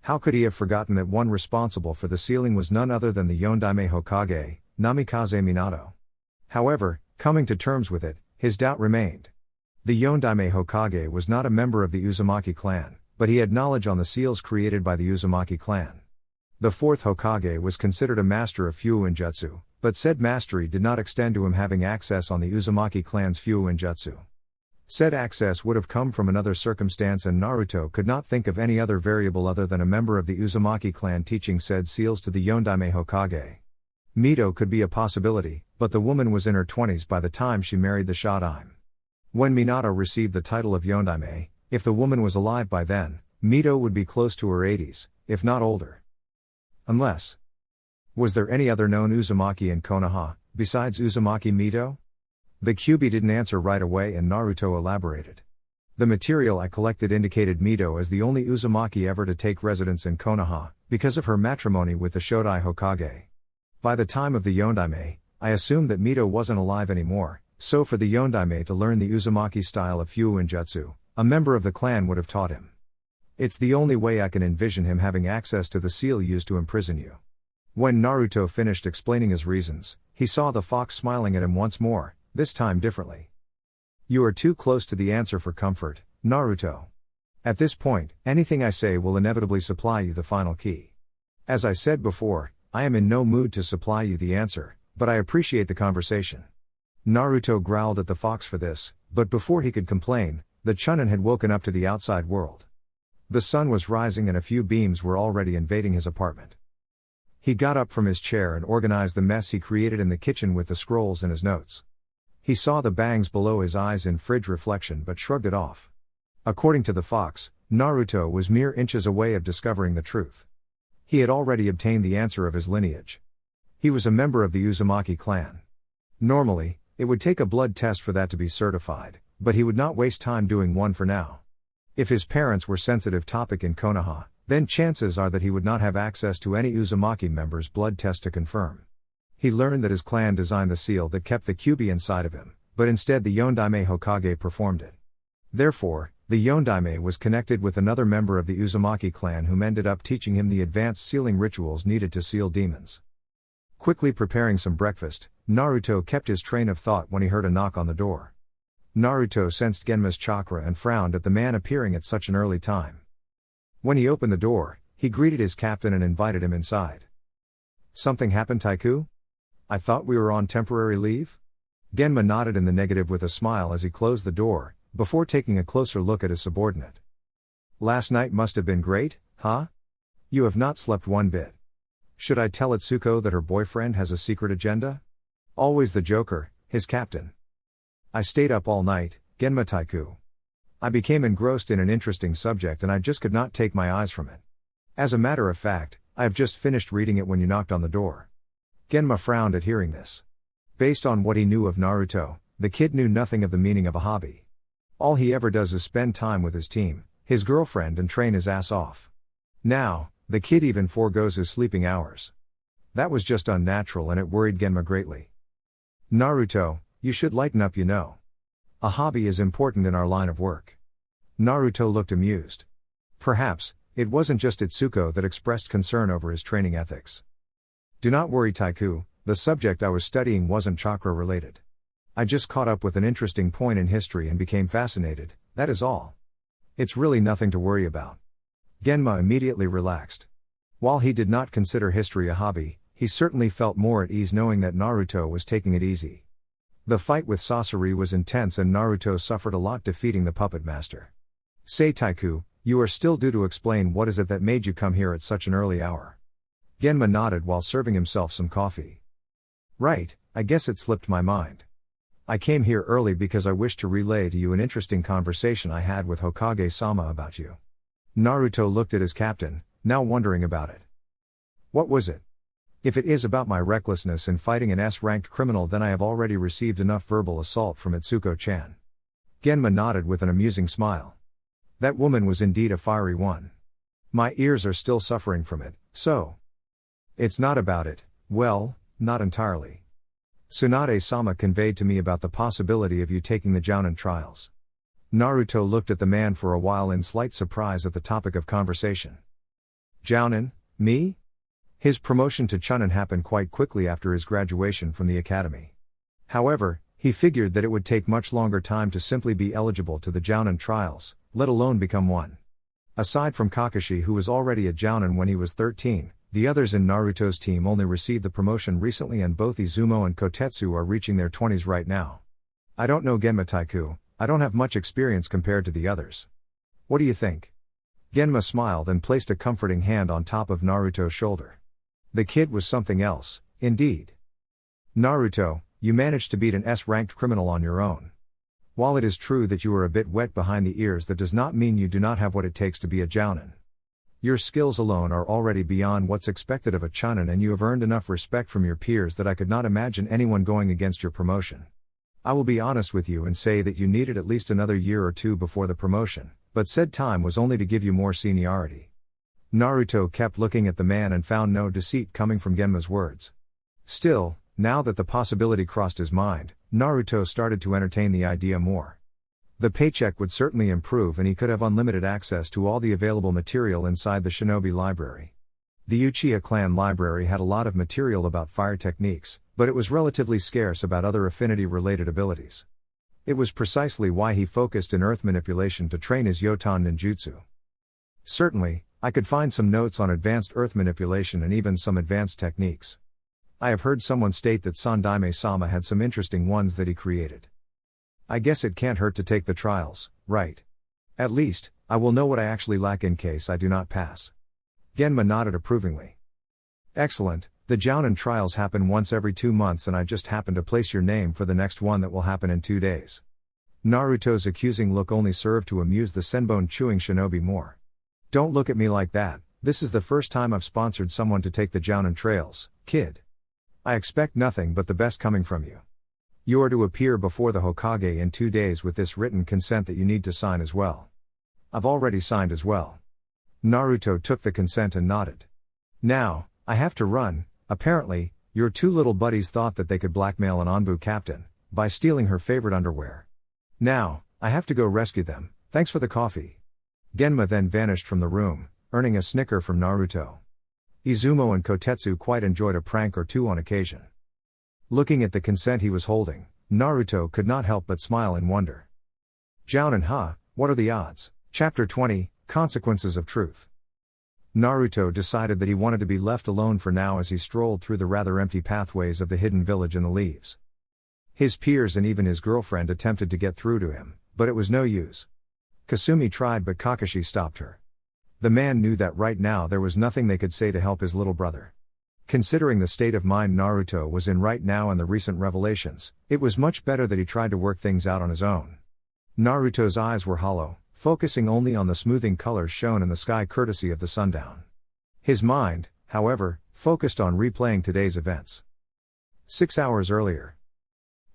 How could he have forgotten that one responsible for the sealing was none other than the Yondaime Hokage, Namikaze Minato? However, coming to terms with it, his doubt remained. The Yondaime Hokage was not a member of the Uzumaki clan, but he had knowledge on the seals created by the Uzumaki clan. The fourth Hokage was considered a master of Fuuin Jutsu, but said mastery did not extend to him having access on the Uzumaki clan's Fuuin Jutsu. Said access would have come from another circumstance, and Naruto could not think of any other variable other than a member of the Uzumaki clan teaching said seals to the Yondaime Hokage. Mito could be a possibility, but the woman was in her 20s by the time she married the Shodaime. When Minato received the title of Yondaime, if the woman was alive by then, Mito would be close to her 80s, if not older. Unless. Was there any other known Uzumaki in Konoha, besides Uzumaki Mito? The Kyubi didn't answer right away and Naruto elaborated. The material I collected indicated Mito as the only Uzumaki ever to take residence in Konoha, because of her matrimony with the Shodai Hokage. By the time of the Yondaime, I assumed that Mito wasn't alive anymore, so for the Yondaime to learn the Uzumaki style of Fuuin Jutsu, a member of the clan would have taught him. It's the only way I can envision him having access to the seal used to imprison you. When Naruto finished explaining his reasons, he saw the fox smiling at him once more, this time differently. You are too close to the answer for comfort, Naruto. At this point, anything I say will inevitably supply you the final key. As I said before, I am in no mood to supply you the answer, but I appreciate the conversation. Naruto growled at the fox for this, but before he could complain, the Chunin had woken up to the outside world. The sun was rising and a few beams were already invading his apartment. He got up from his chair and organized the mess he created in the kitchen with the scrolls and his notes. He saw the bangs below his eyes in fridge reflection but shrugged it off. According to the fox, Naruto was mere inches away of discovering the truth. He had already obtained the answer of his lineage. He was a member of the Uzumaki clan. Normally, it would take a blood test for that to be certified, but he would not waste time doing one for now. If his parents were sensitive topic in Konoha, then chances are that he would not have access to any Uzumaki member's blood test to confirm. He learned that his clan designed the seal that kept the Kyuubi inside of him, but instead the Yondaime Hokage performed it. Therefore, the Yondaime was connected with another member of the Uzumaki clan whom ended up teaching him the advanced sealing rituals needed to seal demons. Quickly preparing some breakfast, Naruto kept his train of thought when he heard a knock on the door. Naruto sensed Genma's chakra and frowned at the man appearing at such an early time. When he opened the door, he greeted his captain and invited him inside. "Something happened, Taiku? I thought we were on temporary leave?" Genma nodded in the negative with a smile as he closed the door, before taking a closer look at his subordinate. "Last night must have been great, huh? You have not slept one bit. Should I tell Itsuko that her boyfriend has a secret agenda? Always the joker, his captain." "I stayed up all night, Genma Taiku. I became engrossed in an interesting subject and I just could not take my eyes from it. As a matter of fact, I have just finished reading it when you knocked on the door." Genma frowned at hearing this. Based on what he knew of Naruto, the kid knew nothing of the meaning of a hobby. All he ever does is spend time with his team, his girlfriend, and train his ass off. Now, the kid even forgoes his sleeping hours. That was just unnatural and it worried Genma greatly. "Naruto, you should lighten up, you know. A hobby is important in our line of work." Naruto looked amused. Perhaps, it wasn't just Itsuko that expressed concern over his training ethics. "Do not worry, Taiku, the subject I was studying wasn't chakra related. I just caught up with an interesting point in history and became fascinated, that is all. It's really nothing to worry about." Genma immediately relaxed. While he did not consider history a hobby, he certainly felt more at ease knowing that Naruto was taking it easy. The fight with Sasori was intense and Naruto suffered a lot defeating the puppet master. "Say Taiku, you are still due to explain what is it that made you come here at such an early hour." Genma nodded while serving himself some coffee. "Right, I guess it slipped my mind. I came here early because I wished to relay to you an interesting conversation I had with Hokage-sama about you." Naruto looked at his captain, now wondering about it. "What was it? If it is about my recklessness in fighting an S-ranked criminal, then I have already received enough verbal assault from Itsuko-chan." Genma nodded with an amusing smile. That woman was indeed a fiery one. My ears are still suffering from it, so. It's not about it, well, not entirely. Tsunade-sama conveyed to me about the possibility of you taking the Jonin Trials. Naruto looked at the man for a while in slight surprise at the topic of conversation. "Jonin, me?" His promotion to Chunin happened quite quickly after his graduation from the academy. However, he figured that it would take much longer time to simply be eligible to the Jonin Trials, let alone become one. Aside from Kakashi, who was already a Jonin when he was 13, the others in Naruto's team only received the promotion recently and both Izumo and Kotetsu are reaching their 20s right now. "I don't know Genma Taiku, I don't have much experience compared to the others. What do you think?" Genma smiled and placed a comforting hand on top of Naruto's shoulder. The kid was something else, indeed. "Naruto, you managed to beat an S-ranked criminal on your own. While it is true that you are a bit wet behind the ears, that does not mean you do not have what it takes to be a Jounin. Your skills alone are already beyond what's expected of a Chunin and you have earned enough respect from your peers that I could not imagine anyone going against your promotion. I will be honest with you and say that you needed at least another year or two before the promotion, but said time was only to give you more seniority." Naruto kept looking at the man and found no deceit coming from Genma's words. Still, now that the possibility crossed his mind, Naruto started to entertain the idea more. The paycheck would certainly improve and he could have unlimited access to all the available material inside the Shinobi Library. The Uchiha Clan Library had a lot of material about fire techniques, but it was relatively scarce about other affinity-related abilities. It was precisely why he focused in earth manipulation to train his Yotan ninjutsu. "Certainly, I could find some notes on advanced earth manipulation and even some advanced techniques. I have heard someone state that Sandaime-sama had some interesting ones that he created. I guess it can't hurt to take the trials, right? At least, I will know what I actually lack in case I do not pass." Genma nodded approvingly. "Excellent, The Jonin Trials happen once every 2 months and I just happen to place your name for the next one that will happen in 2 days. Naruto's accusing look only served to amuse the senbone-chewing shinobi more. Don't look at me like that, this is the first time I've sponsored someone to take the Jonin Trails, kid. I expect nothing but the best coming from you. You are to appear before the Hokage in 2 days with this written consent that you need to sign as well. I've already signed as well. Naruto took the consent and nodded. Now, I have to run. Apparently, your 2 little buddies thought that they could blackmail an Anbu captain by stealing her favorite underwear. Now, I have to go rescue them, thanks for the coffee. Genma then vanished from the room, earning a snicker from Naruto. Izumo and Kotetsu quite enjoyed a prank or two on occasion. Looking at the consent he was holding, Naruto could not help but smile in wonder. Jounin, huh? What are the odds? Chapter 20, Consequences of Truth. Naruto decided that he wanted to be left alone for now as he strolled through the rather empty pathways of the hidden village in the leaves. His peers and even his girlfriend attempted to get through to him, but it was no use. Kasumi tried but Kakashi stopped her. The man knew that right now there was nothing they could say to help his little brother. Considering the state of mind Naruto was in right now and the recent revelations, it was much better that he tried to work things out on his own. Naruto's eyes were hollow, focusing only on the smoothing colors shown in the sky courtesy of the sundown. His mind, however, focused on replaying today's events. 6 hours earlier.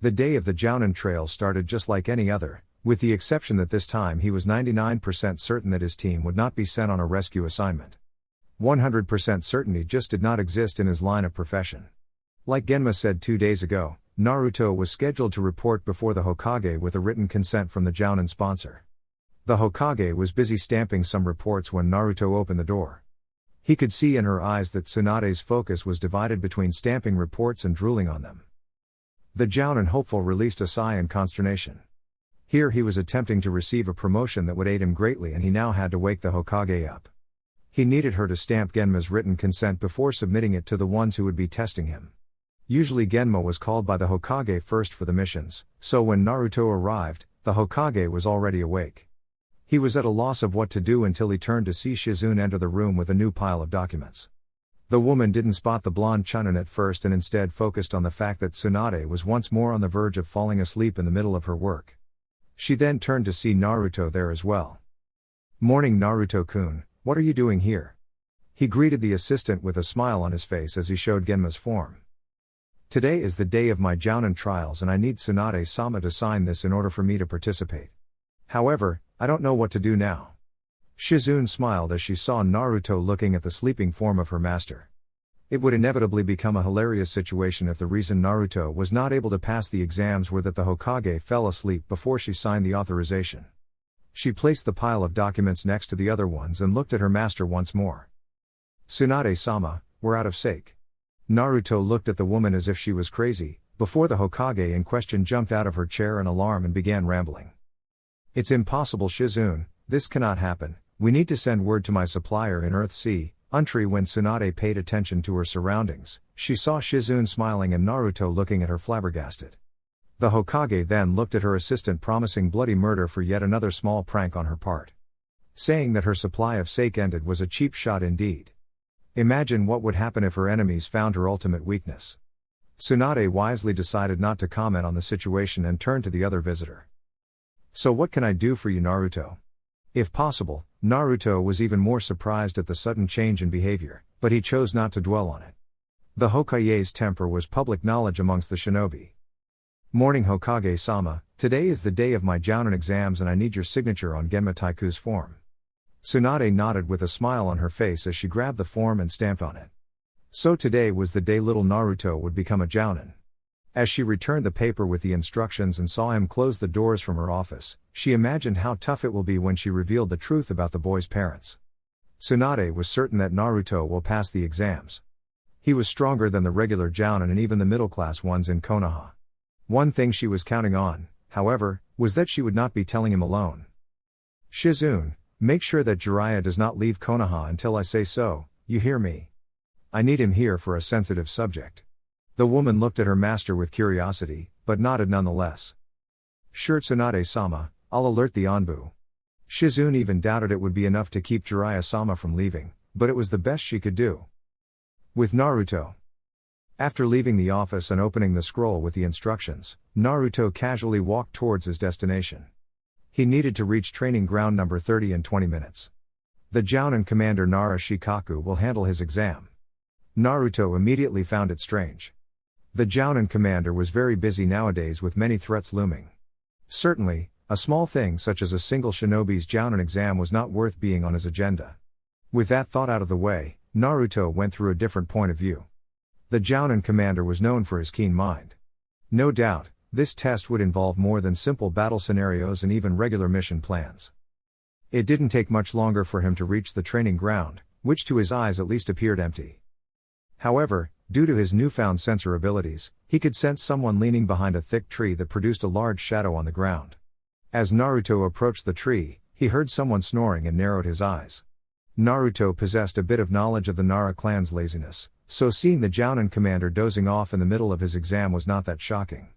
The day of the Jounin Trail started just like any other, with the exception that this time he was 99% certain that his team would not be sent on a rescue assignment. 100% certainty just did not exist in his line of profession. Like Genma said 2 days ago, Naruto was scheduled to report before the Hokage with a written consent from the Jounin sponsor. The Hokage was busy stamping some reports when Naruto opened the door. He could see in her eyes that Tsunade's focus was divided between stamping reports and drooling on them. The Jounin hopeful released a sigh in consternation. Here he was attempting to receive a promotion that would aid him greatly and he now had to wake the Hokage up. He needed her to stamp Genma's written consent before submitting it to the ones who would be testing him. Usually Genma was called by the Hokage first for the missions, so when Naruto arrived, the Hokage was already awake. He was at a loss of what to do until he turned to see Shizune enter the room with a new pile of documents. The woman didn't spot the blonde Chunin at first and instead focused on the fact that Tsunade was once more on the verge of falling asleep in the middle of her work. She then turned to see Naruto there as well. "Morning Naruto-kun, what are you doing here?" He greeted the assistant with a smile on his face as he showed Genma's form. "Today is the day of my Jounin Trials and I need Tsunade-sama to sign this in order for me to participate. However, I don't know what to do now." Shizune smiled as she saw Naruto looking at the sleeping form of her master. It would inevitably become a hilarious situation if the reason Naruto was not able to pass the exams were that the Hokage fell asleep before she signed the authorization. She placed the pile of documents next to the other ones and looked at her master once more. "Tsunade-sama, we're out of sake." Naruto looked at the woman as if she was crazy, before the Hokage in question jumped out of her chair in alarm and began rambling. "It's impossible Shizune, this cannot happen, we need to send word to my supplier in Earthsea, Untri." When Tsunade paid attention to her surroundings, she saw Shizune smiling and Naruto looking at her flabbergasted. The Hokage then looked at her assistant promising bloody murder for yet another small prank on her part. Saying that her supply of sake ended was a cheap shot indeed. Imagine what would happen if her enemies found her ultimate weakness. Tsunade wisely decided not to comment on the situation and turned to the other visitor. "So what can I do for you Naruto?" If possible, Naruto was even more surprised at the sudden change in behavior, but he chose not to dwell on it. The Hokage's temper was public knowledge amongst the shinobi. "Morning Hokage-sama, today is the day of my Jounin exams and I need your signature on Genma Taiku's form." Tsunade nodded with a smile on her face as she grabbed the form and stamped on it. So today was the day little Naruto would become a Jounin. As she returned the paper with the instructions and saw him close the doors from her office, she imagined how tough it will be when she revealed the truth about the boy's parents. Tsunade was certain that Naruto will pass the exams. He was stronger than the regular Jounin and even the middle-class ones in Konoha. One thing she was counting on, however, was that she would not be telling him alone. "Shizune, make sure that Jiraiya does not leave Konoha until I say so, you hear me? I need him here for a sensitive subject." The woman looked at her master with curiosity, but nodded nonetheless. "Sure Tsunade-sama, I'll alert the Anbu." Shizune even doubted it would be enough to keep Jiraiya-sama from leaving, but it was the best she could do. With Naruto. After leaving the office and opening the scroll with the instructions, Naruto casually walked towards his destination. He needed to reach training ground number 30 in 20 minutes. The Jounin commander Nara Shikaku will handle his exam. Naruto immediately found it strange. The Jounin commander was very busy nowadays with many threats looming. Certainly, a small thing such as a single shinobi's Jounin exam was not worth being on his agenda. With that thought out of the way, Naruto went through a different point of view. The Jounin commander was known for his keen mind. No doubt, this test would involve more than simple battle scenarios and even regular mission plans. It didn't take much longer for him to reach the training ground, which to his eyes at least appeared empty. However, due to his newfound sensor abilities, he could sense someone leaning behind a thick tree that produced a large shadow on the ground. As Naruto approached the tree, he heard someone snoring and narrowed his eyes. Naruto possessed a bit of knowledge of the Nara clan's laziness, so seeing the Jounin commander dozing off in the middle of his exam was not that shocking.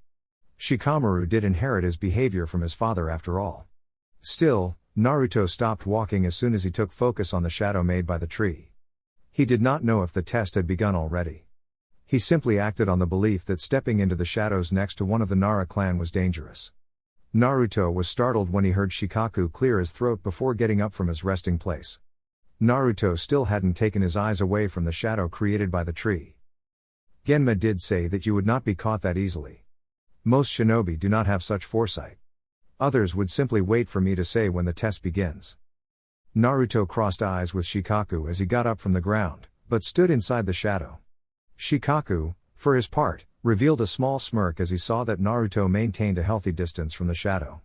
Shikamaru did inherit his behavior from his father after all. Still, Naruto stopped walking as soon as he took focus on the shadow made by the tree. He did not know if the test had begun already. He simply acted on the belief that stepping into the shadows next to one of the Nara clan was dangerous. Naruto was startled when he heard Shikaku clear his throat before getting up from his resting place. Naruto still hadn't taken his eyes away from the shadow created by the tree. Genma did say that you would not be caught that easily. Most shinobi do not have such foresight. Others would simply wait for me to say when the test begins. Naruto crossed eyes with Shikaku as he got up from the ground, but stood inside the shadow. Shikaku, for his part, revealed a small smirk as he saw that Naruto maintained a healthy distance from the shadow.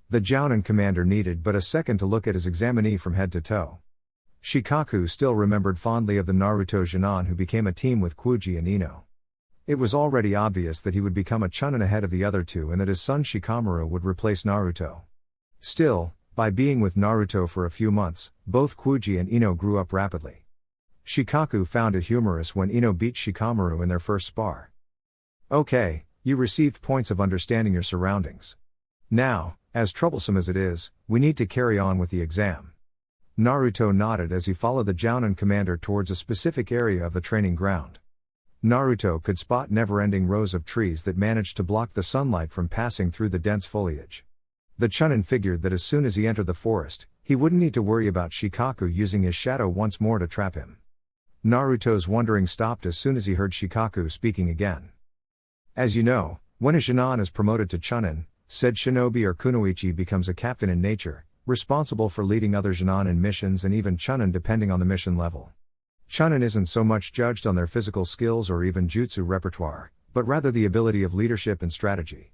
The Jounin commander needed but a second to look at his examinee from head to toe. Shikaku still remembered fondly of the Naruto Jonin who became a team with Kuji and Ino. It was already obvious that he would become a Chunin ahead of the other two and that his son Shikamaru would replace Naruto. Still, by being with Naruto for a few months, both Kuji and Ino grew up rapidly. Shikaku found it humorous when Ino beat Shikamaru in their first spar. Okay, you received points of understanding your surroundings. Now, as troublesome as it is, we need to carry on with the exam. Naruto nodded as he followed the Jounin commander towards a specific area of the training ground. Naruto could spot never-ending rows of trees that managed to block the sunlight from passing through the dense foliage. The Chunin figured that as soon as he entered the forest, he wouldn't need to worry about Shikaku using his shadow once more to trap him. Naruto's wondering stopped as soon as he heard Shikaku speaking again. As you know, when a Jonin is promoted to Chunin, said shinobi or kunoichi becomes a captain in nature, responsible for leading other Jonin in missions and even Chunin depending on the mission level. Chunin isn't so much judged on their physical skills or even jutsu repertoire, but rather the ability of leadership and strategy.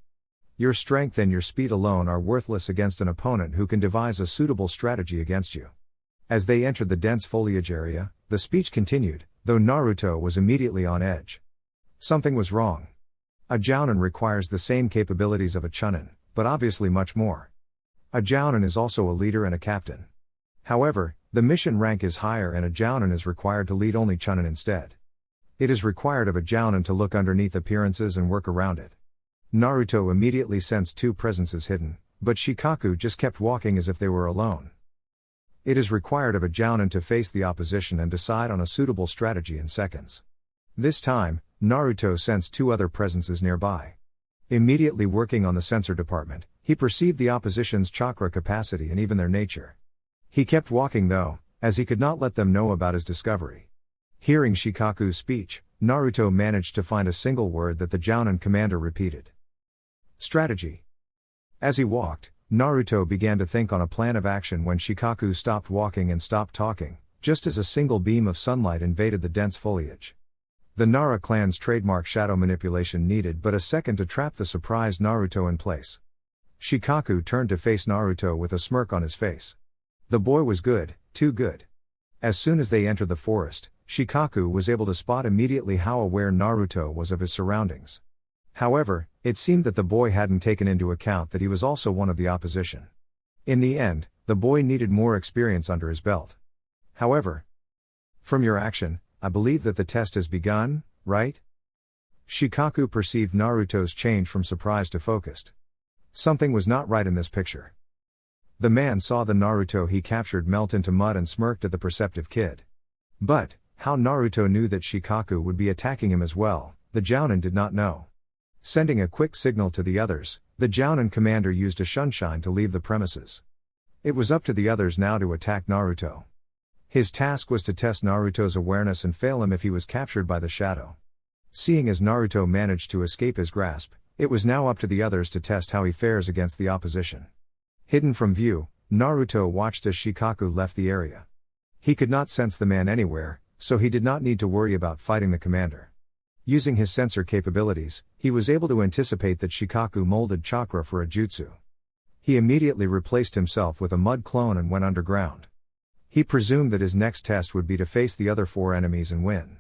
Your strength and your speed alone are worthless against an opponent who can devise a suitable strategy against you. As they entered the dense foliage area, the speech continued, though Naruto was immediately on edge. Something was wrong. A Jounin requires the same capabilities of a Chunin, but obviously much more. A Jounin is also a leader and a captain. However, the mission rank is higher and a Jounin is required to lead only Chunin instead. It is required of a Jounin to look underneath appearances and work around it. Naruto immediately sensed two presences hidden, but Shikaku just kept walking as if they were alone. It is required of a Jounin to face the opposition and decide on a suitable strategy in seconds. This time, Naruto sensed two other presences nearby. Immediately working on the sensor department, he perceived the opposition's chakra capacity and even their nature. He kept walking though, as he could not let them know about his discovery. Hearing Shikaku's speech, Naruto managed to find a single word that the Jounin commander repeated. Strategy. As he walked, Naruto began to think on a plan of action when Shikaku stopped walking and stopped talking, just as a single beam of sunlight invaded the dense foliage. The Nara clan's trademark shadow manipulation needed but a second to trap the surprised Naruto in place. Shikaku turned to face Naruto with a smirk on his face. The boy was good, too good. As soon as they entered the forest, Shikaku was able to spot immediately how aware Naruto was of his surroundings. However, it seemed that the boy hadn't taken into account that he was also one of the opposition. In the end, the boy needed more experience under his belt. However, from your action, I believe that the test has begun, right? Shikaku perceived Naruto's change from surprised to focused. Something was not right in this picture. The man saw the Naruto he captured melt into mud and smirked at the perceptive kid. But, How Naruto knew that Shikaku would be attacking him as well, the Jounin did not know. Sending a quick signal to the others, the Jounin commander used a Shunshin to leave the premises. It was up to the others now to attack Naruto. His task was to test Naruto's awareness and fail him if he was captured by the shadow. Seeing as Naruto managed to escape his grasp, it was now up to the others to test how he fares against the opposition. Hidden from view, Naruto watched as Shikaku left the area. He could not sense the man anywhere, so he did not need to worry about fighting the commander. Using his sensor capabilities, he was able to anticipate that Shikaku molded chakra for a jutsu. He immediately replaced himself with a mud clone and went underground. He presumed that his next test would be to face the other 4 enemies and win.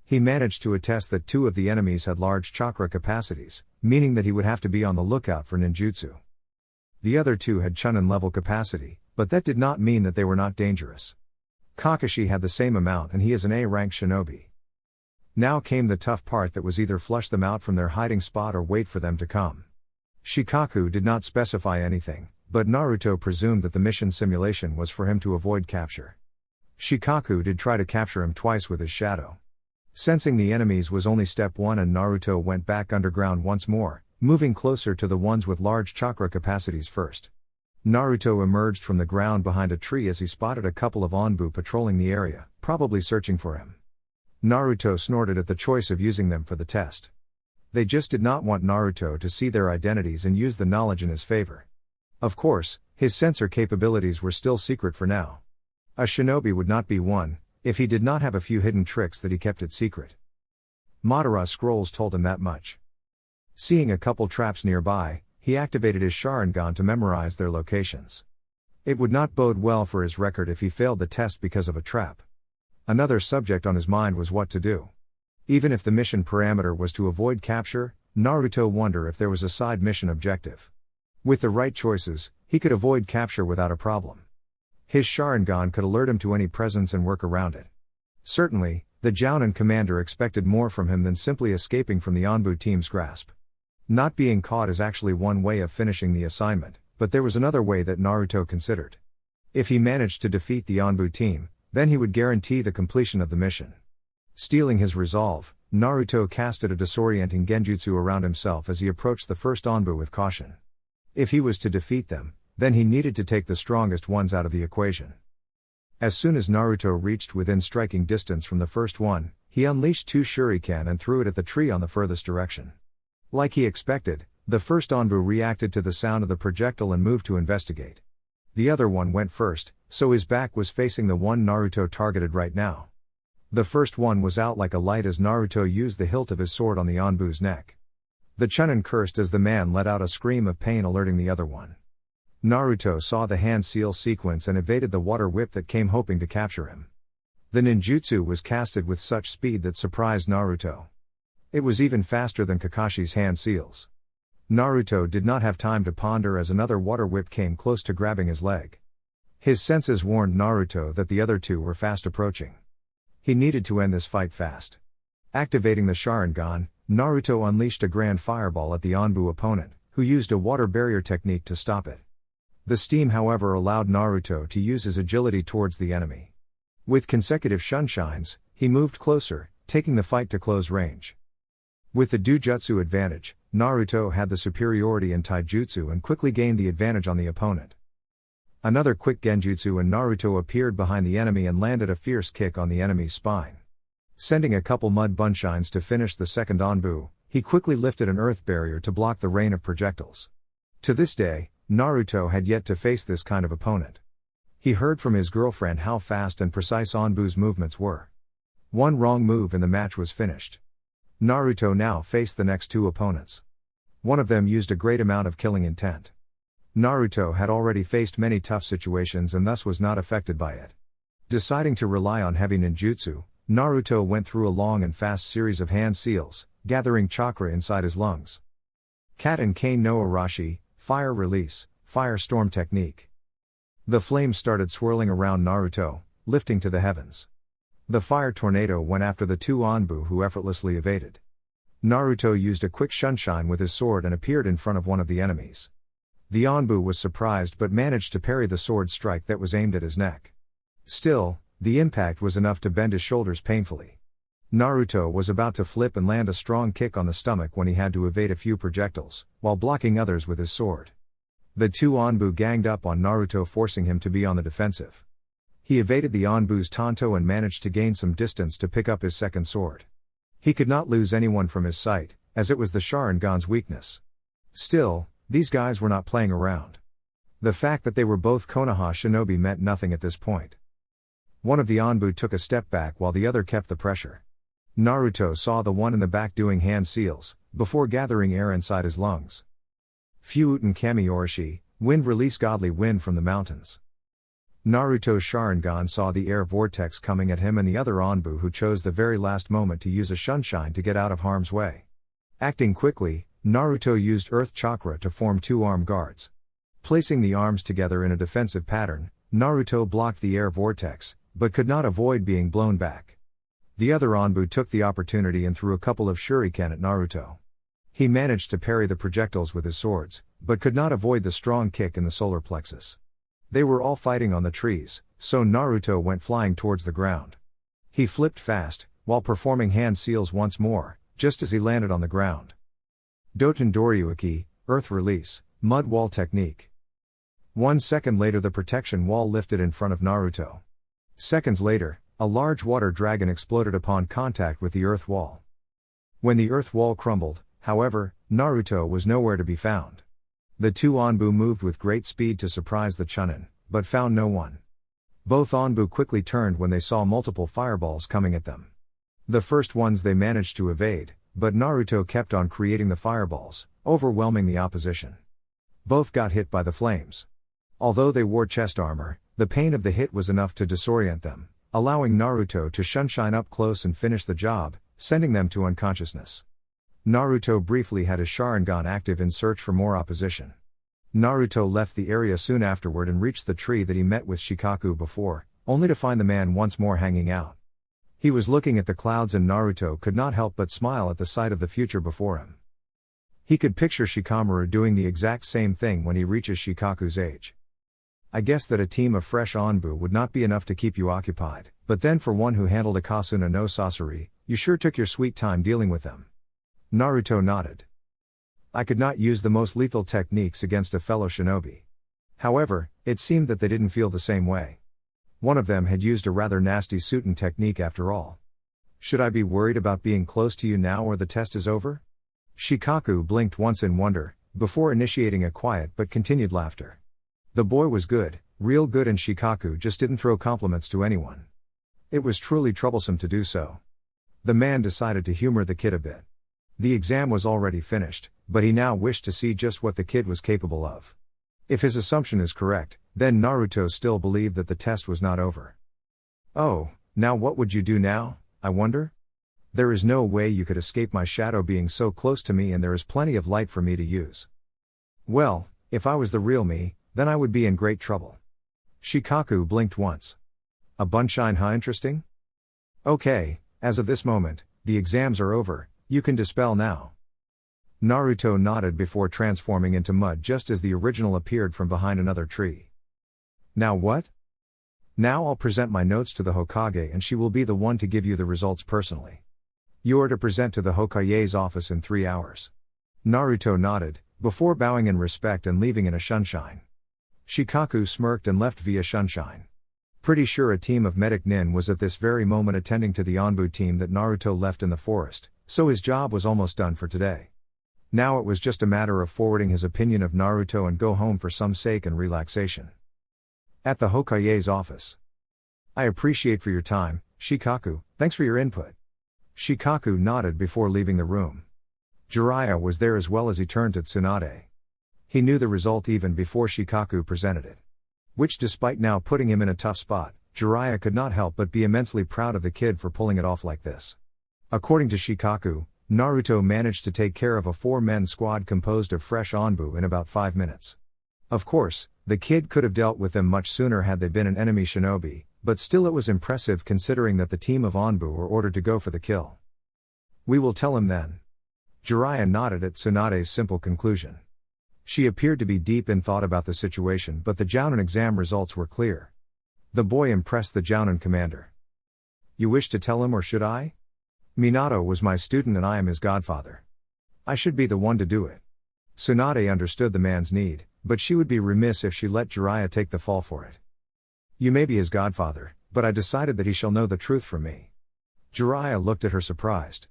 He managed to attest that 2 of the enemies had large chakra capacities, meaning that he would have to be on the lookout for ninjutsu. The other 2 had Chunin level capacity, but that did not mean that they were not dangerous. Kakashi had the same amount and he is an A-rank shinobi. Now came the tough part that was either flush them out from their hiding spot or wait for them to come. Shikaku did not specify anything, but Naruto presumed that the mission simulation was for him to avoid capture. Shikaku did try to capture him twice with his shadow. Sensing the enemies was only step 1 and Naruto went back underground once more, moving closer to the ones with large chakra capacities first. Naruto emerged from the ground behind a tree as he spotted a couple of Anbu patrolling the area, probably searching for him. Naruto snorted at the choice of using them for the test. They just did not want Naruto to see their identities and use the knowledge in his favor. Of course, his sensor capabilities were still secret for now. A shinobi would not be one, if he did not have a few hidden tricks that he kept it secret. Madara scrolls told him that much. Seeing a couple traps nearby, he activated his Sharingan to memorize their locations. It would not bode well for his record if he failed the test because of a trap. Another subject on his mind was what to do. Even if the mission parameter was to avoid capture, Naruto wondered if there was a side mission objective. With the right choices, he could avoid capture without a problem. His Sharingan could alert him to any presence and work around it. Certainly, the Jounin commander expected more from him than simply escaping from the Anbu team's grasp. Not being caught is actually one way of finishing the assignment, but there was another way that Naruto considered. If he managed to defeat the Anbu team, then he would guarantee the completion of the mission. Stealing his resolve, Naruto casted a disorienting genjutsu around himself as he approached the first Anbu with caution. If he was to defeat them, then he needed to take the strongest ones out of the equation. As soon as Naruto reached within striking distance from the first one, he unleashed 2 shuriken and threw it at the tree on the furthest direction. Like he expected, the first Anbu reacted to the sound of the projectile and moved to investigate. The other one went first, so his back was facing the one Naruto targeted right now. The first one was out like a light as Naruto used the hilt of his sword on the Anbu's neck. The Chunin cursed as the man let out a scream of pain, alerting the other one. Naruto saw the hand seal sequence and evaded the water whip that came, hoping to capture him. The ninjutsu was casted with such speed that surprised Naruto. It was even faster than Kakashi's hand seals. Naruto did not have time to ponder as another water whip came close to grabbing his leg. His senses warned Naruto that the other 2 were fast approaching. He needed to end this fight fast. Activating the Sharingan, Naruto unleashed a grand fireball at the Anbu opponent, who used a water barrier technique to stop it. The steam, however, allowed Naruto to use his agility towards the enemy. With consecutive shunshines, he moved closer, taking the fight to close range. With the Dujutsu advantage, Naruto had the superiority in taijutsu and quickly gained the advantage on the opponent. Another quick genjutsu and Naruto appeared behind the enemy and landed a fierce kick on the enemy's spine. Sending a couple mud bunshines to finish the second Anbu, he quickly lifted an earth barrier to block the rain of projectiles. To this day, Naruto had yet to face this kind of opponent. He heard from his girlfriend how fast and precise Anbu's movements were. One wrong move and the match was finished. Naruto now faced the next 2 opponents. One of them used a great amount of killing intent. Naruto had already faced many tough situations and thus was not affected by it. Deciding to rely on heavy ninjutsu, Naruto went through a long and fast series of hand seals, gathering chakra inside his lungs. Cat and Cane no Arashi, Fire Release, Firestorm Technique. The flames started swirling around Naruto, lifting to the heavens. The fire tornado went after the 2 Anbu, who effortlessly evaded. Naruto used a quick shunshine with his sword and appeared in front of one of the enemies. The Anbu was surprised but managed to parry the sword strike that was aimed at his neck. Still, The impact was enough to bend his shoulders painfully. Naruto was about to flip and land a strong kick on the stomach when he had to evade a few projectiles, while blocking others with his sword. The two Anbu ganged up on Naruto, forcing him to be on the defensive. He evaded the Anbu's tanto and managed to gain some distance to pick up his second sword. He could not lose anyone from his sight, as it was the Sharingan's weakness. Still, these guys were not playing around. The fact that they were both Konoha shinobi meant nothing at this point. One of the Anbu took a step back while the other kept the pressure. Naruto saw the one in the back doing hand seals, before gathering air inside his lungs. Fuuten Kami Orishi, wind release godly wind from the mountains. Naruto's Sharingan saw the air vortex coming at him and the other Anbu who chose the very last moment to use a Shunshine to get out of harm's way. Acting quickly, Naruto used Earth Chakra to form two arm guards. Placing the arms together in a defensive pattern, Naruto blocked the air vortex, but could not avoid being blown back. The other Anbu took the opportunity and threw a couple of shuriken at Naruto. He managed to parry the projectiles with his swords, but could not avoid the strong kick in the solar plexus. They were all fighting on the trees, so Naruto went flying towards the ground. He flipped fast, while performing hand seals once more, just as he landed on the ground. Doten Doryuki, Earth Release, Mud Wall Technique. 1 second later the protection wall lifted in front of Naruto. Seconds later, a large water dragon exploded upon contact with the earth wall. When the earth wall crumbled, however, Naruto was nowhere to be found. The two Anbu moved with great speed to surprise the Chunin, but found no one. Both Anbu quickly turned when they saw multiple fireballs coming at them. The first ones they managed to evade, but Naruto kept on creating the fireballs, overwhelming the opposition. Both got hit by the flames. Although they wore chest armor, the pain of the hit was enough to disorient them, allowing Naruto to Shunshine up close and finish the job, sending them to unconsciousness. Naruto briefly had his Sharingan active in search for more opposition. Naruto left the area soon afterward and reached the tree that he met with Shikaku before, only to find the man once more hanging out. He was looking at the clouds and Naruto could not help but smile at the sight of the future before him. He could picture Shikamaru doing the exact same thing when he reaches Shikaku's age. I guess that a team of fresh Anbu would not be enough to keep you occupied, but then for one who handled Akasuna no Sasori, you sure took your sweet time dealing with them. Naruto nodded. I could not use the most lethal techniques against a fellow shinobi. However, it seemed that they didn't feel the same way. One of them had used a rather nasty Suten technique after all. Should I be worried about being close to you now or the test is over? Shikaku blinked once in wonder, before initiating a quiet but continued laughter. The boy was good, real good, and Shikaku just didn't throw compliments to anyone. It was truly troublesome to do so. The man decided to humor the kid a bit. The exam was already finished, but he now wished to see just what the kid was capable of. If his assumption is correct, then Naruto still believed that the test was not over. Oh, now what would you do now, I wonder? There is no way you could escape my shadow being so close to me, and there is plenty of light for me to use. Well, if I was the real me, then I would be in great trouble. Shikaku blinked once. A bunshine huh, interesting? Okay, as of this moment, the exams are over, you can dispel now. Naruto nodded before transforming into mud just as the original appeared from behind another tree. Now what? Now I'll present my notes to the Hokage and she will be the one to give you the results personally. You are to present to the Hokage's office in 3 hours. Naruto nodded, before bowing in respect and leaving in a Shunshine. Shikaku smirked and left via Shunshine. Pretty sure a team of medic nin was at this very moment attending to the Anbu team that Naruto left in the forest, so his job was almost done for today. Now it was just a matter of forwarding his opinion of Naruto and go home for some sake and relaxation. At the Hokage's office. I appreciate for your time, Shikaku, thanks for your input. Shikaku nodded before leaving the room. Jiraiya was there as well as he turned to Tsunade. He knew the result even before Shikaku presented it. Which, despite now putting him in a tough spot, Jiraiya could not help but be immensely proud of the kid for pulling it off like this. According to Shikaku, Naruto managed to take care of a 4-man squad composed of fresh Anbu in about 5 minutes. Of course, the kid could have dealt with them much sooner had they been an enemy shinobi, but still it was impressive considering that the team of Anbu were ordered to go for the kill. We will tell him then. Jiraiya nodded at Tsunade's simple conclusion. She appeared to be deep in thought about the situation, but the Jounin exam results were clear. The boy impressed the Jounin commander. You wish to tell him or should I? Minato was my student and I am his godfather. I should be the one to do it. Tsunade understood the man's need, but she would be remiss if she let Jiraiya take the fall for it. You may be his godfather, but I decided that he shall know the truth from me. Jiraiya looked at her surprised.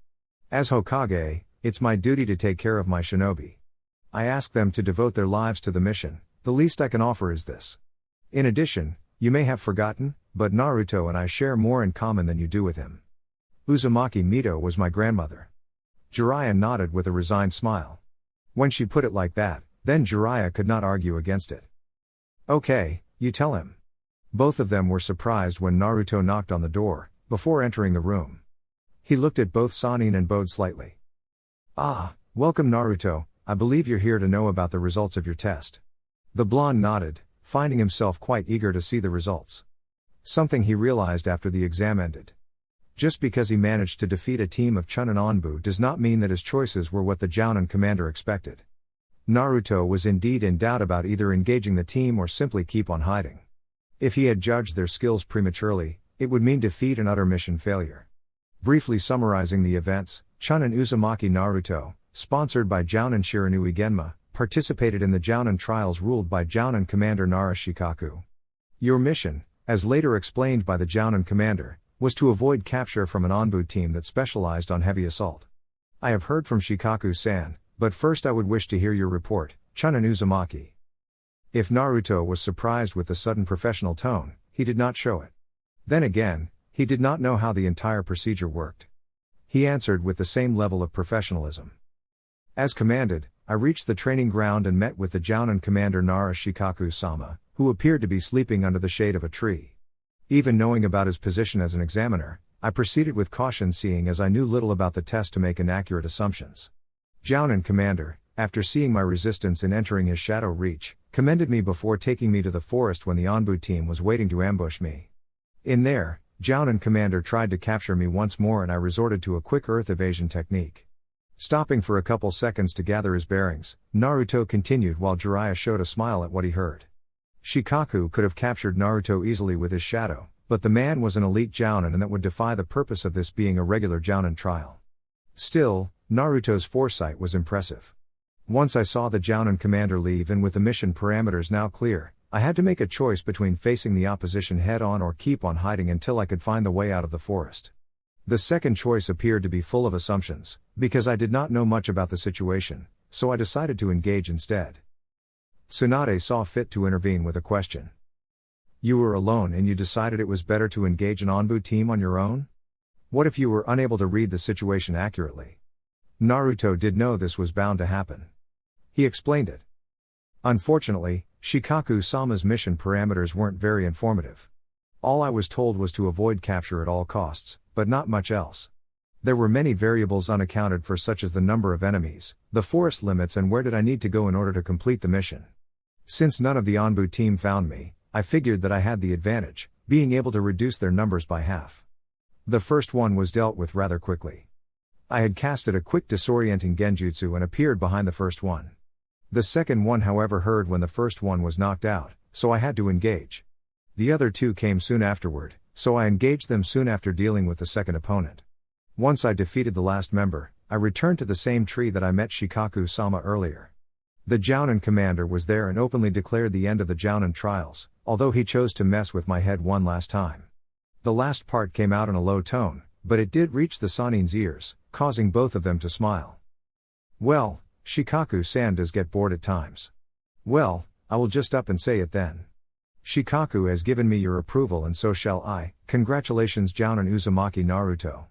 As Hokage, it's my duty to take care of my shinobi. I ask them to devote their lives to the mission, the least I can offer is this. In addition, you may have forgotten, but Naruto and I share more in common than you do with him. Uzumaki Mito was my grandmother. Jiraiya nodded with a resigned smile. When she put it like that, then Jiraiya could not argue against it. Okay, you tell him. Both of them were surprised when Naruto knocked on the door, before entering the room. He looked at both Sannin and bowed slightly. Ah, welcome Naruto, I believe you're here to know about the results of your test. The blonde nodded, finding himself quite eager to see the results. Something he realized after the exam ended. Just because he managed to defeat a team of Chunin Anbu does not mean that his choices were what the Jounin commander expected. Naruto was indeed in doubt about either engaging the team or simply keep on hiding. If he had judged their skills prematurely, it would mean defeat and utter mission failure. Briefly summarizing the events, Chunin Uzumaki Naruto, sponsored by Jounin Shiranui Genma, participated in the Jounin Trials ruled by Jounin Commander Nara Shikaku. Your mission, as later explained by the Jounin Commander, was to avoid capture from an Anbu team that specialized on heavy assault. I have heard from Shikaku-san, but first I would wish to hear your report, Chunin Uzumaki. If Naruto was surprised with the sudden professional tone, he did not show it. Then again, he did not know how the entire procedure worked. He answered with the same level of professionalism. As commanded, I reached the training ground and met with the Jounin commander Nara Shikaku-sama, who appeared to be sleeping under the shade of a tree. Even knowing about his position as an examiner, I proceeded with caution seeing as I knew little about the test to make inaccurate assumptions. Jounin commander, after seeing my resistance in entering his shadow reach, commended me before taking me to the forest when the Anbu team was waiting to ambush me. In there, Jounin commander tried to capture me once more and I resorted to a quick earth evasion technique. Stopping for a couple seconds to gather his bearings, Naruto continued while Jiraiya showed a smile at what he heard. Shikaku could have captured Naruto easily with his shadow, but the man was an elite Jounin and that would defy the purpose of this being a regular Jounin trial. Still, Naruto's foresight was impressive. Once I saw the Jounin commander leave and with the mission parameters now clear, I had to make a choice between facing the opposition head-on or keep on hiding until I could find the way out of the forest. The second choice appeared to be full of assumptions, because I did not know much about the situation, so I decided to engage instead. Tsunade saw fit to intervene with a question. You were alone and you decided it was better to engage an Anbu team on your own? What if you were unable to read the situation accurately? Naruto did know this was bound to happen. He explained it. Unfortunately, Shikaku-sama's mission parameters weren't very informative. All I was told was to avoid capture at all costs, but not much else. There were many variables unaccounted for such as the number of enemies, the forest limits and where did I need to go in order to complete the mission. Since none of the Anbu team found me, I figured that I had the advantage, being able to reduce their numbers by half. The first one was dealt with rather quickly. I had casted a quick disorienting genjutsu and appeared behind the first one. The second one however heard when the first one was knocked out, so I had to engage. The other two came soon afterward, so I engaged them soon after dealing with the second opponent. Once I defeated the last member, I returned to the same tree that I met Shikaku-sama earlier. The Jounin commander was there and openly declared the end of the Jounin trials, although he chose to mess with my head one last time. The last part came out in a low tone, but it did reach the Sannin's ears, causing both of them to smile. Well, Shikaku-san does get bored at times. Well, I will just up and say it then. Shikaku has given me your approval and so shall I. Congratulations Jounin Uzumaki Naruto.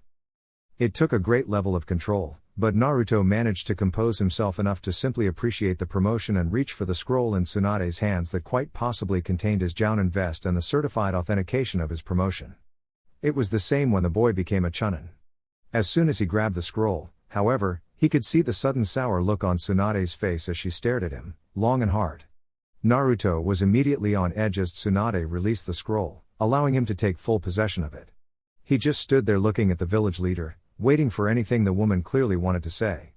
It took a great level of control, but Naruto managed to compose himself enough to simply appreciate the promotion and reach for the scroll in Tsunade's hands that quite possibly contained his Jounin vest and the certified authentication of his promotion. It was the same when the boy became a Chunin. As soon as he grabbed the scroll, however, he could see the sudden sour look on Tsunade's face as she stared at him, long and hard. Naruto was immediately on edge as Tsunade released the scroll, allowing him to take full possession of it. He just stood there looking at the village leader, waiting for anything the woman clearly wanted to say.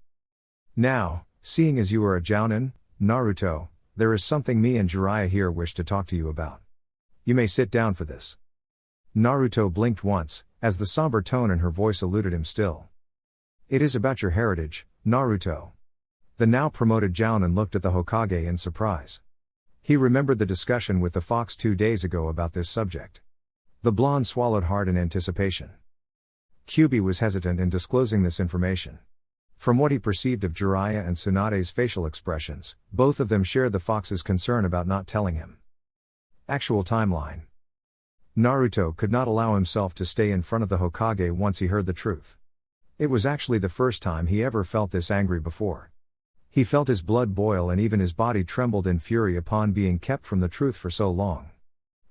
Now, seeing as you are a Jounin, Naruto, there is something me and Jiraiya here wish to talk to you about. You may sit down for this. Naruto blinked once, as the somber tone in her voice eluded him still. It is about your heritage, Naruto. The now promoted Jounin looked at the Hokage in surprise. He remembered the discussion with the fox 2 days ago about this subject. The blonde swallowed hard in anticipation. Kyuubi was hesitant in disclosing this information. From what he perceived of Jiraiya and Tsunade's facial expressions, both of them shared the fox's concern about not telling him. Actual timeline. Naruto could not allow himself to stay in front of the Hokage once he heard the truth. It was actually the first time he ever felt this angry before. He felt his blood boil and even his body trembled in fury upon being kept from the truth for so long.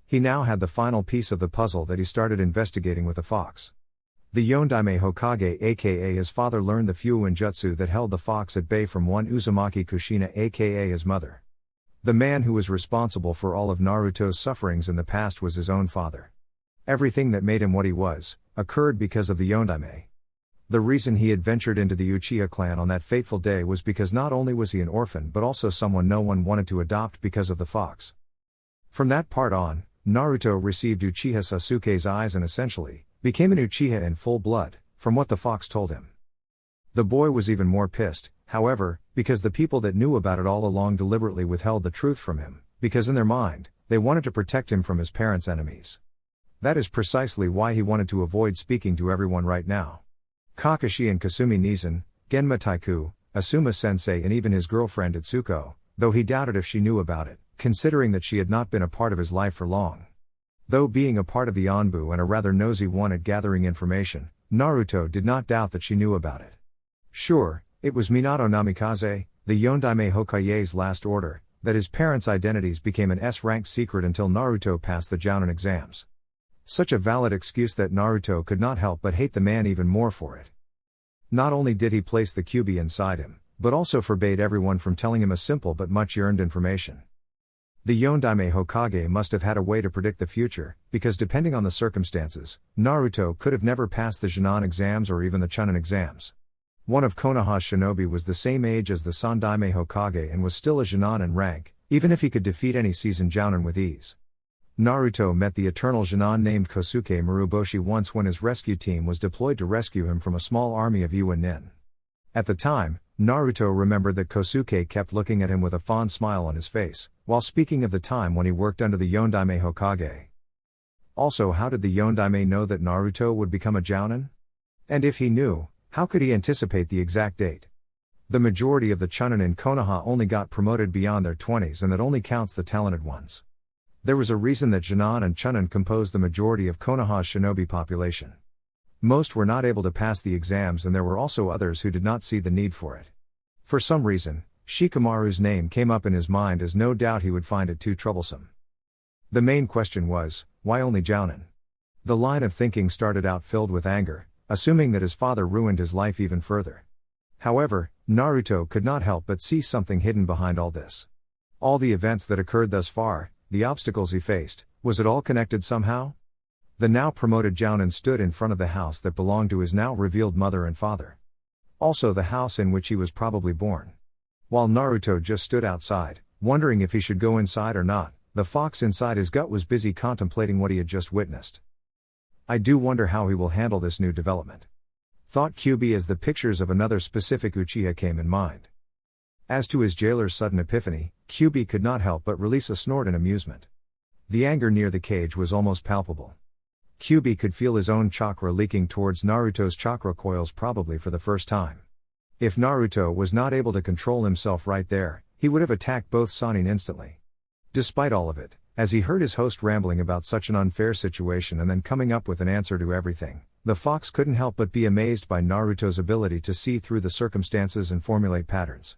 He now had the final piece of the puzzle that he started investigating with the fox. The Yondaime Hokage aka his father learned the Fuin Jutsu that held the fox at bay from one Uzumaki Kushina aka his mother. The man who was responsible for all of Naruto's sufferings in the past was his own father. Everything that made him what he was, occurred because of the Yondaime. The reason he had ventured into the Uchiha clan on that fateful day was because not only was he an orphan but also someone no one wanted to adopt because of the fox. From that part on, Naruto received Uchiha Sasuke's eyes and essentially, became an Uchiha in full blood, from what the fox told him. The boy was even more pissed, however, because the people that knew about it all along deliberately withheld the truth from him, because in their mind, they wanted to protect him from his parents' enemies. That is precisely why he wanted to avoid speaking to everyone right now. Kakashi and Kasumi Nizan, Genma Taiku, Asuma Sensei and even his girlfriend Itsuko, though he doubted if she knew about it, considering that she had not been a part of his life for long. Though being a part of the Anbu and a rather nosy one at gathering information, Naruto did not doubt that she knew about it. Sure, it was Minato Namikaze, the Yondaime Hokage's last order, that his parents' identities became an S-rank secret until Naruto passed the Jounin exams. Such a valid excuse that Naruto could not help but hate the man even more for it. Not only did he place the Kyuubi inside him, but also forbade everyone from telling him a simple but much yearned information. The Yondaime Hokage must have had a way to predict the future, because depending on the circumstances, Naruto could have never passed the Jonin exams or even the Chunin exams. One of Konoha's shinobi was the same age as the Sandaime Hokage and was still a Jonin in rank, even if he could defeat any seasoned Jounin with ease. Naruto met the eternal Jonin named Kosuke Muruboshi once when his rescue team was deployed to rescue him from a small army of Iwa Nin. At the time, Naruto remembered that Kosuke kept looking at him with a fond smile on his face, while speaking of the time when he worked under the Yondaime Hokage. Also, how did the Yondaime know that Naruto would become a Jounin? And if he knew, how could he anticipate the exact date? The majority of the Chunin in Konoha only got promoted beyond their 20s and that only counts the talented ones. There was a reason that Jonin and Chunin composed the majority of Konoha's shinobi population. Most were not able to pass the exams and there were also others who did not see the need for it. For some reason, Shikamaru's name came up in his mind as no doubt he would find it too troublesome. The main question was, why only Jounin? The line of thinking started out filled with anger, assuming that his father ruined his life even further. However, Naruto could not help but see something hidden behind all this. All the events that occurred thus far, the obstacles he faced, was it all connected somehow? The now promoted Jounin stood in front of the house that belonged to his now revealed mother and father. Also the house in which he was probably born. While Naruto just stood outside, wondering if he should go inside or not, the fox inside his gut was busy contemplating what he had just witnessed. I do wonder how he will handle this new development. Thought Kyuubi as the pictures of another specific Uchiha came in mind. As to his jailer's sudden epiphany, Kyuubi could not help but release a snort in amusement. The anger near the cage was almost palpable. Kyuubi could feel his own chakra leaking towards Naruto's chakra coils probably for the first time. If Naruto was not able to control himself right there, he would have attacked both Sannin instantly. Despite all of it, as he heard his host rambling about such an unfair situation and then coming up with an answer to everything, the fox couldn't help but be amazed by Naruto's ability to see through the circumstances and formulate patterns.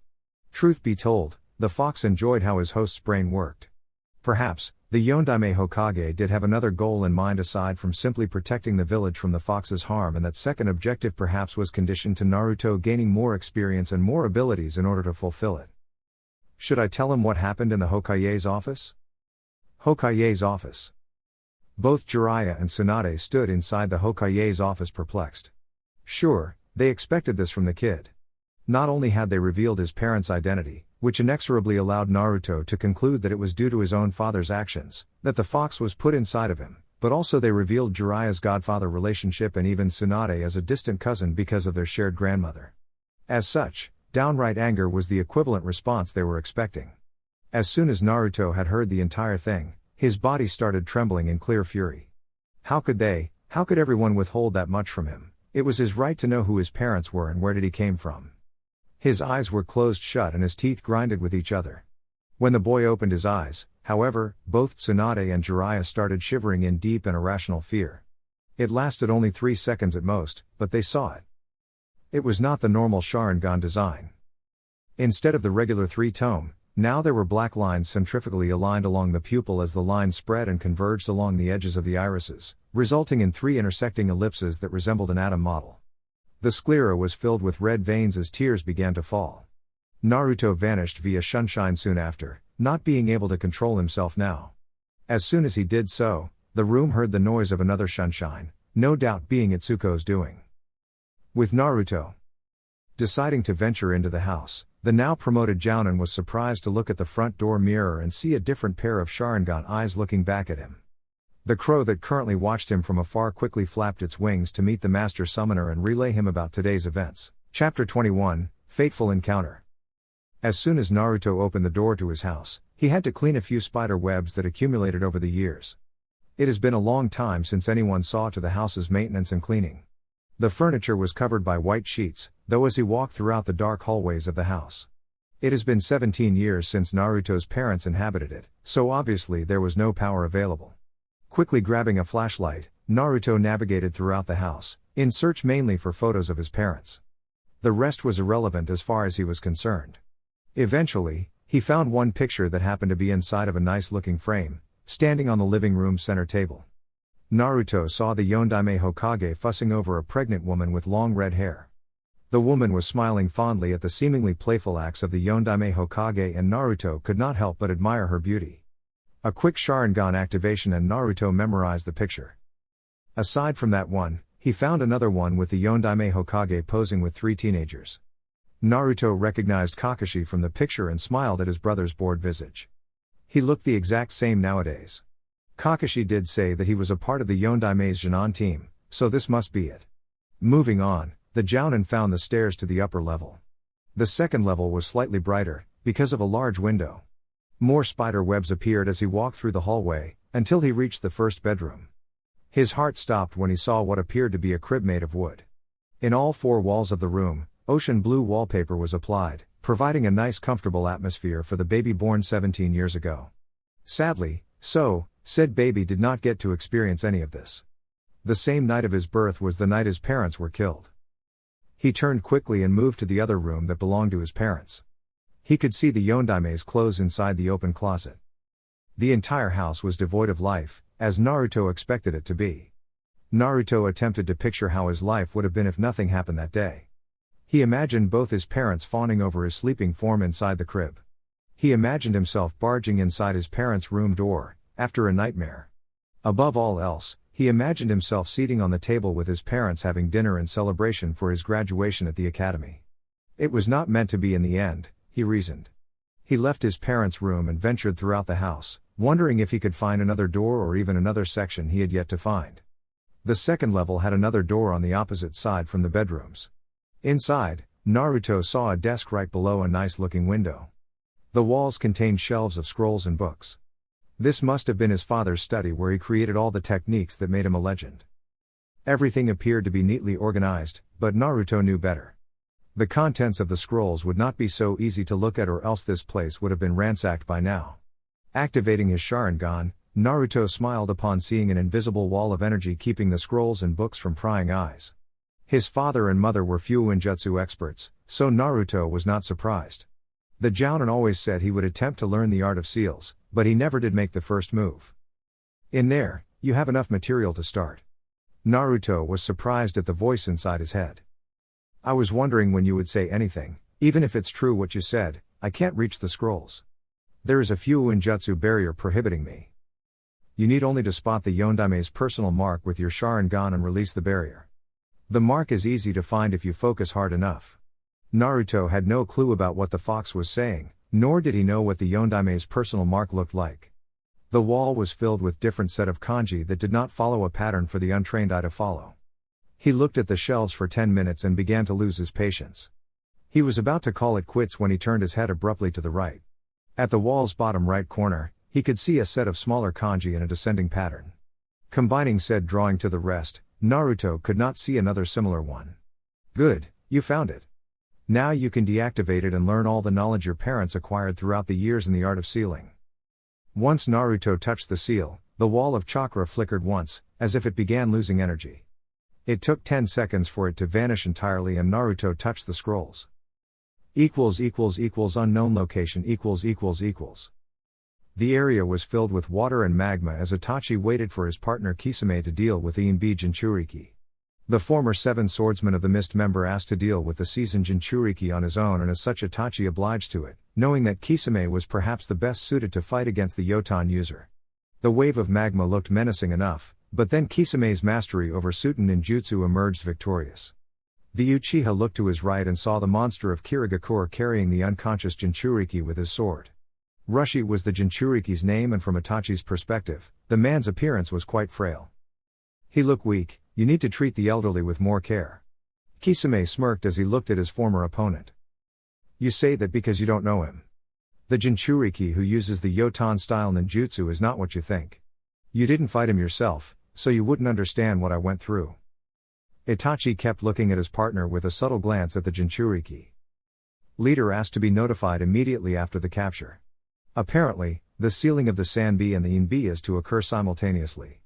Truth be told, the fox enjoyed how his host's brain worked. Perhaps, the Yondaime Hokage did have another goal in mind aside from simply protecting the village from the fox's harm, and that second objective perhaps was conditioned to Naruto gaining more experience and more abilities in order to fulfill it. Should I tell him what happened in the Hokage's office? Hokage's office. Both Jiraiya and Tsunade stood inside the Hokage's office perplexed. Sure, they expected this from the kid. Not only had they revealed his parents' identity, which inexorably allowed Naruto to conclude that it was due to his own father's actions, that the fox was put inside of him, but also they revealed Jiraiya's godfather relationship and even Tsunade as a distant cousin because of their shared grandmother. As such, downright anger was the equivalent response they were expecting. As soon as Naruto had heard the entire thing, his body started trembling in clear fury. How could everyone withhold that much from him? It was his right to know who his parents were and where did he came from. His eyes were closed shut and his teeth grinded with each other. When the boy opened his eyes, however, both Tsunade and Jiraiya started shivering in deep and irrational fear. It lasted only 3 seconds at most, but they saw it. It was not the normal Sharingan design. Instead of the regular 3-tone, now there were black lines centrifugally aligned along the pupil as the lines spread and converged along the edges of the irises, resulting in 3 intersecting ellipses that resembled an atom model. The sclera was filled with red veins as tears began to fall. Naruto vanished via sunshine soon after, not being able to control himself now. As soon as he did so, the room heard the noise of another sunshine, no doubt being Itsuko's doing. With Naruto deciding to venture into the house, the now promoted Jonin was surprised to look at the front door mirror and see a different pair of Sharingan eyes looking back at him. The crow that currently watched him from afar quickly flapped its wings to meet the master summoner and relay him about today's events. Chapter 21, Fateful Encounter. As soon as Naruto opened the door to his house, he had to clean a few spider webs that accumulated over the years. It has been a long time since anyone saw to the house's maintenance and cleaning. The furniture was covered by white sheets, though as he walked throughout the dark hallways of the house. It has been 17 years since Naruto's parents inhabited it, so obviously there was no power available. Quickly grabbing a flashlight, Naruto navigated throughout the house, in search mainly for photos of his parents. The rest was irrelevant as far as he was concerned. Eventually, he found one picture that happened to be inside of a nice-looking frame, standing on the living room center table. Naruto saw the Yondaime Hokage fussing over a pregnant woman with long red hair. The woman was smiling fondly at the seemingly playful acts of the Yondaime Hokage and Naruto could not help but admire her beauty. A quick Sharingan activation and Naruto memorized the picture. Aside from that one, he found another one with the Yondaime Hokage posing with 3 teenagers. Naruto recognized Kakashi from the picture and smiled at his brother's bored visage. He looked the exact same nowadays. Kakashi did say that he was a part of the Yondaime's Jonin team, so this must be it. Moving on, the Jounin found the stairs to the upper level. The second level was slightly brighter, because of a large window. More spider webs appeared as he walked through the hallway, until he reached the first bedroom. His heart stopped when he saw what appeared to be a crib made of wood. In all 4 walls of the room, ocean blue wallpaper was applied, providing a nice comfortable atmosphere for the baby born 17 years ago. Sadly, said baby did not get to experience any of this. The same night of his birth was the night his parents were killed. He turned quickly and moved to the other room that belonged to his parents. He could see the Yondaime's clothes inside the open closet. The entire house was devoid of life, as Naruto expected it to be. Naruto attempted to picture how his life would have been if nothing happened that day. He imagined both his parents fawning over his sleeping form inside the crib. He imagined himself barging inside his parents' room door, after a nightmare. Above all else, he imagined himself seating on the table with his parents having dinner in celebration for his graduation at the academy. It was not meant to be in the end, he reasoned. He left his parents' room and ventured throughout the house, wondering if he could find another door or even another section he had yet to find. The second level had another door on the opposite side from the bedrooms. Inside, Naruto saw a desk right below a nice-looking window. The walls contained shelves of scrolls and books. This must have been his father's study where he created all the techniques that made him a legend. Everything appeared to be neatly organized, but Naruto knew better. The contents of the scrolls would not be so easy to look at or else this place would have been ransacked by now. Activating his Sharingan, Naruto smiled upon seeing an invisible wall of energy keeping the scrolls and books from prying eyes. His father and mother were Fuinjutsu experts, so Naruto was not surprised. The Jounin always said he would attempt to learn the art of seals, but he never did make the first move. In there, you have enough material to start. Naruto was surprised at the voice inside his head. I was wondering when you would say anything, even if it's true what you said, I can't reach the scrolls. There is a Fuinjutsu barrier prohibiting me. You need only to spot the Yondaime's personal mark with your Sharingan and release the barrier. The mark is easy to find if you focus hard enough. Naruto had no clue about what the fox was saying, nor did he know what the Yondaime's personal mark looked like. The wall was filled with different set of kanji that did not follow a pattern for the untrained eye to follow. He looked at the shelves for 10 minutes and began to lose his patience. He was about to call it quits when he turned his head abruptly to the right. At the wall's bottom right corner, he could see a set of smaller kanji in a descending pattern. Combining said drawing to the rest, Naruto could not see another similar one. Good, you found it. Now you can deactivate it and learn all the knowledge your parents acquired throughout the years in the art of sealing. Once Naruto touched the seal, the wall of chakra flickered once, as if it began losing energy. It took 10 seconds for it to vanish entirely and Naruto touched the scrolls. Unknown location . The area was filled with water and magma as Itachi waited for his partner Kisame to deal with the Inbi Jinchuriki. The former Seven Swordsman of the Mist member asked to deal with the seasoned Jinchuriki on his own, and as such Itachi obliged to it, knowing that Kisame was perhaps the best suited to fight against the Yotan user. The wave of magma looked menacing enough, but then Kisame's mastery over Suten ninjutsu emerged victorious. The Uchiha looked to his right and saw the monster of Kirigakure carrying the unconscious Jinchuriki with his sword. Rushi was the Jinchuriki's name, and from Itachi's perspective, the man's appearance was quite frail. He looked weak. You need to treat the elderly with more care. Kisame smirked as he looked at his former opponent. You say that because you don't know him. The Jinchuriki who uses the Yotan-style ninjutsu is not what you think. You didn't fight him yourself, so you wouldn't understand what I went through. Itachi kept looking at his partner with a subtle glance at the Jinchuriki. Leader asked to be notified immediately after the capture. Apparently, the sealing of the Sanbi and the Inbi is to occur simultaneously.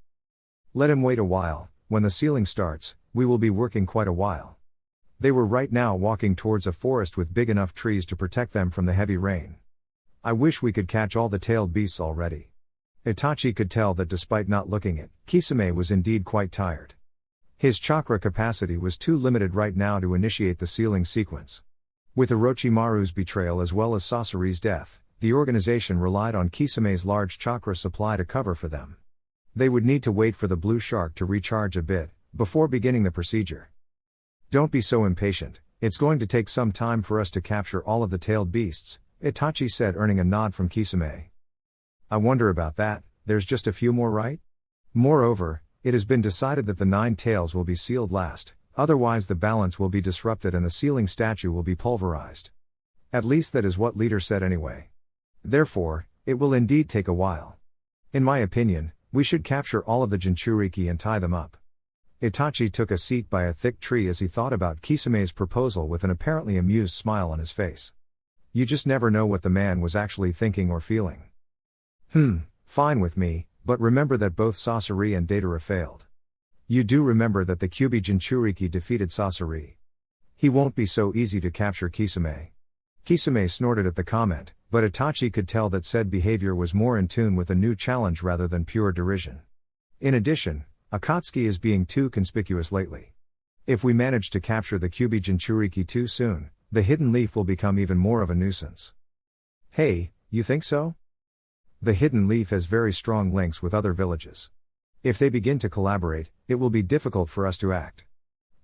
Let him wait a while. When the sealing starts, we will be working quite a while. They were right now walking towards a forest with big enough trees to protect them from the heavy rain. I wish we could catch all the tailed beasts already. Itachi could tell that despite not looking it, Kisame was indeed quite tired. His chakra capacity was too limited right now to initiate the sealing sequence. With Orochimaru's betrayal as well as Sasori's death, the organization relied on Kisame's large chakra supply to cover for them. They would need to wait for the blue shark to recharge a bit, before beginning the procedure. Don't be so impatient, it's going to take some time for us to capture all of the tailed beasts, Itachi said, earning a nod from Kisame. I wonder about that, there's just a few more, right? Moreover, it has been decided that the 9 tails will be sealed last, otherwise the balance will be disrupted and the sealing statue will be pulverized. At least that is what leader said anyway. Therefore, it will indeed take a while. In my opinion, we should capture all of the Jinchuriki and tie them up. Itachi took a seat by a thick tree as he thought about Kisame's proposal with an apparently amused smile on his face. You just never know what the man was actually thinking or feeling. Fine with me, but remember that both Sasori and Deidara failed. You do remember that the Kyuubi Jinchuriki defeated Sasori. He won't be so easy to capture Kisame. Kisame snorted at the comment, but Itachi could tell that said behavior was more in tune with a new challenge rather than pure derision. In addition, Akatsuki is being too conspicuous lately. If we manage to capture the Kyuubi Jinchuriki too soon, the hidden leaf will become even more of a nuisance. Hey, you think so? The hidden leaf has very strong links with other villages. If they begin to collaborate, it will be difficult for us to act.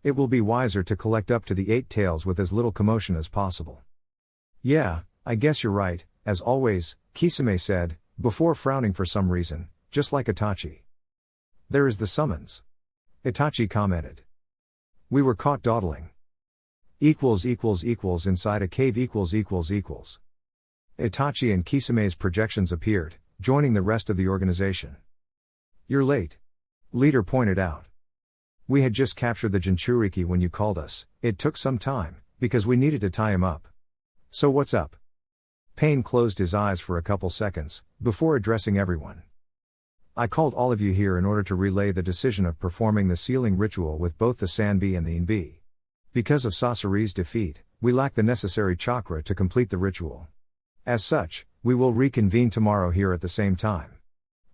It will be wiser to collect up to the 8 tails with as little commotion as possible. Yeah, I guess you're right, as always, Kisame said, before frowning for some reason, just like Itachi. There is the summons. Itachi commented. We were caught dawdling. Inside a cave . Itachi and Kisame's projections appeared, joining the rest of the organization. You're late. Leader pointed out. We had just captured the Jinchuriki when you called us. It took some time, because we needed to tie him up. So what's up? Pain closed his eyes for a couple seconds, before addressing everyone. I called all of you here in order to relay the decision of performing the sealing ritual with both the Sanbi and the Inbi. Because of Sasori's defeat, we lack the necessary chakra to complete the ritual. As such, we will reconvene tomorrow here at the same time.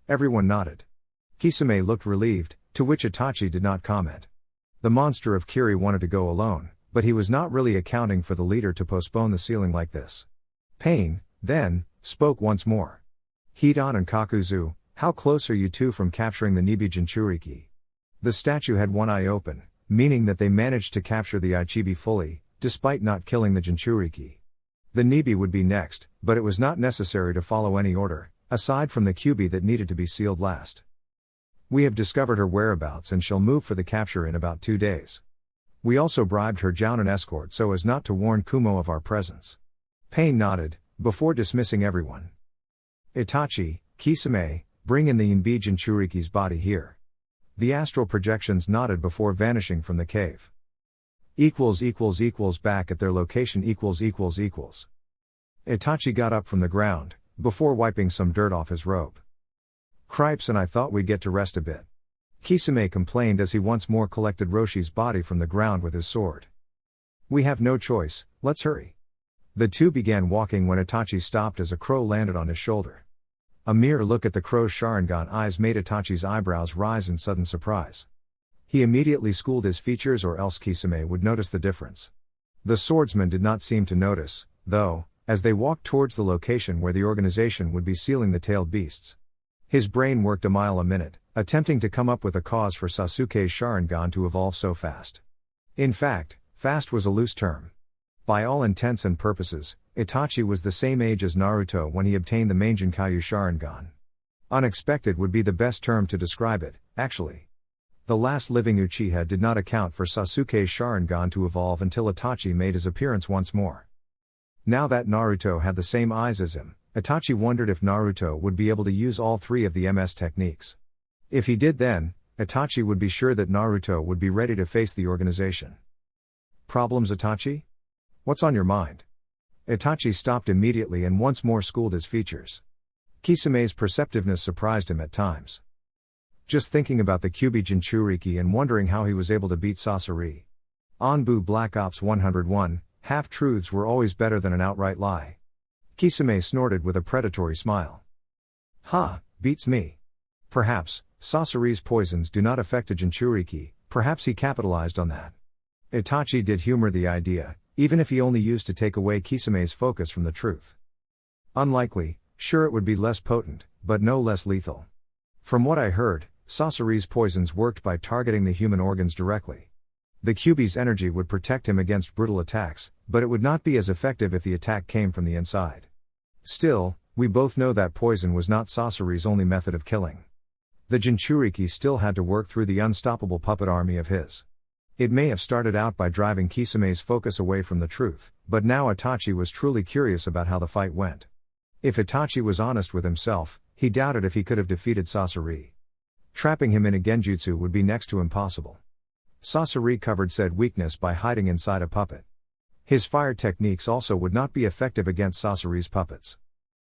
Everyone nodded. Kisame looked relieved, to which Itachi did not comment. The monster of Kiri wanted to go alone, but he was not really accounting for the leader to postpone the sealing like this. Pain, then, spoke once more. Hidan and Kakuzu, how close are you two from capturing the Nibi Jinchuriki? The statue had one eye open, meaning that they managed to capture the Ichibi fully, despite not killing the Jinchuriki. The Nibi would be next, but it was not necessary to follow any order, aside from the Kyuubi that needed to be sealed last. We have discovered her whereabouts and shall move for the capture in about 2 days. We also bribed her Jounin escort so as not to warn Kumo of our presence. Pain nodded, before dismissing everyone. Itachi, Kisame, bring in the Inbi Jinchuriki's body here. The astral projections nodded before vanishing from the cave. Back at their location . Itachi got up from the ground, before wiping some dirt off his robe. Cripes, and I thought we'd get to rest a bit. Kisame complained as he once more collected Roshi's body from the ground with his sword. We have no choice, let's hurry. The two began walking when Itachi stopped as a crow landed on his shoulder. A mere look at the crow's Sharingan eyes made Itachi's eyebrows rise in sudden surprise. He immediately schooled his features, or else Kisame would notice the difference. The swordsman did not seem to notice, though, as they walked towards the location where the organization would be sealing the tailed beasts. His brain worked a mile a minute, attempting to come up with a cause for Sasuke's Sharingan to evolve so fast. In fact, fast was a loose term. By all intents and purposes, Itachi was the same age as Naruto when he obtained the Mangenkyo Sharingan. Unexpected would be the best term to describe it, actually. The last living Uchiha did not account for Sasuke's Sharingan to evolve until Itachi made his appearance once more. Now that Naruto had the same eyes as him, Itachi wondered if Naruto would be able to use all 3 of the MS techniques. If he did, then Itachi would be sure that Naruto would be ready to face the organization. Problems, Itachi? What's on your mind? Itachi stopped immediately and once more schooled his features. Kisame's perceptiveness surprised him at times. Just thinking about the Kyuubi Jinchuriki and wondering how he was able to beat Sasori. Anbu Black Ops 101, half-truths were always better than an outright lie. Kisame snorted with a predatory smile. Beats me. Perhaps, Sasori's poisons do not affect a Jinchuriki, perhaps he capitalized on that. Itachi did humor the idea, even if he only used to take away Kisame's focus from the truth. Unlikely, sure, it would be less potent, but no less lethal. From what I heard, Sasori's poisons worked by targeting the human organs directly. The Kyuubi's energy would protect him against brutal attacks, but it would not be as effective if the attack came from the inside. Still, we both know that poison was not Sasori's only method of killing. The Jinchuriki still had to work through the unstoppable puppet army of his. It may have started out by driving Kisame's focus away from the truth, but now Itachi was truly curious about how the fight went. If Itachi was honest with himself, he doubted if he could have defeated Sasori. Trapping him in a genjutsu would be next to impossible. Sasori covered said weakness by hiding inside a puppet. His fire techniques also would not be effective against Sasori's puppets.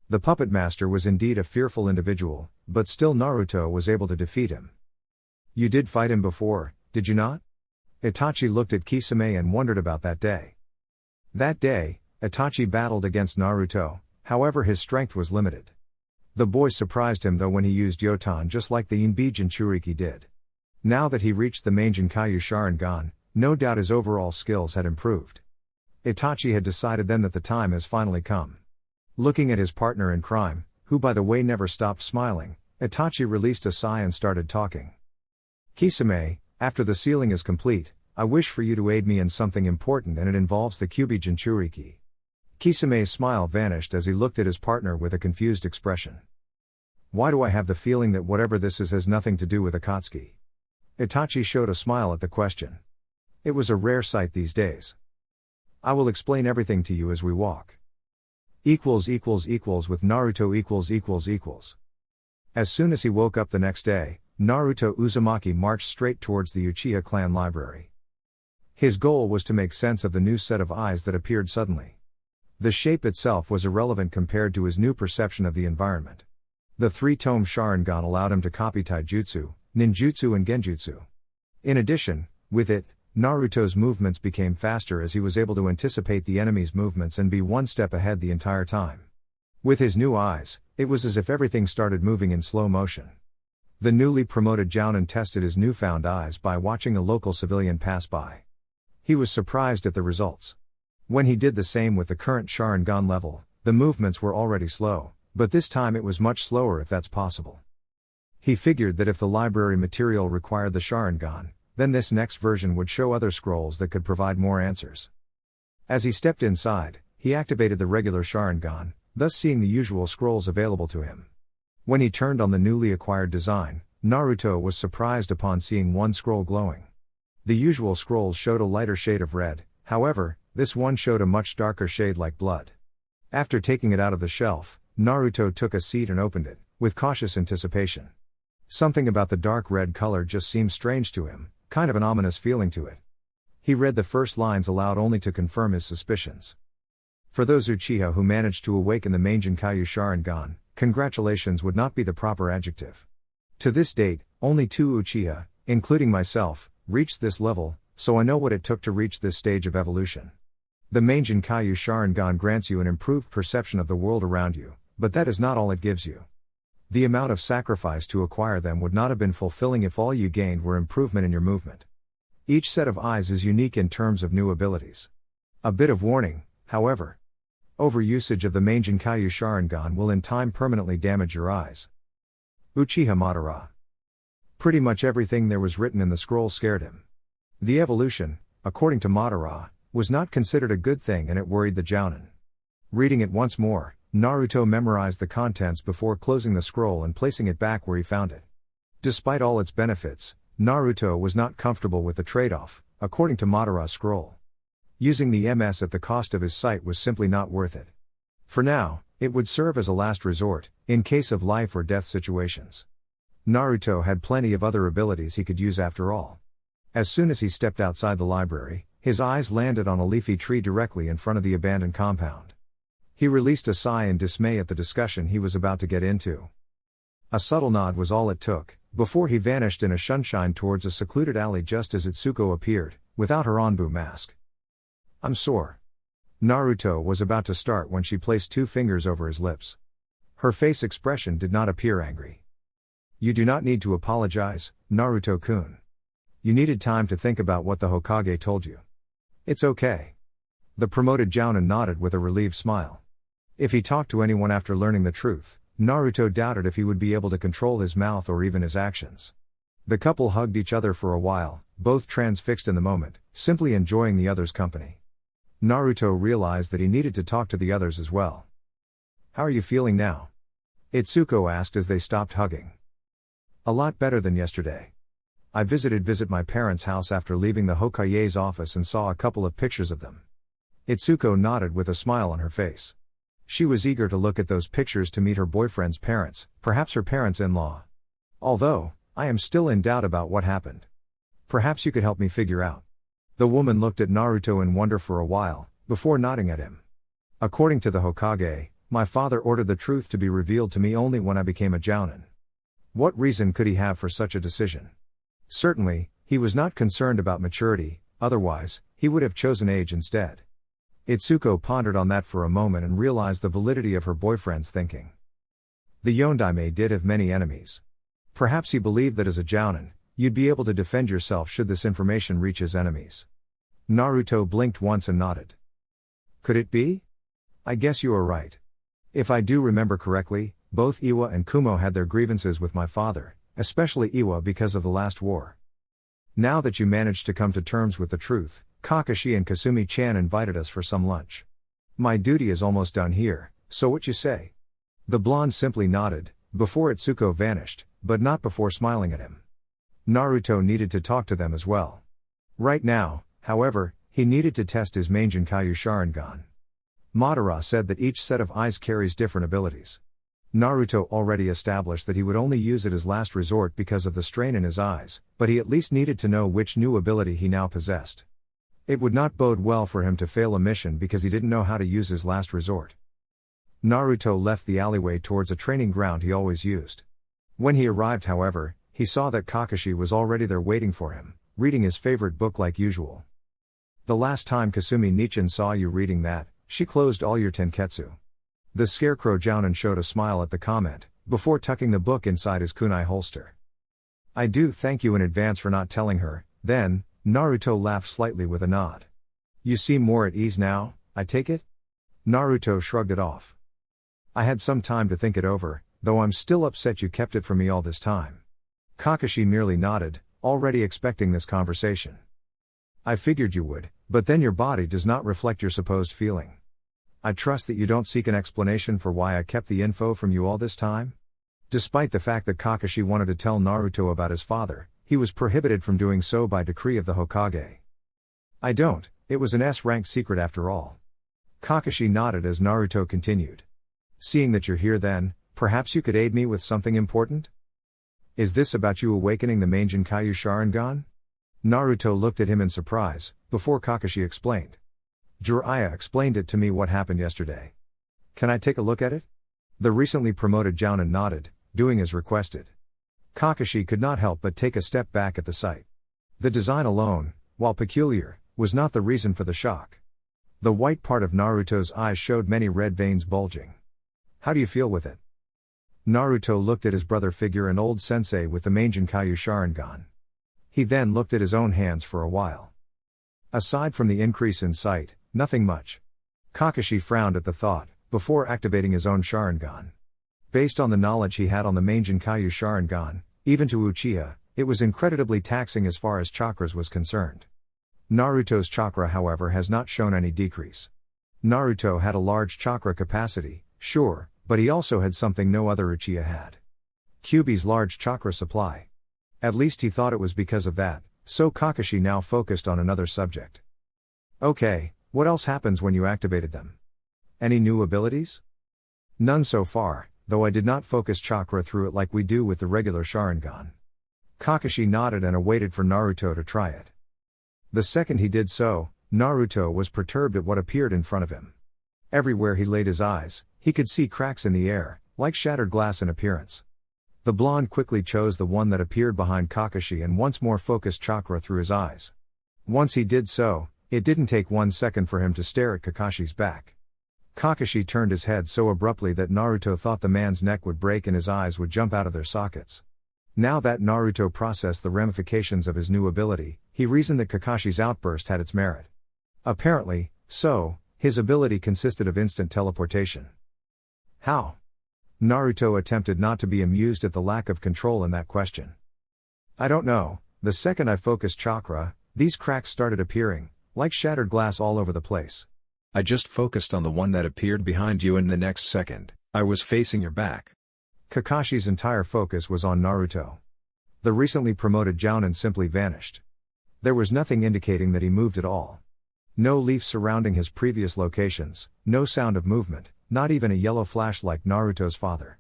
The puppet master was indeed a fearful individual, but still Naruto was able to defeat him. You did fight him before, did you not? Itachi looked at Kisame and wondered about that day. That day, Itachi battled against Naruto, however his strength was limited. The boy surprised him though when he used Yotan just like the Inbi Jinchuriki did. Now that he reached the Mangenkyo Sharingan, no doubt his overall skills had improved. Itachi had decided then that the time has finally come. Looking at his partner in crime, who by the way never stopped smiling, Itachi released a sigh and started talking. Kisame, after the sealing is complete, I wish for you to aid me in something important and it involves the Kyuubi Jinchuriki. Kisame's smile vanished as he looked at his partner with a confused expression. Why do I have the feeling that whatever this is has nothing to do with Akatsuki? Itachi showed a smile at the question. It was a rare sight these days. I will explain everything to you as we walk. With Naruto . As soon as he woke up the next day, Naruto Uzumaki marched straight towards the Uchiha Clan library. His goal was to make sense of the new set of eyes that appeared suddenly. The shape itself was irrelevant compared to his new perception of the environment. The 3-tome Sharingan allowed him to copy taijutsu, ninjutsu and genjutsu. In addition, with it, Naruto's movements became faster as he was able to anticipate the enemy's movements and be one step ahead the entire time. With his new eyes, it was as if everything started moving in slow motion. The newly promoted Jounin tested his newfound eyes by watching a local civilian pass by. He was surprised at the results. When he did the same with the current Sharingan level, the movements were already slow, but this time it was much slower if that's possible. He figured that if the library material required the Sharingan, then this next version would show other scrolls that could provide more answers. As he stepped inside, he activated the regular Sharingan, thus seeing the usual scrolls available to him. When he turned on the newly acquired design, Naruto was surprised upon seeing one scroll glowing. The usual scrolls showed a lighter shade of red, however, this one showed a much darker shade like blood. After taking it out of the shelf, Naruto took a seat and opened it, with cautious anticipation. Something about the dark red color just seemed strange to him, kind of an ominous feeling to it. He read the first lines aloud only to confirm his suspicions. For those Uchiha who managed to awaken the Mangekyo Sharingan, congratulations would not be the proper adjective. To this date, only 2 Uchiha, including myself, reached this level, so I know what it took to reach this stage of evolution. The Mangekyo Sharingan grants you an improved perception of the world around you, but that is not all it gives you. The amount of sacrifice to acquire them would not have been fulfilling if all you gained were improvement in your movement. Each set of eyes is unique in terms of new abilities. A bit of warning, however. Overusage of the Mangekyo Sharingan will in time permanently damage your eyes. Uchiha Madara. Pretty much everything there was written in the scroll scared him. The evolution, according to Madara, was not considered a good thing and it worried the Jonin. Reading it once more, Naruto memorized the contents before closing the scroll and placing it back where he found it. Despite all its benefits, Naruto was not comfortable with the trade-off, according to Madara's scroll. Using the MS at the cost of his sight was simply not worth it. For now, it would serve as a last resort, in case of life or death situations. Naruto had plenty of other abilities he could use after all. As soon as he stepped outside the library, his eyes landed on a leafy tree directly in front of the abandoned compound. He released a sigh in dismay at the discussion he was about to get into. A subtle nod was all it took, before he vanished in a sunshine towards a secluded alley just as Itsuko appeared, without her Anbu mask. "I'm sore." Naruto was about to start when she placed 2 fingers over his lips. Her face expression did not appear angry. "You do not need to apologize, Naruto-kun. You needed time to think about what the Hokage told you. It's okay." The promoted Jonin nodded with a relieved smile. If he talked to anyone after learning the truth, Naruto doubted if he would be able to control his mouth or even his actions. The couple hugged each other for a while, both transfixed in the moment, simply enjoying the other's company. Naruto realized that he needed to talk to the others as well. "How are you feeling now?" Itsuko asked as they stopped hugging. "A lot better than yesterday. I visited my parents' house after leaving the Hokage's office and saw a couple of pictures of them." Itsuko nodded with a smile on her face. She was eager to look at those pictures to meet her boyfriend's parents, perhaps her parents-in-law. "Although, I am still in doubt about what happened. Perhaps you could help me figure out." The woman looked at Naruto in wonder for a while, before nodding at him. "According to the Hokage, my father ordered the truth to be revealed to me only when I became a Jonin. What reason could he have for such a decision? Certainly, he was not concerned about maturity, otherwise, he would have chosen age instead." Itsuko pondered on that for a moment and realized the validity of her boyfriend's thinking. The Yondaime did have many enemies. Perhaps he believed that as a Jonin, you'd be able to defend yourself should this information reach his enemies. Naruto blinked once and nodded. "Could it be? I guess you are right. If I do remember correctly, both Iwa and Kumo had their grievances with my father, especially Iwa because of the last war. Now that you managed to come to terms with the truth, Kakashi and Kasumi-chan invited us for some lunch. My duty is almost done here, so what you say?" The blonde simply nodded, before Itsuko vanished, but not before smiling at him. Naruto needed to talk to them as well. Right now, however, he needed to test his Mangekyo Sharingan. Madara said that each set of eyes carries different abilities. Naruto already established that he would only use it as last resort because of the strain in his eyes, but he at least needed to know which new ability he now possessed. It would not bode well for him to fail a mission because he didn't know how to use his last resort. Naruto left the alleyway towards a training ground he always used. When he arrived, however, he saw that Kakashi was already there waiting for him, reading his favorite book like usual. "The last time Kasumi-nichan saw you reading that, she closed all your tenketsu." The scarecrow Jonin showed a smile at the comment, before tucking the book inside his kunai holster. "I do thank you in advance for not telling her." Then, Naruto laughed slightly with a nod. "You seem more at ease now, I take it?" Naruto shrugged it off. "I had some time to think it over, though I'm still upset you kept it from me all this time." Kakashi merely nodded, already expecting this conversation. "I figured you would, but then your body does not reflect your supposed feeling." I trust that you don't seek an explanation for why I kept the info from you all this time? Despite the fact that Kakashi wanted to tell Naruto about his father, he was prohibited from doing so by decree of the Hokage. I don't, it was an S-rank secret after all. Kakashi nodded as Naruto continued. Seeing that you're here then, perhaps you could aid me with something important? Is this about you awakening the Mangekyo Sharingan? Naruto looked at him in surprise, before Kakashi explained. Jiraiya explained it to me what happened yesterday. Can I take a look at it? The recently promoted Jonin nodded, doing as requested. Kakashi could not help but take a step back at the sight. The design alone, while peculiar, was not the reason for the shock. The white part of Naruto's eyes showed many red veins bulging. How do you feel with it? Naruto looked at his brother figure and old sensei with the Mangekyo Sharingan. He then looked at his own hands for a while. Aside from the increase in sight, nothing much. Kakashi frowned at the thought, before activating his own Sharingan. Based on the knowledge he had on the Mangekyo Sharingan, even to Uchiha, it was incredibly taxing as far as chakras was concerned. Naruto's chakra however has not shown any decrease. Naruto had a large chakra capacity, sure, but he also had something no other Uchiha had. Kyuubi's large chakra supply. At least he thought it was because of that, so Kakashi now focused on another subject. Okay, what else happens when you activated them? Any new abilities? None so far, though I did not focus chakra through it like we do with the regular Sharingan. Kakashi nodded and awaited for Naruto to try it. The second he did so, Naruto was perturbed at what appeared in front of him. Everywhere he laid his eyes, he could see cracks in the air, like shattered glass in appearance. The blonde quickly chose the one that appeared behind Kakashi and once more focused chakra through his eyes. Once he did so, it didn't take 1 second for him to stare at Kakashi's back. Kakashi turned his head so abruptly that Naruto thought the man's neck would break and his eyes would jump out of their sockets. Now that Naruto processed the ramifications of his new ability, he reasoned that Kakashi's outburst had its merit. Apparently, so, his ability consisted of instant teleportation. How? Naruto attempted not to be amused at the lack of control in that question. I don't know, the second I focused chakra, these cracks started appearing, like shattered glass all over the place. I just focused on the one that appeared behind you and the next second, I was facing your back. Kakashi's entire focus was on Naruto. The recently promoted Jonin simply vanished. There was nothing indicating that he moved at all. No leaf surrounding his previous locations, no sound of movement, not even a yellow flash like Naruto's father.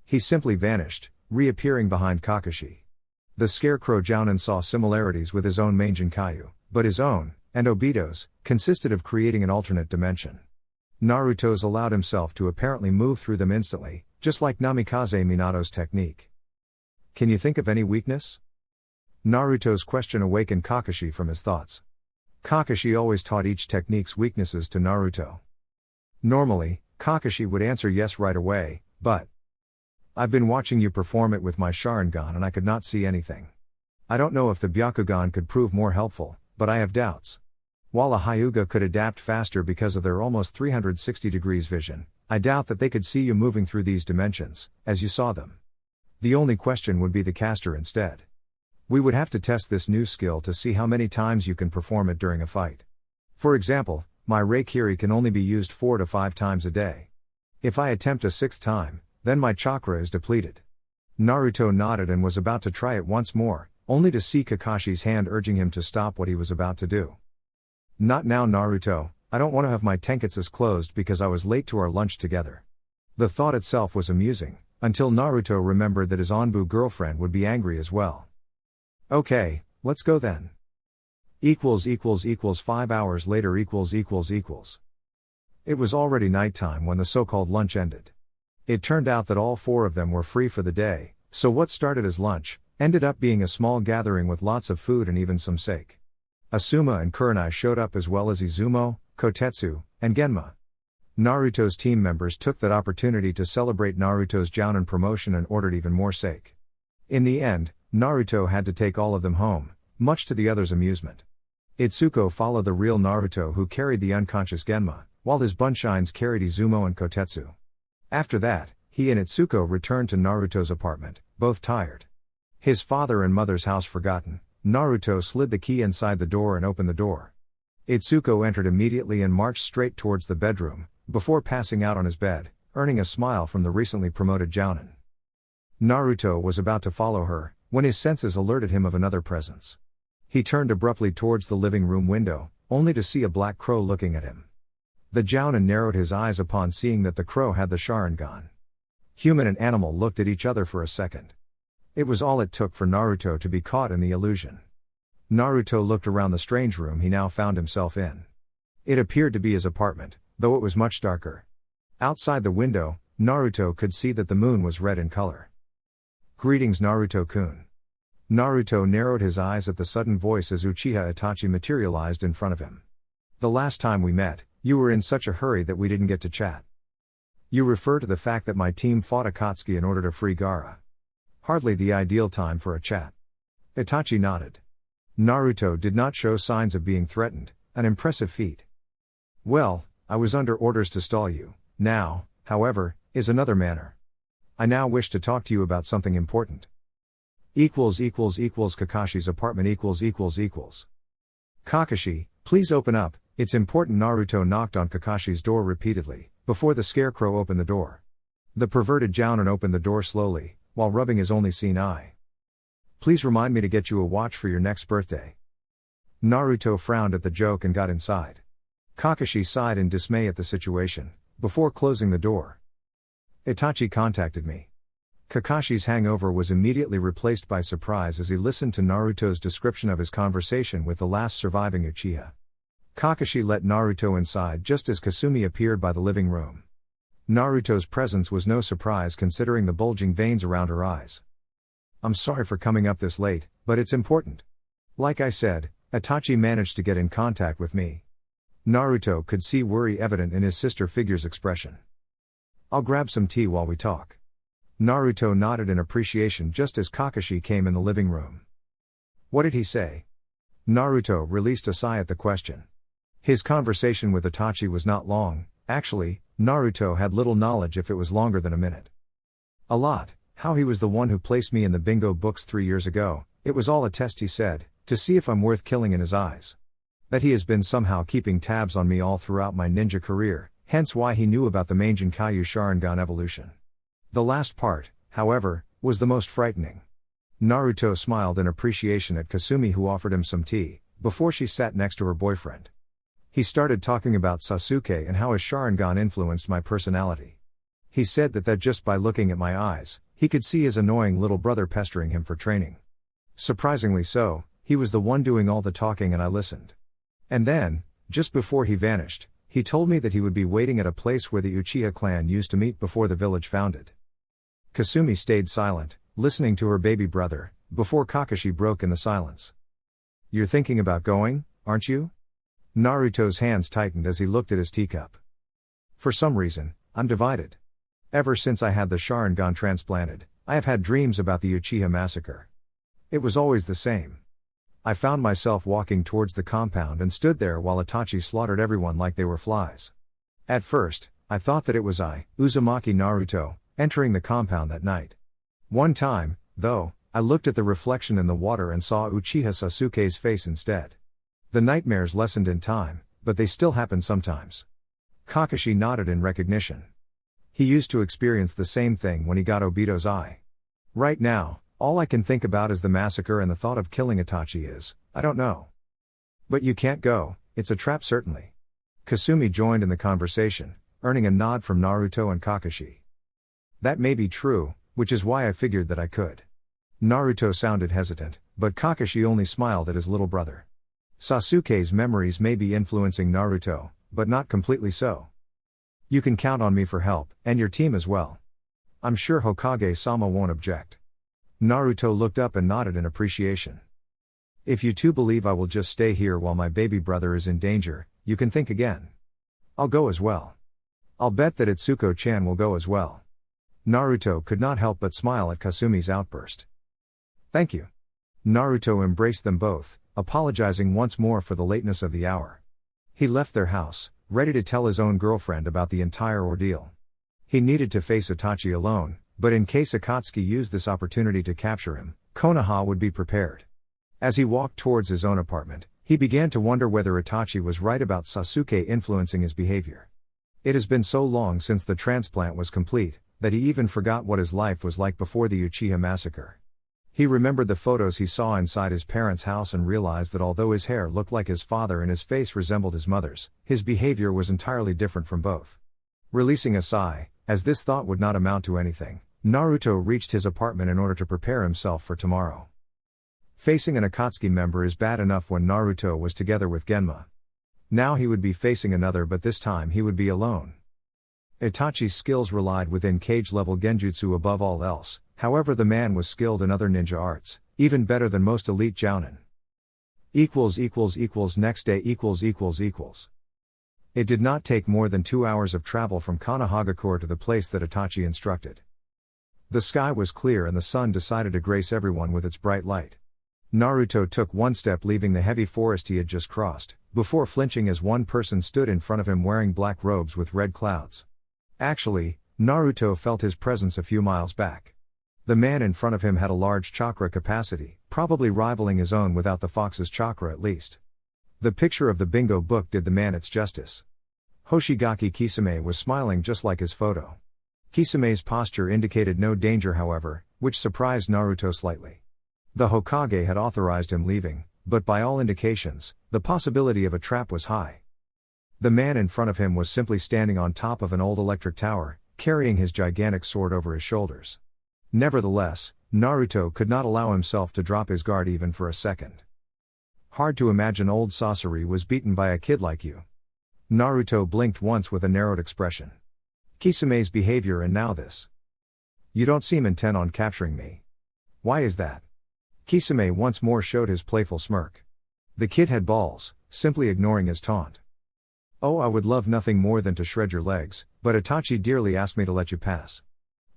He simply vanished, reappearing behind Kakashi. The scarecrow Jonin saw similarities with his own Mangekyo, but his own, and Obito's, consisted of creating an alternate dimension. Naruto's allowed himself to apparently move through them instantly, just like Namikaze Minato's technique. Can you think of any weakness? Naruto's question awakened Kakashi from his thoughts. Kakashi always taught each technique's weaknesses to Naruto. Normally, Kakashi would answer yes right away, but I've been watching you perform it with my Sharingan and I could not see anything. I don't know if the Byakugan could prove more helpful, but I have doubts. While a Hyuga could adapt faster because of their almost 360 degrees vision, I doubt that they could see you moving through these dimensions, as you saw them. The only question would be the caster instead. We would have to test this new skill to see how many times you can perform it during a fight. For example, my Reikiri can only be used 4 to 5 times a day. If I attempt a 6th time, then my chakra is depleted. Naruto nodded and was about to try it once more, only to see Kakashi's hand urging him to stop what he was about to do. Not now, Naruto, I don't want to have my tenketsus closed because I was late to our lunch together. The thought itself was amusing, until Naruto remembered that his Anbu girlfriend would be angry as well. Okay, let's go then. 5 hours later. It was already nighttime when the so-called lunch ended. It turned out that all 4 of them were free for the day, so what started as lunch ended up being a small gathering with lots of food and even some sake. Asuma and Kurenai showed up as well as Izumo, Kotetsu, and Genma. Naruto's team members took that opportunity to celebrate Naruto's Jounin promotion and ordered even more sake. In the end, Naruto had to take all of them home, much to the others' amusement. Itsuko followed the real Naruto who carried the unconscious Genma, while his Bunshines carried Izumo and Kotetsu. After that, he and Itsuko returned to Naruto's apartment, both tired. His father and mother's house forgotten, Naruto slid the key inside the door and opened the door. Itsuko entered immediately and marched straight towards the bedroom, before passing out on his bed, earning a smile from the recently promoted Jonin. Naruto was about to follow her, when his senses alerted him of another presence. He turned abruptly towards the living room window, only to see a black crow looking at him. The Jonin narrowed his eyes upon seeing that the crow had the Sharingan. Human and animal looked at each other for a second. It was all it took for Naruto to be caught in the illusion. Naruto looked around the strange room he now found himself in. It appeared to be his apartment, though it was much darker. Outside the window, Naruto could see that the moon was red in color. "Greetings, Naruto-kun." Naruto narrowed his eyes at the sudden voice as Uchiha Itachi materialized in front of him. "The last time we met, you were in such a hurry that we didn't get to chat." "You refer to the fact that my team fought Akatsuki in order to free Gaara. Hardly the ideal time for a chat." Itachi nodded. Naruto did not show signs of being threatened, an impressive feat. "Well, I was under orders to stall you. Now, however, is another manner. I now wish to talk to you about something important." Kakashi's apartment "Kakashi, please open up, it's important." Naruto knocked on Kakashi's door repeatedly, before the scarecrow opened the door. The perverted Jonin opened the door slowly, while rubbing his only seen eye. "Please remind me to get you a watch for your next birthday." Naruto frowned at the joke and got inside. Kakashi sighed in dismay at the situation, before closing the door. "Itachi contacted me." Kakashi's hangover was immediately replaced by surprise as he listened to Naruto's description of his conversation with the last surviving Uchiha. Kakashi let Naruto inside just as Kasumi appeared by the living room. Naruto's presence was no surprise considering the bulging veins around her eyes. "I'm sorry for coming up this late, but it's important. Like I said, Itachi managed to get in contact with me." Naruto could see worry evident in his sister figure's expression. "I'll grab some tea while we talk." Naruto nodded in appreciation just as Kakashi came in the living room. "What did he say?" Naruto released a sigh at the question. His conversation with Itachi was not long. Actually, Naruto had little knowledge if it was longer than a minute. "A lot, how he was the one who placed me in the bingo books 3 years ago, it was all a test," he said, "to see if I'm worth killing in his eyes. That he has been somehow keeping tabs on me all throughout my ninja career, hence why he knew about the Mangekyo Sharingan evolution. The last part, however, was the most frightening." Naruto smiled in appreciation at Kasumi who offered him some tea, before she sat next to her boyfriend. "He started talking about Sasuke and how his Sharingan influenced my personality. He said that just by looking at my eyes, he could see his annoying little brother pestering him for training. Surprisingly so, he was the one doing all the talking and I listened. And then, just before he vanished, he told me that he would be waiting at a place where the Uchiha clan used to meet before the village founded." Kasumi stayed silent, listening to her baby brother, before Kakashi broke in the silence. "You're thinking about going, aren't you?" Naruto's hands tightened as he looked at his teacup. "For some reason, I'm divided. Ever since I had the Sharingan transplanted, I have had dreams about the Uchiha Massacre. It was always the same. I found myself walking towards the compound and stood there while Itachi slaughtered everyone like they were flies. At first, I thought that it was I, Uzumaki Naruto, entering the compound that night. One time, though, I looked at the reflection in the water and saw Uchiha Sasuke's face instead. The nightmares lessened in time, but they still happen sometimes." Kakashi nodded in recognition. He used to experience the same thing when he got Obito's eye. "Right now, all I can think about is the massacre and the thought of killing Itachi is, I don't know. But you can't go, it's a trap certainly." Kasumi joined in the conversation, earning a nod from Naruto and Kakashi. "That may be true, which is why I figured that I could." Naruto sounded hesitant, but Kakashi only smiled at his little brother. "Sasuke's memories may be influencing Naruto, but not completely so. You can count on me for help, and your team as well. I'm sure Hokage-sama won't object." Naruto looked up and nodded in appreciation. "If you two believe I will just stay here while my baby brother is in danger, you can think again. I'll go as well. I'll bet that Itsuko-chan will go as well." Naruto could not help but smile at Kasumi's outburst. "Thank you." Naruto embraced them both, apologizing once more for the lateness of the hour. He left their house, ready to tell his own girlfriend about the entire ordeal. He needed to face Itachi alone, but in case Akatsuki used this opportunity to capture him, Konoha would be prepared. As he walked towards his own apartment, he began to wonder whether Itachi was right about Sasuke influencing his behavior. It has been so long since the transplant was complete, that he even forgot what his life was like before the Uchiha Massacre. He remembered the photos he saw inside his parents' house and realized that although his hair looked like his father and his face resembled his mother's, his behavior was entirely different from both. Releasing a sigh, as this thought would not amount to anything, Naruto reached his apartment in order to prepare himself for tomorrow. Facing an Akatsuki member is bad enough when Naruto was together with Genma. Now he would be facing another, but this time he would be alone. Itachi's skills relied within cage-level genjutsu above all else, however the man was skilled in other ninja arts, even better than most elite jounin. Next day It did not take more than 2 hours of travel from Sunagakure to the place that Itachi instructed. The sky was clear and the sun decided to grace everyone with its bright light. Naruto took one step, leaving the heavy forest he had just crossed, before flinching as one person stood in front of him wearing black robes with red clouds. Actually, Naruto felt his presence a few miles back. The man in front of him had a large chakra capacity, probably rivaling his own without the fox's chakra at least. The picture of the bingo book did the man its justice. Hoshigaki Kisame was smiling just like his photo. Kisame's posture indicated no danger, however, which surprised Naruto slightly. The Hokage had authorized him leaving, but by all indications, the possibility of a trap was high. The man in front of him was simply standing on top of an old electric tower, carrying his gigantic sword over his shoulders. Nevertheless, Naruto could not allow himself to drop his guard even for a second. Hard to imagine old Sasori was beaten by a kid like you. Naruto blinked once with a narrowed expression. Kisame's behavior and now this. You don't seem intent on capturing me. Why is that? Kisame once more showed his playful smirk. The kid had balls, simply ignoring his taunt. Oh, I would love nothing more than to shred your legs, but Itachi dearly asked me to let you pass.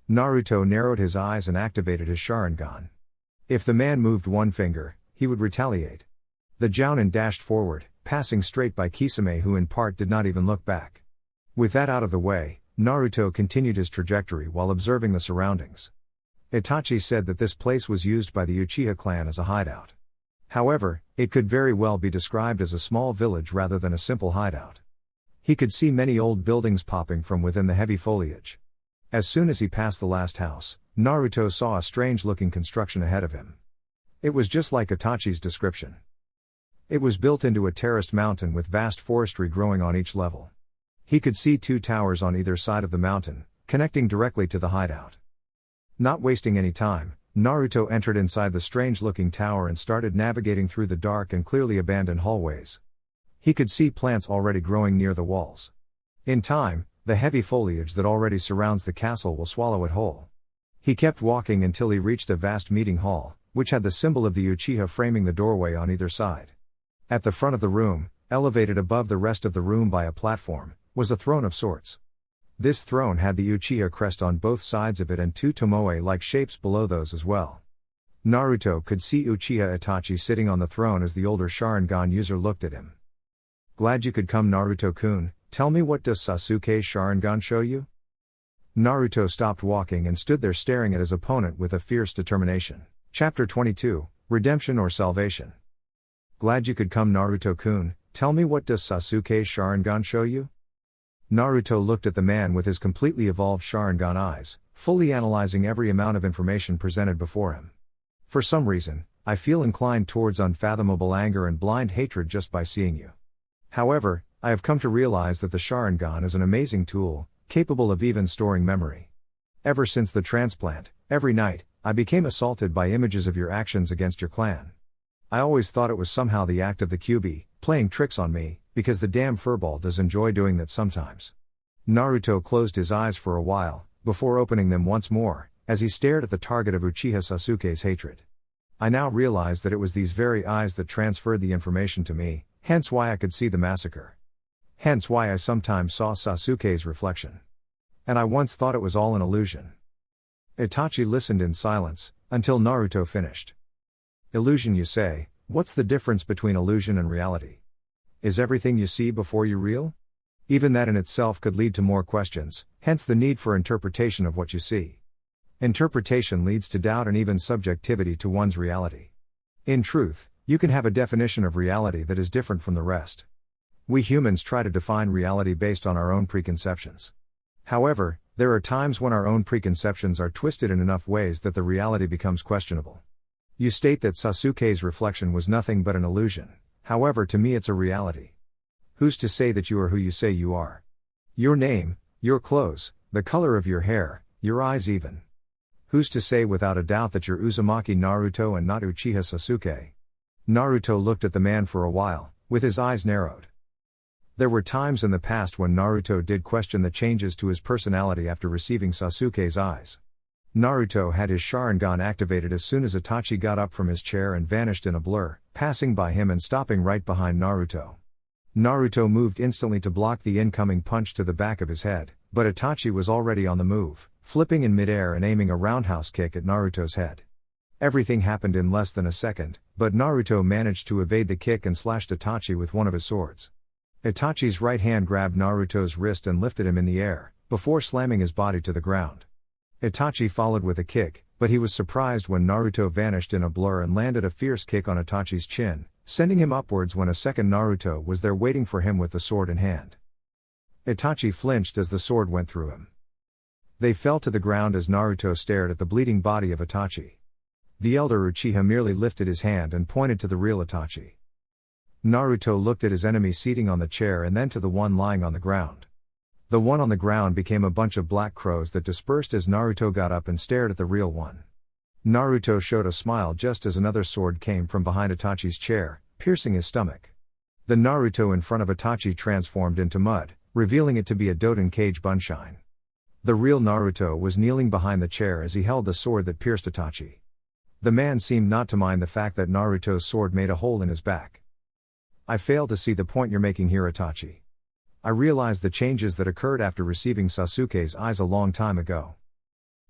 Naruto narrowed his eyes and activated his Sharingan. If the man moved one finger, he would retaliate. The jounin dashed forward, passing straight by Kisame, who in part did not even look back. With that out of the way, Naruto continued his trajectory while observing the surroundings. Itachi said that this place was used by the Uchiha clan as a hideout. However, it could very well be described as a small village rather than a simple hideout. He could see many old buildings popping from within the heavy foliage. As soon as he passed the last house, Naruto saw a strange-looking construction ahead of him. It was just like Itachi's description. It was built into a terraced mountain with vast forestry growing on each level. He could see 2 towers on either side of the mountain, connecting directly to the hideout. Not wasting any time, Naruto entered inside the strange-looking tower and started navigating through the dark and clearly abandoned hallways. He could see plants already growing near the walls. In time, the heavy foliage that already surrounds the castle will swallow it whole. He kept walking until he reached a vast meeting hall, which had the symbol of the Uchiha framing the doorway on either side. At the front of the room, elevated above the rest of the room by a platform, was a throne of sorts. This throne had the Uchiha crest on both sides of it and 2 tomoe-like shapes below those as well. Naruto could see Uchiha Itachi sitting on the throne as the older Sharingan user looked at him. Glad you could come, Naruto-kun. Tell me, what does Sasuke's Sharingan show you? Naruto stopped walking and stood there staring at his opponent with a fierce determination. Chapter 22, Redemption or Salvation. Glad you could come, Naruto-kun. Tell me, what does Sasuke's Sharingan show you? Naruto looked at the man with his completely evolved Sharingan eyes, fully analyzing every amount of information presented before him. For some reason, I feel inclined towards unfathomable anger and blind hatred just by seeing you. However, I have come to realize that the Sharingan is an amazing tool, capable of even storing memory. Ever since the transplant, every night, I became assaulted by images of your actions against your clan. I always thought it was somehow the act of the Kyuubi, playing tricks on me, because the damn furball does enjoy doing that sometimes. Naruto closed his eyes for a while, before opening them once more, as he stared at the target of Uchiha Sasuke's hatred. I now realized that it was these very eyes that transferred the information to me, hence why I could see the massacre. Hence why I sometimes saw Sasuke's reflection. And I once thought it was all an illusion. Itachi listened in silence, until Naruto finished. Illusion, you say? What's the difference between illusion and reality? Is everything you see before you real? Even that in itself could lead to more questions, hence the need for interpretation of what you see. Interpretation leads to doubt and even subjectivity to one's reality. In truth, you can have a definition of reality that is different from the rest. We humans try to define reality based on our own preconceptions. However, there are times when our own preconceptions are twisted in enough ways that the reality becomes questionable. You state that Sasuke's reflection was nothing but an illusion, however to me it's a reality. Who's to say that you are who you say you are? Your name, your clothes, the color of your hair, your eyes even. Who's to say without a doubt that you're Uzumaki Naruto and not Uchiha Sasuke? Naruto looked at the man for a while, with his eyes narrowed. There were times in the past when Naruto did question the changes to his personality after receiving Sasuke's eyes. Naruto had his Sharingan activated as soon as Itachi got up from his chair and vanished in a blur, passing by him and stopping right behind Naruto. Naruto moved instantly to block the incoming punch to the back of his head, but Itachi was already on the move, flipping in midair and aiming a roundhouse kick at Naruto's head. Everything happened in less than a second, but Naruto managed to evade the kick and slashed Itachi with one of his swords. Itachi's right hand grabbed Naruto's wrist and lifted him in the air, before slamming his body to the ground. Itachi followed with a kick, but he was surprised when Naruto vanished in a blur and landed a fierce kick on Itachi's chin, sending him upwards when a second Naruto was there waiting for him with the sword in hand. Itachi flinched as the sword went through him. They fell to the ground as Naruto stared at the bleeding body of Itachi. The elder Uchiha merely lifted his hand and pointed to the real Itachi. Naruto looked at his enemy seating on the chair and then to the one lying on the ground. The one on the ground became a bunch of black crows that dispersed as Naruto got up and stared at the real one. Naruto showed a smile just as another sword came from behind Itachi's chair, piercing his stomach. The Naruto in front of Itachi transformed into mud, revealing it to be a Doton Cage Bunshine. The real Naruto was kneeling behind the chair as he held the sword that pierced Itachi. The man seemed not to mind the fact that Naruto's sword made a hole in his back. I fail to see the point you're making here, Itachi. I realize the changes that occurred after receiving Sasuke's eyes a long time ago.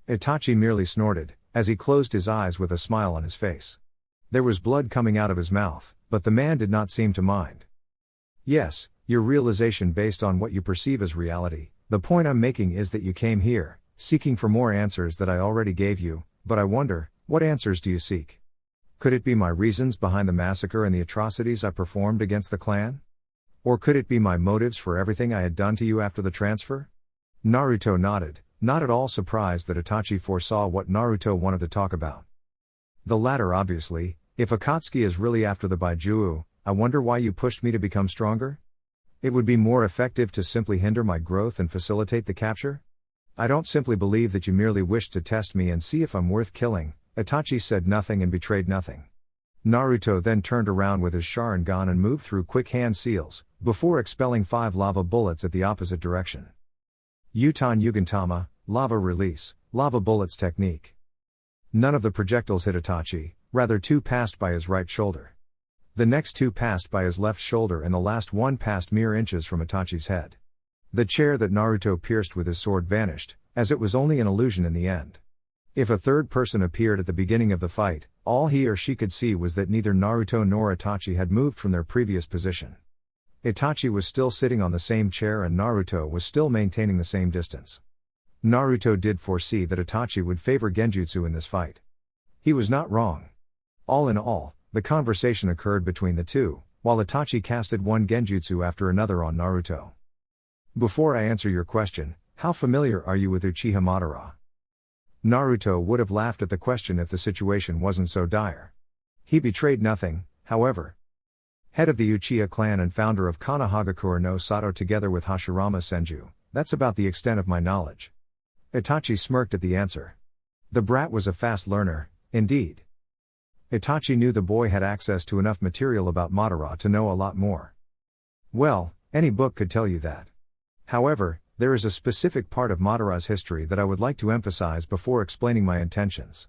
Itachi merely snorted, as he closed his eyes with a smile on his face. There was blood coming out of his mouth, but the man did not seem to mind. Yes, your realization based on what you perceive as reality. The point I'm making is that you came here, seeking for more answers that I already gave you, but I wonder, what answers do you seek? Could it be my reasons behind the massacre and the atrocities I performed against the clan? Or could it be my motives for everything I had done to you after the transfer? Naruto nodded, not at all surprised that Itachi foresaw what Naruto wanted to talk about. The latter obviously. If Akatsuki is really after the Baijuo, I wonder why you pushed me to become stronger? It would be more effective to simply hinder my growth and facilitate the capture? I don't simply believe that you merely wished to test me and see if I'm worth killing. Itachi said nothing and betrayed nothing. Naruto then turned around with his Sharingan and moved through quick hand seals, before expelling 5 lava bullets at the opposite direction. Uton Yugantama, lava release, lava bullets technique. None of the projectiles hit Itachi, rather 2 passed by his right shoulder. The next 2 passed by his left shoulder and the last one passed mere inches from Itachi's head. The chair that Naruto pierced with his sword vanished, as it was only an illusion in the end. If a third person appeared at the beginning of the fight, all he or she could see was that neither Naruto nor Itachi had moved from their previous position. Itachi was still sitting on the same chair and Naruto was still maintaining the same distance. Naruto did foresee that Itachi would favor genjutsu in this fight. He was not wrong. All in all, the conversation occurred between the two, while Itachi casted one genjutsu after another on Naruto. Before I answer your question, how familiar are you with Uchiha Madara? Naruto would have laughed at the question if the situation wasn't so dire. He betrayed nothing, however. Head of the Uchiha clan and founder of Konoha no Sato together with Hashirama Senju, that's about the extent of my knowledge. Itachi smirked at the answer. The brat was a fast learner, indeed. Itachi knew the boy had access to enough material about Madara to know a lot more. Well, any book could tell you that. However, there is a specific part of Madara's history that I would like to emphasize before explaining my intentions.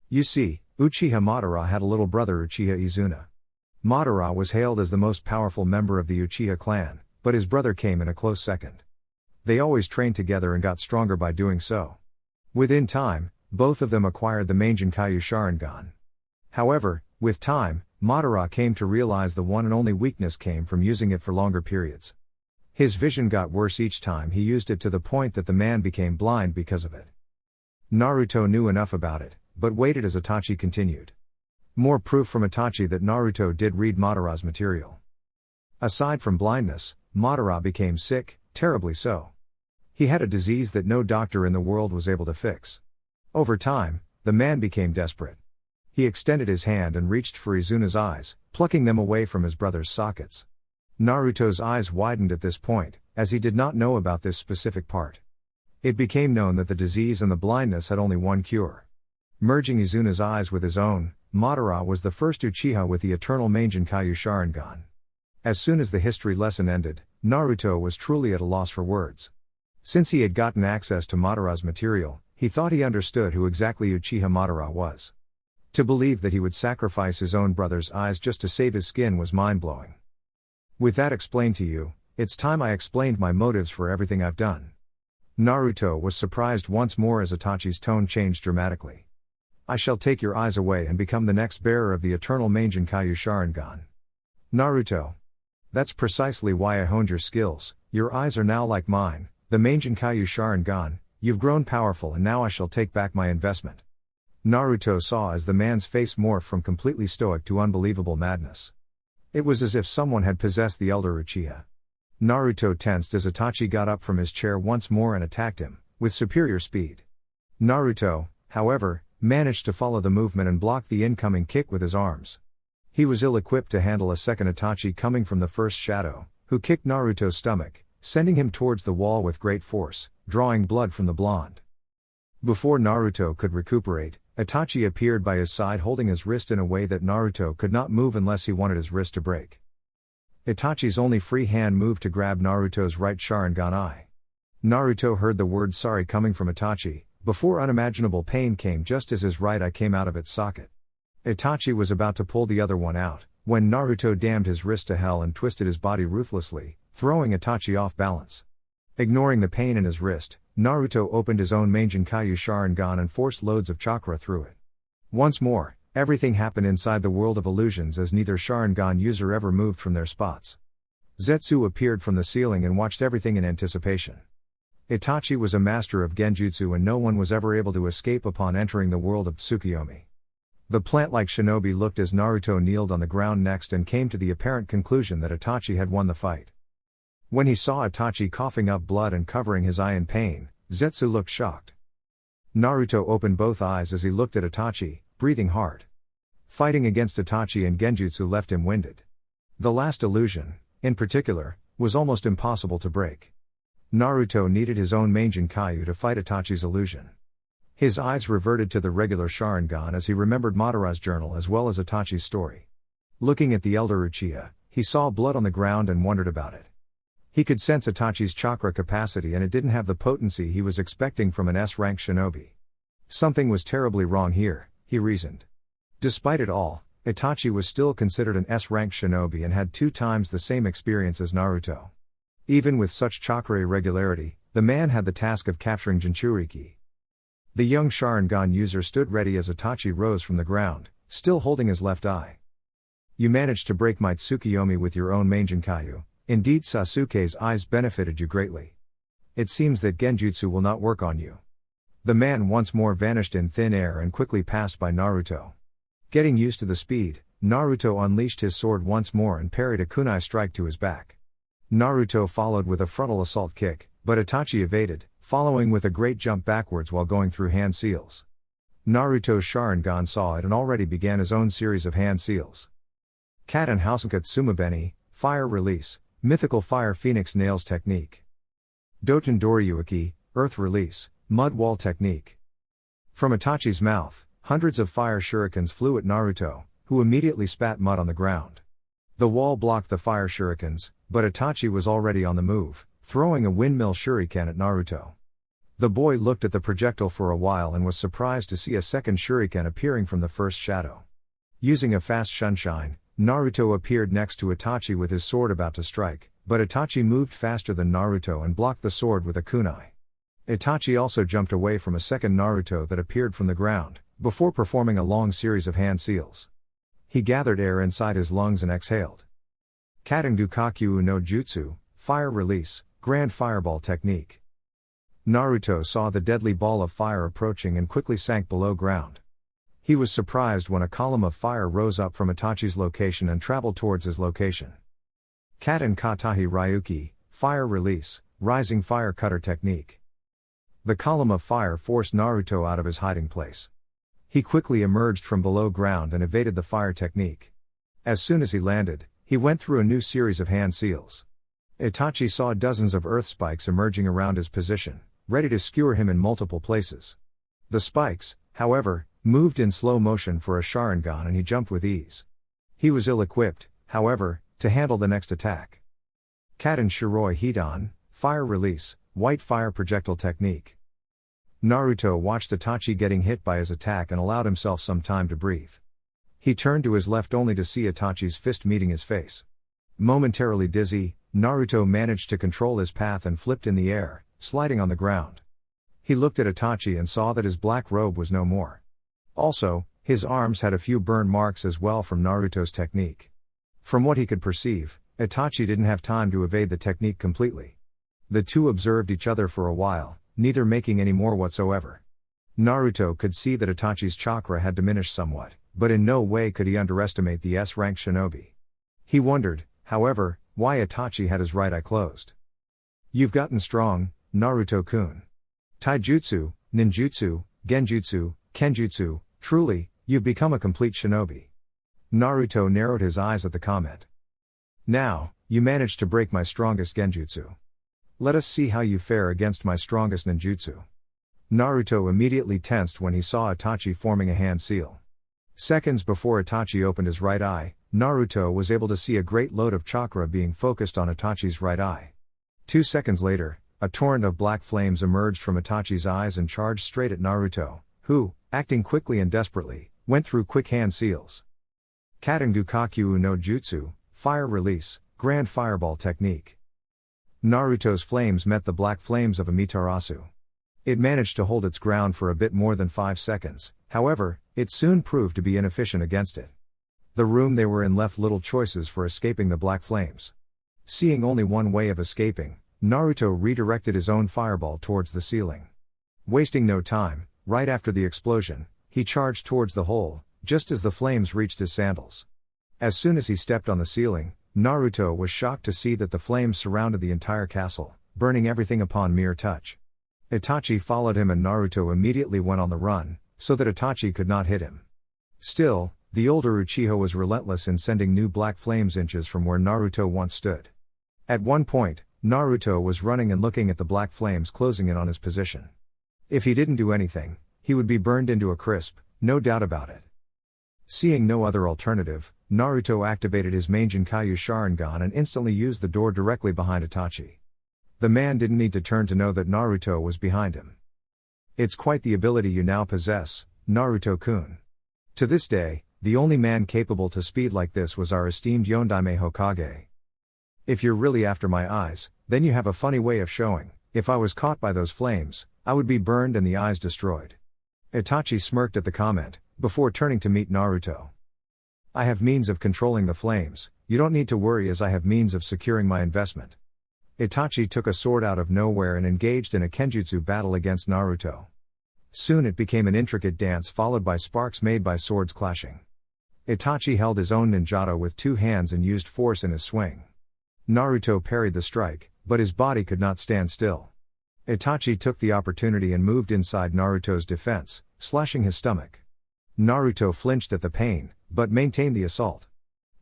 You see, Uchiha Madara had a little brother Uchiha Izuna. Madara was hailed as the most powerful member of the Uchiha clan, but his brother came in a close second. They always trained together and got stronger by doing so. Within time, both of them acquired the Mangenkyo Sharingan. However, with time, Madara came to realize the one and only weakness came from using it for longer periods. His vision got worse each time he used it to the point that the man became blind because of it. Naruto knew enough about it, but waited as Itachi continued. More proof from Itachi that Naruto did read Madara's material. Aside from blindness, Madara became sick, terribly so. He had a disease that no doctor in the world was able to fix. Over time, the man became desperate. He extended his hand and reached for Izuna's eyes, plucking them away from his brother's sockets. Naruto's eyes widened at this point, as he did not know about this specific part. It became known that the disease and the blindness had only one cure. Merging Izuna's eyes with his own, Madara was the first Uchiha with the eternal Mangenkyo Sharingan. As soon as the history lesson ended, Naruto was truly at a loss for words. Since he had gotten access to Madara's material, he thought he understood who exactly Uchiha Madara was. To believe that he would sacrifice his own brother's eyes just to save his skin was mind-blowing. With that explained to you, it's time I explained my motives for everything I've done. Naruto was surprised once more as Itachi's tone changed dramatically. I shall take your eyes away and become the next bearer of the eternal Mangenkyo Sharingan. Naruto. That's precisely why I honed your skills, your eyes are now like mine, the Mangenkyo Sharingan, you've grown powerful and now I shall take back my investment. Naruto saw as the man's face morphed from completely stoic to unbelievable madness. It was as if someone had possessed the elder Uchiha. Naruto tensed as Itachi got up from his chair once more and attacked him, with superior speed. Naruto, however, managed to follow the movement and block the incoming kick with his arms. He was ill-equipped to handle a second Itachi coming from the first shadow, who kicked Naruto's stomach, sending him towards the wall with great force, drawing blood from the blonde. Before Naruto could recuperate, Itachi appeared by his side holding his wrist in a way that Naruto could not move unless he wanted his wrist to break. Itachi's only free hand moved to grab Naruto's right Sharingan eye. Naruto heard the word sorry coming from Itachi, before unimaginable pain came just as his right eye came out of its socket. Itachi was about to pull the other one out, when Naruto damned his wrist to hell and twisted his body ruthlessly, throwing Itachi off balance. Ignoring the pain in his wrist, Naruto opened his own Mangenkyo Sharingan and forced loads of chakra through it. Once more, everything happened inside the world of illusions as neither Sharingan user ever moved from their spots. Zetsu appeared from the ceiling and watched everything in anticipation. Itachi was a master of genjutsu and no one was ever able to escape upon entering the world of Tsukuyomi. The plant-like shinobi looked as Naruto kneeled on the ground next and came to the apparent conclusion that Itachi had won the fight. When he saw Itachi coughing up blood and covering his eye in pain, Zetsu looked shocked. Naruto opened both eyes as he looked at Itachi, breathing hard. Fighting against Itachi and genjutsu left him winded. The last illusion, in particular, was almost impossible to break. Naruto needed his own Mangenkyo to fight Itachi's illusion. His eyes reverted to the regular Sharingan as he remembered Madara's journal as well as Itachi's story. Looking at the elder Uchiha, he saw blood on the ground and wondered about it. He could sense Itachi's chakra capacity and it didn't have the potency he was expecting from an S-rank shinobi. Something was terribly wrong here, he reasoned. Despite it all, Itachi was still considered an S-rank shinobi and had 2 times the same experience as Naruto. Even with such chakra irregularity, the man had the task of capturing Jinchuriki. The young Sharingan user stood ready as Itachi rose from the ground, still holding his left eye. You managed to break my Tsukuyomi with your own Mangenkyo. Indeed, Sasuke's eyes benefited you greatly. It seems that genjutsu will not work on you. The man once more vanished in thin air and quickly passed by Naruto. Getting used to the speed, Naruto unleashed his sword once more and parried a kunai strike to his back. Naruto followed with a frontal assault kick, but Itachi evaded, following with a great jump backwards while going through hand seals. Naruto's Sharingan saw it and already began his own series of hand seals. Cat and Housenkut Sumabeni, Fire Release, Mythical Fire Phoenix Nails Technique. Doten Doryuki, Earth Release, Mud Wall Technique. From Itachi's mouth, hundreds of fire shurikens flew at Naruto, who immediately spat mud on the ground. The wall blocked the fire shurikens, but Itachi was already on the move, throwing a windmill shuriken at Naruto. The boy looked at the projectile for a while and was surprised to see a second shuriken appearing from the first shadow. Using a fast shunshine, Naruto appeared next to Itachi with his sword about to strike, but Itachi moved faster than Naruto and blocked the sword with a kunai. Itachi also jumped away from a second Naruto that appeared from the ground, before performing a long series of hand seals. He gathered air inside his lungs and exhaled. Katengukaku no Jutsu, Fire Release, Grand Fireball Technique. Naruto saw the deadly ball of fire approaching and quickly sank below ground. He was surprised when a column of fire rose up from Itachi's location and traveled towards his location. Katen Katahi Ryuki, Fire Release, Rising Fire Cutter Technique. The column of fire forced Naruto out of his hiding place. He quickly emerged from below ground and evaded the fire technique. As soon as he landed, he went through a new series of hand seals. Itachi saw dozens of earth spikes emerging around his position, ready to skewer him in multiple places. The spikes, however, moved in slow motion for a Sharingan and he jumped with ease. He was ill-equipped, however, to handle the next attack. Katen Shiroi Hidan, Fire Release, White Fire Projectile Technique. Naruto watched Itachi getting hit by his attack and allowed himself some time to breathe. He turned to his left only to see Itachi's fist meeting his face. Momentarily dizzy, Naruto managed to control his path and flipped in the air, sliding on the ground. He looked at Itachi and saw that his black robe was no more. Also, his arms had a few burn marks as well from Naruto's technique. From what he could perceive, Itachi didn't have time to evade the technique completely. The two observed each other for a while, neither making any more whatsoever. Naruto could see that Itachi's chakra had diminished somewhat, but in no way could he underestimate the S-rank shinobi. He wondered, however, why Itachi had his right eye closed. "You've gotten strong, Naruto-kun. Taijutsu, ninjutsu, genjutsu, kenjutsu, truly, you've become a complete shinobi." Naruto narrowed his eyes at the comment. "Now, you managed to break my strongest genjutsu. Let us see how you fare against my strongest ninjutsu." Naruto immediately tensed when he saw Itachi forming a hand seal. Seconds before Itachi opened his right eye, Naruto was able to see a great load of chakra being focused on Itachi's right eye. 2 seconds later, a torrent of black flames emerged from Itachi's eyes and charged straight at Naruto, who, acting quickly and desperately, went through quick hand seals. Katen Gukakyu no Jutsu, Fire Release, Grand Fireball Technique. Naruto's flames met the black flames of Amaterasu. It managed to hold its ground for a bit more than 5 seconds, however, it soon proved to be inefficient against it. The room they were in left little choices for escaping the black flames. Seeing only one way of escaping, Naruto redirected his own fireball towards the ceiling. Wasting no time, right after the explosion, he charged towards the hole, just as the flames reached his sandals. As soon as he stepped on the ceiling, Naruto was shocked to see that the flames surrounded the entire castle, burning everything upon mere touch. Itachi followed him and Naruto immediately went on the run, so that Itachi could not hit him. Still, the older Uchiha was relentless in sending new black flames inches from where Naruto once stood. At one point, Naruto was running and looking at the black flames closing in on his position. If he didn't do anything, he would be burned into a crisp, no doubt about it. Seeing no other alternative, Naruto activated his main Jinkaiyu Sharingan and instantly used the door directly behind Itachi. The man didn't need to turn to know that Naruto was behind him. "It's quite the ability you now possess, Naruto-kun. To this day, the only man capable to speed like this was our esteemed Yondaime Hokage. If you're really after my eyes, then you have a funny way of showing. If I was caught by those flames, I would be burned and the eyes destroyed." Itachi smirked at the comment, before turning to meet Naruto. "I have means of controlling the flames, you don't need to worry as I have means of securing my investment." Itachi took a sword out of nowhere and engaged in a kenjutsu battle against Naruto. Soon it became an intricate dance followed by sparks made by swords clashing. Itachi held his own ninjato with 2 hands and used force in his swing. Naruto parried the strike, but his body could not stand still. Itachi took the opportunity and moved inside Naruto's defense, slashing his stomach. Naruto flinched at the pain, but maintained the assault.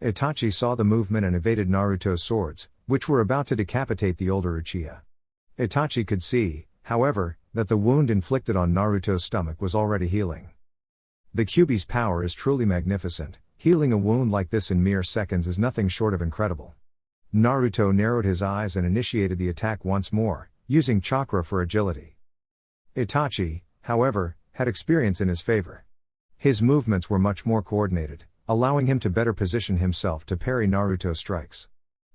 Itachi saw the movement and evaded Naruto's swords, which were about to decapitate the older Uchiha. Itachi could see, however, that the wound inflicted on Naruto's stomach was already healing. The Kyuubi's power is truly magnificent, healing a wound like this in mere seconds is nothing short of incredible. Naruto narrowed his eyes and initiated the attack once more, using chakra for agility. Itachi, however, had experience in his favor. His movements were much more coordinated, allowing him to better position himself to parry Naruto's strikes.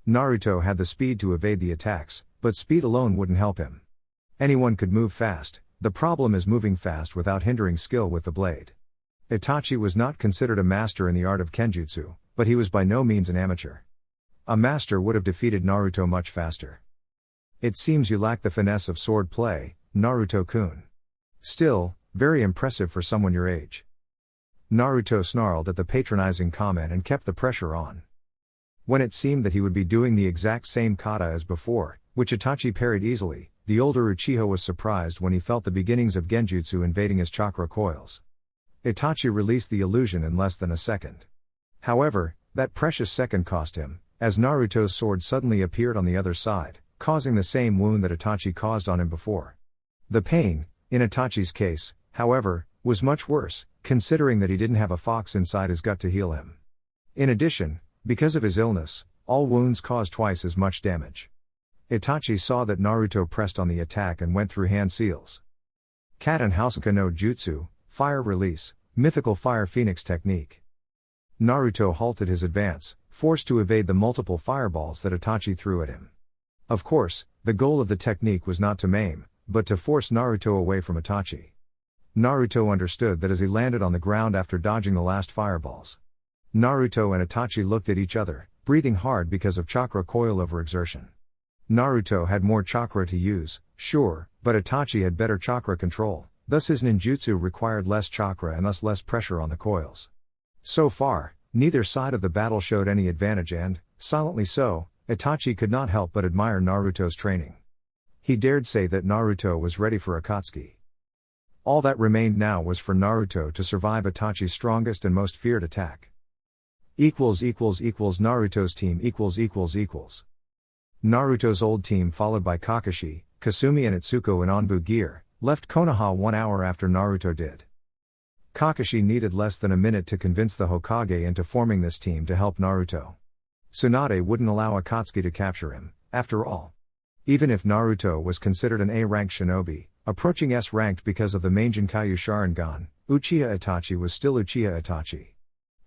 Naruto had the speed to evade the attacks, but speed alone wouldn't help him. Anyone could move fast, the problem is moving fast without hindering skill with the blade. Itachi was not considered a master in the art of kenjutsu, but he was by no means an amateur. A master would have defeated Naruto much faster. "It seems you lack the finesse of sword play, Naruto-kun. Still, very impressive for someone your age." Naruto snarled at the patronizing comment and kept the pressure on. When it seemed that he would be doing the exact same kata as before, which Itachi parried easily, the older Uchiha was surprised when he felt the beginnings of genjutsu invading his chakra coils. Itachi released the illusion in less than a second. However, that precious second cost him, as Naruto's sword suddenly appeared on the other side, causing the same wound that Itachi caused on him before. The pain, in Itachi's case, however, was much worse, considering that he didn't have a fox inside his gut to heal him. In addition, because of his illness, all wounds caused twice as much damage. Itachi saw that Naruto pressed on the attack and went through hand seals. Kat and Houseka no Jutsu, Fire Release, Mythical Fire Phoenix Technique. Naruto halted his advance, forced to evade the multiple fireballs that Itachi threw at him. Of course, the goal of the technique was not to maim, but to force Naruto away from Itachi. Naruto understood that as he landed on the ground after dodging the last fireballs. Naruto and Itachi looked at each other, breathing hard because of chakra coil overexertion. Naruto had more chakra to use, sure, but Itachi had better chakra control, thus his ninjutsu required less chakra and thus less pressure on the coils. So far, neither side of the battle showed any advantage and, silently so, Itachi could not help but admire Naruto's training. He dared say that Naruto was ready for Akatsuki. All that remained now was for Naruto to survive Itachi's strongest and most feared attack. Naruto's team ===. Naruto's old team, followed by Kakashi, Kasumi and Itsuko in Anbu gear, left Konoha 1 hour after Naruto did. Kakashi needed less than a minute to convince the Hokage into forming this team to help Naruto. Tsunade wouldn't allow Akatsuki to capture him, after all. Even if Naruto was considered an A-ranked shinobi, approaching S-ranked because of the Mangenkyo Sharingan, Uchiha Itachi was still Uchiha Itachi.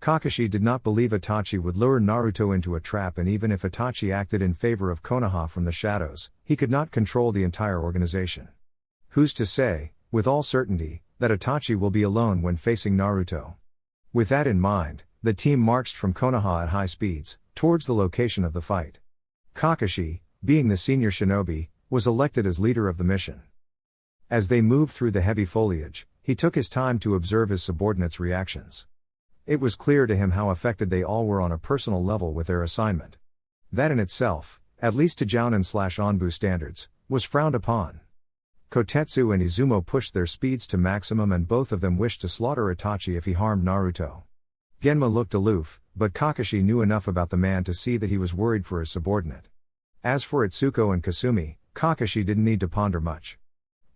Kakashi did not believe Itachi would lure Naruto into a trap, and even if Itachi acted in favor of Konoha from the shadows, he could not control the entire organization. Who's to say, with all certainty, that Itachi will be alone when facing Naruto? With that in mind, the team marched from Konoha at high speeds, towards the location of the fight. Kakashi, being the senior shinobi, was elected as leader of the mission. As they moved through the heavy foliage, he took his time to observe his subordinates' reactions. It was clear to him how affected they all were on a personal level with their assignment. That in itself, at least to Jounin/Anbu standards, was frowned upon. Kotetsu and Izumo pushed their speeds to maximum, and both of them wished to slaughter Itachi if he harmed Naruto. Genma looked aloof, but Kakashi knew enough about the man to see that he was worried for his subordinate. As for Itsuko and Kasumi, Kakashi didn't need to ponder much.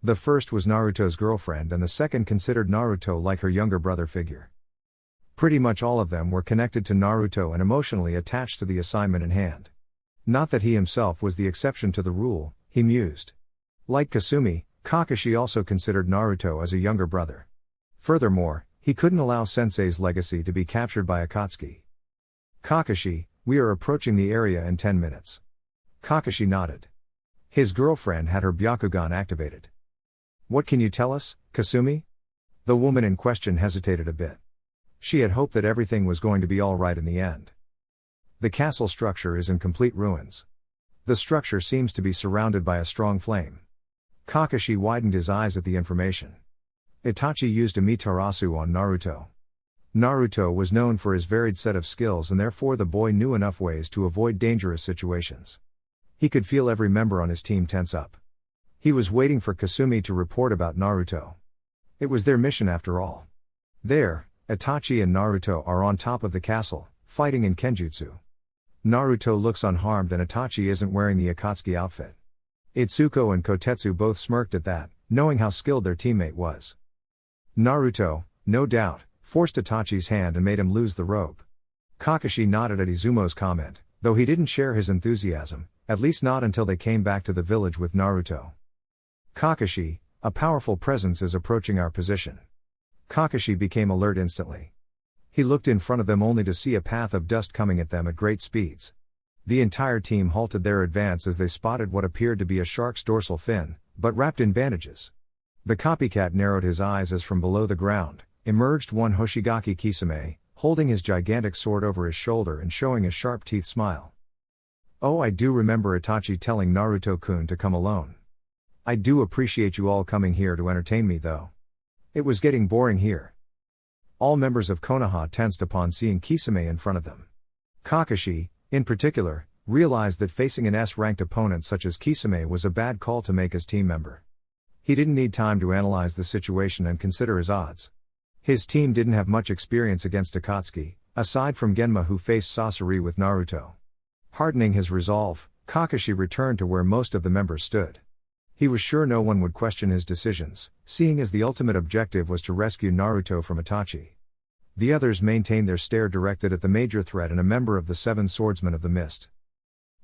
The first was Naruto's girlfriend, and the second considered Naruto like her younger brother figure. Pretty much all of them were connected to Naruto and emotionally attached to the assignment in hand. Not that he himself was the exception to the rule, he mused. Like Kasumi, Kakashi also considered Naruto as a younger brother. Furthermore, he couldn't allow Sensei's legacy to be captured by Akatsuki. Kakashi, we are approaching the area in 10 minutes. Kakashi nodded. His girlfriend had her Byakugan activated. What can you tell us, Kasumi? The woman in question hesitated a bit. She had hoped that everything was going to be all right in the end. The castle structure is in complete ruins. The structure seems to be surrounded by a strong flame. Kakashi widened his eyes at the information. Itachi used a Mitarasu on Naruto. Naruto was known for his varied set of skills, and therefore the boy knew enough ways to avoid dangerous situations. He could feel every member on his team tense up. He was waiting for Kasumi to report about Naruto. It was their mission after all. There, Itachi and Naruto are on top of the castle, fighting in Kenjutsu. Naruto looks unharmed and Itachi isn't wearing the Akatsuki outfit. Itsuko and Kotetsu both smirked at that, knowing how skilled their teammate was. Naruto, no doubt, forced Itachi's hand and made him lose the rope. Kakashi nodded at Izumo's comment, though he didn't share his enthusiasm, at least not until they came back to the village with Naruto. Kakashi, a powerful presence is approaching our position. Kakashi became alert instantly. He looked in front of them only to see a path of dust coming at them at great speeds. The entire team halted their advance as they spotted what appeared to be a shark's dorsal fin, but wrapped in bandages. The copycat narrowed his eyes as from below the ground emerged one Hoshigaki Kisame, holding his gigantic sword over his shoulder and showing a sharp teeth smile. Oh, I do remember Itachi telling Naruto-kun to come alone. I do appreciate you all coming here to entertain me though. It was getting boring here. All members of Konoha tensed upon seeing Kisame in front of them. Kakashi, In particular, realized that facing an S-ranked opponent such as Kisame was a bad call to make as team member. He didn't need time to analyze the situation and consider his odds. His team didn't have much experience against Akatsuki, aside from Genma who faced Sasori with Naruto. Hardening his resolve, Kakashi returned to where most of the members stood. He was sure no one would question his decisions, seeing as the ultimate objective was to rescue Naruto from Itachi. The others maintained their stare directed at the major threat and a member of the Seven Swordsmen of the Mist.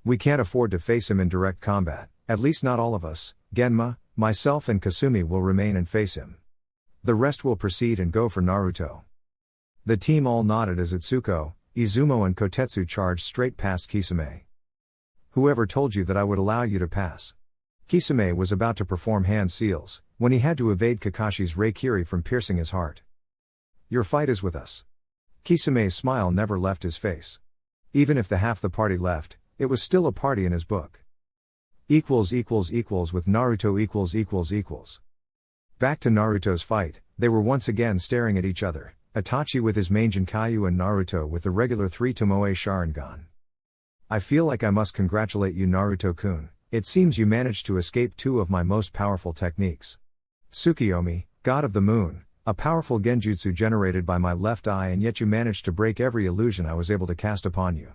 We can't afford to face him in direct combat, at least not all of us. Genma, myself and Kasumi will remain and face him. The rest will proceed and go for Naruto. The team all nodded as Itsuko, Izumo and Kotetsu charged straight past Kisame. Whoever told you that I would allow you to pass? Kisame was about to perform hand seals, when he had to evade Kakashi's Reikiri from piercing his heart. Your fight is with us. Kisame's smile never left his face. Even if half the party left, it was still a party in his book. With Naruto . Back to Naruto's fight, they were once again staring at each other, Itachi with his main Jinkaiyu and Naruto with the regular 3 Tomoe Sharingan. I feel like I must congratulate you Naruto-kun, it seems you managed to escape 2 of my most powerful techniques. Tsukiyomi, God of the Moon, a powerful genjutsu generated by my left eye and yet you managed to break every illusion I was able to cast upon you.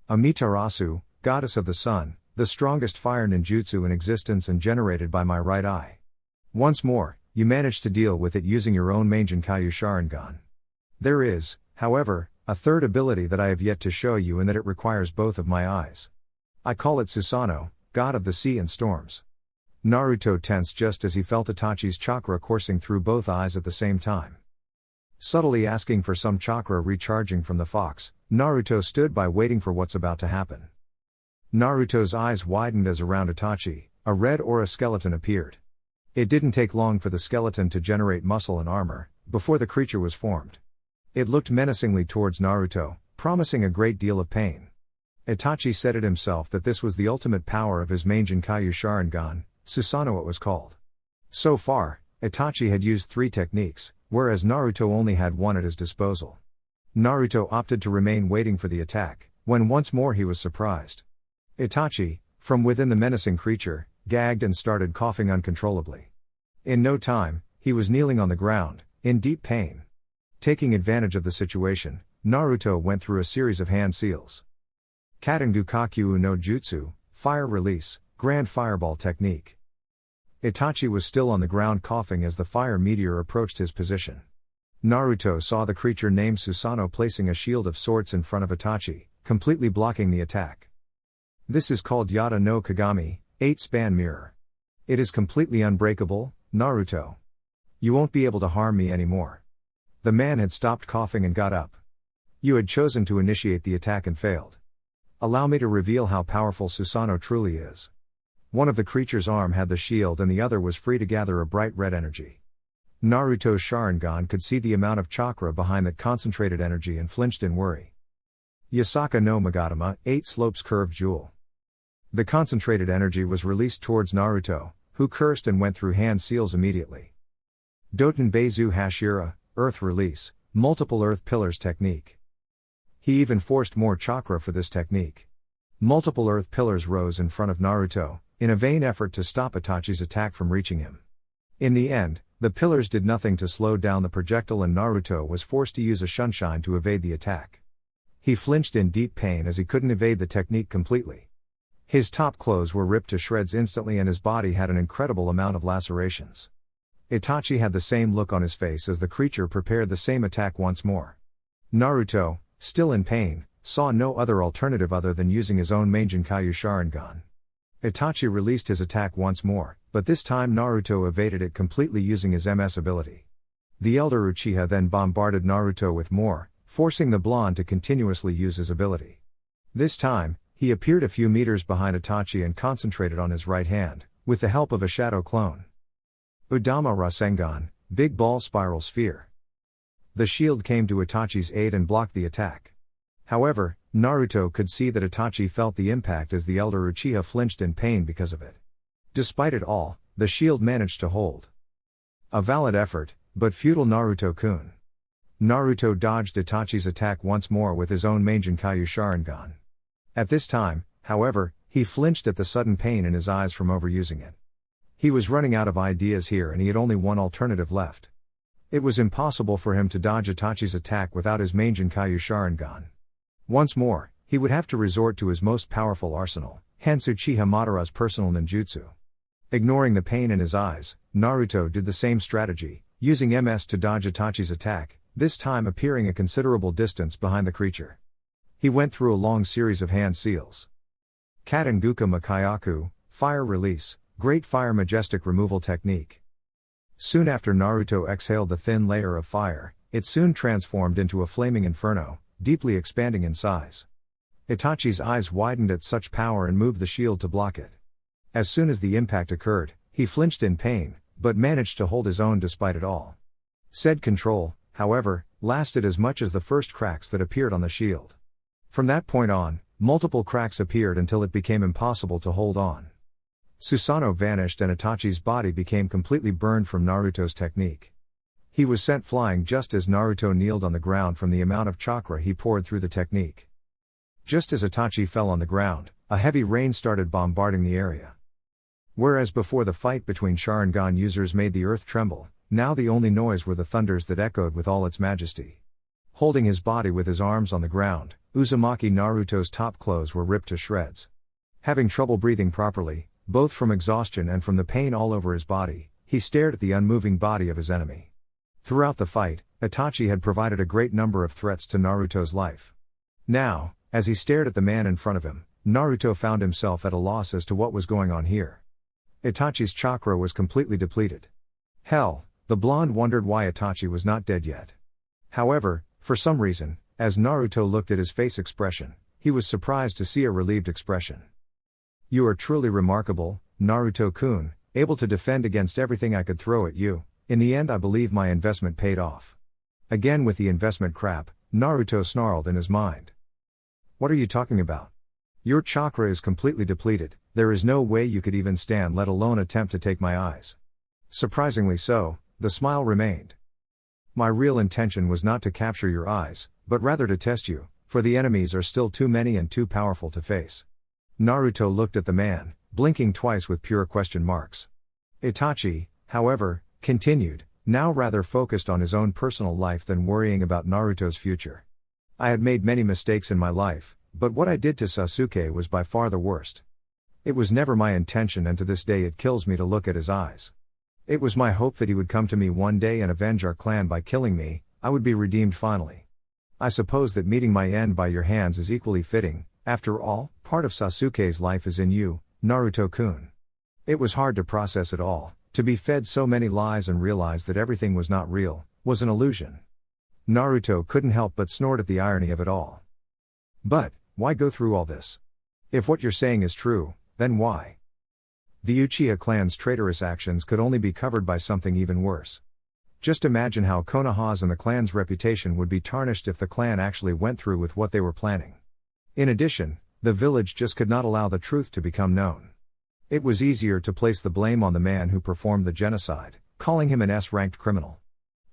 Amaterasu, Goddess of the Sun, the strongest fire ninjutsu in existence and generated by my right eye. Once more, you managed to deal with it using your own main Jinkaiyu Sharingan. There is, however, a third ability that I have yet to show you and that it requires both of my eyes. I call it Susanoo, God of the Sea and Storms. Naruto tensed just as he felt Itachi's chakra coursing through both eyes at the same time. Subtly asking for some chakra recharging from the fox, Naruto stood by waiting for what's about to happen. Naruto's eyes widened as around Itachi, a red aura skeleton appeared. It didn't take long for the skeleton to generate muscle and armor, before the creature was formed. It looked menacingly towards Naruto, promising a great deal of pain. Itachi said it himself that this was the ultimate power of his main Jinkaiyu Sharingan, Susanoo it was called. So far, Itachi had used 3 techniques, whereas Naruto only had 1 at his disposal. Naruto opted to remain waiting for the attack, when once more he was surprised. Itachi, from within the menacing creature, gagged and started coughing uncontrollably. In no time, he was kneeling on the ground, in deep pain. Taking advantage of the situation, Naruto went through a series of hand seals. Katengu no Jutsu, Fire Release, Grand Fireball Technique. Itachi was still on the ground coughing as the fire meteor approached his position. Naruto saw the creature named Susanoo placing a shield of sorts in front of Itachi, completely blocking the attack. This is called Yata no Kagami, 8-span mirror. It is completely unbreakable, Naruto. You won't be able to harm me anymore. The man had stopped coughing and got up. You had chosen to initiate the attack and failed. Allow me to reveal how powerful Susanoo truly is. One of the creature's arm had the shield and the other was free to gather a bright red energy. Naruto's Sharingan could see the amount of chakra behind that concentrated energy and flinched in worry. Yasaka no Magatama, 8 slopes curved jewel. The concentrated energy was released towards Naruto, who cursed and went through hand seals immediately. Doten Beizu Hashira, Earth Release, Multiple Earth Pillars Technique. He even forced more chakra for this technique. Multiple Earth Pillars rose in front of Naruto, in a vain effort to stop Itachi's attack from reaching him. In the end, the pillars did nothing to slow down the projectile and Naruto was forced to use a Shunshin to evade the attack. He flinched in deep pain as he couldn't evade the technique completely. His top clothes were ripped to shreds instantly and his body had an incredible amount of lacerations. Itachi had the same look on his face as the creature prepared the same attack once more. Naruto, still in pain, saw no other alternative other than using his own main Jinkaiyu Sharingan. Itachi released his attack once more, but this time Naruto evaded it completely using his MS ability. The elder Uchiha then bombarded Naruto with more, forcing the blonde to continuously use his ability. This time, he appeared a few meters behind Itachi and concentrated on his right hand, with the help of a shadow clone. Udama Rasengan, Big Ball Spiral Sphere. The shield came to Itachi's aid and blocked the attack. However, Naruto could see that Itachi felt the impact as the elder Uchiha flinched in pain because of it. Despite it all, the shield managed to hold. A valid effort, but futile Naruto-kun. Naruto dodged Itachi's attack once more with his own main Jinkaiyu Sharingan. At this time, however, he flinched at the sudden pain in his eyes from overusing it. He was running out of ideas here and he had only one alternative left. It was impossible for him to dodge Itachi's attack without his Mangenkyo Sharingan. Once more, he would have to resort to his most powerful arsenal, hence Uchiha Madara's personal ninjutsu. Ignoring the pain in his eyes, Naruto did the same strategy, using MS to dodge Itachi's attack, this time appearing a considerable distance behind the creature. He went through a long series of hand seals. Katenguka Makayaku, Fire Release, Great Fire Majestic Removal Technique. Soon after Naruto exhaled the thin layer of fire, it soon transformed into a flaming inferno, deeply expanding in size. Itachi's eyes widened at such power and moved the shield to block it. As soon as the impact occurred, he flinched in pain, but managed to hold his own despite it all. Said control, however, lasted as much as the first cracks that appeared on the shield. From that point on, multiple cracks appeared until it became impossible to hold on. Susanoo vanished and Itachi's body became completely burned from Naruto's technique. He was sent flying just as Naruto kneeled on the ground from the amount of chakra he poured through the technique. Just as Itachi fell on the ground, a heavy rain started bombarding the area. Whereas before the fight between Sharingan users made the earth tremble, now the only noise were the thunders that echoed with all its majesty. Holding his body with his arms on the ground, Uzumaki Naruto's top clothes were ripped to shreds. Having trouble breathing properly, both from exhaustion and from the pain all over his body, he stared at the unmoving body of his enemy. Throughout the fight, Itachi had provided a great number of threats to Naruto's life. Now, as he stared at the man in front of him, Naruto found himself at a loss as to what was going on here. Itachi's chakra was completely depleted. Hell, the blonde wondered why Itachi was not dead yet. However, for some reason, as Naruto looked at his face expression, he was surprised to see a relieved expression. "You are truly remarkable, Naruto-kun, able to defend against everything I could throw at you. In the end I believe my investment paid off." Again with the investment crap, Naruto snarled in his mind. "What are you talking about? Your chakra is completely depleted, there is no way you could even stand let alone attempt to take my eyes." Surprisingly so, the smile remained. "My real intention was not to capture your eyes, but rather to test you, for the enemies are still too many and too powerful to face." Naruto looked at the man, blinking twice with pure question marks. Itachi, however, continued, now rather focused on his own personal life than worrying about Naruto's future. "I had made many mistakes in my life, but what I did to Sasuke was by far the worst. It was never my intention and to this day it kills me to look at his eyes. It was my hope that he would come to me one day and avenge our clan by killing me, I would be redeemed finally. I suppose that meeting my end by your hands is equally fitting, after all, part of Sasuke's life is in you, Naruto-kun." It was hard to process it all, to be fed so many lies and realize that everything was not real, was an illusion. Naruto couldn't help but snort at the irony of it all. "But, why go through all this? If what you're saying is true, then why?" The Uchiha clan's traitorous actions could only be covered by something even worse. Just imagine how Konoha's and the clan's reputation would be tarnished if the clan actually went through with what they were planning. In addition, the village just could not allow the truth to become known. It was easier to place the blame on the man who performed the genocide, calling him an S-ranked criminal.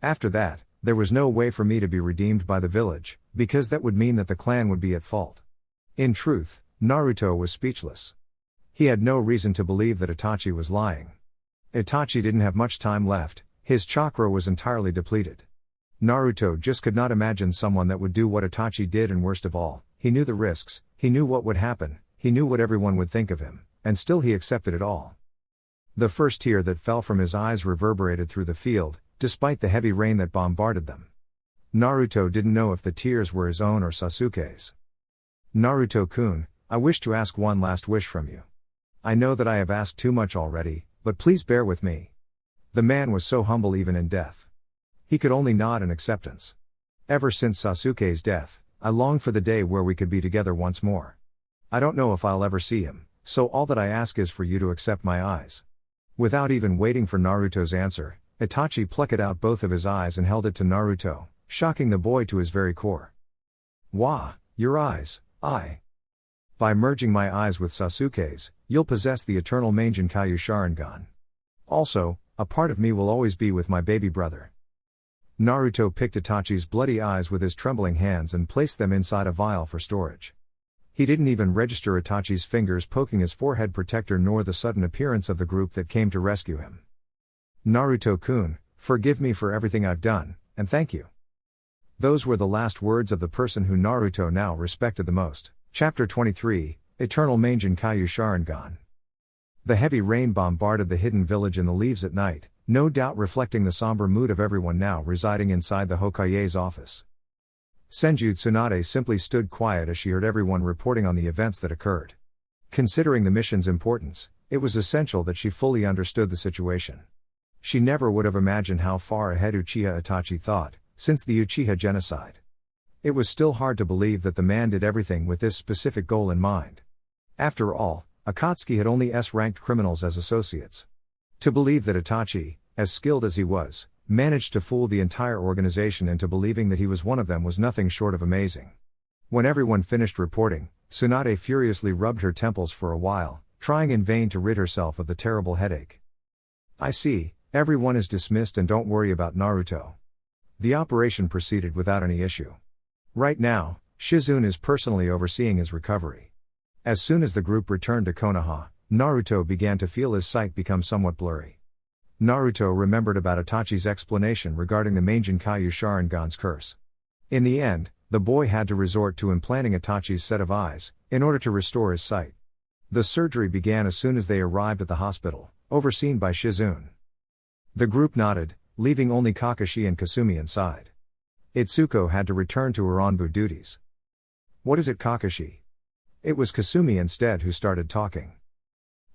After that, there was no way for me to be redeemed by the village, because that would mean that the clan would be at fault. In truth, Naruto was speechless. He had no reason to believe that Itachi was lying. Itachi didn't have much time left, his chakra was entirely depleted. Naruto just could not imagine someone that would do what Itachi did, and worst of all, he knew the risks, he knew what would happen, he knew what everyone would think of him, and still he accepted it all. The first tear that fell from his eyes reverberated through the field, despite the heavy rain that bombarded them. Naruto didn't know if the tears were his own or Sasuke's. "Naruto-kun, I wish to ask one last wish from you. I know that I have asked too much already, but please bear with me." The man was so humble even in death. He could only nod in acceptance. "Ever since Sasuke's death, I longed for the day where we could be together once more. I don't know if I'll ever see him, so all that I ask is for you to accept my eyes." Without even waiting for Naruto's answer, Itachi plucked out both of his eyes and held it to Naruto, shocking the boy to his very core. "Wah, your eyes, By merging my eyes with Sasuke's, you'll possess the eternal Mangenkyo Sharingan. Also, a part of me will always be with my baby brother." Naruto picked Itachi's bloody eyes with his trembling hands and placed them inside a vial for storage. He didn't even register Itachi's fingers poking his forehead protector nor the sudden appearance of the group that came to rescue him. "Naruto-kun, forgive me for everything I've done, and thank you." Those were the last words of the person who Naruto now respected the most. Chapter 23, Eternal Mangekyo Sharingan. The heavy rain bombarded the hidden village in the leaves at night, no doubt reflecting the somber mood of everyone now residing inside the Hokage's office. Senju Tsunade simply stood quiet as she heard everyone reporting on the events that occurred. Considering the mission's importance, it was essential that she fully understood the situation. She never would have imagined how far ahead Uchiha Itachi thought, since the Uchiha genocide. It was still hard to believe that the man did everything with this specific goal in mind. After all, Akatsuki had only S-ranked criminals as associates. To believe that Itachi, as skilled as he was, managed to fool the entire organization into believing that he was one of them was nothing short of amazing. When everyone finished reporting, Tsunade furiously rubbed her temples for a while, trying in vain to rid herself of the terrible headache. "I see, everyone is dismissed and don't worry about Naruto." The operation proceeded without any issue. Right now, Shizune is personally overseeing his recovery. As soon as the group returned to Konoha, Naruto began to feel his sight become somewhat blurry. Naruto remembered about Itachi's explanation regarding the Mangekyo Sharingan's curse. In the end, the boy had to resort to implanting Itachi's set of eyes, in order to restore his sight. The surgery began as soon as they arrived at the hospital, overseen by Shizune. The group nodded, leaving only Kakashi and Kasumi inside. Itsuko had to return to her Anbu duties. "What is it, Kakashi?" It was Kasumi instead who started talking.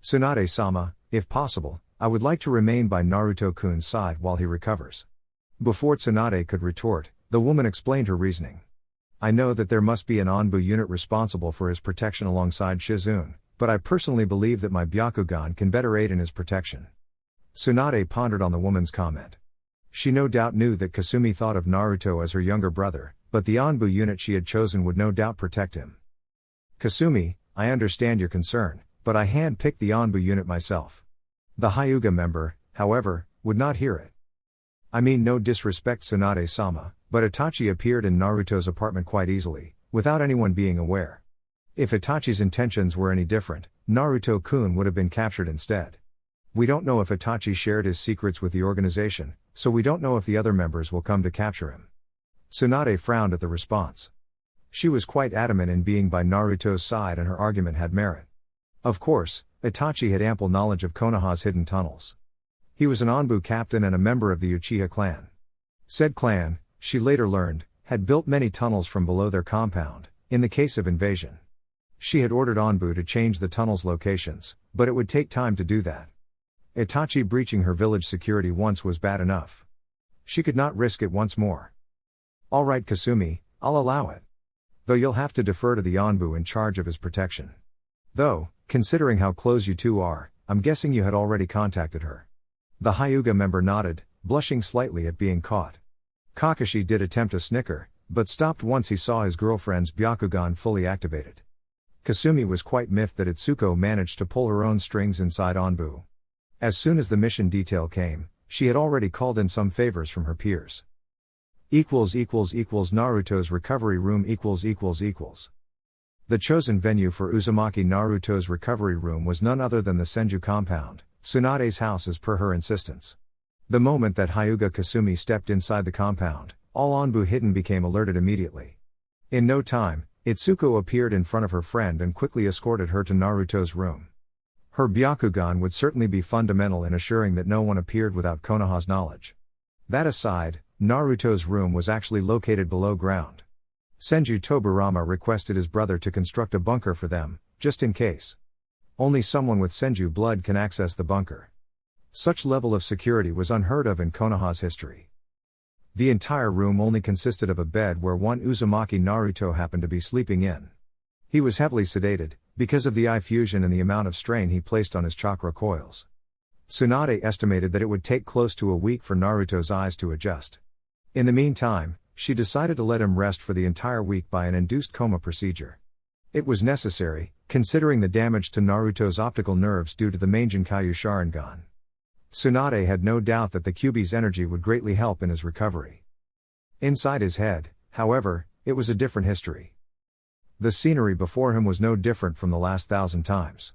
"Tsunade-sama, if possible, I would like to remain by Naruto-kun's side while he recovers." Before Tsunade could retort, the woman explained her reasoning. "I know that there must be an Anbu unit responsible for his protection alongside Shizune, but I personally believe that my Byakugan can better aid in his protection." Tsunade pondered on the woman's comment. She no doubt knew that Kasumi thought of Naruto as her younger brother, but the Anbu unit she had chosen would no doubt protect him. "Kasumi, I understand your concern, but I hand-picked the Anbu unit myself." The Hyuga member, however, would not hear it. "I mean no disrespect, Tsunade-sama, but Itachi appeared in Naruto's apartment quite easily, without anyone being aware. If Itachi's intentions were any different, Naruto-kun would have been captured instead. We don't know if Itachi shared his secrets with the organization, so we don't know if the other members will come to capture him." Tsunade frowned at the response. She was quite adamant in being by Naruto's side and her argument had merit. Of course, Itachi had ample knowledge of Konoha's hidden tunnels. He was an Anbu captain and a member of the Uchiha clan. Said clan, she later learned, had built many tunnels from below their compound, in the case of invasion. She had ordered Anbu to change the tunnels' locations, but it would take time to do that. Itachi breaching her village security once was bad enough. She could not risk it once more. "All right, Kasumi, I'll allow it. Though you'll have to defer to the Anbu in charge of his protection. Though, considering how close you two are, I'm guessing you had already contacted her." The Hyuga member nodded, blushing slightly at being caught. Kakashi did attempt a snicker, but stopped once he saw his girlfriend's Byakugan fully activated. Kasumi was quite miffed that Itsuko managed to pull her own strings inside Anbu. As soon as the mission detail came, she had already called in some favors from her peers. Naruto's recovery room The chosen venue for Uzumaki Naruto's recovery room was none other than the Senju compound, Tsunade's house as per her insistence. The moment that Hyuga Kasumi stepped inside the compound, all Anbu hidden became alerted immediately. In no time, Itsuko appeared in front of her friend and quickly escorted her to Naruto's room. Her Byakugan would certainly be fundamental in assuring that no one appeared without Konoha's knowledge. That aside, Naruto's room was actually located below ground. Senju Toburama requested his brother to construct a bunker for them, just in case. Only someone with Senju blood can access the bunker. Such level of security was unheard of in Konoha's history. The entire room only consisted of a bed where one Uzumaki Naruto happened to be sleeping in. He was heavily sedated, because of the eye fusion and the amount of strain he placed on his chakra coils. Tsunade estimated that it would take close to a week for Naruto's eyes to adjust. In the meantime, she decided to let him rest for the entire week by an induced coma procedure. It was necessary, considering the damage to Naruto's optical nerves due to the Mangekyo Sharingan. Tsunade had no doubt that the Kyuubi's energy would greatly help in his recovery. Inside his head, however, it was a different history. The scenery before him was no different from the last 1,000 times.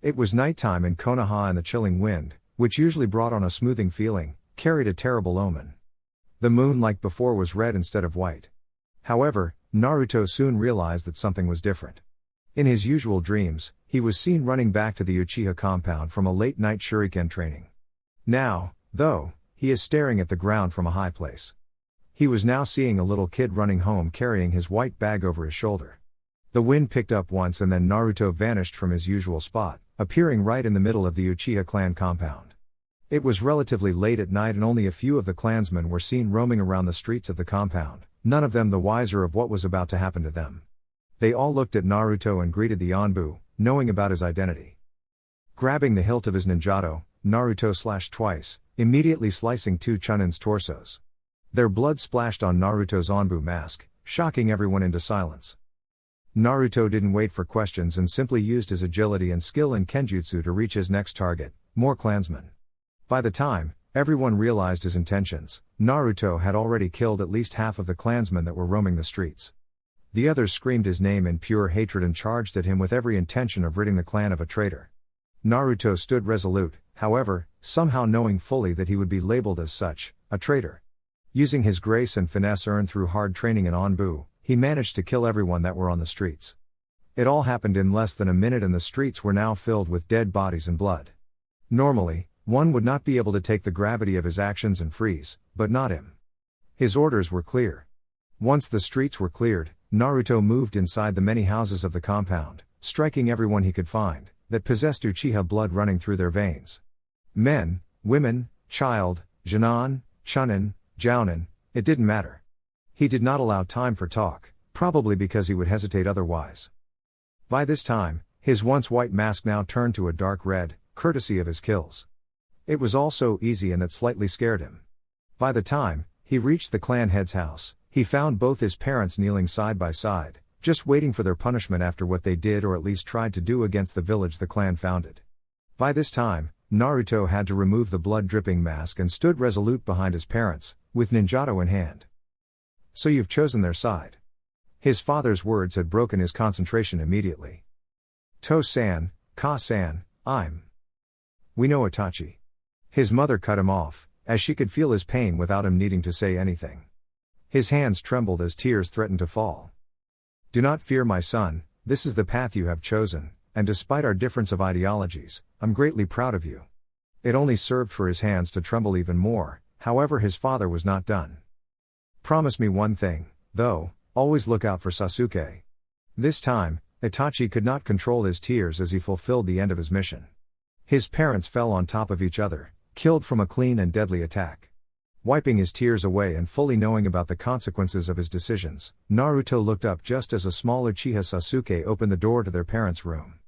It was nighttime in Konoha, and the chilling wind, which usually brought on a smoothing feeling, carried a terrible omen. The moon, like before, was red instead of white. However, Naruto soon realized that something was different. In his usual dreams, he was seen running back to the Uchiha compound from a late-night shuriken training. Now, though, he is staring at the ground from a high place. He was now seeing a little kid running home carrying his white bag over his shoulder. The wind picked up once, and then Naruto vanished from his usual spot, appearing right in the middle of the Uchiha Clan Compound. It was relatively late at night, and only a few of the clansmen were seen roaming around the streets of the compound, none of them the wiser of what was about to happen to them. They all looked at Naruto and greeted the Anbu, knowing about his identity. Grabbing the hilt of his ninjato, Naruto slashed twice, immediately slicing two Chunin's torsos. Their blood splashed on Naruto's Anbu mask, shocking everyone into silence. Naruto didn't wait for questions and simply used his agility and skill in Kenjutsu to reach his next target, more clansmen. By the time everyone realized his intentions, Naruto had already killed at least half of the clansmen that were roaming the streets. The others screamed his name in pure hatred and charged at him with every intention of ridding the clan of a traitor. Naruto stood resolute, however, somehow knowing fully that he would be labeled as such, a traitor. Using his grace and finesse earned through hard training in Anbu, he managed to kill everyone that were on the streets. It all happened in less than a minute, and the streets were now filled with dead bodies and blood. Normally, one would not be able to take the gravity of his actions and freeze, but not him. His orders were clear. Once the streets were cleared, Naruto moved inside the many houses of the compound, striking everyone he could find, that possessed Uchiha blood running through their veins. Men, women, child, Jonin, Chunin, Jounin, it didn't matter. He did not allow time for talk, probably because he would hesitate otherwise. By this time, his once white mask now turned to a dark red, courtesy of his kills. It was all so easy, and that slightly scared him. By the time he reached the clan head's house, he found both his parents kneeling side by side, just waiting for their punishment after what they did, or at least tried to do, against the village the clan founded. By this time, Naruto had to remove the blood-dripping mask and stood resolute behind his parents, with ninjato in hand. "So you've chosen their side." His father's words had broken his concentration immediately. "To-san, Ka-san, we know Itachi." His mother cut him off, as she could feel his pain without him needing to say anything. His hands trembled as tears threatened to fall. "Do not fear, my son, this is the path you have chosen, and despite our difference of ideologies, I'm greatly proud of you." It only served for his hands to tremble even more. However, his father was not done. "Promise me one thing, though, always look out for Sasuke." This time, Itachi could not control his tears as he fulfilled the end of his mission. His parents fell on top of each other, killed from a clean and deadly attack. Wiping his tears away and fully knowing about the consequences of his decisions, Naruto looked up just as a small Uchiha Sasuke opened the door to their parents' room.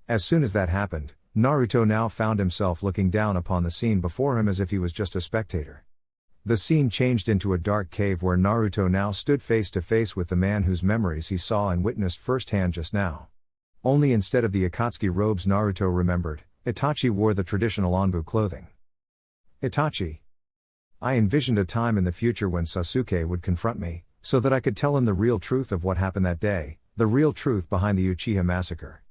As soon as that happened, Naruto now found himself looking down upon the scene before him as if he was just a spectator. The scene changed into a dark cave where Naruto now stood face to face with the man whose memories he saw and witnessed firsthand just now. Only instead of the Akatsuki robes Naruto remembered, Itachi wore the traditional Anbu clothing. "Itachi. I envisioned a time in the future when Sasuke would confront me, so that I could tell him the real truth of what happened that day, the real truth behind the Uchiha Massacre.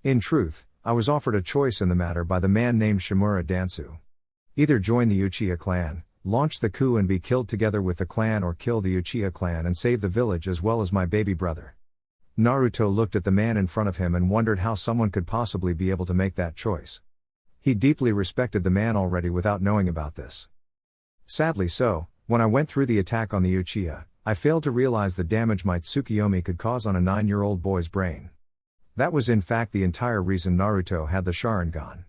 In truth, I was offered a choice in the matter by the man named Shimura Dansu. Either join the Uchiha clan, launch the coup and be killed together with the clan, or kill the Uchiha clan and save the village as well as my baby brother." Naruto looked at the man in front of him and wondered how someone could possibly be able to make that choice. He deeply respected the man already without knowing about this. Sadly so, when I went through the attack on the Uchiha, I failed to realize the damage my Tsukiyomi could cause on a 9-year-old boy's brain. That was in fact the entire reason Naruto had the Sharingan.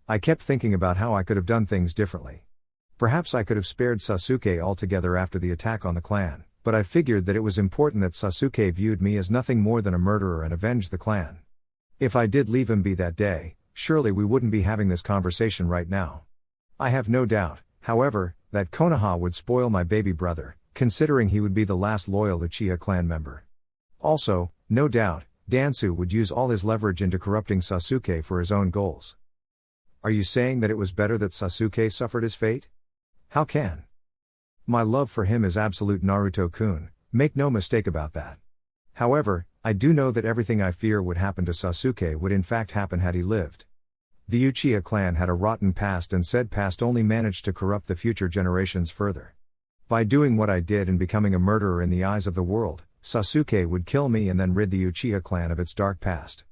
I kept thinking about how I could have done things differently. Perhaps I could have spared Sasuke altogether after the attack on the clan, but I figured that it was important that Sasuke viewed me as nothing more than a murderer and avenged the clan. If I did leave him be that day, surely we wouldn't be having this conversation right now. I have no doubt, however, that Konoha would spoil my baby brother, considering he would be the last loyal Uchiha clan member. Also, no doubt, Dansu would use all his leverage into corrupting Sasuke for his own goals. Are you saying that it was better that Sasuke suffered his fate? How can? My love for him is absolute, Naruto-kun, make no mistake about that. However, I do know that everything I fear would happen to Sasuke would in fact happen had he lived. The Uchiha clan had a rotten past, and said past only managed to corrupt the future generations further. By doing what I did and becoming a murderer in the eyes of the world, Sasuke would kill me and then rid the Uchiha clan of its dark past.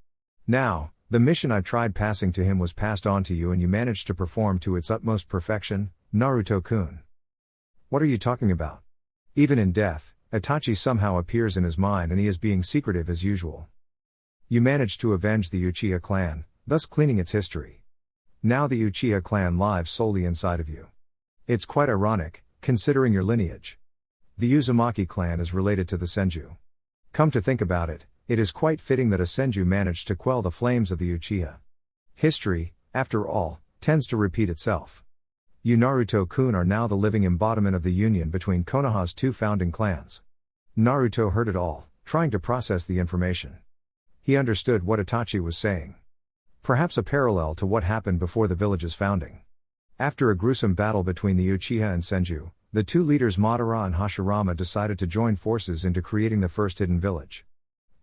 Now, the mission I tried passing to him was passed on to you, and you managed to perform to its utmost perfection, Naruto-kun. What are you talking about? Even in death, Itachi somehow appears in his mind, and he is being secretive as usual. You managed to avenge the Uchiha clan, thus cleaning its history. Now the Uchiha clan lives solely inside of you. It's quite ironic, considering your lineage. The Uzumaki clan is related to the Senju. Come to think about it, it is quite fitting that a Senju managed to quell the flames of the Uchiha. History, after all, tends to repeat itself. You Naruto-kun are now the living embodiment of the union between Konoha's two founding clans. Naruto heard it all, trying to process the information. He understood what Itachi was saying. Perhaps a parallel to what happened before the village's founding. After a gruesome battle between the Uchiha and Senju, the two leaders Madara and Hashirama decided to join forces into creating the first hidden village.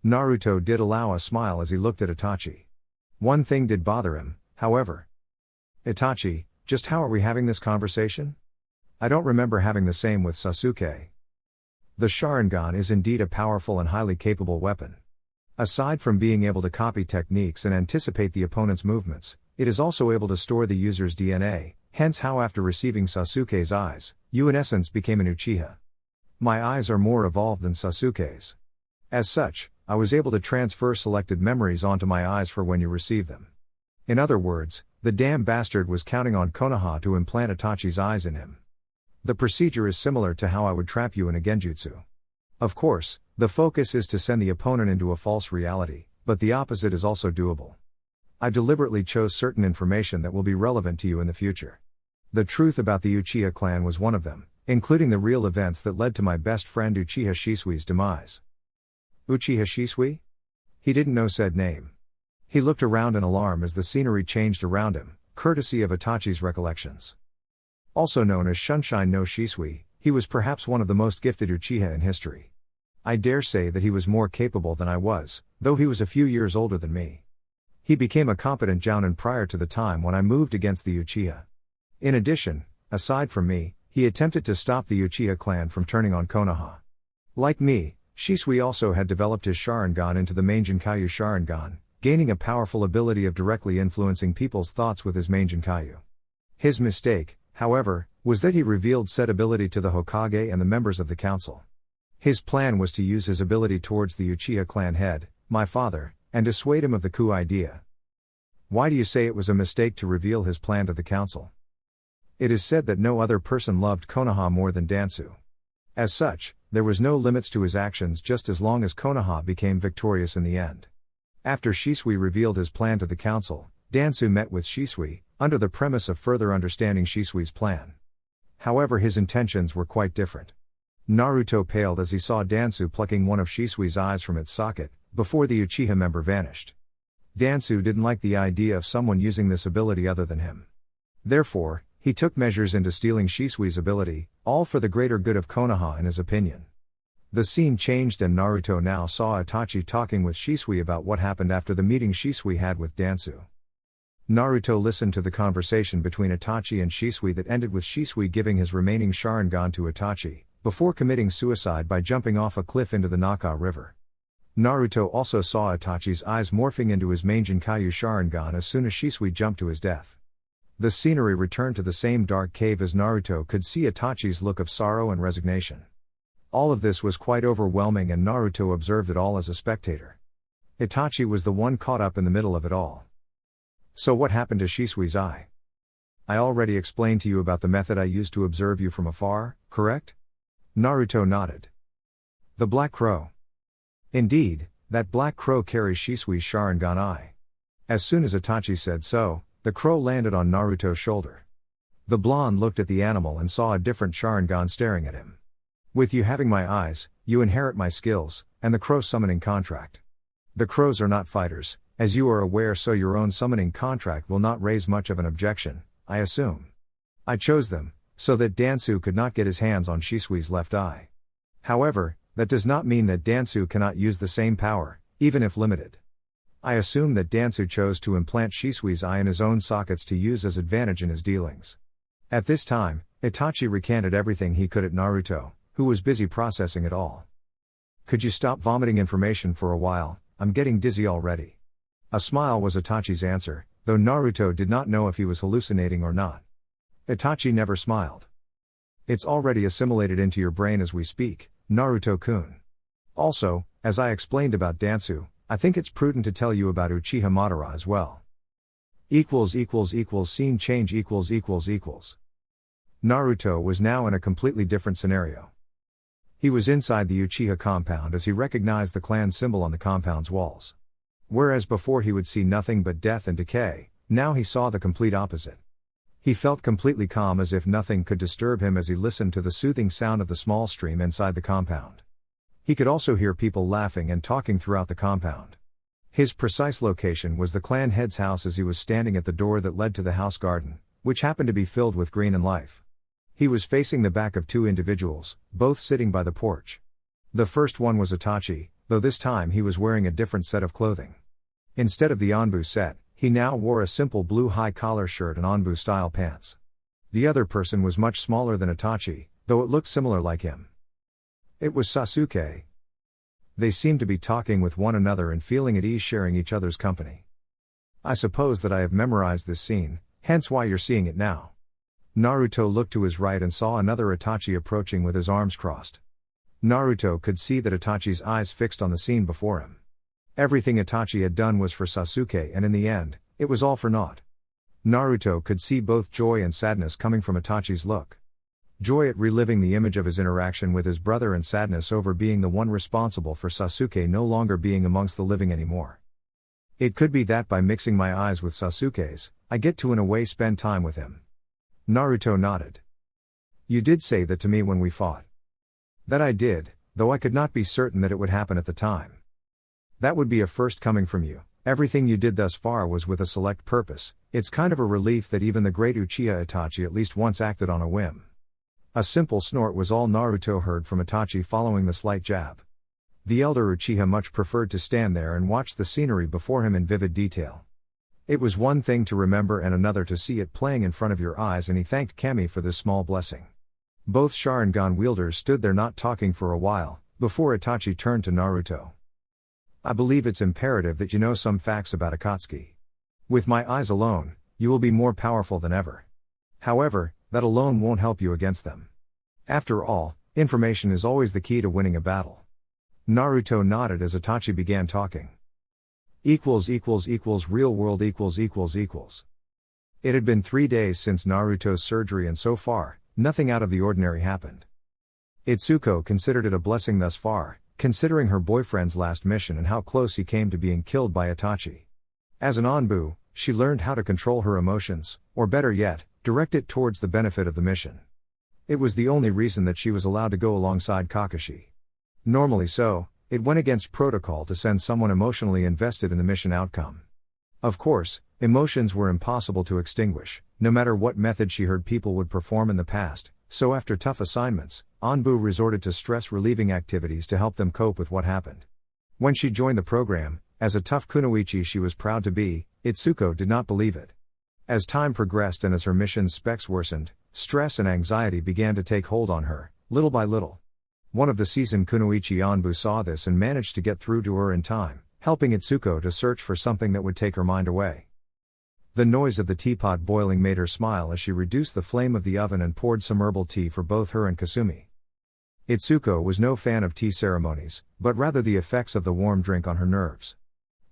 Naruto did allow a smile as he looked at Itachi. One thing did bother him, however. Itachi, just how are we having this conversation? I don't remember having the same with Sasuke. The Sharingan is indeed a powerful and highly capable weapon. Aside from being able to copy techniques and anticipate the opponent's movements, it is also able to store the user's DNA, hence how after receiving Sasuke's eyes, you in essence became an Uchiha. My eyes are more evolved than Sasuke's. As such, I was able to transfer selected memories onto my eyes for when you receive them. In other words, the damn bastard was counting on Konoha to implant Itachi's eyes in him. The procedure is similar to how I would trap you in a genjutsu. Of course, the focus is to send the opponent into a false reality, but the opposite is also doable. I deliberately chose certain information that will be relevant to you in the future. The truth about the Uchiha clan was one of them, including the real events that led to my best friend Uchiha Shisui's demise. Uchiha Shisui? He didn't know said name. He looked around in alarm as the scenery changed around him, courtesy of Itachi's recollections. Also known as Shunshin no Shisui, he was perhaps one of the most gifted Uchiha in history. I dare say that he was more capable than I was, though he was a few years older than me. He became a competent Jounin prior to the time when I moved against the Uchiha. In addition, aside from me, he attempted to stop the Uchiha clan from turning on Konoha. Like me, Shisui also had developed his Sharingan into the Mangenkyo Sharingan, gaining a powerful ability of directly influencing people's thoughts with his Mangenkyo. His mistake, however, was that he revealed said ability to the Hokage and the members of the council. His plan was to use his ability towards the Uchiha clan head, my father, and dissuade him of the coup idea. Why do you say it was a mistake to reveal his plan to the council? It is said that no other person loved Konoha more than Dansu. As such, there was no limits to his actions just as long as Konoha became victorious in the end. After Shisui revealed his plan to the council, Dansu met with Shisui, under the premise of further understanding Shisui's plan. However, his intentions were quite different. Naruto paled as he saw Dansu plucking one of Shisui's eyes from its socket, before the Uchiha member vanished. Dansu didn't like the idea of someone using this ability other than him. Therefore, he took measures into stealing Shisui's ability, all for the greater good of Konoha in his opinion. The scene changed and Naruto now saw Itachi talking with Shisui about what happened after the meeting Shisui had with Dansu. Naruto listened to the conversation between Itachi and Shisui that ended with Shisui giving his remaining Sharingan to Itachi, before committing suicide by jumping off a cliff into the Naka River. Naruto also saw Itachi's eyes morphing into his Mangenkyo Sharingan as soon as Shisui jumped to his death. The scenery returned to the same dark cave as Naruto could see Itachi's look of sorrow and resignation. All of this was quite overwhelming and Naruto observed it all as a spectator. Itachi was the one caught up in the middle of it all. So what happened to Shisui's eye? I already explained to you about the method I used to observe you from afar, correct? Naruto nodded. The Black Crow. Indeed, that Black Crow carries Shisui's Sharingan eye. As soon as Itachi said so, the crow landed on Naruto's shoulder. The blonde looked at the animal and saw a different Sharingan staring at him. With you having my eyes, you inherit my skills, and the crow summoning contract. The crows are not fighters, as you are aware, so your own summoning contract will not raise much of an objection, I assume. I chose them, so that Dansu could not get his hands on Shisui's left eye. However, that does not mean that Dansu cannot use the same power, even if limited. I assume that Dansu chose to implant Shisui's eye in his own sockets to use as advantage in his dealings. At this time, Itachi recanted everything he could at Naruto, who was busy processing it all. "Could you stop vomiting information for a while? I'm getting dizzy already." A smile was Itachi's answer, though Naruto did not know if he was hallucinating or not. Itachi never smiled. "It's already assimilated into your brain as we speak, Naruto-kun. Also, as I explained about Dansu, I think it's prudent to tell you about Uchiha Madara as well." Scene change Naruto was now in a completely different scenario. He was inside the Uchiha compound as he recognized the clan symbol on the compound's walls. Whereas before he would see nothing but death and decay, now he saw the complete opposite. He felt completely calm as if nothing could disturb him as he listened to the soothing sound of the small stream inside the compound. He could also hear people laughing and talking throughout the compound. His precise location was the clan head's house as he was standing at the door that led to the house garden, which happened to be filled with green and life. He was facing the back of two individuals, both sitting by the porch. The first one was Itachi, though this time he was wearing a different set of clothing. Instead of the Anbu set, he now wore a simple blue high-collar shirt and Anbu-style pants. The other person was much smaller than Itachi, though it looked similar like him. It was Sasuke. They seemed to be talking with one another and feeling at ease sharing each other's company. "I suppose that I have memorized this scene, hence why you're seeing it now." Naruto looked to his right and saw another Itachi approaching with his arms crossed. Naruto could see that Itachi's eyes fixed on the scene before him. Everything Itachi had done was for Sasuke, and in the end, it was all for naught. Naruto could see both joy and sadness coming from Itachi's look. Joy at reliving the image of his interaction with his brother, and sadness over being the one responsible for Sasuke no longer being amongst the living anymore. "It could be that by mixing my eyes with Sasuke's, I get to in a way spend time with him." Naruto nodded. "You did say that to me when we fought." "That I did, though I could not be certain that it would happen at the time." "That would be a first coming from you. Everything you did thus far was with a select purpose. It's kind of a relief that even the great Uchiha Itachi at least once acted on a whim." A simple snort was all Naruto heard from Itachi following the slight jab. The elder Uchiha much preferred to stand there and watch the scenery before him in vivid detail. It was one thing to remember and another to see it playing in front of your eyes, and he thanked Kami for this small blessing. Both Sharingan wielders stood there not talking for a while, before Itachi turned to Naruto. "I believe it's imperative that you know some facts about Akatsuki. With my eyes alone, you will be more powerful than ever. However, that alone won't help you against them. After all, information is always the key to winning a battle." Naruto nodded as Itachi began talking. Real world . It had been 3 days since Naruto's surgery, and so far, nothing out of the ordinary happened. Itsuko considered it a blessing thus far, considering her boyfriend's last mission and how close he came to being killed by Itachi. As an Anbu, she learned how to control her emotions, or better yet, direct it towards the benefit of the mission. It was the only reason that she was allowed to go alongside Kakashi. Normally so, it went against protocol to send someone emotionally invested in the mission outcome. Of course, emotions were impossible to extinguish, no matter what method she heard people would perform in the past, so after tough assignments, Anbu resorted to stress-relieving activities to help them cope with what happened. When she joined the program, as a tough kunoichi she was proud to be, Itsuko did not believe it. As time progressed and as her mission's specs worsened, stress and anxiety began to take hold on her, little by little. One of the seasoned kunoichi Anbu saw this and managed to get through to her in time, helping Itsuko to search for something that would take her mind away. The noise of the teapot boiling made her smile as she reduced the flame of the oven and poured some herbal tea for both her and Kasumi. Itsuko was no fan of tea ceremonies, but rather the effects of the warm drink on her nerves.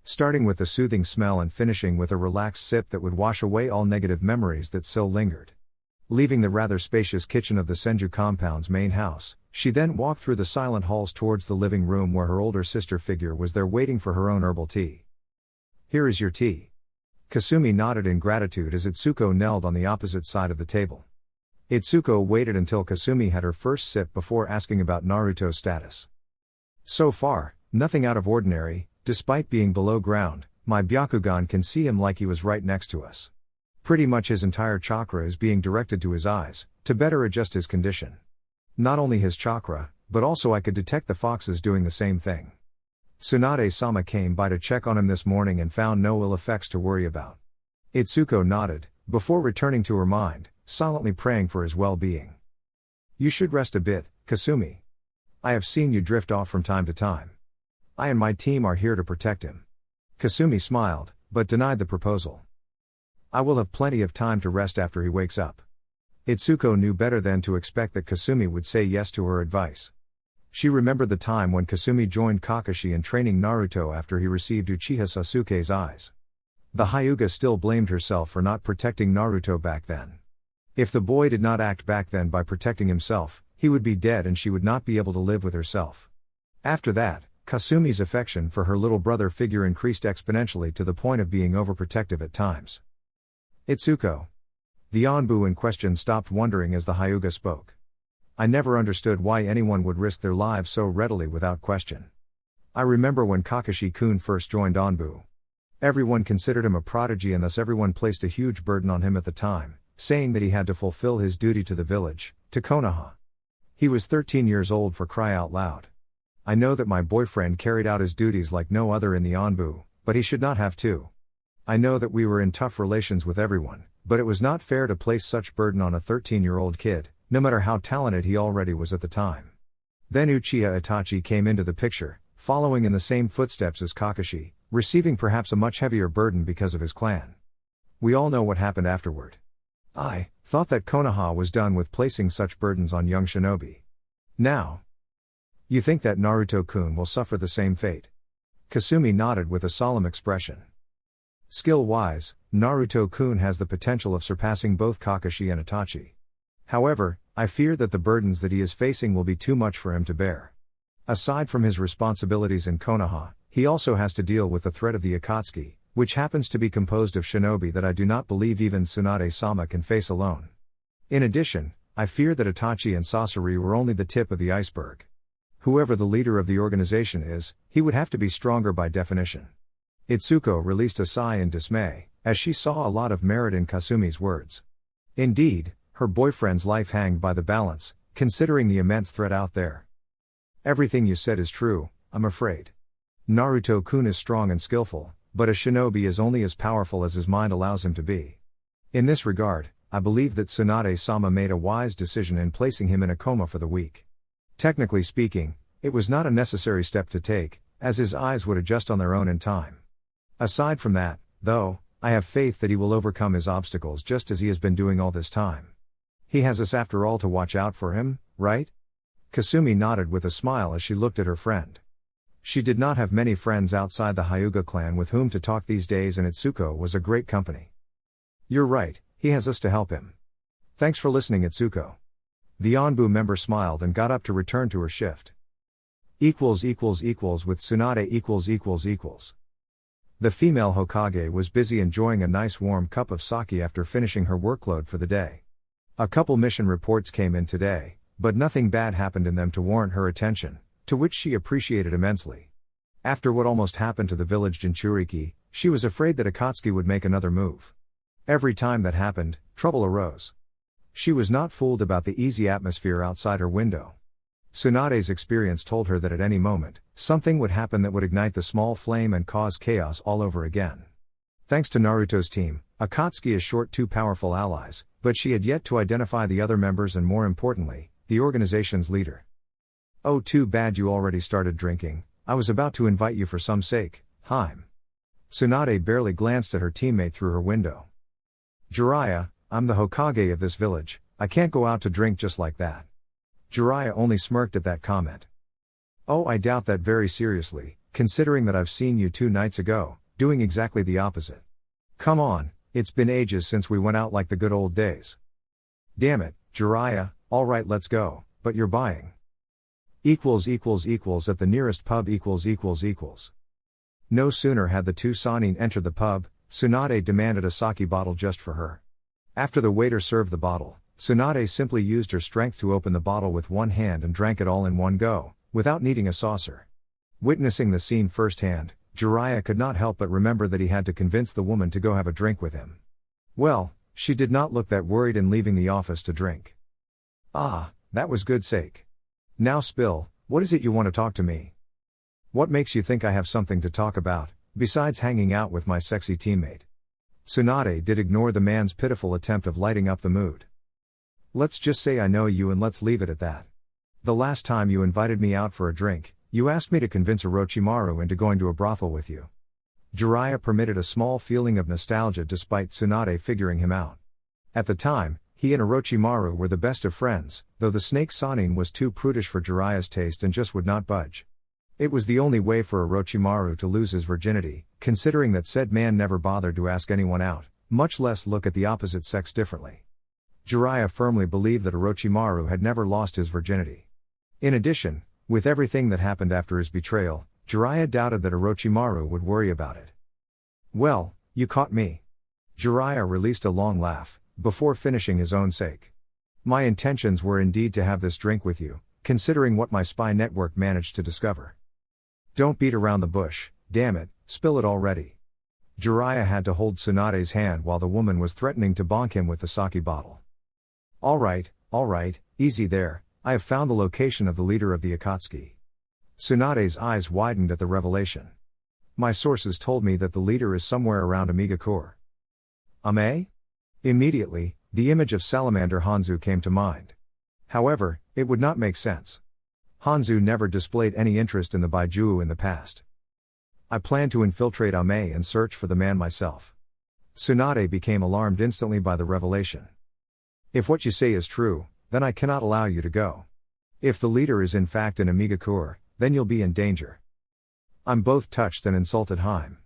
Starting with the soothing smell and finishing with a relaxed sip that would wash away all negative memories that still lingered. Leaving the rather spacious kitchen of the Senju compound's main house, she then walked through the silent halls towards the living room where her older sister figure was there waiting for her own herbal tea. "Here is your tea." Kasumi nodded in gratitude as Itsuko knelt on the opposite side of the table. Itsuko waited until Kasumi had her first sip before asking about Naruto's status. "So far, nothing out of ordinary. Despite being below ground, my Byakugan can see him like he was right next to us. Pretty much his entire chakra is being directed to his eyes, to better adjust his condition. Not only his chakra, but also I could detect the foxes doing the same thing. Tsunade-sama came by to check on him this morning and found no ill effects to worry about. Itsuko nodded, before returning to her mind, silently praying for his well-being. You should rest a bit, Kasumi. I have seen you drift off from time to time. I and my team are here to protect him. Kasumi smiled, but denied the proposal. I will have plenty of time to rest after he wakes up. Itsuko knew better than to expect that Kasumi would say yes to her advice. She remembered the time when Kasumi joined Kakashi in training Naruto after he received Uchiha Sasuke's eyes. The Hyuga still blamed herself for not protecting Naruto back then. If the boy did not act back then by protecting himself, he would be dead and she would not be able to live with herself. After that, Kasumi's affection for her little brother figure increased exponentially to the point of being overprotective at times. Itsuko. The Anbu in question stopped wondering as the Hyuga spoke. I never understood why anyone would risk their lives so readily without question. I remember when Kakashi-kun first joined Anbu. Everyone considered him a prodigy and thus everyone placed a huge burden on him at the time, saying that he had to fulfill his duty to the village, to Konoha. He was 13 years old for cry out loud. I know that my boyfriend carried out his duties like no other in the Anbu, but he should not have to. I know that we were in tough relations with everyone, but it was not fair to place such burden on a 13-year-old kid, no matter how talented he already was at the time. Then Uchiha Itachi came into the picture, following in the same footsteps as Kakashi, receiving perhaps a much heavier burden because of his clan. We all know what happened afterward. I thought that Konoha was done with placing such burdens on young shinobi. Now, you think that Naruto-kun will suffer the same fate? Kasumi nodded with a solemn expression. Skill-wise, Naruto-kun has the potential of surpassing both Kakashi and Itachi. However, I fear that the burdens that he is facing will be too much for him to bear. Aside from his responsibilities in Konoha, he also has to deal with the threat of the Akatsuki, which happens to be composed of shinobi that I do not believe even Tsunade-sama can face alone. In addition, I fear that Itachi and Sasori were only the tip of the iceberg. Whoever the leader of the organization is, he would have to be stronger by definition. Itsuko released a sigh in dismay, as she saw a lot of merit in Kasumi's words. Indeed, her boyfriend's life hanged by the balance, considering the immense threat out there. Everything you said is true, I'm afraid. Naruto-kun is strong and skillful, but a shinobi is only as powerful as his mind allows him to be. In this regard, I believe that Tsunade-sama made a wise decision in placing him in a coma for the week. Technically speaking, it was not a necessary step to take, as his eyes would adjust on their own in time. Aside from that, though, I have faith that he will overcome his obstacles just as he has been doing all this time. He has us after all to watch out for him, right? Kasumi nodded with a smile as she looked at her friend. She did not have many friends outside the Hyuga clan with whom to talk these days, and Itsuko was a great company. You're right, he has us to help him. Thanks for listening, Itsuko. The Anbu member smiled and got up to return to her shift. With Tsunade . The female Hokage was busy enjoying a nice warm cup of sake after finishing her workload for the day. A couple mission reports came in today, but nothing bad happened in them to warrant her attention, to which she appreciated immensely. After what almost happened to the village Jinchuriki, she was afraid that Akatsuki would make another move. Every time that happened, trouble arose. She was not fooled about the easy atmosphere outside her window. Tsunade's experience told her that at any moment, something would happen that would ignite the small flame and cause chaos all over again. Thanks to Naruto's team, Akatsuki is short two powerful allies, but she had yet to identify the other members and, more importantly, the organization's leader. Oh, too bad you already started drinking. I was about to invite you for some sake, Haim. Tsunade barely glanced at her teammate through her window. Jiraiya, I'm the Hokage of this village, I can't go out to drink just like that. Jiraiya only smirked at that comment. Oh, I doubt that very seriously, considering that I've seen you 2 nights ago, doing exactly the opposite. Come on, it's been ages since we went out like the good old days. Damn it, Jiraiya, alright, let's go, but you're buying. At the nearest pub . No sooner had the 2 Sannin entered the pub, Tsunade demanded a sake bottle just for her. After the waiter served the bottle, Tsunade simply used her strength to open the bottle with one hand and drank it all in one go, without needing a saucer. Witnessing the scene firsthand, Jiraiya could not help but remember that he had to convince the woman to go have a drink with him. Well, she did not look that worried in leaving the office to drink. Ah, that was good sake. Now spill, what is it you want to talk to me? What makes you think I have something to talk about, besides hanging out with my sexy teammate? Tsunade did ignore the man's pitiful attempt of lighting up the mood. Let's just say I know you and let's leave it at that. The last time you invited me out for a drink, you asked me to convince Orochimaru into going to a brothel with you. Jiraiya permitted a small feeling of nostalgia despite Tsunade figuring him out. At the time, he and Orochimaru were the best of friends, though the snake Sannin was too prudish for Jiraiya's taste and just would not budge. It was the only way for Orochimaru to lose his virginity, considering that said man never bothered to ask anyone out, much less look at the opposite sex differently. Jiraiya firmly believed that Orochimaru had never lost his virginity. In addition, with everything that happened after his betrayal, Jiraiya doubted that Orochimaru would worry about it. Well, you caught me. Jiraiya released a long laugh, before finishing his own sake. My intentions were indeed to have this drink with you, considering what my spy network managed to discover. Don't beat around the bush, damn it, spill it already. Jiraiya had to hold Tsunade's hand while the woman was threatening to bonk him with the sake bottle. Alright, easy there, I have found the location of the leader of the Akatsuki. Tsunade's eyes widened at the revelation. My sources told me that the leader is somewhere around Mangekyo. Ame? Immediately, the image of Salamander Hanzo came to mind. However, it would not make sense. Hanzo never displayed any interest in the Baijiu in the past. I plan to infiltrate Ame and search for the man myself. Tsunade became alarmed instantly by the revelation. If what you say is true, then I cannot allow you to go. If the leader is in fact in Mangekyo, then you'll be in danger. I'm both touched and insulted, Haim.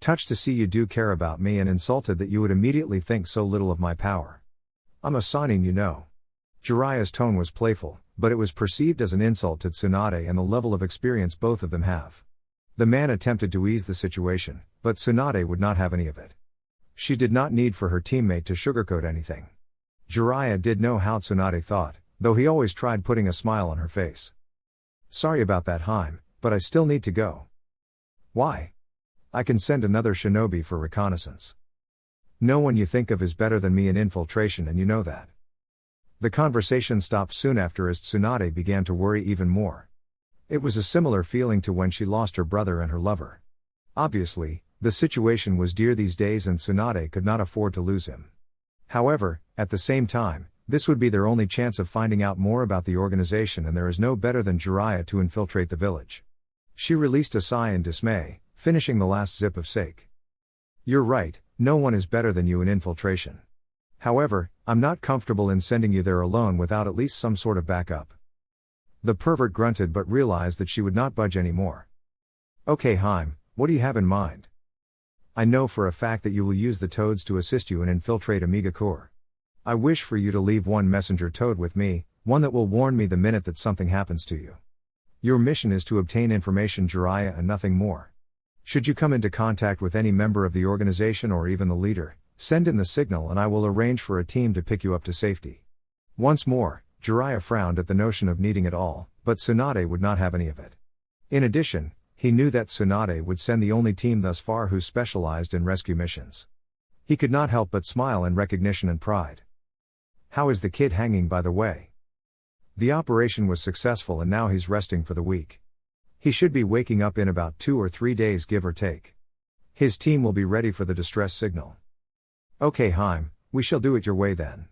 Touched to see you do care about me and insulted that you would immediately think so little of my power. I'm a Sannin, you know. Jiraiya's tone was playful, but it was perceived as an insult to Tsunade and the level of experience both of them have. The man attempted to ease the situation, but Tsunade would not have any of it. She did not need for her teammate to sugarcoat anything. Jiraiya did know how Tsunade thought, though he always tried putting a smile on her face. Sorry about that, Haim, but I still need to go. Why? I can send another shinobi for reconnaissance. No one you think of is better than me in infiltration and you know that. The conversation stopped soon after as Tsunade began to worry even more. It was a similar feeling to when she lost her brother and her lover. Obviously, the situation was dear these days and Tsunade could not afford to lose him. However, at the same time, this would be their only chance of finding out more about the organization and there is no better than Jiraiya to infiltrate the village. She released a sigh in dismay, finishing the last zip of sake. You're right, no one is better than you in infiltration. However, I'm not comfortable in sending you there alone without at least some sort of backup. The pervert grunted but realized that she would not budge anymore. Okay, Haim, what do you have in mind? I know for a fact that you will use the toads to assist you and infiltrate Mangekyo. I wish for you to leave one messenger toad with me, one that will warn me the minute that something happens to you. Your mission is to obtain information, Jiraiya, and nothing more. Should you come into contact with any member of the organization or even the leader, send in the signal and I will arrange for a team to pick you up to safety. Once more, Jiraiya frowned at the notion of needing it all, but Tsunade would not have any of it. In addition, he knew that Tsunade would send the only team thus far who specialized in rescue missions. He could not help but smile in recognition and pride. How is the kid hanging, by the way? The operation was successful and now he's resting for the week. He should be waking up in about 2 or 3 days, give or take. His team will be ready for the distress signal. Okay, Haim, we shall do it your way then.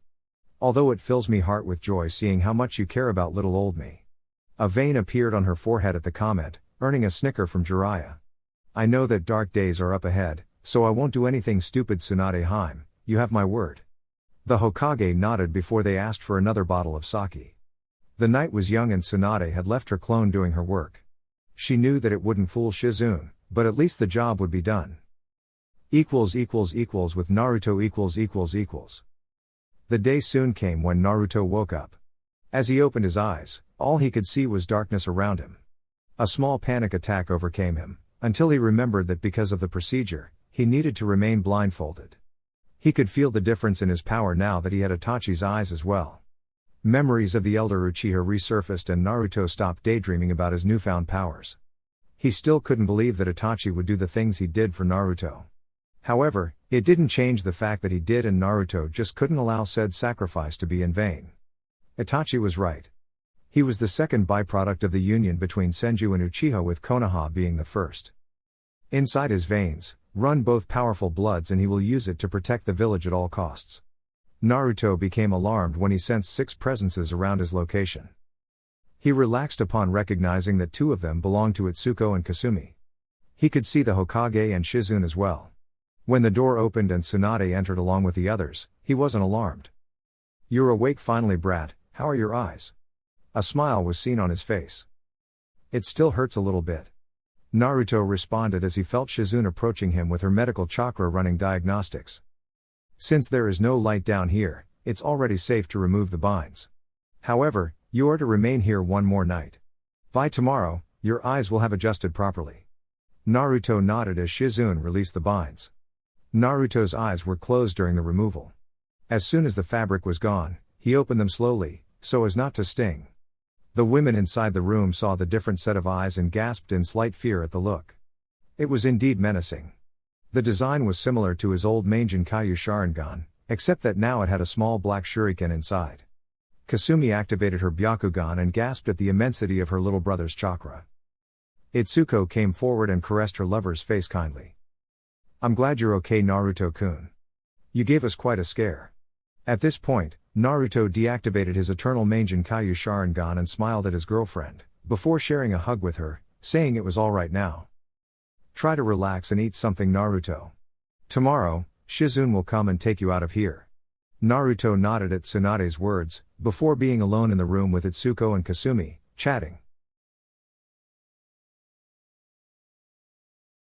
Although it fills me heart with joy seeing how much you care about little old me. A vein appeared on her forehead at the comment, earning a snicker from Jiraiya. I know that dark days are up ahead, so I won't do anything stupid, Tsunade Haim, you have my word. The Hokage nodded before they asked for another bottle of sake. The night was young and Tsunade had left her clone doing her work. She knew that it wouldn't fool Shizune, but at least the job would be done. With Naruto . The day soon came when Naruto woke up. As he opened his eyes, all he could see was darkness around him. A small panic attack overcame him, until he remembered that because of the procedure, he needed to remain blindfolded. He could feel the difference in his power now that he had Itachi's eyes as well. Memories of the elder Uchiha resurfaced and Naruto stopped daydreaming about his newfound powers. He still couldn't believe that Itachi would do the things he did for Naruto. However, it didn't change the fact that he did and Naruto just couldn't allow said sacrifice to be in vain. Itachi was right. He was the second byproduct of the union between Senju and Uchiha, with Konoha being the first. Inside his veins run both powerful bloods, and he will use it to protect the village at all costs. Naruto became alarmed when he sensed 6 presences around his location. He relaxed upon recognizing that 2 of them belonged to Itsuko and Kasumi. He could see the Hokage and Shizune as well. When the door opened and Tsunade entered along with the others, he wasn't alarmed. "You're awake finally, brat, how are your eyes?" A smile was seen on his face. "It still hurts a little bit," Naruto responded as he felt Shizune approaching him with her medical chakra running diagnostics. "Since there is no light down here, it's already safe to remove the binds. However, you are to remain here one more night. By tomorrow, your eyes will have adjusted properly." Naruto nodded as Shizune released the binds. Naruto's eyes were closed during the removal. As soon as the fabric was gone, he opened them slowly, so as not to sting. The women inside the room saw the different set of eyes and gasped in slight fear at the look. It was indeed menacing. The design was similar to his old Mangenkyo Sharingan, except that now it had a small black shuriken inside. Kasumi activated her Byakugan and gasped at the immensity of her little brother's chakra. Itsuko came forward and caressed her lover's face kindly. "I'm glad you're okay, Naruto-kun. You gave us quite a scare." At this point, Naruto deactivated his eternal Mangenkyo Sharingan and smiled at his girlfriend, before sharing a hug with her, saying it was alright now. "Try to relax and eat something, Naruto. Tomorrow, Shizune will come and take you out of here." Naruto nodded at Tsunade's words, before being alone in the room with Itsuko and Kasumi, chatting.